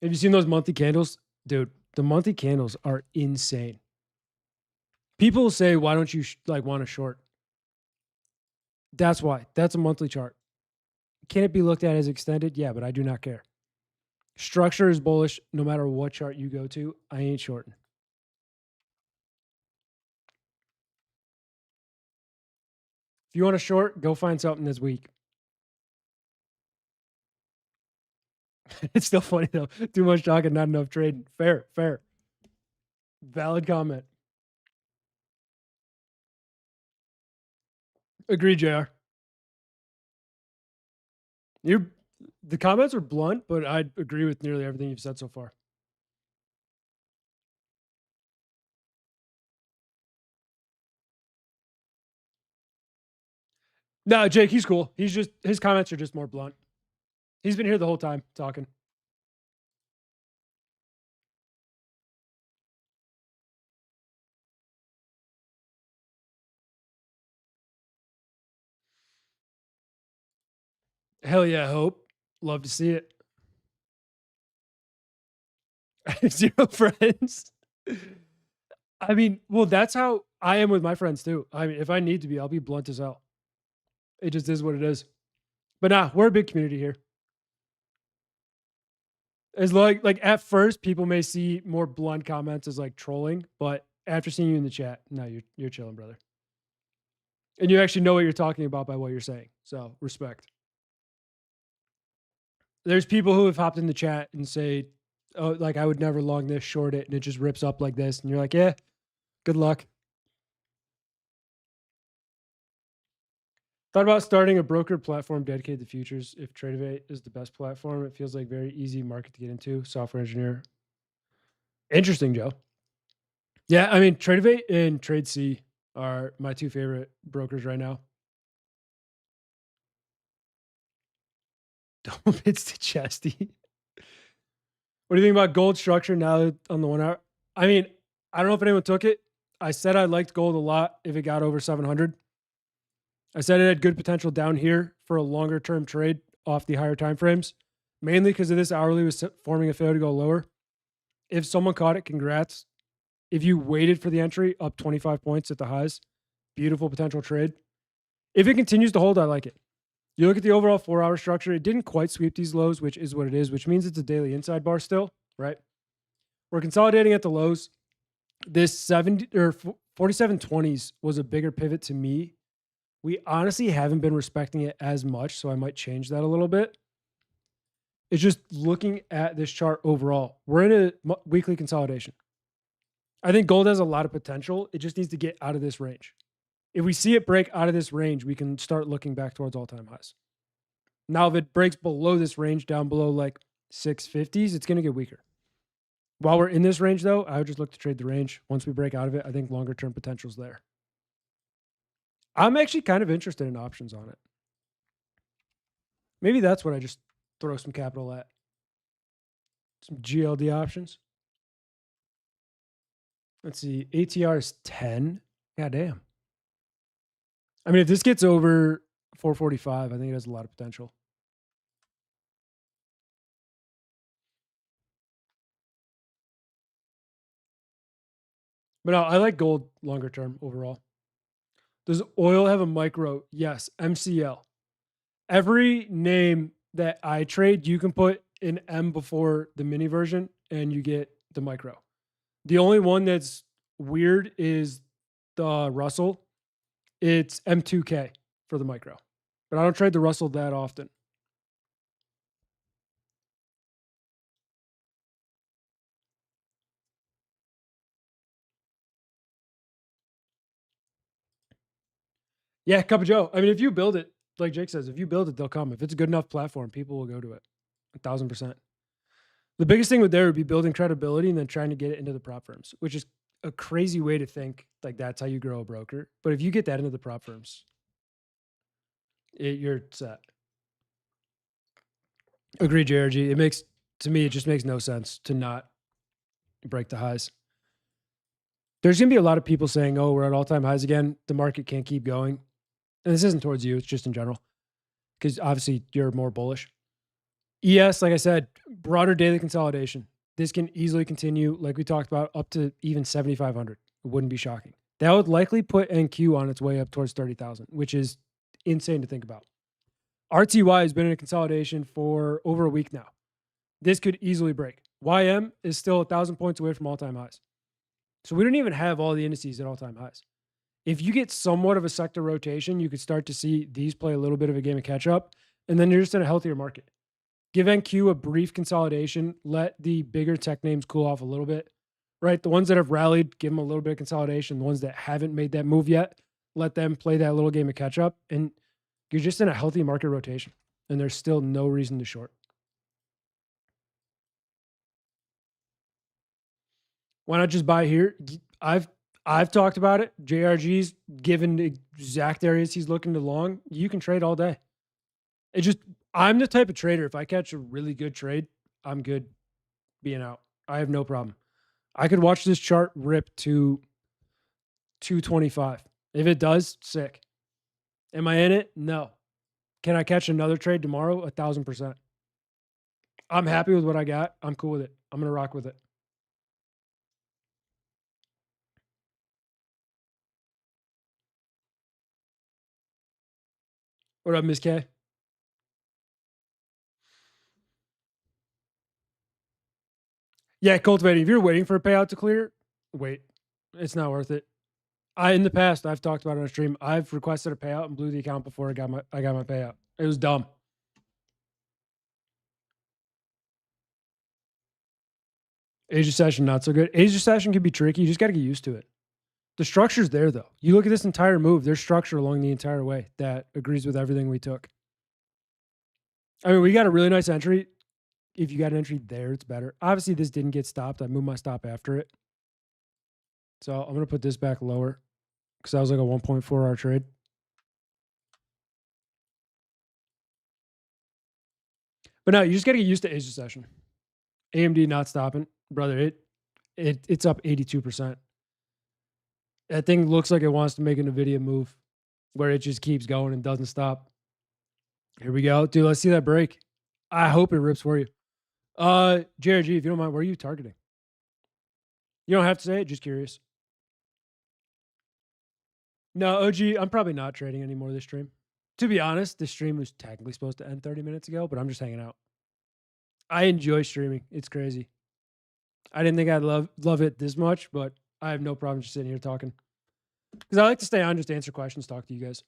Have you seen those monthly candles? Dude, the monthly candles are insane. People say, why don't you want to short? That's why. That's a monthly chart. Can it be looked at as extended? Yeah, but I do not care. Structure is bullish no matter what chart you go to. I ain't shorting. If you want to short, go find something that's weak. It's still funny though. Too much talking, not enough trading. Fair. Valid comment. Agree, JR. The comments are blunt, but I agree with nearly everything you've said so far. No, Jake, he's cool. His comments are just more blunt. He's been here the whole time talking. Hell yeah, Hope. Love to see it. 0 friends. I mean, well, that's how I am with my friends too. I mean, if I need to be, I'll be blunt as hell. It just is what it is. But nah, we're a big community here. As like at first, people may see more blunt comments as like trolling, but after seeing you in the chat, no, you're chilling, brother. And you actually know what you're talking about by what you're saying. So respect. There's people who have hopped in the chat and say, oh, like I would never long this, short it, and it just rips up like this. And you're like, yeah, good luck. Thought about starting a broker platform dedicated to futures. If Tradeovate is the best platform, it feels like very easy market to get into. Software engineer. Interesting, Joe. Yeah, I mean, Tradeovate and TradeC are my two favorite brokers right now. Don't bits to Chesty. What do you think about gold structure now on the 1 hour? I mean, I don't know if anyone took it. I said I liked gold a lot if it got over 700. I said it had good potential down here for a longer term trade off the higher time frames, mainly because of this hourly was forming a failure to go lower. If someone caught it, congrats. If you waited for the entry up 25 points at the highs, beautiful potential trade. If it continues to hold, I like it. You look at the overall 4-hour structure, it didn't quite sweep these lows, which is what it is, which means it's a daily inside bar still, right? We're consolidating at the lows. This 4720s was a bigger pivot to me. We honestly haven't been respecting it as much, so I might change that a little bit. It's just looking at this chart overall. We're in a weekly consolidation. I think gold has a lot of potential. It just needs to get out of this range. If we see it break out of this range, we can start looking back towards all-time highs. Now, if it breaks below this range, down below like 650s, it's going to get weaker. While we're in this range, though, I would just look to trade the range. Once we break out of it, I think longer-term potential is there. I'm actually kind of interested in options on it. Maybe that's what I just throw some capital at. Some GLD options. Let's see. ATR is 10. God damn. I mean, if this gets over 445, I think it has a lot of potential. But no, I like gold longer term overall. Does oil have a micro? Yes. MCL. Every name that I trade, you can put an M before the mini version and you get the micro. The only one that's weird is the Russell. It's M2K for the micro. But I don't trade the Russell that often. Yeah, Cup of Joe. I mean, if you build it, like Jake says, if you build it, they'll come. If it's a good enough platform, people will go to it. 1,000%. The biggest thing with there would be building credibility and then trying to get it into the prop firms, which is a crazy way to think like that's how you grow a broker. But if you get that into the prop firms, you're set. Agreed, JRG. It makes, to me, it just makes no sense to not break the highs. There's going to be a lot of people saying, oh, we're at all-time highs again. The market can't keep going. And this isn't towards you. It's just in general. Because obviously you're more bullish. ES, like I said, broader daily consolidation. This can easily continue, like we talked about, up to even 7,500. It wouldn't be shocking. That would likely put NQ on its way up towards 30,000, which is insane to think about. RTY has been in a consolidation for over a week now. This could easily break. YM is still 1,000 points away from all-time highs. So we don't even have all the indices at all-time highs. If you get somewhat of a sector rotation, you could start to see these play a little bit of a game of catch-up, and then you're just in a healthier market. Give NQ a brief consolidation. Let the bigger tech names cool off a little bit, right? The ones that have rallied, give them a little bit of consolidation. The ones that haven't made that move yet, let them play that little game of catch-up, and you're just in a healthy market rotation, and there's still no reason to short. Why not just buy here? I've talked about it. JRG's given the exact areas he's looking to long. You can trade all day. I'm the type of trader, if I catch a really good trade, I'm good being out. I have no problem. I could watch this chart rip to 225. If it does, sick. Am I in it? No. Can I catch another trade tomorrow? 1,000%. I'm happy with what I got. I'm cool with it. I'm going to rock with it. What up, Miss K? Yeah, cultivating. If you're waiting for a payout to clear, wait. It's not worth it. In the past, I've talked about it on stream. I've requested a payout and blew the account before I got my payout. It was dumb. Asia session, not so good. Asia session can be tricky. You just got to get used to it. The structure's there, though. You look at this entire move, there's structure along the entire way that agrees with everything we took. I mean, we got a really nice entry. If you got an entry there, it's better. Obviously, this didn't get stopped. I moved my stop after it. So I'm going to put this back lower because that was like a 1.4 hour trade. But no, you just got to get used to Asia session. AMD not stopping. Brother, it's up 82%. That thing looks like it wants to make an NVIDIA move where it just keeps going and doesn't stop. Here we go. Dude, let's see that break. I hope it rips for you. JRG, if you don't mind, where are you targeting? You don't have to say it, just curious. No, OG, I'm probably not trading anymore this stream. To be honest, this stream was technically supposed to end 30 minutes ago, but I'm just hanging out. I enjoy streaming. It's crazy. I didn't think I'd love it this much, but I have no problem just sitting here talking. Because I like to stay on, just answer questions, talk to you guys.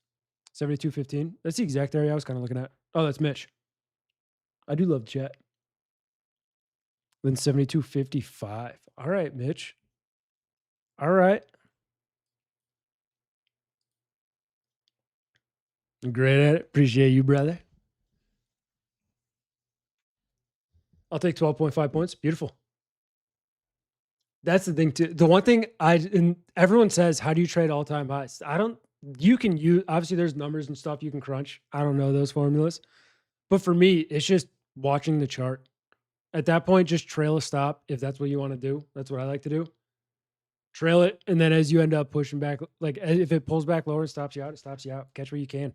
7215. That's the exact area I was kind of looking at. Oh, that's Mitch. I do love chat. Then 7255. All right, Mitch. All right. I'm great at it. Appreciate you, brother. I'll take 12.5 points. Beautiful. That's the thing too. The one thing and everyone says, how do you trade all-time highs? You can use, obviously there's numbers and stuff you can crunch. I don't know those formulas. But for me, it's just watching the chart. At that point, just trail a stop if that's what you want to do. That's what I like to do. Trail it, and then as you end up pushing back, like if it pulls back lower and stops you out, it stops you out. Catch what you can.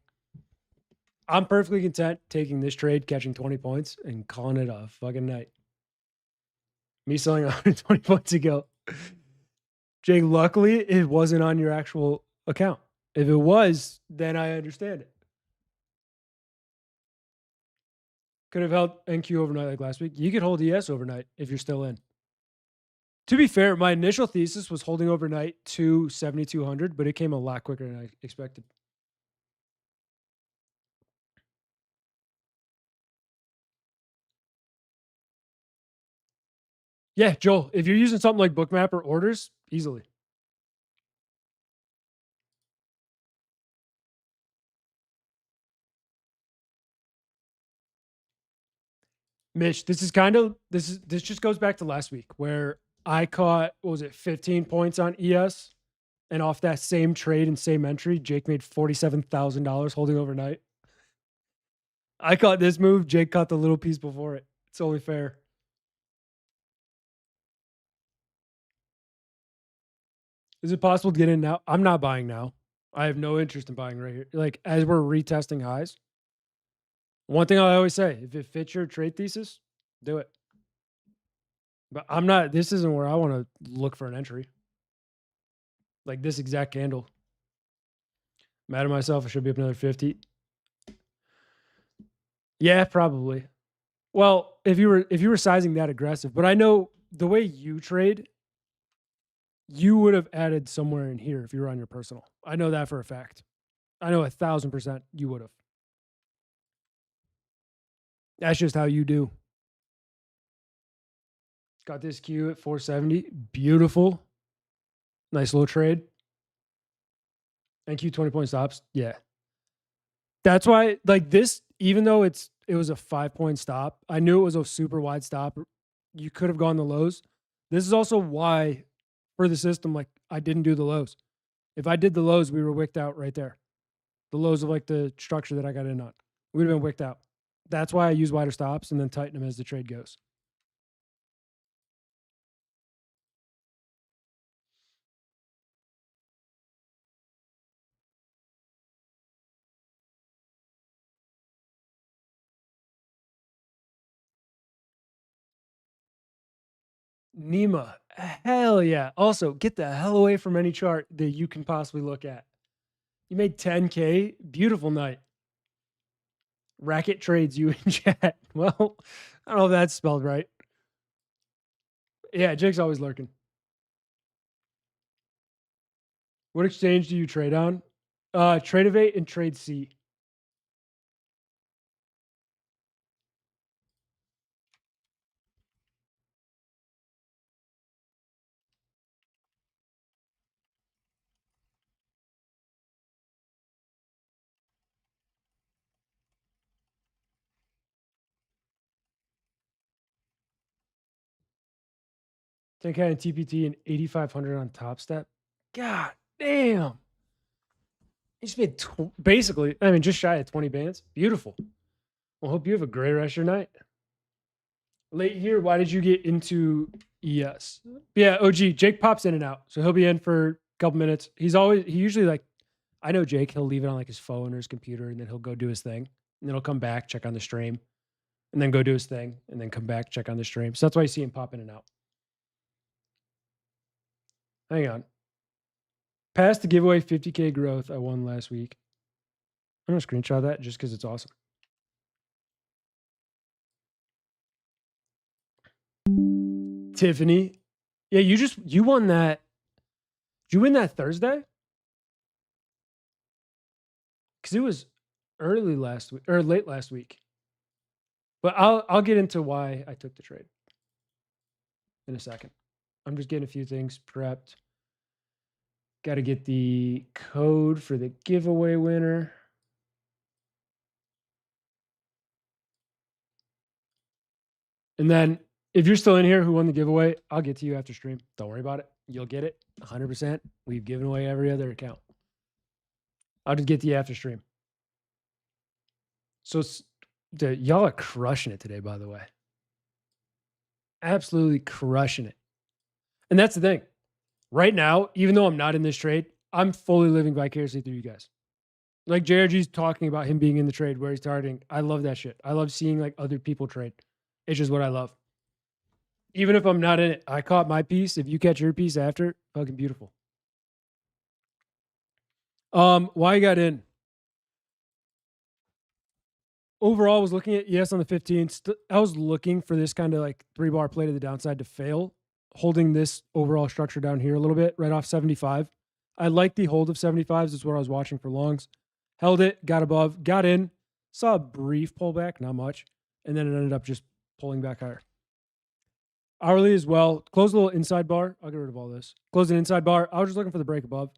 I'm perfectly content taking this trade, catching 20 points, and calling it a fucking night. Me selling 120 points ago. Jake, luckily, it wasn't on your actual account. If it was, then I understand it. Could have held NQ overnight like last week. You could hold ES overnight if you're still in. To be fair, my initial thesis was holding overnight to 7,200, but it came a lot quicker than I expected. Yeah, Joel, if you're using something like Bookmap or orders, easily. Mitch, this just goes back to last week where I caught, 15 points on ES, and off that same trade and same entry, Jake made $47,000 holding overnight. I caught this move, Jake caught the little piece before it. It's only fair. Is it possible to get in now? I'm not buying now. I have no interest in buying right here. Like, as we're retesting highs, one thing I always say, if it fits your trade thesis, do it. But this isn't where I want to look for an entry. Like this exact candle. Mad at myself, I should be up another 50. Yeah, probably. Well, if you were sizing that aggressive, but I know the way you trade, you would have added somewhere in here if you were on your personal. I know that for a fact. I know 1,000% you would have. That's just how you do. Got this Q at 470. Beautiful. Nice little trade. And Q 20 point stops. Yeah. That's why, like this, even though it was a 5-point stop, I knew it was a super wide stop. You could have gone the lows. This is also why, for the system, like I didn't do the lows. If I did the lows, we were wicked out right there. The lows of like the structure that I got in on. We'd have been wicked out. That's why I use wider stops and then tighten them as the trade goes. Nima, hell yeah. Also, get the hell away from any chart that you can possibly look at. You made 10K. Beautiful night. Racket trades you in chat. Well, I don't know if that's spelled right. Yeah, Jake's always lurking. What exchange do you trade on? Tradeovate and Trade C. Take out TPT and 8,500 on Top Step. God damn. You just made basically, I mean, just shy of 20 bands. Beautiful. Well, hope you have a great rest of your night. Late here, why did you get into ES? Yeah, OG, Jake pops in and out. So he'll be in for a couple minutes. He usually like, I know Jake, he'll leave it on like his phone or his computer and then he'll go do his thing. And then he'll come back, check on the stream, and then go do his thing, and then come back, check on the stream. So that's why you see him pop in and out. Hang on. Past the giveaway 50K growth I won last week. I'm going to screenshot that just because it's awesome. Tiffany. Yeah, you won that. Did you win that Thursday? Because it was early last week or late last week. But I'll get into why I took the trade in a second. I'm just getting a few things prepped. Got to get the code for the giveaway winner. And then if you're still in here who won the giveaway, I'll get to you after stream. Don't worry about it. You'll get it 100%. We've given away every other account. I'll just get to you after stream. So y'all are crushing it today, by the way. Absolutely crushing it. And that's the thing. Right now, even though I'm not in this trade, I'm fully living vicariously through you guys. Like JRG's talking about him being in the trade where he's starting. I love that shit. I love seeing like other people trade. It's just what I love. Even if I'm not in it, I caught my piece. If you catch your piece after, fucking beautiful. Why I got in? Overall, I was looking at ES on the 15th. I was looking for this kind of like 3-bar play to the downside to fail, holding this overall structure down here a little bit, right off 75. I like the hold of 75s. That's what I was watching for longs. Held it, got above, got in, saw a brief pullback, not much, and then it ended up just pulling back higher. Hourly as well. Close a little inside bar. I'll get rid of all this. Close an inside bar. I was just looking for the break above.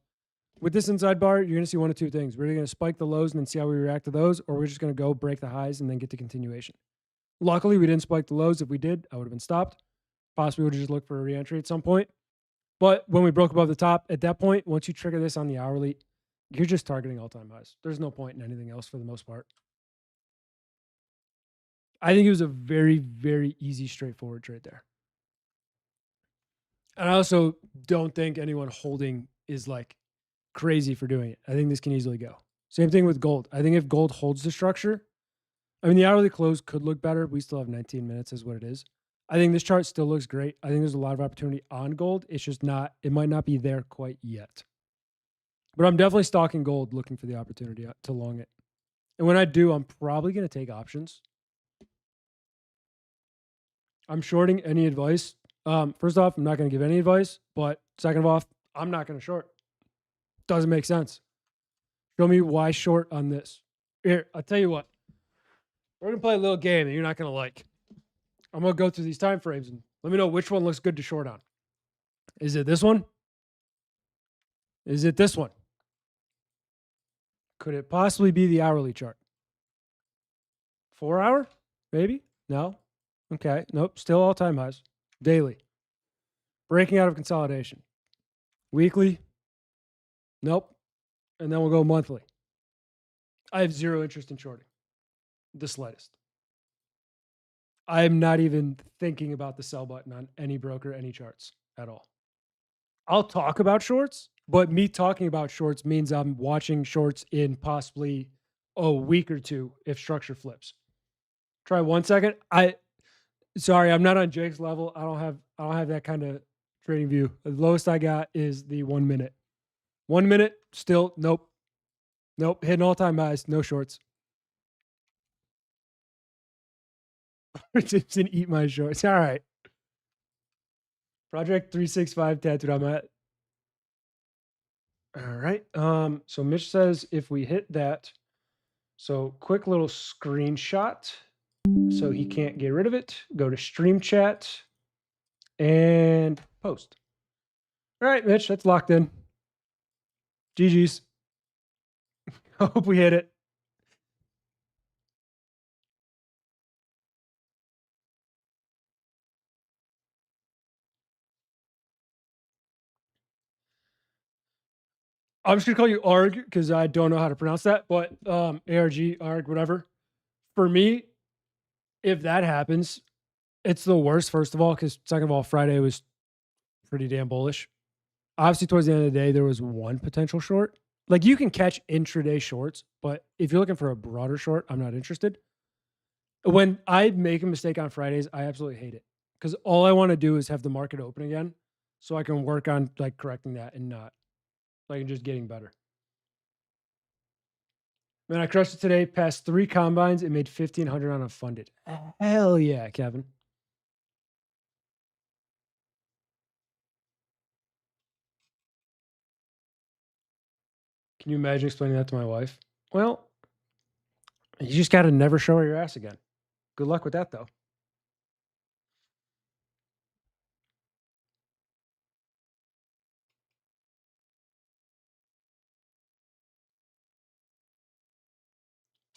With this inside bar, you're going to see one of two things. We're either going to spike the lows and then see how we react to those, or we're just going to go break the highs and then get to continuation. Luckily, we didn't spike the lows. If we did, I would have been stopped. Possibly would have just looked for a reentry at some point. But when we broke above the top, at that point, once you trigger this on the hourly, you're just targeting all-time highs. There's no point in anything else for the most part. I think it was a very, very easy, straightforward trade there. And I also don't think anyone holding is like crazy for doing it. I think this can easily go. Same thing with gold. I think if gold holds the structure, I mean, the hourly close could look better. We still have 19 minutes is what it is. I think this chart still looks great. I think there's a lot of opportunity on gold. It's just not, it might not be there quite yet. But I'm definitely stalking gold, looking for the opportunity to long it. And when I do, I'm probably going to take options. I'm shorting any advice. First off, I'm not going to give any advice. But second off, I'm not going to short. Doesn't make sense. Show me why short on this. Here, I'll tell you what. We're going to play a little game that you're not going to like. I'm going to go through these time frames and let me know which one looks good to short on. Is it this one? Is it this one? Could it possibly be the hourly chart? 4 hour? Maybe? No? Okay. Nope. Still all-time highs. Daily. Breaking out of consolidation. Weekly? Nope. And then we'll go monthly. I have zero interest in shorting. The slightest. I'm not even thinking about the sell button on any broker, any charts at all. I'll talk about shorts, but me talking about shorts means I'm watching shorts in possibly a week or two if structure flips. Try 1 second. Sorry, I'm not on Jake's level. I don't have that kind of trading view. The lowest I got is the 1 minute. 1 minute, still, nope. Nope, hitting all-time highs, no shorts. Simpson, eat my shorts. All right. Project 365 tattooed on my. All right. So Mitch says if we hit that, so quick little screenshot so he can't get rid of it. Go to stream chat and post. All right, Mitch, that's locked in. GG's. Hope we hit it. I'm just going to call you ARG because I don't know how to pronounce that, but ARG, ARG, whatever. For me, if that happens, it's the worst, first of all, because second of all, Friday was pretty damn bullish. Obviously, towards the end of the day, there was one potential short. Like, you can catch intraday shorts, but if you're looking for a broader short, I'm not interested. When I make a mistake on Fridays, I absolutely hate it because all I want to do is have the market open again so I can work on like correcting that and not like and just getting better. Man, I crushed it today. Passed 3 combines and made 1,500 on unfunded. Hell yeah, Kevin. Can you imagine explaining that to my wife? Well, you just got to never show her your ass again. Good luck with that, though.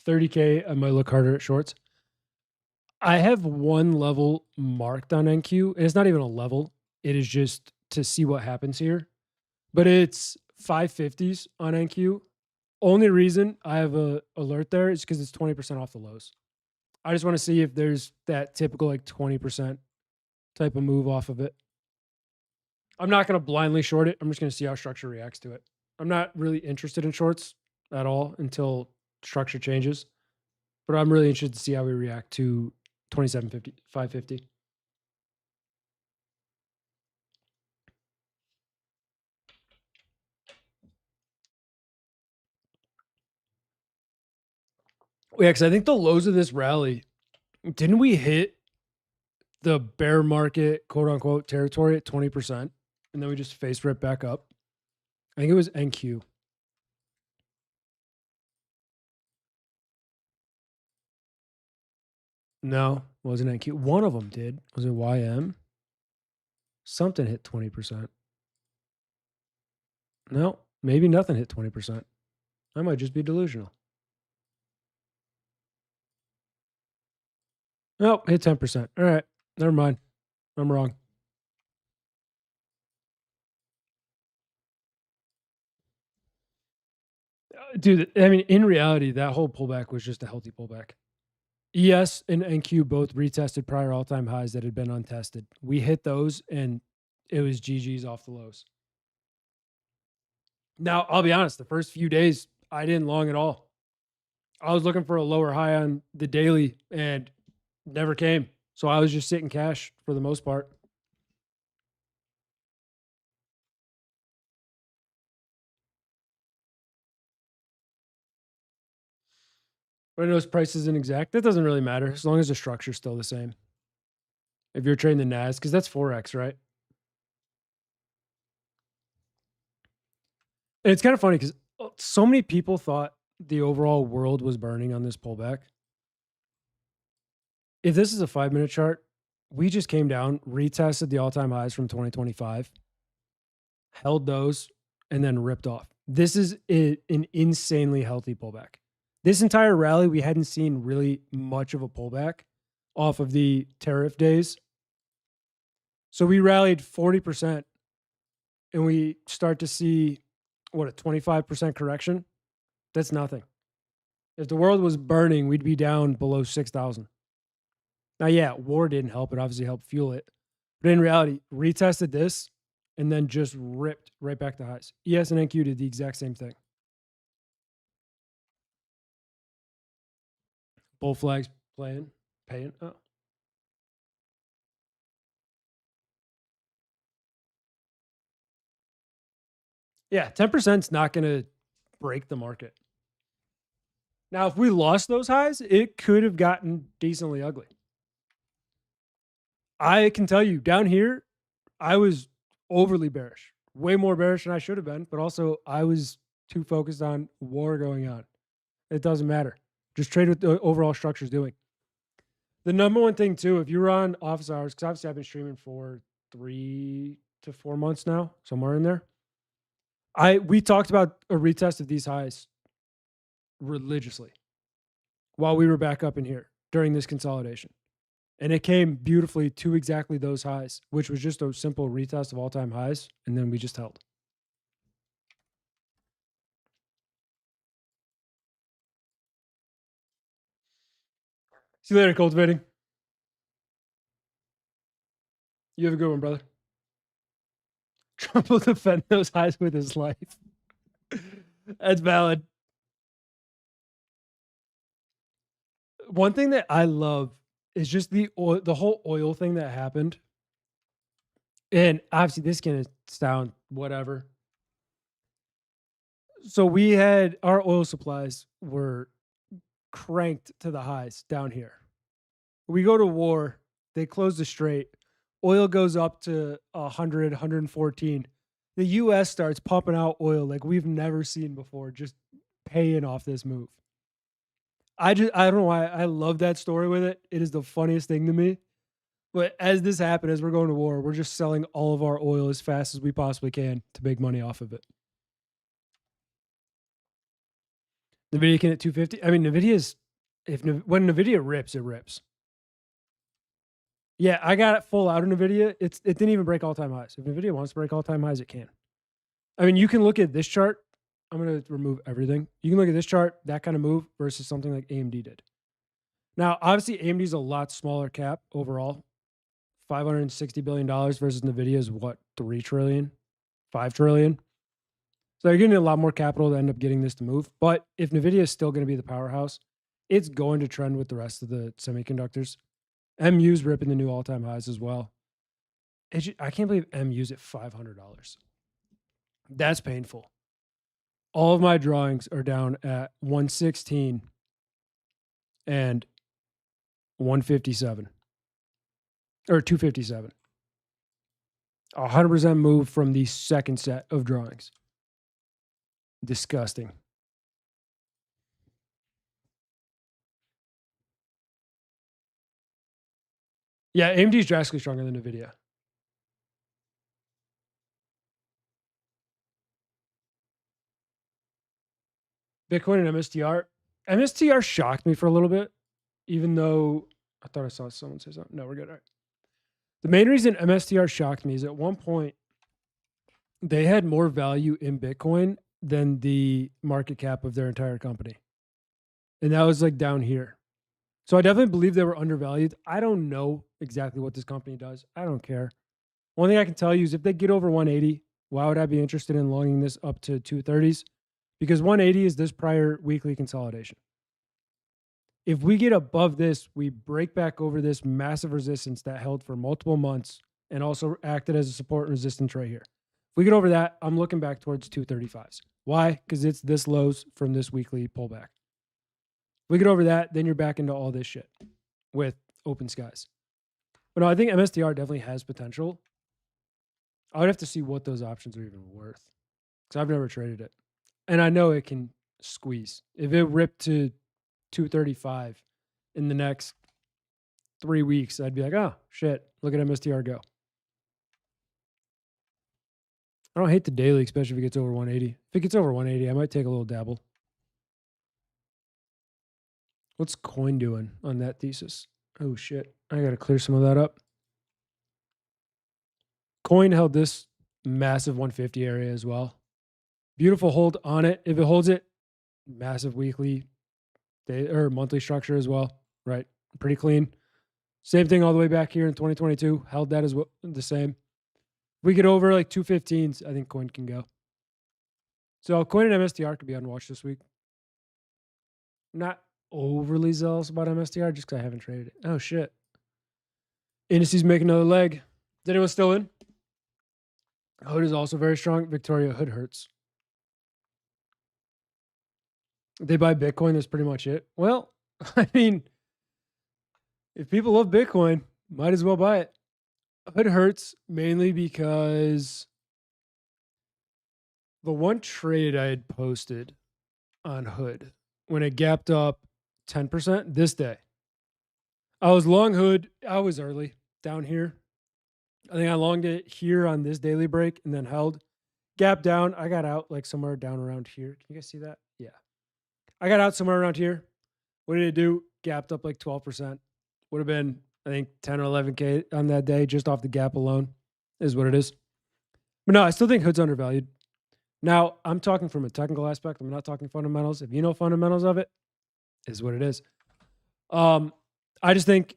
$30K, I might look harder at shorts. I have one level marked on NQ, and it's not even a level. It is just to see what happens here. But it's 550s on NQ. Only reason I have a alert there is because it's 20% off the lows. I just want to see if there's that typical like 20% type of move off of it. I'm not going to blindly short it. I'm just going to see how structure reacts to it. I'm not really interested in shorts at all until structure changes, but I'm really interested to see how we react to 2750, 550. Yeah, because I think the lows of this rally, didn't we hit the bear market, quote unquote, territory at 20%? And then we just face rip back up. I think it was NQ. No, wasn't NQ. One of them did. Was it YM? Something hit 20%. No, maybe nothing hit 20%. I might just be delusional. No, hit 10%. All right. Never mind. I'm wrong. Dude, I mean, in reality, that whole pullback was just a healthy pullback. ES and NQ both retested prior all-time highs that had been untested. We hit those, and it was GG's off the lows. Now, I'll be honest, the first few days, I didn't long at all. I was looking for a lower high on the daily and never came. So I was just sitting cash for the most part. But I know his price isn't exact. That doesn't really matter as long as the structure's still the same. If you're trading the NAS, because that's 4X, right? And it's kind of funny because so many people thought the overall world was burning on this pullback. If this is a 5-minute chart, we just came down, retested the all-time highs from 2025, held those, and then ripped off. This is an insanely healthy pullback. This entire rally, we hadn't seen really much of a pullback off of the tariff days. So we rallied 40%, and we start to see, what, a 25% correction? That's nothing. If the world was burning, we'd be down below 6,000. Now, yeah, war didn't help. It obviously helped fuel it. But in reality, retested this and then just ripped right back to highs. ES and NQ did the exact same thing. Bull flags paying. Oh. Yeah, 10% is not going to break the market. Now, if we lost those highs, it could have gotten decently ugly. I can tell you, down here, I was overly bearish, way more bearish than I should have been, but also I was too focused on war going on. It doesn't matter. Just trade what the overall structure is doing. The number one thing, too, if you were on office hours, because obviously I've been streaming for 3 to 4 months now, somewhere in there. We talked about a retest of these highs religiously while we were back up in here during this consolidation. And it came beautifully to exactly those highs, which was just a simple retest of all-time highs, and then we just held. See you later, Cultivating. You have a good one, brother. Trump will defend those highs with his life. That's valid. One thing that I love is just the whole oil thing that happened And obviously this can sound whatever. So we had our oil supplies were cranked to the highs down here. We go to war, they close the strait. Oil goes up to 100, 114. The US starts pumping out oil like we've never seen before, just paying off this move. I don't know why I love that story with it. It is the funniest thing to me. But as this happened, as we're going to war, we're just selling all of our oil as fast as we possibly can to make money off of it. Nvidia can hit 250. I mean, when Nvidia rips, it rips. Yeah, I got it full out of Nvidia. It didn't even break all-time highs. If Nvidia wants to break all-time highs, it can. I mean, you can look at this chart. I'm going to remove everything. You can look at this chart, that kind of move versus something like AMD did. Now, obviously, AMD is a lot smaller cap overall. $560 billion versus Nvidia is what, 3 trillion, 5 trillion. So you're getting a lot more capital to end up getting this to move. But if Nvidia is still going to be the powerhouse, it's going to trend with the rest of the semiconductors. MU's ripping the new all-time highs as well. I can't believe MU's at $500. That's painful. All of my drawings are down at 116 and 157 or 257. 100% move from the second set of drawings. Disgusting. Yeah, AMD is drastically stronger than NVIDIA. Bitcoin and MSTR. MSTR shocked me for a little bit, even though I thought I saw someone say something. No, we're good. All right. The main reason MSTR shocked me is at one point they had more value in Bitcoin than the market cap of their entire company. And that was like down here. So I definitely believe they were undervalued. I don't know exactly what this company does. I don't care. One thing I can tell you is if they get over 180, why would I be interested in longing this up to 230s? Because 180 is this prior weekly consolidation. If we get above this, we break back over this massive resistance that held for multiple months and also acted as a support and resistance right here. If we get over that, I'm looking back towards 235s. Why? Because it's this lows from this weekly pullback. If we get over that, then you're back into all this shit with open skies. But no, I think MSTR definitely has potential. I would have to see what those options are even worth because I've never traded it. And I know it can squeeze. If it ripped to 235 in the next 3 weeks, I'd be like, oh, shit, look at MSTR go. I don't hate the daily, especially if it gets over 180. If it gets over 180, I might take a little dabble. What's coin doing on that thesis? Oh, shit. I got to clear some of that up. Coin held this massive 150 area as well. Beautiful hold on it. If it holds it, massive weekly day or monthly structure as well. Right. Pretty clean. Same thing all the way back here in 2022. Held that as well. The same. If we get over like 215s, I think coin can go. So coin and MSTR could be on watch this week. I'm not overly zealous about MSTR just because I haven't traded it. Oh, shit. Indices make another leg. Is anyone still in? Hood is also very strong. Victoria, Hood hurts. They buy Bitcoin, that's pretty much it. Well, I mean, if people love Bitcoin, might as well buy it. Hood hurts mainly because the one trade I had posted on Hood, when it gapped up 10% this day, I was long Hood. I was early down here. I think I longed it here on this daily break and then held. Gap down. I got out like somewhere down around here. Can you guys see that? Yeah. I got out somewhere around here. What did it do? Gapped up like 12%. Would have been, I think, 10 or 11K on that day just off the gap alone is what it is. But no, I still think Hood's undervalued. Now, I'm talking from a technical aspect. I'm not talking fundamentals. If you know fundamentals of it, is what it is. I just think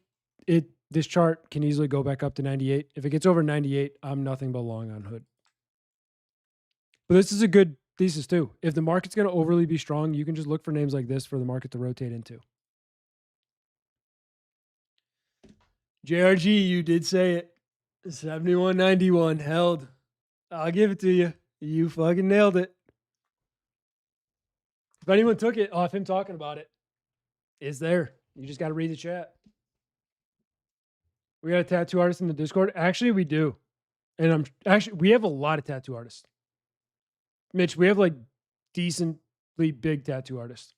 this chart can easily go back up to 98. If it gets over 98, I'm nothing but long on Hood. But this is a good thesis too. If the market's going to overly be strong, you can just look for names like this for the market to rotate into. JRG, you did say it. 71.91 held. I'll give it to you. You fucking nailed it. If anyone took it off him talking about it, it's there. You just got to read the chat. We got a tattoo artist in the Discord. Actually, we do. And we have a lot of tattoo artists. Mitch, we have like decently big tattoo artists.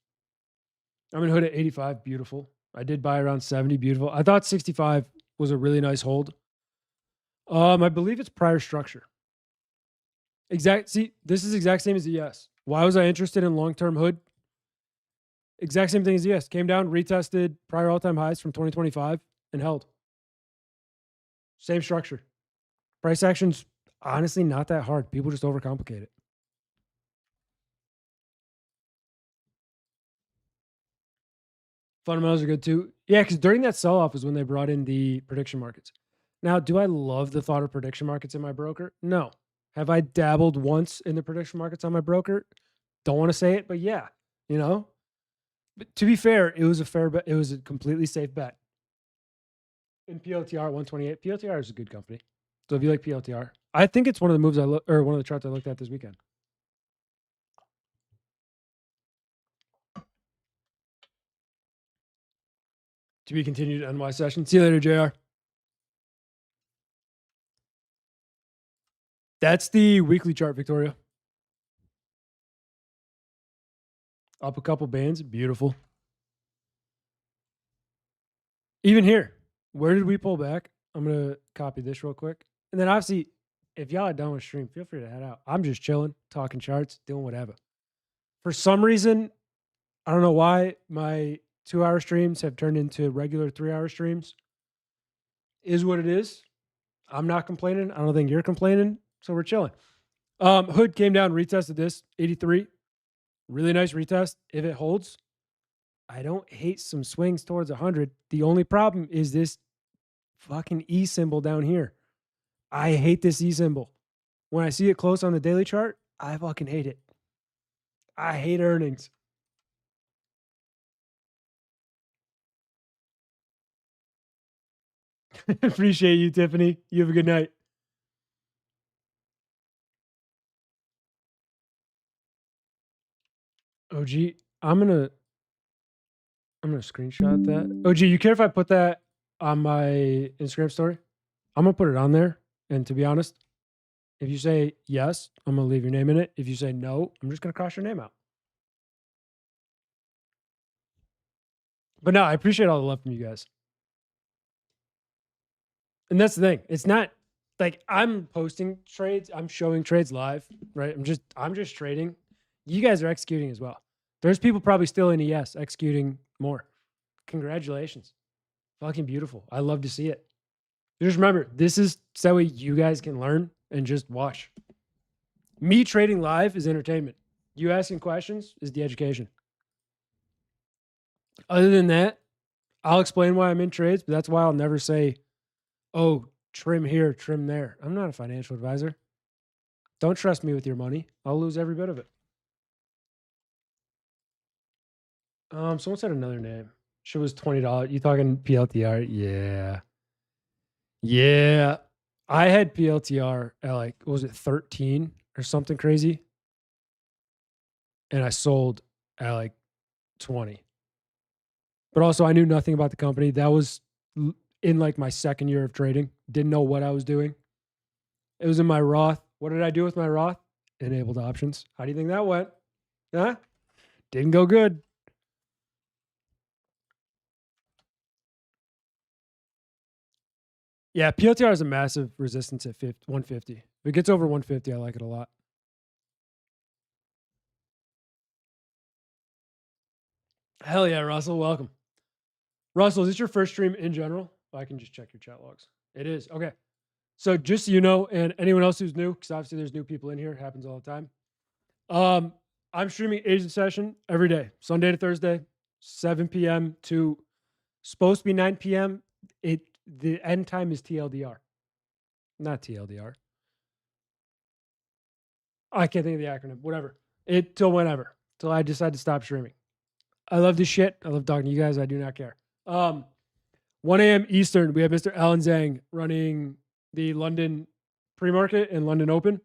I'm in hood at 85. Beautiful. I did buy around 70. Beautiful. I thought 65 was a really nice hold. I believe it's prior structure. See, this is exact same as ES. Why was I interested in long-term hood? Exact same thing as ES. Came down, retested prior all-time highs from 2025 and held. Same structure. Price action's honestly not that hard. People just overcomplicate it. Fundamentals are good too. Yeah, because during that sell-off is when they brought in the prediction markets. Now, do I love the thought of prediction markets in my broker? No. Have I dabbled once in the prediction markets on my broker? Don't want to say it, but yeah, you know. But to be fair, it was a fair bet. It was a completely safe bet. In PLTR 128, PLTR is a good company. So if you like PLTR, I think it's one of the moves one of the charts I looked at this weekend. To be continued NY session. See you later, JR. That's the weekly chart, Victoria. Up a couple bands. Beautiful. Even here, where did we pull back? I'm going to copy this real quick. And then obviously, if y'all are done with stream, feel free to head out. I'm just chilling, talking charts, doing whatever. For some reason, I don't know why my 2-hour streams have turned into regular 3-hour streams. Is what it is. I'm not complaining. I don't think you're complaining. So we're chilling. Hood came down, retested this, 83. Really nice retest. If it holds, I don't hate some swings towards 100. The only problem is this fucking E symbol down here. I hate this E symbol. When I see it close on the daily chart, I fucking hate it. I hate earnings. Appreciate you, Tiffany. You have a good night. OG, I'm gonna screenshot that. OG, you care if I put that on my Instagram story? I'm gonna put it on there. And to be honest, if you say yes, I'm gonna leave your name in it. If you say no, I'm just gonna cross your name out. But no, I appreciate all the love from you guys. And that's the thing. It's not like I'm posting trades, I'm showing trades live, right? I'm just trading. You guys are executing as well. There's people probably still in ES executing more. Congratulations. Fucking beautiful. I love to see it. Just remember, this is so way you guys can learn and just watch. Me trading live is entertainment. You asking questions is the education. Other than that, I'll explain why I'm in trades, but that's why I'll never say, oh, trim here, trim there. I'm not a financial advisor. Don't trust me with your money. I'll lose every bit of it. Someone said another name. Shit was $20. You talking PLTR? Yeah. Yeah. I had PLTR at like, what was it, 13 or something crazy? And I sold at like 20. But also I knew nothing about the company. That was in like my second year of trading. Didn't know what I was doing. It was in my Roth. What did I do with my Roth? Enabled options. How do you think that went? Huh? Didn't go good. Yeah, PLTR has a massive resistance at 150. If it gets over 150, I like it a lot. Hell yeah, Russell. Welcome. Russell, is this your first stream in general? I can just check your chat logs. It is. Okay. So just so you know, and anyone else who's new, because obviously there's new people in here. It happens all the time. I'm streaming Asian session every day, Sunday to Thursday, 7 p.m. to supposed to be 9 p.m. The end time is TLDR. Not TLDR. I can't think of the acronym. Whatever. Till whenever. Till I decide to stop streaming. I love this shit. I love talking to you guys. I do not care. 1 a.m. Eastern, we have Mr. Alan Zhang running the London pre-market and London Open.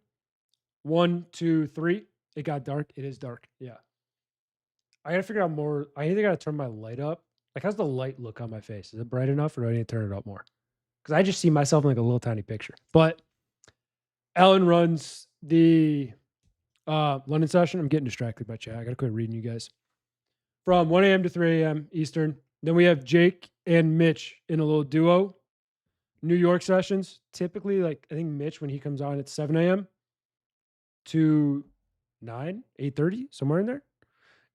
1, 2, 3. It got dark. It is dark. Yeah. I gotta figure out more. I either gotta turn my light up. Like, how's the light look on my face? Is it bright enough, or do I need to turn it up more? Because I just see myself in like a little tiny picture. But Alan runs the London session. I'm getting distracted by chat. I gotta quit reading you guys. From 1 a.m. to 3 a.m. Eastern. Then we have Jake and Mitch in a little duo. New York sessions. Typically, like, I think Mitch, when he comes on at 7 a.m. to 9, 8:30, somewhere in there.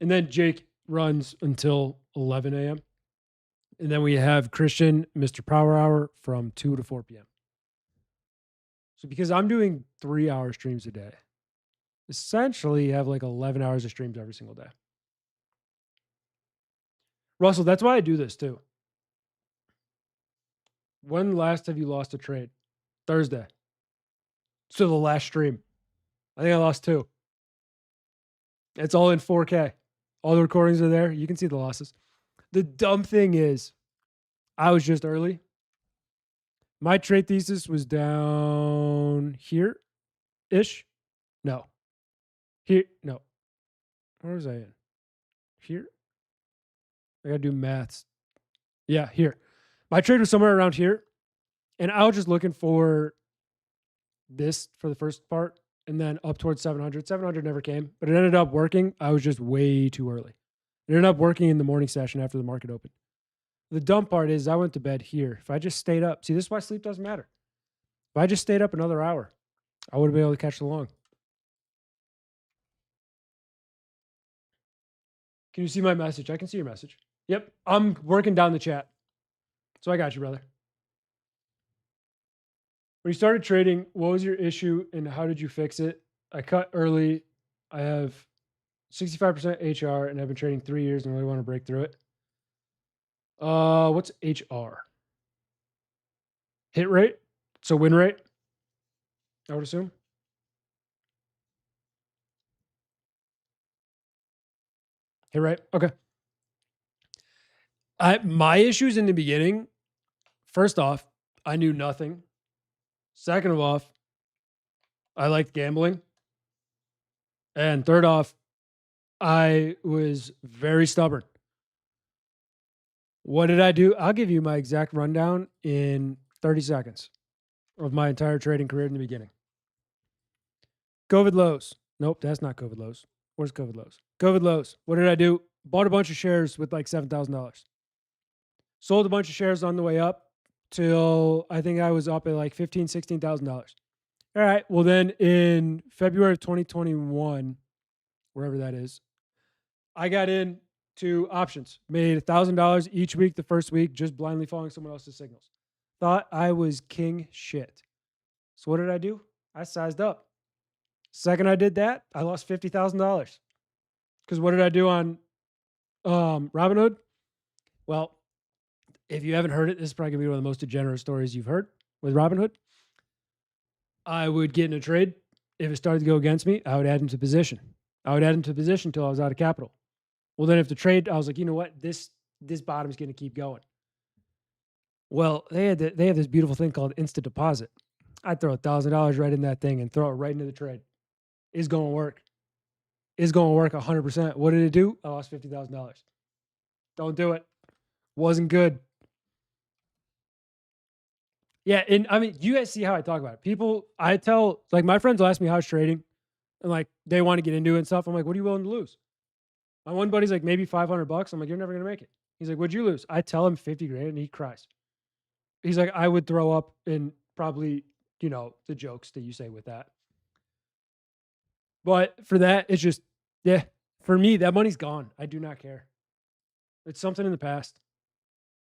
And then Jake runs until 11 a.m. And then we have Christian, Mr. Power Hour, from 2 to 4 p.m. So because I'm doing 3-hour streams a day, essentially you have like 11 hours of streams every single day. Russell, that's why I do this too. When last have you lost a trade? Thursday. So the last stream. I think I lost 2. It's all in 4K. All the recordings are there. You can see the losses. The dumb thing is, I was just early. My trade thesis was down here-ish. No. Here. No. Where was I in? Here? I got to do maths. Yeah, here. My trade was somewhere around here. And I was just looking for this for the first part and then up towards 700. 700 never came, but it ended up working. I was just way too early. It ended up working in the morning session after the market opened. The dumb part is I went to bed here. If I just stayed up, see, this is why sleep doesn't matter. If I just stayed up another hour, I would have been able to catch the long. Can you see my message? I can see your message. Yep, I'm working down the chat. So I got you, brother. When you started trading, what was your issue and how did you fix it? I cut early. I have 65% HR and I've been trading 3 years and really want to break through it. What's HR? Hit rate? So win rate? I would assume. Hit rate? Okay. My issues in the beginning, first off, I knew nothing. Second of all, I liked gambling. And third off, I was very stubborn. What did I do? I'll give you my exact rundown in 30 seconds of my entire trading career in the beginning. COVID lows. Nope, that's not COVID lows. Where's COVID lows? COVID lows. What did I do? Bought a bunch of shares with like $7,000. Sold a bunch of shares on the way up till I think I was up at like $15,000, $16,000. All right. Well, then in February of 2021, wherever that is, I got into options, made $1,000 each week the first week, just blindly following someone else's signals. Thought I was king shit. So what did I do? I sized up. Second I did that, I lost $50,000. Because what did I do on Robinhood? Well, if you haven't heard it, this is probably going to be one of the most degenerate stories you've heard with Robinhood. I would get in a trade. If it started to go against me, I would add into position. I would add into position until I was out of capital. Well, then if the trade, I was like, you know what? This bottom is going to keep going. Well, they have this beautiful thing called instant deposit. I'd throw $1,000 right in that thing and throw it right into the trade. It's going to work. It's going to work 100%. What did it do? I lost $50,000. Don't do it. Wasn't good. Yeah, and I mean, you guys see how I talk about it. People, I tell, like, my friends will ask me how's trading, and like they want to get into it and stuff. I'm like, what are you willing to lose? My one buddy's like, maybe $500. I'm like, you're never gonna make it. He's like, what'd you lose? I tell him 50 grand, and he cries. He's like, I would throw up, and probably, you know, the jokes that you say with that. But for that, it's just, yeah, for me, that money's gone. I do not care. It's something in the past.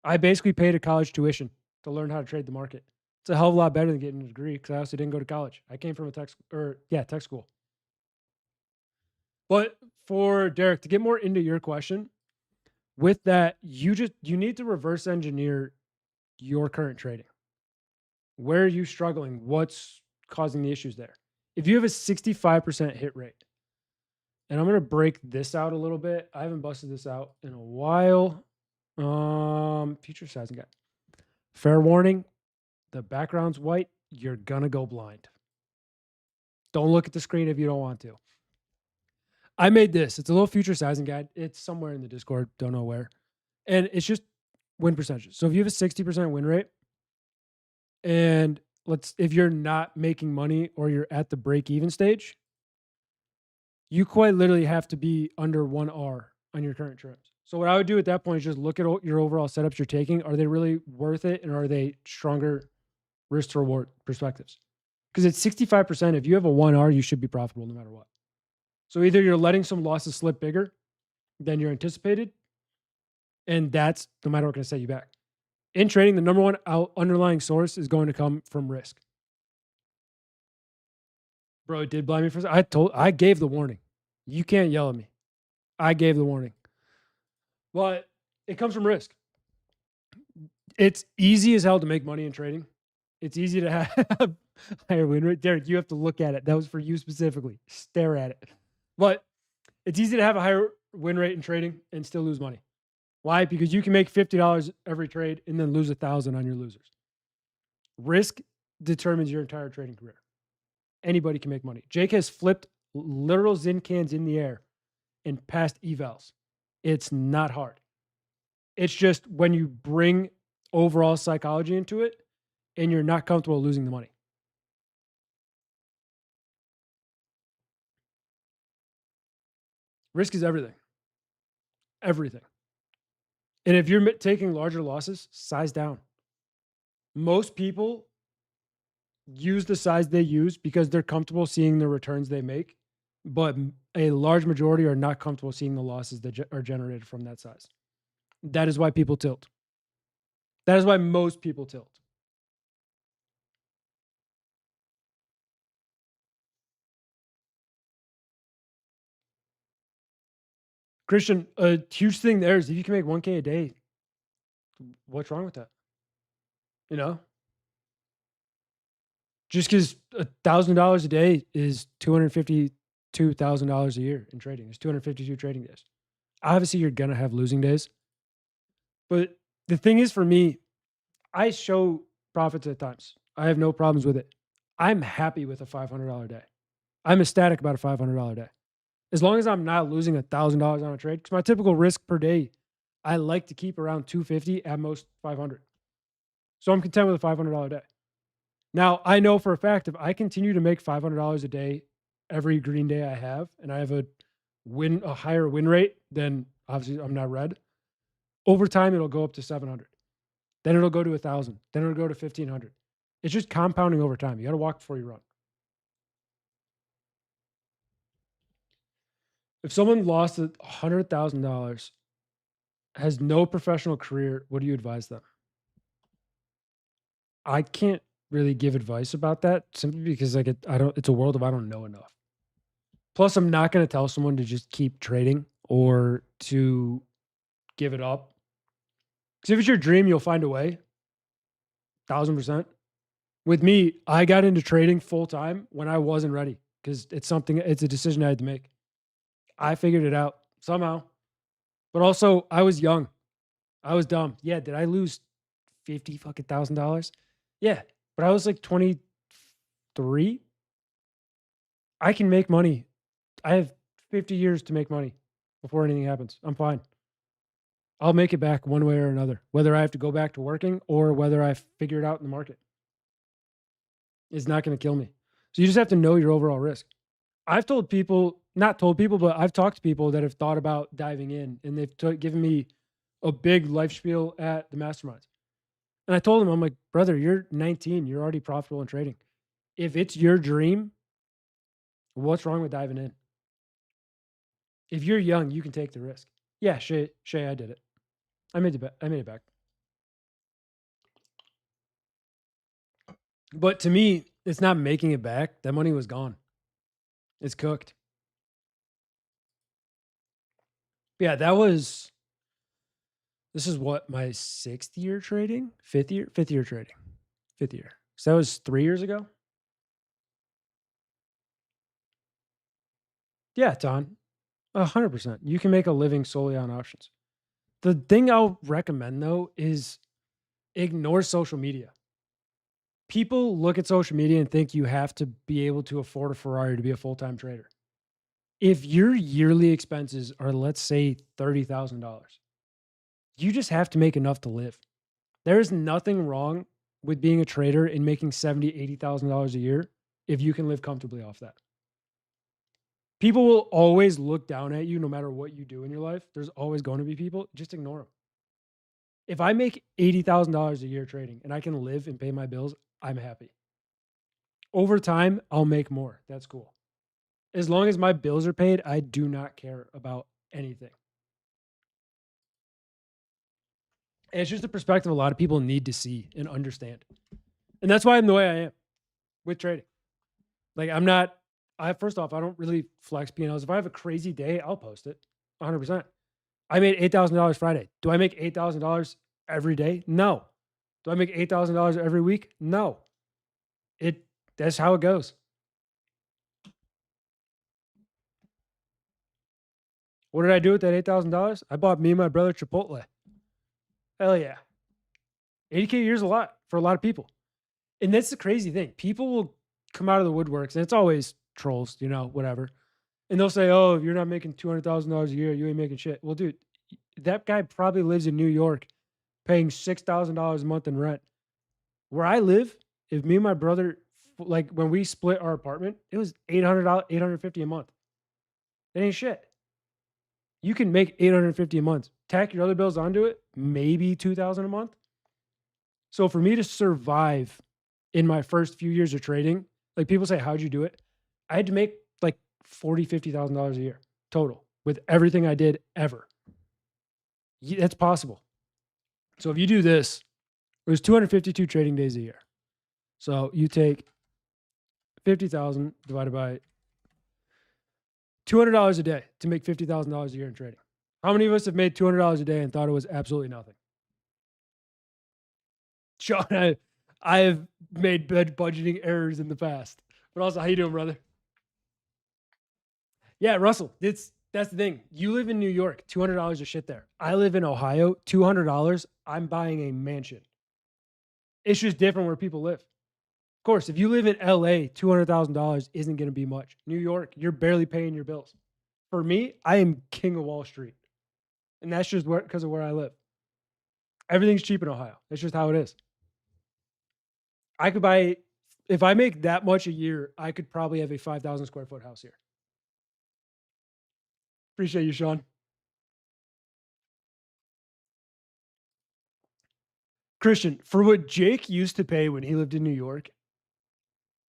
I basically paid a college tuition to learn how to trade the market. It's a hell of a lot better than getting a degree because I also didn't go to college. I came from a tech school. But for Derek, to get more into your question, with that, you need to reverse engineer your current trading. Where are you struggling? What's causing the issues there? If you have a 65% hit rate, and I'm going to break this out a little bit. I haven't busted this out in a while. Future sizing guy. Fair warning, the background's white. you're going to go blind. Don't look at the screen if you don't want to. I made this. It's a little future sizing guide. It's somewhere in the Discord. Don't know where. And it's just win percentages. So if you have a 60% win rate, and if you're not making money or you're at the break even stage, you quite literally have to be under 1R on your current trims. So what I would do at that point is just look at your overall setups you're taking. Are they really worth it? And are they stronger risk to reward perspectives? Because at 65%, if you have a 1R, you should be profitable no matter what. So either you're letting some losses slip bigger than you're anticipated, and that's no matter what going to set you back. In trading, the number one underlying source is going to come from risk. Bro, it did blind me for. I gave the warning. You can't yell at me. I gave the warning. But it comes from risk. It's easy as hell to make money in trading. It's easy to have higher win rate. Derek, you have to look at it. That was for you specifically. Stare at it. But it's easy to have a higher win rate in trading and still lose money. Why? Because you can make $50 every trade and then lose $1,000 on your losers. Risk determines your entire trading career. Anybody can make money. Jake has flipped literal Zin cans in the air and passed evals. It's not hard. It's just when you bring overall psychology into it and you're not comfortable losing the money. Risk is everything. Everything. And if you're taking larger losses, size down. Most people use the size they use because they're comfortable seeing the returns they make, but a large majority are not comfortable seeing the losses that are generated from that size. That is why people tilt. That is why most people tilt. Christian, a huge thing there is if you can make 1K a day, what's wrong with that? You know? Just because $1,000 a day is $252,000 a year in trading. It's 252 trading days. Obviously, you're going to have losing days. But the thing is, for me, I show profits at times. I have no problems with it. I'm happy with a $500 day. I'm ecstatic about a $500 day. As long as I'm not losing $1,000 on a trade, because my typical risk per day, I like to keep around 250, at most 500. So I'm content with a $500 day. Now, I know for a fact if I continue to make $500 a day every green day I have, and I have a higher win rate, then obviously I'm not red. Over time, it'll go up to 700. Then it'll go to 1,000. Then it'll go to 1,500. It's just compounding over time. You got to walk before you run. If someone lost $100,000, has no professional career, what do you advise them? I can't really give advice about that simply because it's a world of I don't know enough. Plus, I'm not going to tell someone to just keep trading or to give it up. Because if it's your dream, you'll find a way. 1,000%. With me, I got into trading full time when I wasn't ready because it's a decision I had to make. I figured it out somehow. But also, I was young. I was dumb. Yeah, did I lose $50,000? Yeah, but I was like 23. I can make money. I have 50 years to make money before anything happens. I'm fine. I'll make it back one way or another, whether I have to go back to working or whether I figure it out in the market. It's not going to kill me. So you just have to know your overall risk. I've told people, not told people, but I've talked to people that have thought about diving in, and they've given me a big life spiel at the masterminds. And I told them, I'm like, brother, you're 19. You're already profitable in trading. If it's your dream, what's wrong with diving in? If you're young, you can take the risk. Yeah, Shay, I did it. I made it back. But to me, it's not making it back. That money was gone. It's cooked. Yeah, this is what, my 6th year trading? 5th year trading. 5th year. So that was 3 years ago? Yeah, Ton. 100%. You can make a living solely on options. The thing I'll recommend, though, is ignore social media. People look at social media and think you have to be able to afford a Ferrari to be a full-time trader. If your yearly expenses are, let's say, $30,000, you just have to make enough to live. There is nothing wrong with being a trader and making $70,000, $80,000 a year if you can live comfortably off that. People will always look down at you no matter what you do in your life. There's always going to be people. Just ignore them. If I make $80,000 a year trading and I can live and pay my bills, I'm happy. Over time, I'll make more. That's cool. As long as my bills are paid, I do not care about anything. And it's just a perspective a lot of people need to see and understand. And that's why I'm the way I am with trading. Like first off, I don't really flex P&Ls. If I have a crazy day, I'll post it 100%. I made $8,000 Friday. Do I make $8,000 every day? No. Do I make $8,000 every week? No. That's how it goes. What did I do with that $8,000? I bought me and my brother Chipotle. Hell yeah. 80K a year is a lot for a lot of people. And that's the crazy thing. People will come out of the woodworks, and it's always trolls, whatever. And they'll say, oh, if you're not making $200,000 a year, you ain't making shit. Well, dude, that guy probably lives in New York paying $6,000 a month in rent. Where I live, if me and my brother, like when we split our apartment, it was $800, $850 a month. That ain't shit. You can make $850 a month. Tack your other bills onto it, maybe $2,000 a month. So for me to survive in my first few years of trading, like people say, how'd you do it? I had to make like $40,000, $50,000 a year total with everything I did ever. That's possible. So if you do this, there's 252 trading days a year. So you take 50,000 divided by $200 a day to make $50,000 a year in trading. How many of us have made $200 a day and thought it was absolutely nothing? Sean, I have made budgeting errors in the past. But also, how you doing, brother? Yeah, Russell, that's the thing. You live in New York, $200 is shit there. I live in Ohio, $200, I'm buying a mansion. It's just different where people live. Of course, if you live in LA, $200,000 isn't going to be much. New York, you're barely paying your bills. For me, I am king of Wall Street. And that's just because of where I live. Everything's cheap in Ohio. That's just how it is. I could buy, if I make that much a year, I could probably have a 5,000 square foot house here. Appreciate you, Sean. Christian, for what Jake used to pay when he lived in New York,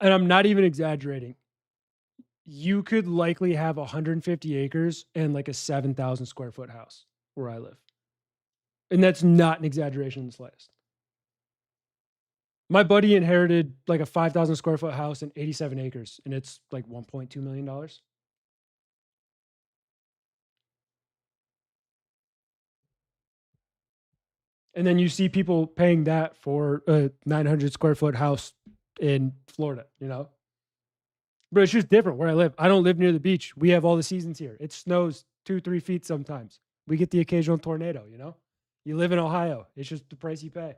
and I'm not even exaggerating, you could likely have 150 acres and like a 7,000 square foot house where I live. And that's not an exaggeration in the slightest. My buddy inherited like a 5,000 square foot house and 87 acres, and it's like $1.2 million. And then you see people paying that for a 900 square foot house in Florida, But it's just different where I live. I don't live near the beach. We have all the seasons here. It snows 2-3 feet sometimes. We get the occasional tornado, You live in Ohio. It's just the price you pay.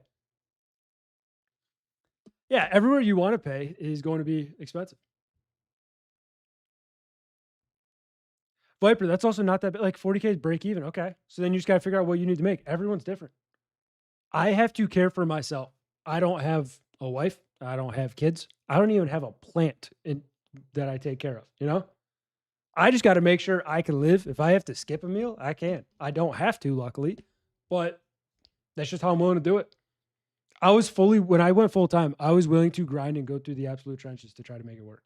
Yeah, everywhere you want to pay is going to be expensive. Viper, that's also not that bad. Like 40K is break even. Okay. So then you just got to figure out what you need to make. Everyone's different. I have to care for myself. I don't have a wife. I don't have kids. I don't even have a plant that I take care of, I just got to make sure I can live. If I have to skip a meal, I can. I don't have to, luckily, but that's just how I'm willing to do it. When I went full time, I was willing to grind and go through the absolute trenches to try to make it work.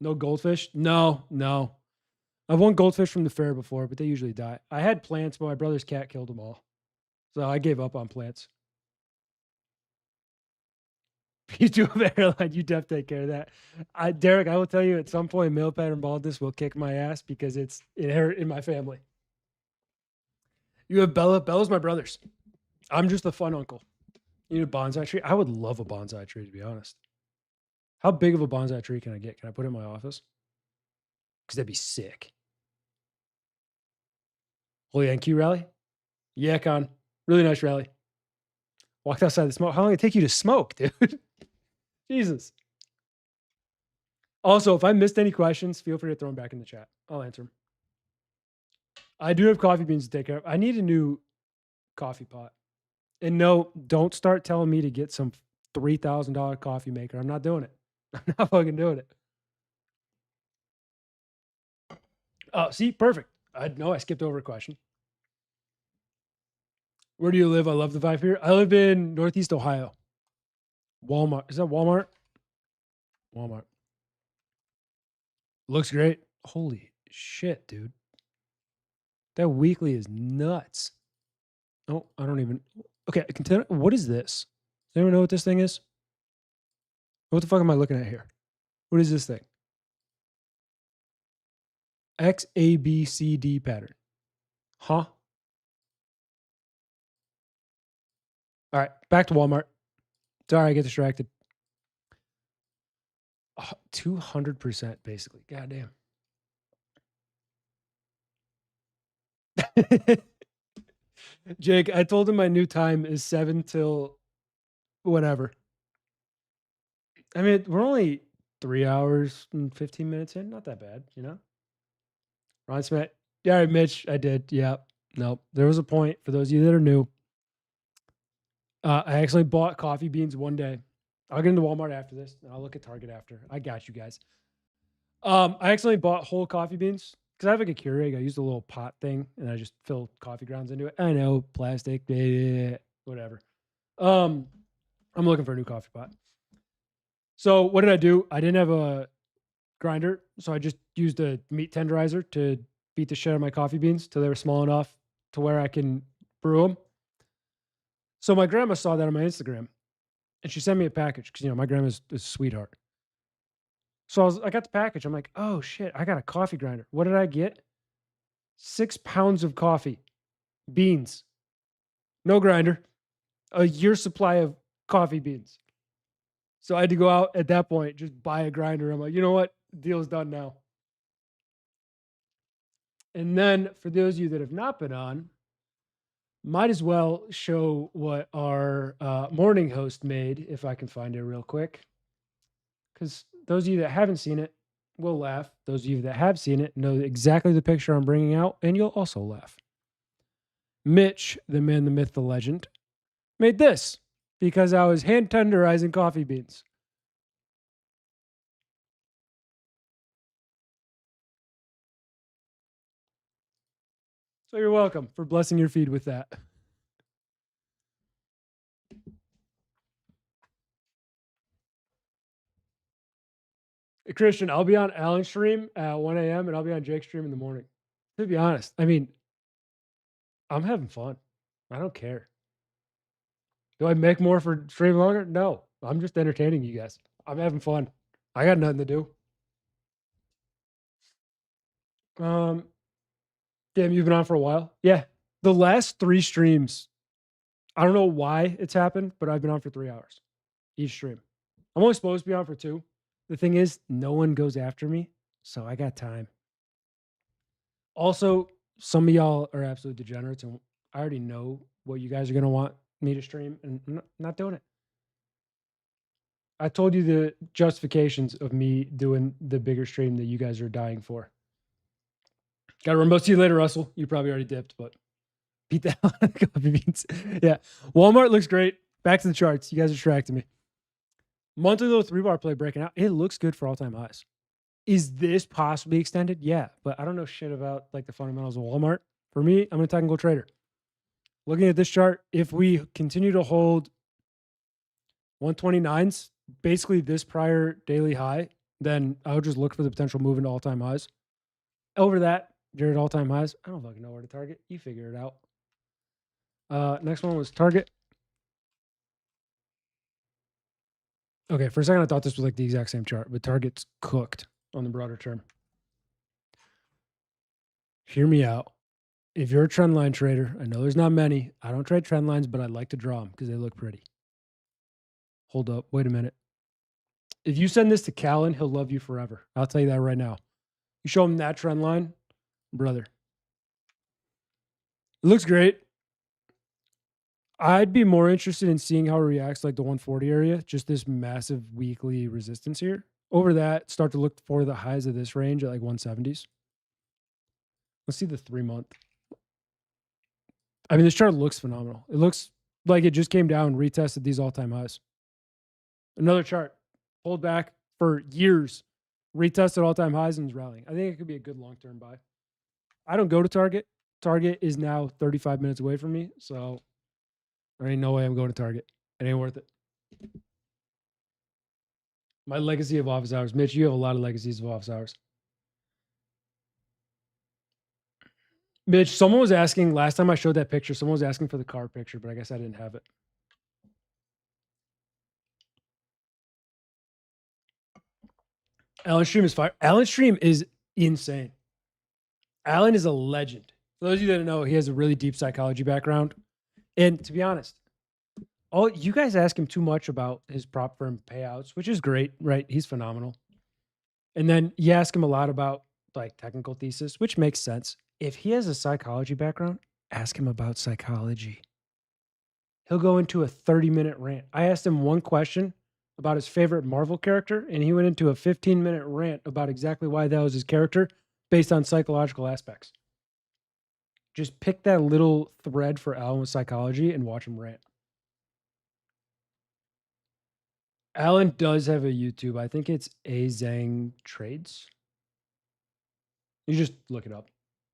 No goldfish? No. I've won goldfish from the fair before, but they usually die. I had plants, but my brother's cat killed them all. So I gave up on plants. You do have an airline, you definitely take care of that. Derek, I will tell you at some point, male pattern baldness will kick my ass because it's inherent in my family. You have Bella. Bella's my brother's. I'm just the fun uncle. You need a bonsai tree? I would love a bonsai tree, to be honest. How big of a bonsai tree can I get? Can I put it in my office? Because that'd be sick. Holy NQ rally? Yeah, Con. Really nice rally. Walked outside the smoke. How long did it take you to smoke, dude? Jesus. Also, if I missed any questions, feel free to throw them back in the chat. I'll answer them. I do have coffee beans to take care of. I need a new coffee pot. And no, don't start telling me to get some $3,000 coffee maker. I'm not doing it. I'm not fucking doing it. Oh, see, perfect. I skipped over a question. Where do you live? I love the vibe here. I live in Northeast Ohio. Walmart. Is that Walmart? Walmart. Looks great. Holy shit, dude. That weekly is nuts. Oh, I don't even. Okay, what is this? Does anyone know what this thing is? What the fuck am I looking at here? What is this thing? XABCD pattern. Huh? All right, back to Walmart. Sorry, I get distracted. 200% basically. Goddamn. Jake, I told him my new time is 7 till whatever. I mean, we're only 3 hours and 15 minutes in. Not that bad, you know? Ron Smith. Yeah, Mitch, I did. Yeah. Nope. There was a point for those of you that are new. I actually bought coffee beans one day. I'll get into Walmart after this, and I'll look at Target after. I got you guys. I actually bought whole coffee beans because I have like a Keurig. I used a little pot thing, and I just fill coffee grounds into it. I know, plastic, whatever. I'm looking for a new coffee pot. So what did I do? I didn't have a grinder, so I just used a meat tenderizer to beat the shit out of my coffee beans till they were small enough to where I can brew them. So my grandma saw that on my Instagram, and she sent me a package because, you know, my grandma's a sweetheart. So I got the package. I'm like, oh shit, I got a coffee grinder. What did I get? 6 pounds of coffee beans, no grinder, a year's supply of coffee beans. So I had to go out at that point, just buy a grinder. I'm like, you know what? Deal's done now. And then for those of you that have not been on, might as well show what our morning host made, if I can find it real quick. Because those of you that haven't seen it will laugh. Those of you that have seen it know exactly the picture I'm bringing out, and you'll also laugh. Mitch, the man, the myth, the legend, made this because I was hand tenderizing coffee beans. So you're welcome for blessing your feed with that. Christian, I'll be on Alan's stream at 1 a.m. and I'll be on Jake's stream in the morning. To be honest, I mean, I'm having fun. I don't care. Do I make more for streaming longer? No. I'm just entertaining you guys. I'm having fun. I got nothing to do. Damn, you've been on for a while? Yeah. The last 3 streams, I don't know why it's happened, but I've been on for 3 hours each stream. I'm only supposed to be on for 2. The thing is, no one goes after me, so I got time. Also, some of y'all are absolute degenerates, and I already know what you guys are going to want me to stream, and I'm not doing it. I told you the justifications of me doing the bigger stream that you guys are dying for. Got to run. Most of you later, Russell. You probably already dipped, but beat that on coffee beans. Yeah. Walmart looks great. Back to the charts. You guys are distracting me. Monthly low 3-bar play breaking out. It looks good for all-time highs. Is this possibly extended? Yeah, but I don't know shit about like the fundamentals of Walmart. For me, I'm a technical trader. Looking at this chart, if we continue to hold 129s, basically this prior daily high, then I would just look for the potential move into all-time highs. Over that, you're at all-time highs. I don't fucking know where to target. You figure it out. Next one was target. Okay, for a second I thought this was like the exact same chart, but target's cooked on the broader term. Hear me out. If you're a trend line trader, I know there's not many. I don't trade trend lines, but I like to draw them because they look pretty. Hold up. Wait a minute. If you send this to Callan, he'll love you forever. I'll tell you that right now. You show him that trend line, brother. It looks great. I'd be more interested in seeing how it reacts like the 140 area, just this massive weekly resistance here. Over that, start to look for the highs of this range at like 170s. Let's see the 3-month. I mean, this chart looks phenomenal. It looks like it just came down, retested these all-time highs. Another chart, pulled back for years, retested all-time highs and is rallying. I think it could be a good long-term buy. I don't go to Target. Target is now 35 minutes away from me, so there ain't no way I'm going to Target. It ain't worth it. My legacy of office hours. Mitch, you have a lot of legacies of office hours. Mitch, someone was asking, last time I showed that picture, someone was asking for the car picture, but I guess I didn't have it. Alan Stream is fire. Alan Stream is insane. Alan is a legend. For those of you that don't know, he has a really deep psychology background. And to be honest, all you guys ask him too much about his prop firm payouts, which is great, right? He's phenomenal. And then you ask him a lot about like technical thesis, which makes sense. If he has a psychology background, ask him about psychology. He'll go into a 30-minute rant. I asked him one question about his favorite Marvel character, and he went into a 15-minute rant about exactly why that was his character based on psychological aspects. Just pick that little thread for Alan with psychology and watch him rant. Alan does have a YouTube. I think it's A Zhang Trades. You just look it up.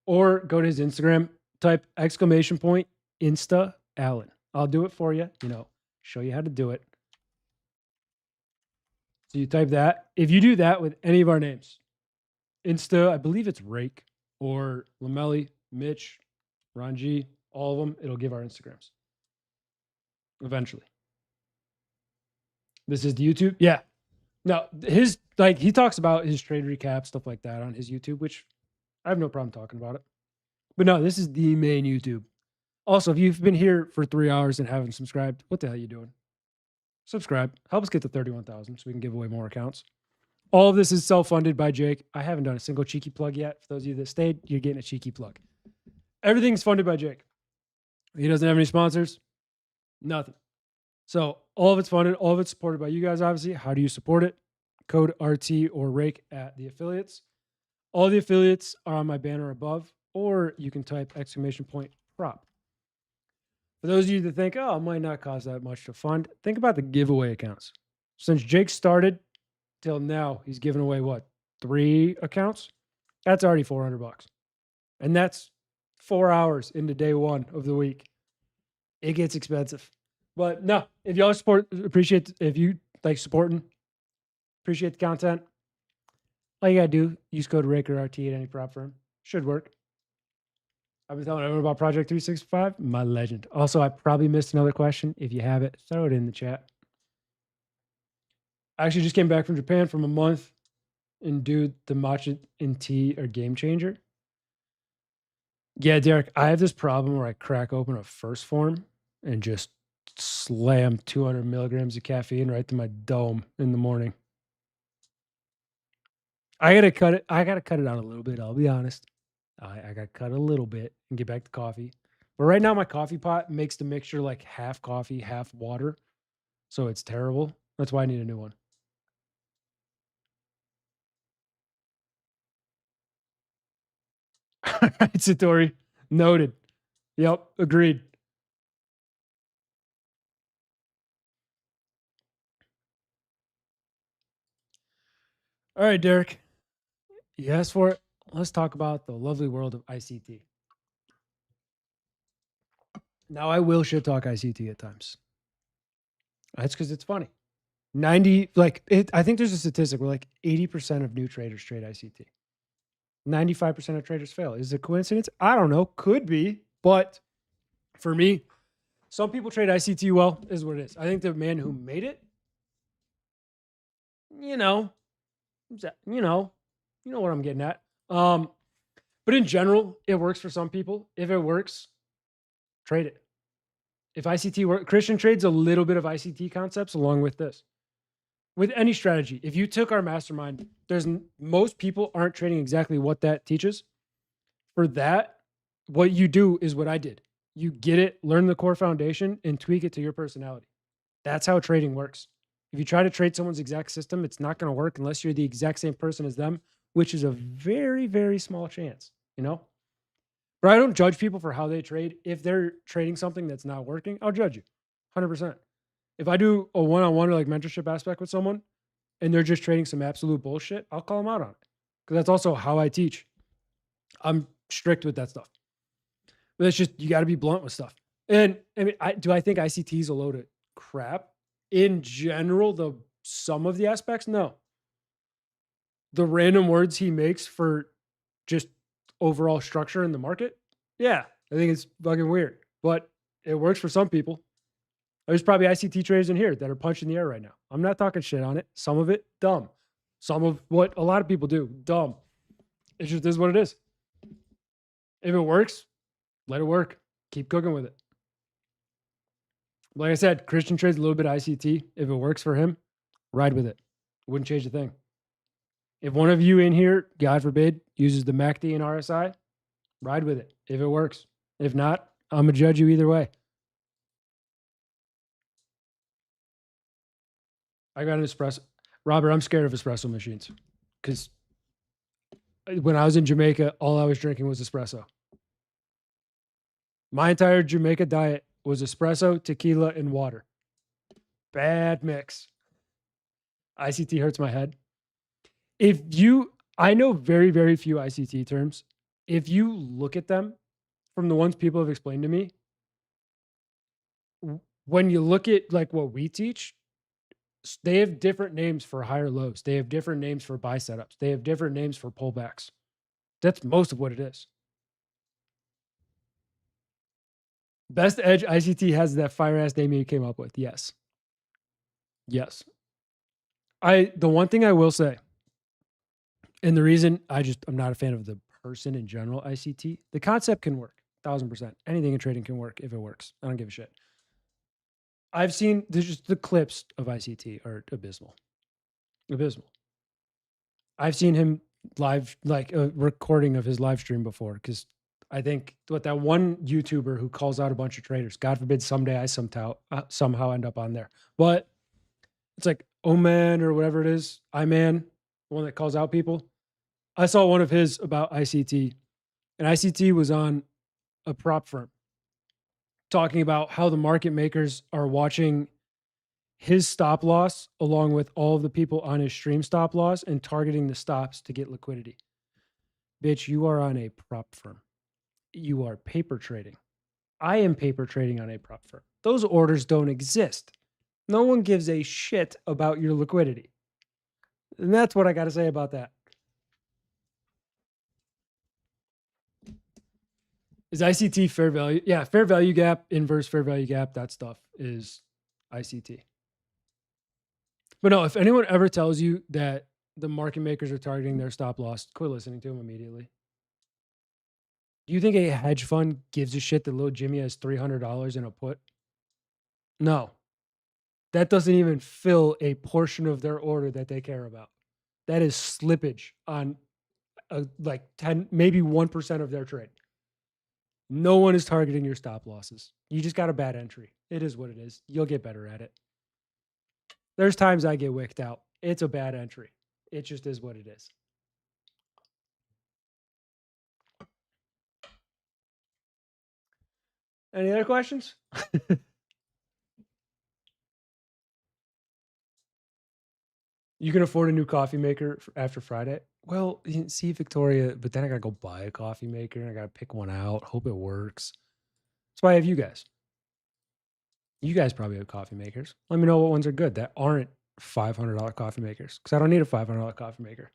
Or go to his Instagram, type !Insta Alan. I'll do it for you, show you how to do it. So you type that. If you do that with any of our names, Insta, I believe it's Rake or Lamelli, Mitch, Ranji, all of them, it'll give our Instagrams. Eventually. This is the YouTube? Yeah. No, he talks about his trade recap, stuff like that on his YouTube, which I have no problem talking about it. But no, this is the main YouTube. Also, if you've been here for 3 hours and haven't subscribed, what the hell are you doing? Subscribe. Help us get to 31,000 so we can give away more accounts. All of this is self-funded by Jake. I haven't done a single cheeky plug yet. For those of you that stayed, you're getting a cheeky plug. Everything's funded by Jake. He doesn't have any sponsors. Nothing. So all of it's funded. All of it's supported by you guys, obviously. How do you support it? Code RT or Rake at the affiliates. All the affiliates are on my banner above, or you can type !prop. For those of you that think, it might not cost that much to fund, think about the giveaway accounts. Since Jake started till now, he's given away 3 accounts? That's already $400. And that's 4 hours into day 1 of the week. It gets expensive. But no, if y'all appreciate, if you like supporting, appreciate the content, all you gotta do, use code RAKERRT at any prop firm. Should work. I've been telling everyone about Project 365. My legend. Also, I probably missed another question. If you have it, throw it in the chat. I actually just came back from Japan from a month, and dude, the matcha and tea are game changer. Yeah, Derek, I have this problem where I crack open a first form and just slam 200 milligrams of caffeine right to my dome in the morning. I gotta cut it out a little bit. I'll be honest. I got to cut a little bit and get back to coffee. But right now, my coffee pot makes the mixture like half coffee, half water. So it's terrible. That's why I need a new one. All right, Satori. Noted. Yep, agreed. All right, Derek. You asked for it. Let's talk about the lovely world of ICT. Now, I will shit talk ICT at times. That's because it's funny. I think there's a statistic where 80% of new traders trade ICT. 95% of traders fail. Is it a coincidence? I don't know. Could be. But for me, some people trade ICT well, is what it is. I think the man who made it, you know what I'm getting at. But in general, it works for some people. If it works, trade it. If ICT works, Christian trades a little bit of ICT concepts along with this. With any strategy, if you took our mastermind, most people aren't trading exactly what that teaches. For that, what you do is what I did. You get it, learn the core foundation, and tweak it to your personality. That's how trading works. If you try to trade someone's exact system, it's not going to work unless you're the exact same person as them, which is a very, very small chance, you know? But I don't judge people for how they trade. If they're trading something that's not working, I'll judge you 100%. If I do a one-on-one or like mentorship aspect with someone and they're just trading some absolute bullshit, I'll call them out on it. Because that's also how I teach. I'm strict with that stuff. But it's just, you got to be blunt with stuff. And I mean, I think ICT is a load of crap? In general, the some of the aspects, no. The random words he makes for just overall structure in the market, yeah, I think it's fucking weird. But it works for some people. There's probably ICT traders in here that are punching the air right now. I'm not talking shit on it. Some of it, dumb. Some of what a lot of people do, dumb. It just is what it is. If it works, let it work. Keep cooking with it. Like I said, Christian trades a little bit of ICT. If it works for him, ride with it. Wouldn't change a thing. If one of you in here, God forbid, uses the MACD and RSI, ride with it if it works. If not, I'm going to judge you either way. I got an espresso. Robert, I'm scared of espresso machines because when I was in Jamaica, all I was drinking was espresso. My entire Jamaica diet was espresso, tequila, and water. Bad mix. ICT hurts my head. I know very, very few ICT terms. If you look at them from the ones people have explained to me, when you look at like what we teach, they have different names for higher lows. They have different names for buy setups. They have different names for pullbacks. That's most of what it is. Best edge ICT has that fire ass name you came up with. Yes. Yes. The one thing I will say, and the reason I'm not a fan of the person in general, ICT, the concept can work 1000%. Anything in trading can work if it works. I don't give a shit. I've seen just the clips of ICT are abysmal. Abysmal. I've seen him live, like a recording of his live stream before, because I think that one YouTuber who calls out a bunch of traders, God forbid someday I somehow end up on there. But it's like, oh man, or whatever it is, I man, the one that calls out people. I saw one of his about ICT, and ICT was on a prop firm talking about how the market makers are watching his stop loss along with all of the people on his stream stop loss and targeting the stops to get liquidity. Bitch, you are on a prop firm. You are paper trading. I am paper trading on a prop firm. Those orders don't exist. No one gives a shit about your liquidity. And that's what I got to say about that. Is ICT fair value? Yeah, fair value gap, inverse fair value gap, that stuff is ICT. But no, if anyone ever tells you that the market makers are targeting their stop loss, quit listening to them immediately. Do you think a hedge fund gives a shit that little Jimmy has $300 in a put? No. That doesn't even fill a portion of their order that they care about. That is slippage on like 10, maybe 1% of their trade. No one is targeting your stop losses. You just got a bad entry. It is what it is. You'll get better at it. There's times I get wicked out. It's a bad entry. It just is what it is. Any other questions? You can afford a new coffee maker after Friday? Well, you can see Victoria, but then I got to go buy a coffee maker and I got to pick one out. Hope it works. That's why I have you guys. You guys probably have coffee makers. Let me know what ones are good that aren't $500 coffee makers, because I don't need a $500 coffee maker.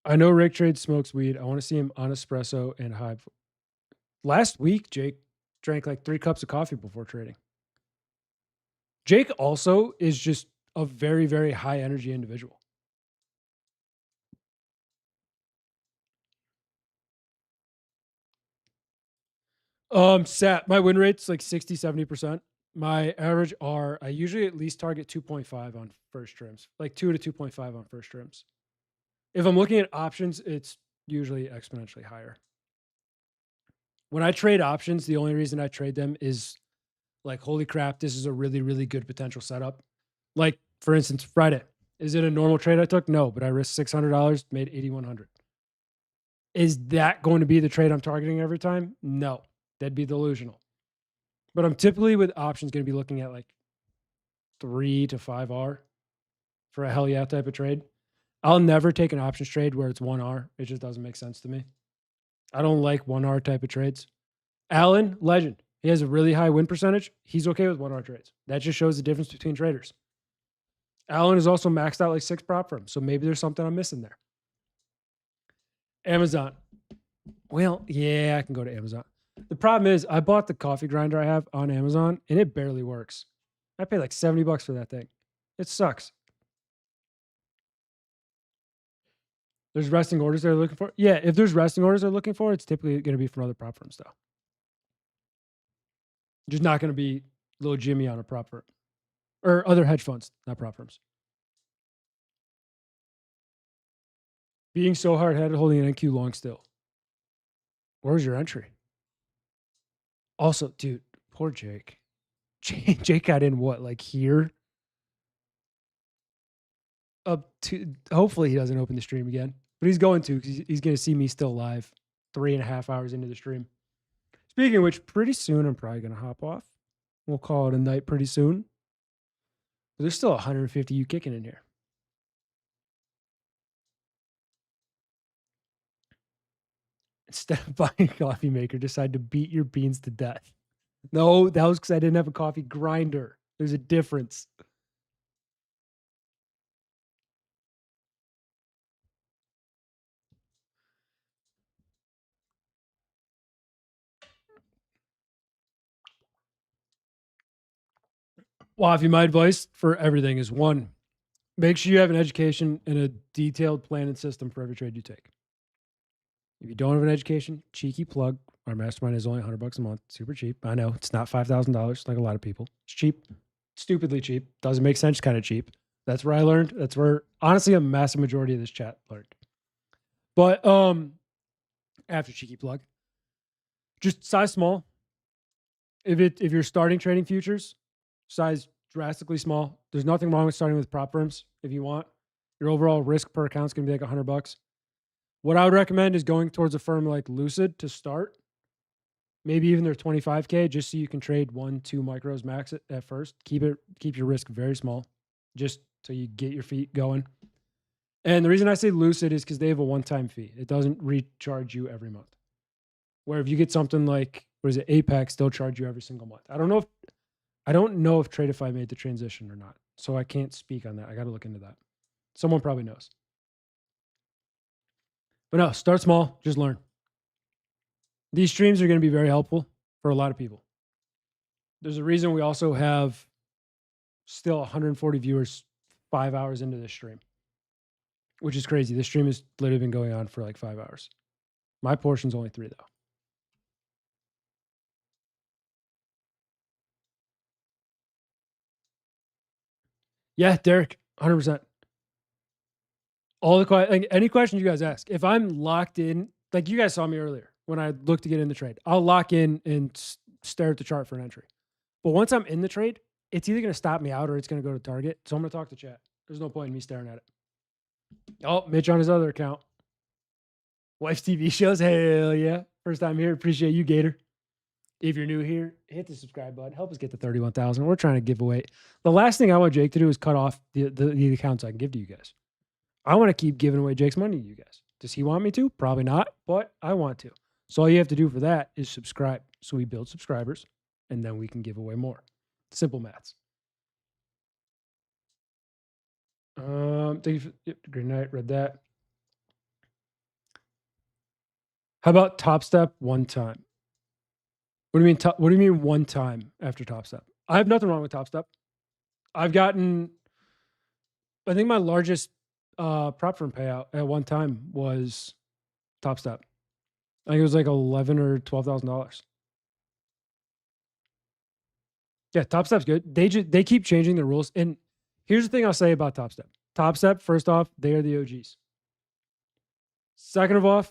I know Rick Trade smokes weed. I want to see him on espresso and high. Last week, Jake drank like 3 cups of coffee before trading. Jake also is just a very, very high energy individual. Sat, my win rate's like 60, 70%. My average R, I usually at least target 2.5 on first trims, like 2 to 2.5 on first trims. If I'm looking at options, it's usually exponentially higher. When I trade options, the only reason I trade them is like, holy crap, this is a really, really good potential setup. Like, for instance, Friday. Is it a normal trade I took? No, but I risked $600, made 8,100. Is that going to be the trade I'm targeting every time? No, that'd be delusional. But I'm typically with options going to be looking at like 3 to 5R for a hell yeah type of trade. I'll never take an options trade where it's 1R. It just doesn't make sense to me. I don't like 1R type of trades. Allen, legend. He has a really high win percentage. He's okay with 1R trades. That just shows the difference between traders. Allen is also maxed out like 6 prop firms. So maybe there's something I'm missing there. Amazon. Well, yeah, I can go to Amazon. The problem is I bought the coffee grinder I have on Amazon and it barely works. I paid like $70 for that thing. It sucks. There's resting orders they're looking for. Yeah, if there's resting orders they're looking for, it's typically going to be from other prop firms though. Just not going to be little Jimmy on a prop firm. Or other hedge funds, not prop firms. Being so hard-headed holding an NQ long still. Where's your entry? Also, dude, poor Jake. Jake got in what, like here? Up to, hopefully he doesn't open the stream again. But he's going to, because he's going to see me still live 3.5 hours into the stream. Speaking of which, pretty soon I'm probably going to hop off. We'll call it a night pretty soon. But there's still 150 you kicking in here. Instead of buying a coffee maker, decide to beat your beans to death. No, that was because I didn't have a coffee grinder. There's a difference. Well, if my advice for everything is 1, make sure you have an education and a detailed plan and system for every trade you take. If you don't have an education, cheeky plug. Our mastermind is only $100 a month. Super cheap. I know it's not $5,000 like a lot of people. It's cheap, stupidly cheap. Doesn't make sense. Kind of cheap. That's where I learned. That's where honestly a massive majority of this chat learned. But after cheeky plug, just size small. If you're starting trading futures, size drastically small. There's nothing wrong with starting with prop firms if you want. Your overall risk per account is going to be like $100. What I would recommend is going towards a firm like Lucid to start. Maybe even their 25K, just so you can trade 1-2 micros max at first. Keep your risk very small, just so you get your feet going. And the reason I say Lucid is because they have a one-time fee. It doesn't recharge you every month. Where if you get something like, what is it, Apex, they'll charge you every single month. I don't know if Tradeify made the transition or not. So I can't speak on that. I got to look into that. Someone probably knows. But no, start small, just learn. These streams are going to be very helpful for a lot of people. There's a reason we also have still 140 viewers 5 hours into this stream, which is crazy. This stream has literally been going on for like 5 hours. My portion's only 3 though. Yeah, Derek, 100%. All the like, any questions you guys ask. If I'm locked in, like you guys saw me earlier when I looked to get in the trade, I'll lock in and stare at the chart for an entry. But once I'm in the trade, it's either going to stop me out or it's going to go to target. So I'm going to talk to chat. There's no point in me staring at it. Oh, Mitch on his other account. Wife's TV shows. Hell yeah. First time here. Appreciate you, Gator. If you're new here, hit the subscribe button. Help us get to 31,000. We're trying to give away. The last thing I want Jake to do is cut off the accounts I can give to you guys. I want to keep giving away Jake's money to you guys. Does he want me to? Probably not, but I want to. So all you have to do for that is subscribe. So we build subscribers, and then we can give away more. Simple maths. Thank you for great night. Read that. How about Top Step one time? What do you mean? What do you mean one time after Top Step? I have nothing wrong with Top Step. I've gotten, I think my largest prop firm payout at one time was Top Step. I think it was like $11,000 or $12,000. Yeah, Top Step's good. They keep changing the rules. And here's the thing I'll say about Top Step. Top Step, first off, they are the OGs. Second of all,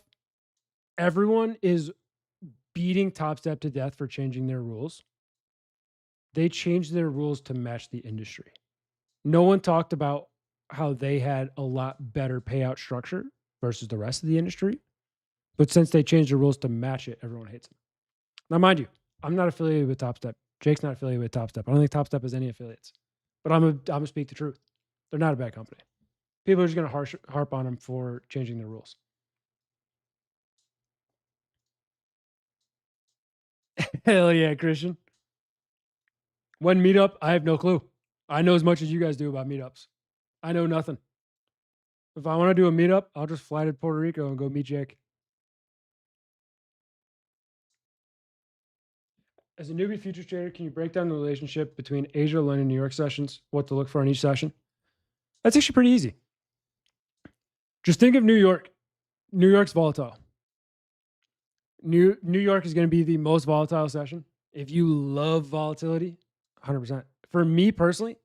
everyone is beating Top Step to death for changing their rules. They changed their rules to match the industry. No one talked about how they had a lot better payout structure versus the rest of the industry. But since they changed the rules to match it, everyone hates them. Now, mind you, I'm not affiliated with Top Step. Jake's not affiliated with Top Step. I don't think Top Step has any affiliates. But I'm gonna speak the truth. They're not a bad company. People are just gonna harp on them for changing their rules. Hell yeah, Christian. When meetup, I have no clue. I know as much as you guys do about meetups. I know nothing. If I want to do a meetup, I'll just fly to Puerto Rico and go meet Jake. As a newbie futures trader, can you break down the relationship between Asia, London, New York sessions? What to look for in each session? That's actually pretty easy. Just think of New York. New York's volatile. New York is going to be the most volatile session. If you love volatility, 100%. For me personally,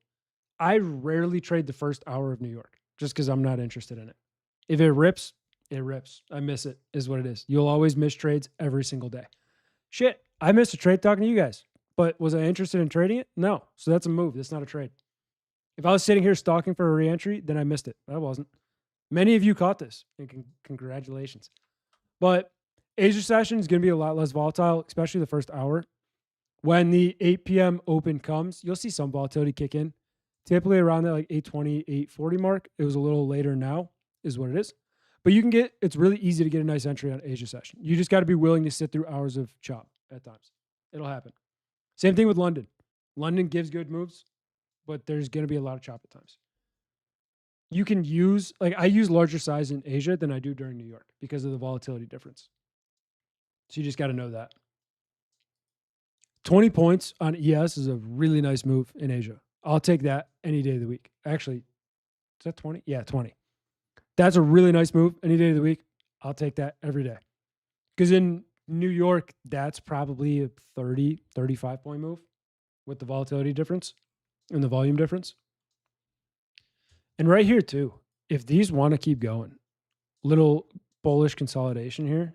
I rarely trade the first hour of New York just because I'm not interested in it. If it rips, it rips. I miss it, is what it is. You'll always miss trades every single day. Shit, I missed a trade talking to you guys, but was I interested in trading it? No. So that's a move. That's not a trade. If I was sitting here stalking for a reentry, then I missed it. I wasn't. Many of you caught this, and congratulations. But Asia session is going to be a lot less volatile, especially the first hour. When the 8 p.m. open comes, you'll see some volatility kick in. Typically around that like 8:20, 8:40 mark. It was a little later now, is what it is. But you can get, it's really easy to get a nice entry on Asia session. You just got to be willing to sit through hours of chop at times. It'll happen. Same thing with London. London gives good moves, but there's going to be a lot of chop at times. You can use, like I use larger size in Asia than I do during New York because of the volatility difference. So you just got to know that. 20 points on ES is a really nice move in Asia. I'll take that any day of the week. Actually, is that 20? Yeah, 20. That's a really nice move any day of the week. I'll take that every day. Because in New York, that's probably a 30, 35 point move with the volatility difference and the volume difference. And right here too, if these want to keep going, little bullish consolidation here.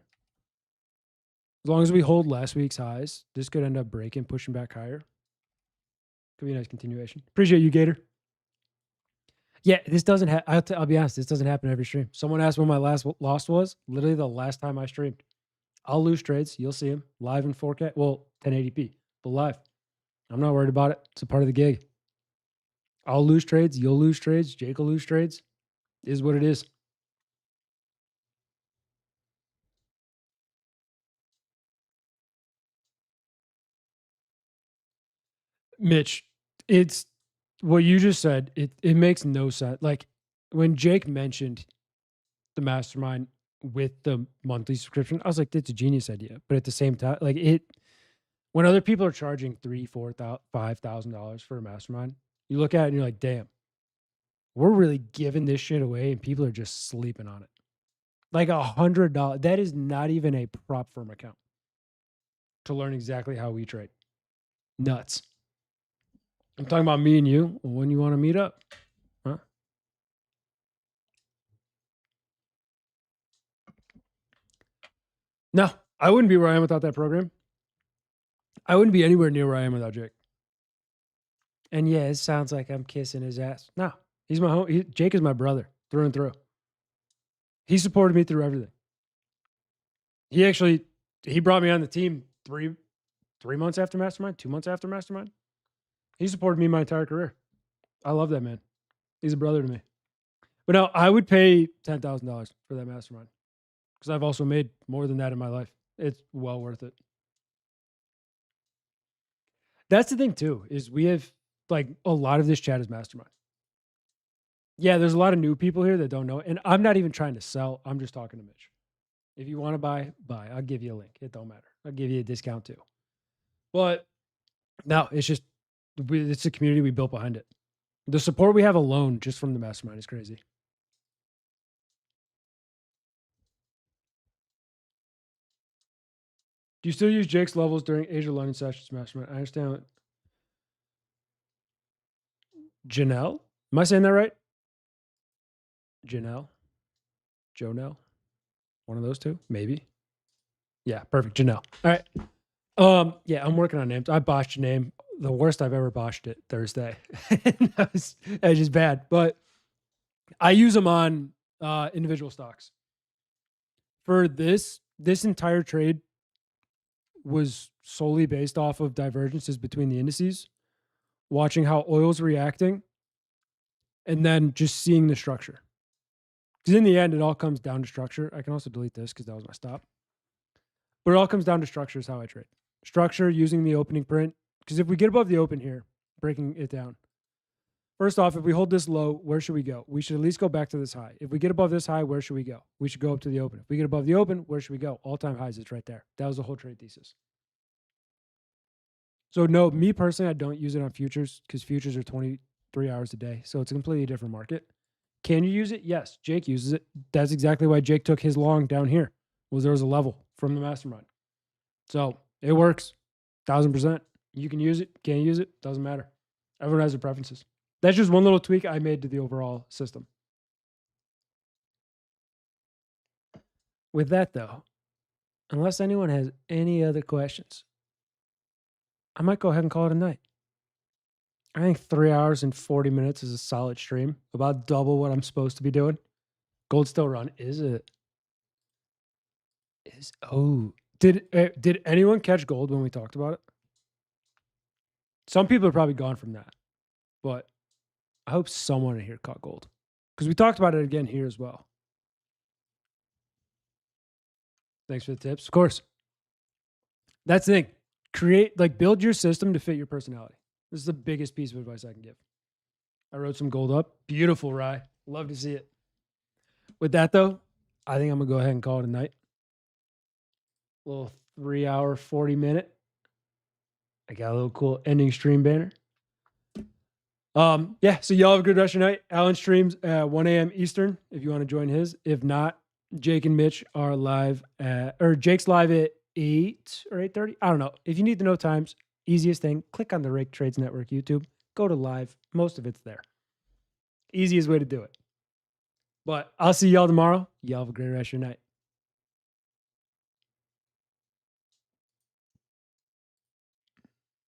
As long as we hold last week's highs, this could end up breaking, pushing back higher. Could be a nice continuation. Appreciate you, Gator. Yeah, this doesn't happen. I'll be honest, this doesn't happen every stream. Someone asked when my last loss was. Literally the last time I streamed. I'll lose trades. You'll see them live in 4K. Well, 1080p, but live. I'm not worried about it. It's a part of the gig. I'll lose trades. You'll lose trades. Jake will lose trades. It is what it is. Mitch, it's what you just said. It makes no sense. Like when Jake mentioned the mastermind with the monthly subscription, I was like, that's a genius idea. But at the same time, like when other people are charging $3,000, $4,000, $5,000 for a mastermind, you look at it and you're like, damn, we're really giving this shit away and people are just sleeping on it. Like $100. That is not even a prop firm account to learn exactly how we trade. Nuts. I'm talking about me and you. When you want to meet up, huh? No, I wouldn't be where I am without that program. I wouldn't be anywhere near where I am without Jake. And yeah, it sounds like I'm kissing his ass. No, he's my home. Jake is my brother through and through. He supported me through everything. He brought me on the team 3 months after Mastermind, 2 months after Mastermind. He supported me my entire career. I love that man. He's a brother to me. But no, I would pay $10,000 for that Mastermind because I've also made more than that in my life. It's well worth it. That's the thing too, is we have like a lot of this chat is Mastermind. Yeah, there's a lot of new people here that don't know. And I'm not even trying to sell. I'm just talking to Mitch. If you want to buy. I'll give you a link. It don't matter. I'll give you a discount too. But no, it's just, it's a community we built behind it. The support we have alone just from the Mastermind is crazy. Do you still use Jake's levels during Asia London sessions, Mastermind? I understand. Janelle. Am I saying that right? Janelle? Jonelle? One of those two? Maybe. Yeah, perfect. Janelle. All right. Yeah, I'm working on names. I botched a name. The worst I've ever botched it Thursday. that was just bad. But I use them on individual stocks. For this entire trade was solely based off of divergences between the indices, watching how oil's reacting, and then just seeing the structure. Because in the end, it all comes down to structure. I can also delete this because that was my stop. But it all comes down to structure is how I trade. Structure using the opening print. Because if we get above the open here, breaking it down. First off, if we hold this low, where should we go? We should at least go back to this high. If we get above this high, where should we go? We should go up to the open. If we get above the open, where should we go? All-time highs, it's right there. That was the whole trade thesis. So no, me personally, I don't use it on futures because futures are 23 hours a day. So it's a completely different market. Can you use it? Yes. Jake uses it. That's exactly why Jake took his long down here, was there was a level from the mastermind. So it works 1,000%. You can use it. Can't use it. Doesn't matter. Everyone has their preferences. That's just one little tweak I made to the overall system. With that, though, unless anyone has any other questions, I might go ahead and call it a night. I think 3 hours and 40 minutes is a solid stream, about double what I'm supposed to be doing. Gold still run, is it? Did anyone catch gold when we talked about it? Some people are probably gone from that, but I hope someone in here caught gold because we talked about it again here as well. Thanks for the tips. Of course. That's the thing. Build your system to fit your personality. This is the biggest piece of advice I can give. I wrote some gold up. Beautiful, Rye. Love to see it. With that, though, I think I'm going to go ahead and call it a night. Little 3 hour, 40 minute. I got a little cool ending stream banner. Yeah, so y'all have a good rest of your night. Alan streams at 1 a.m. Eastern if you want to join his. If not, Jake and Mitch are live Jake's live at 8 or 8:30. I don't know. If you need to know times, easiest thing, click on the Rake Trades Network YouTube. Go to live. Most of it's there. Easiest way to do it. But I'll see y'all tomorrow. Y'all have a great rest of your night.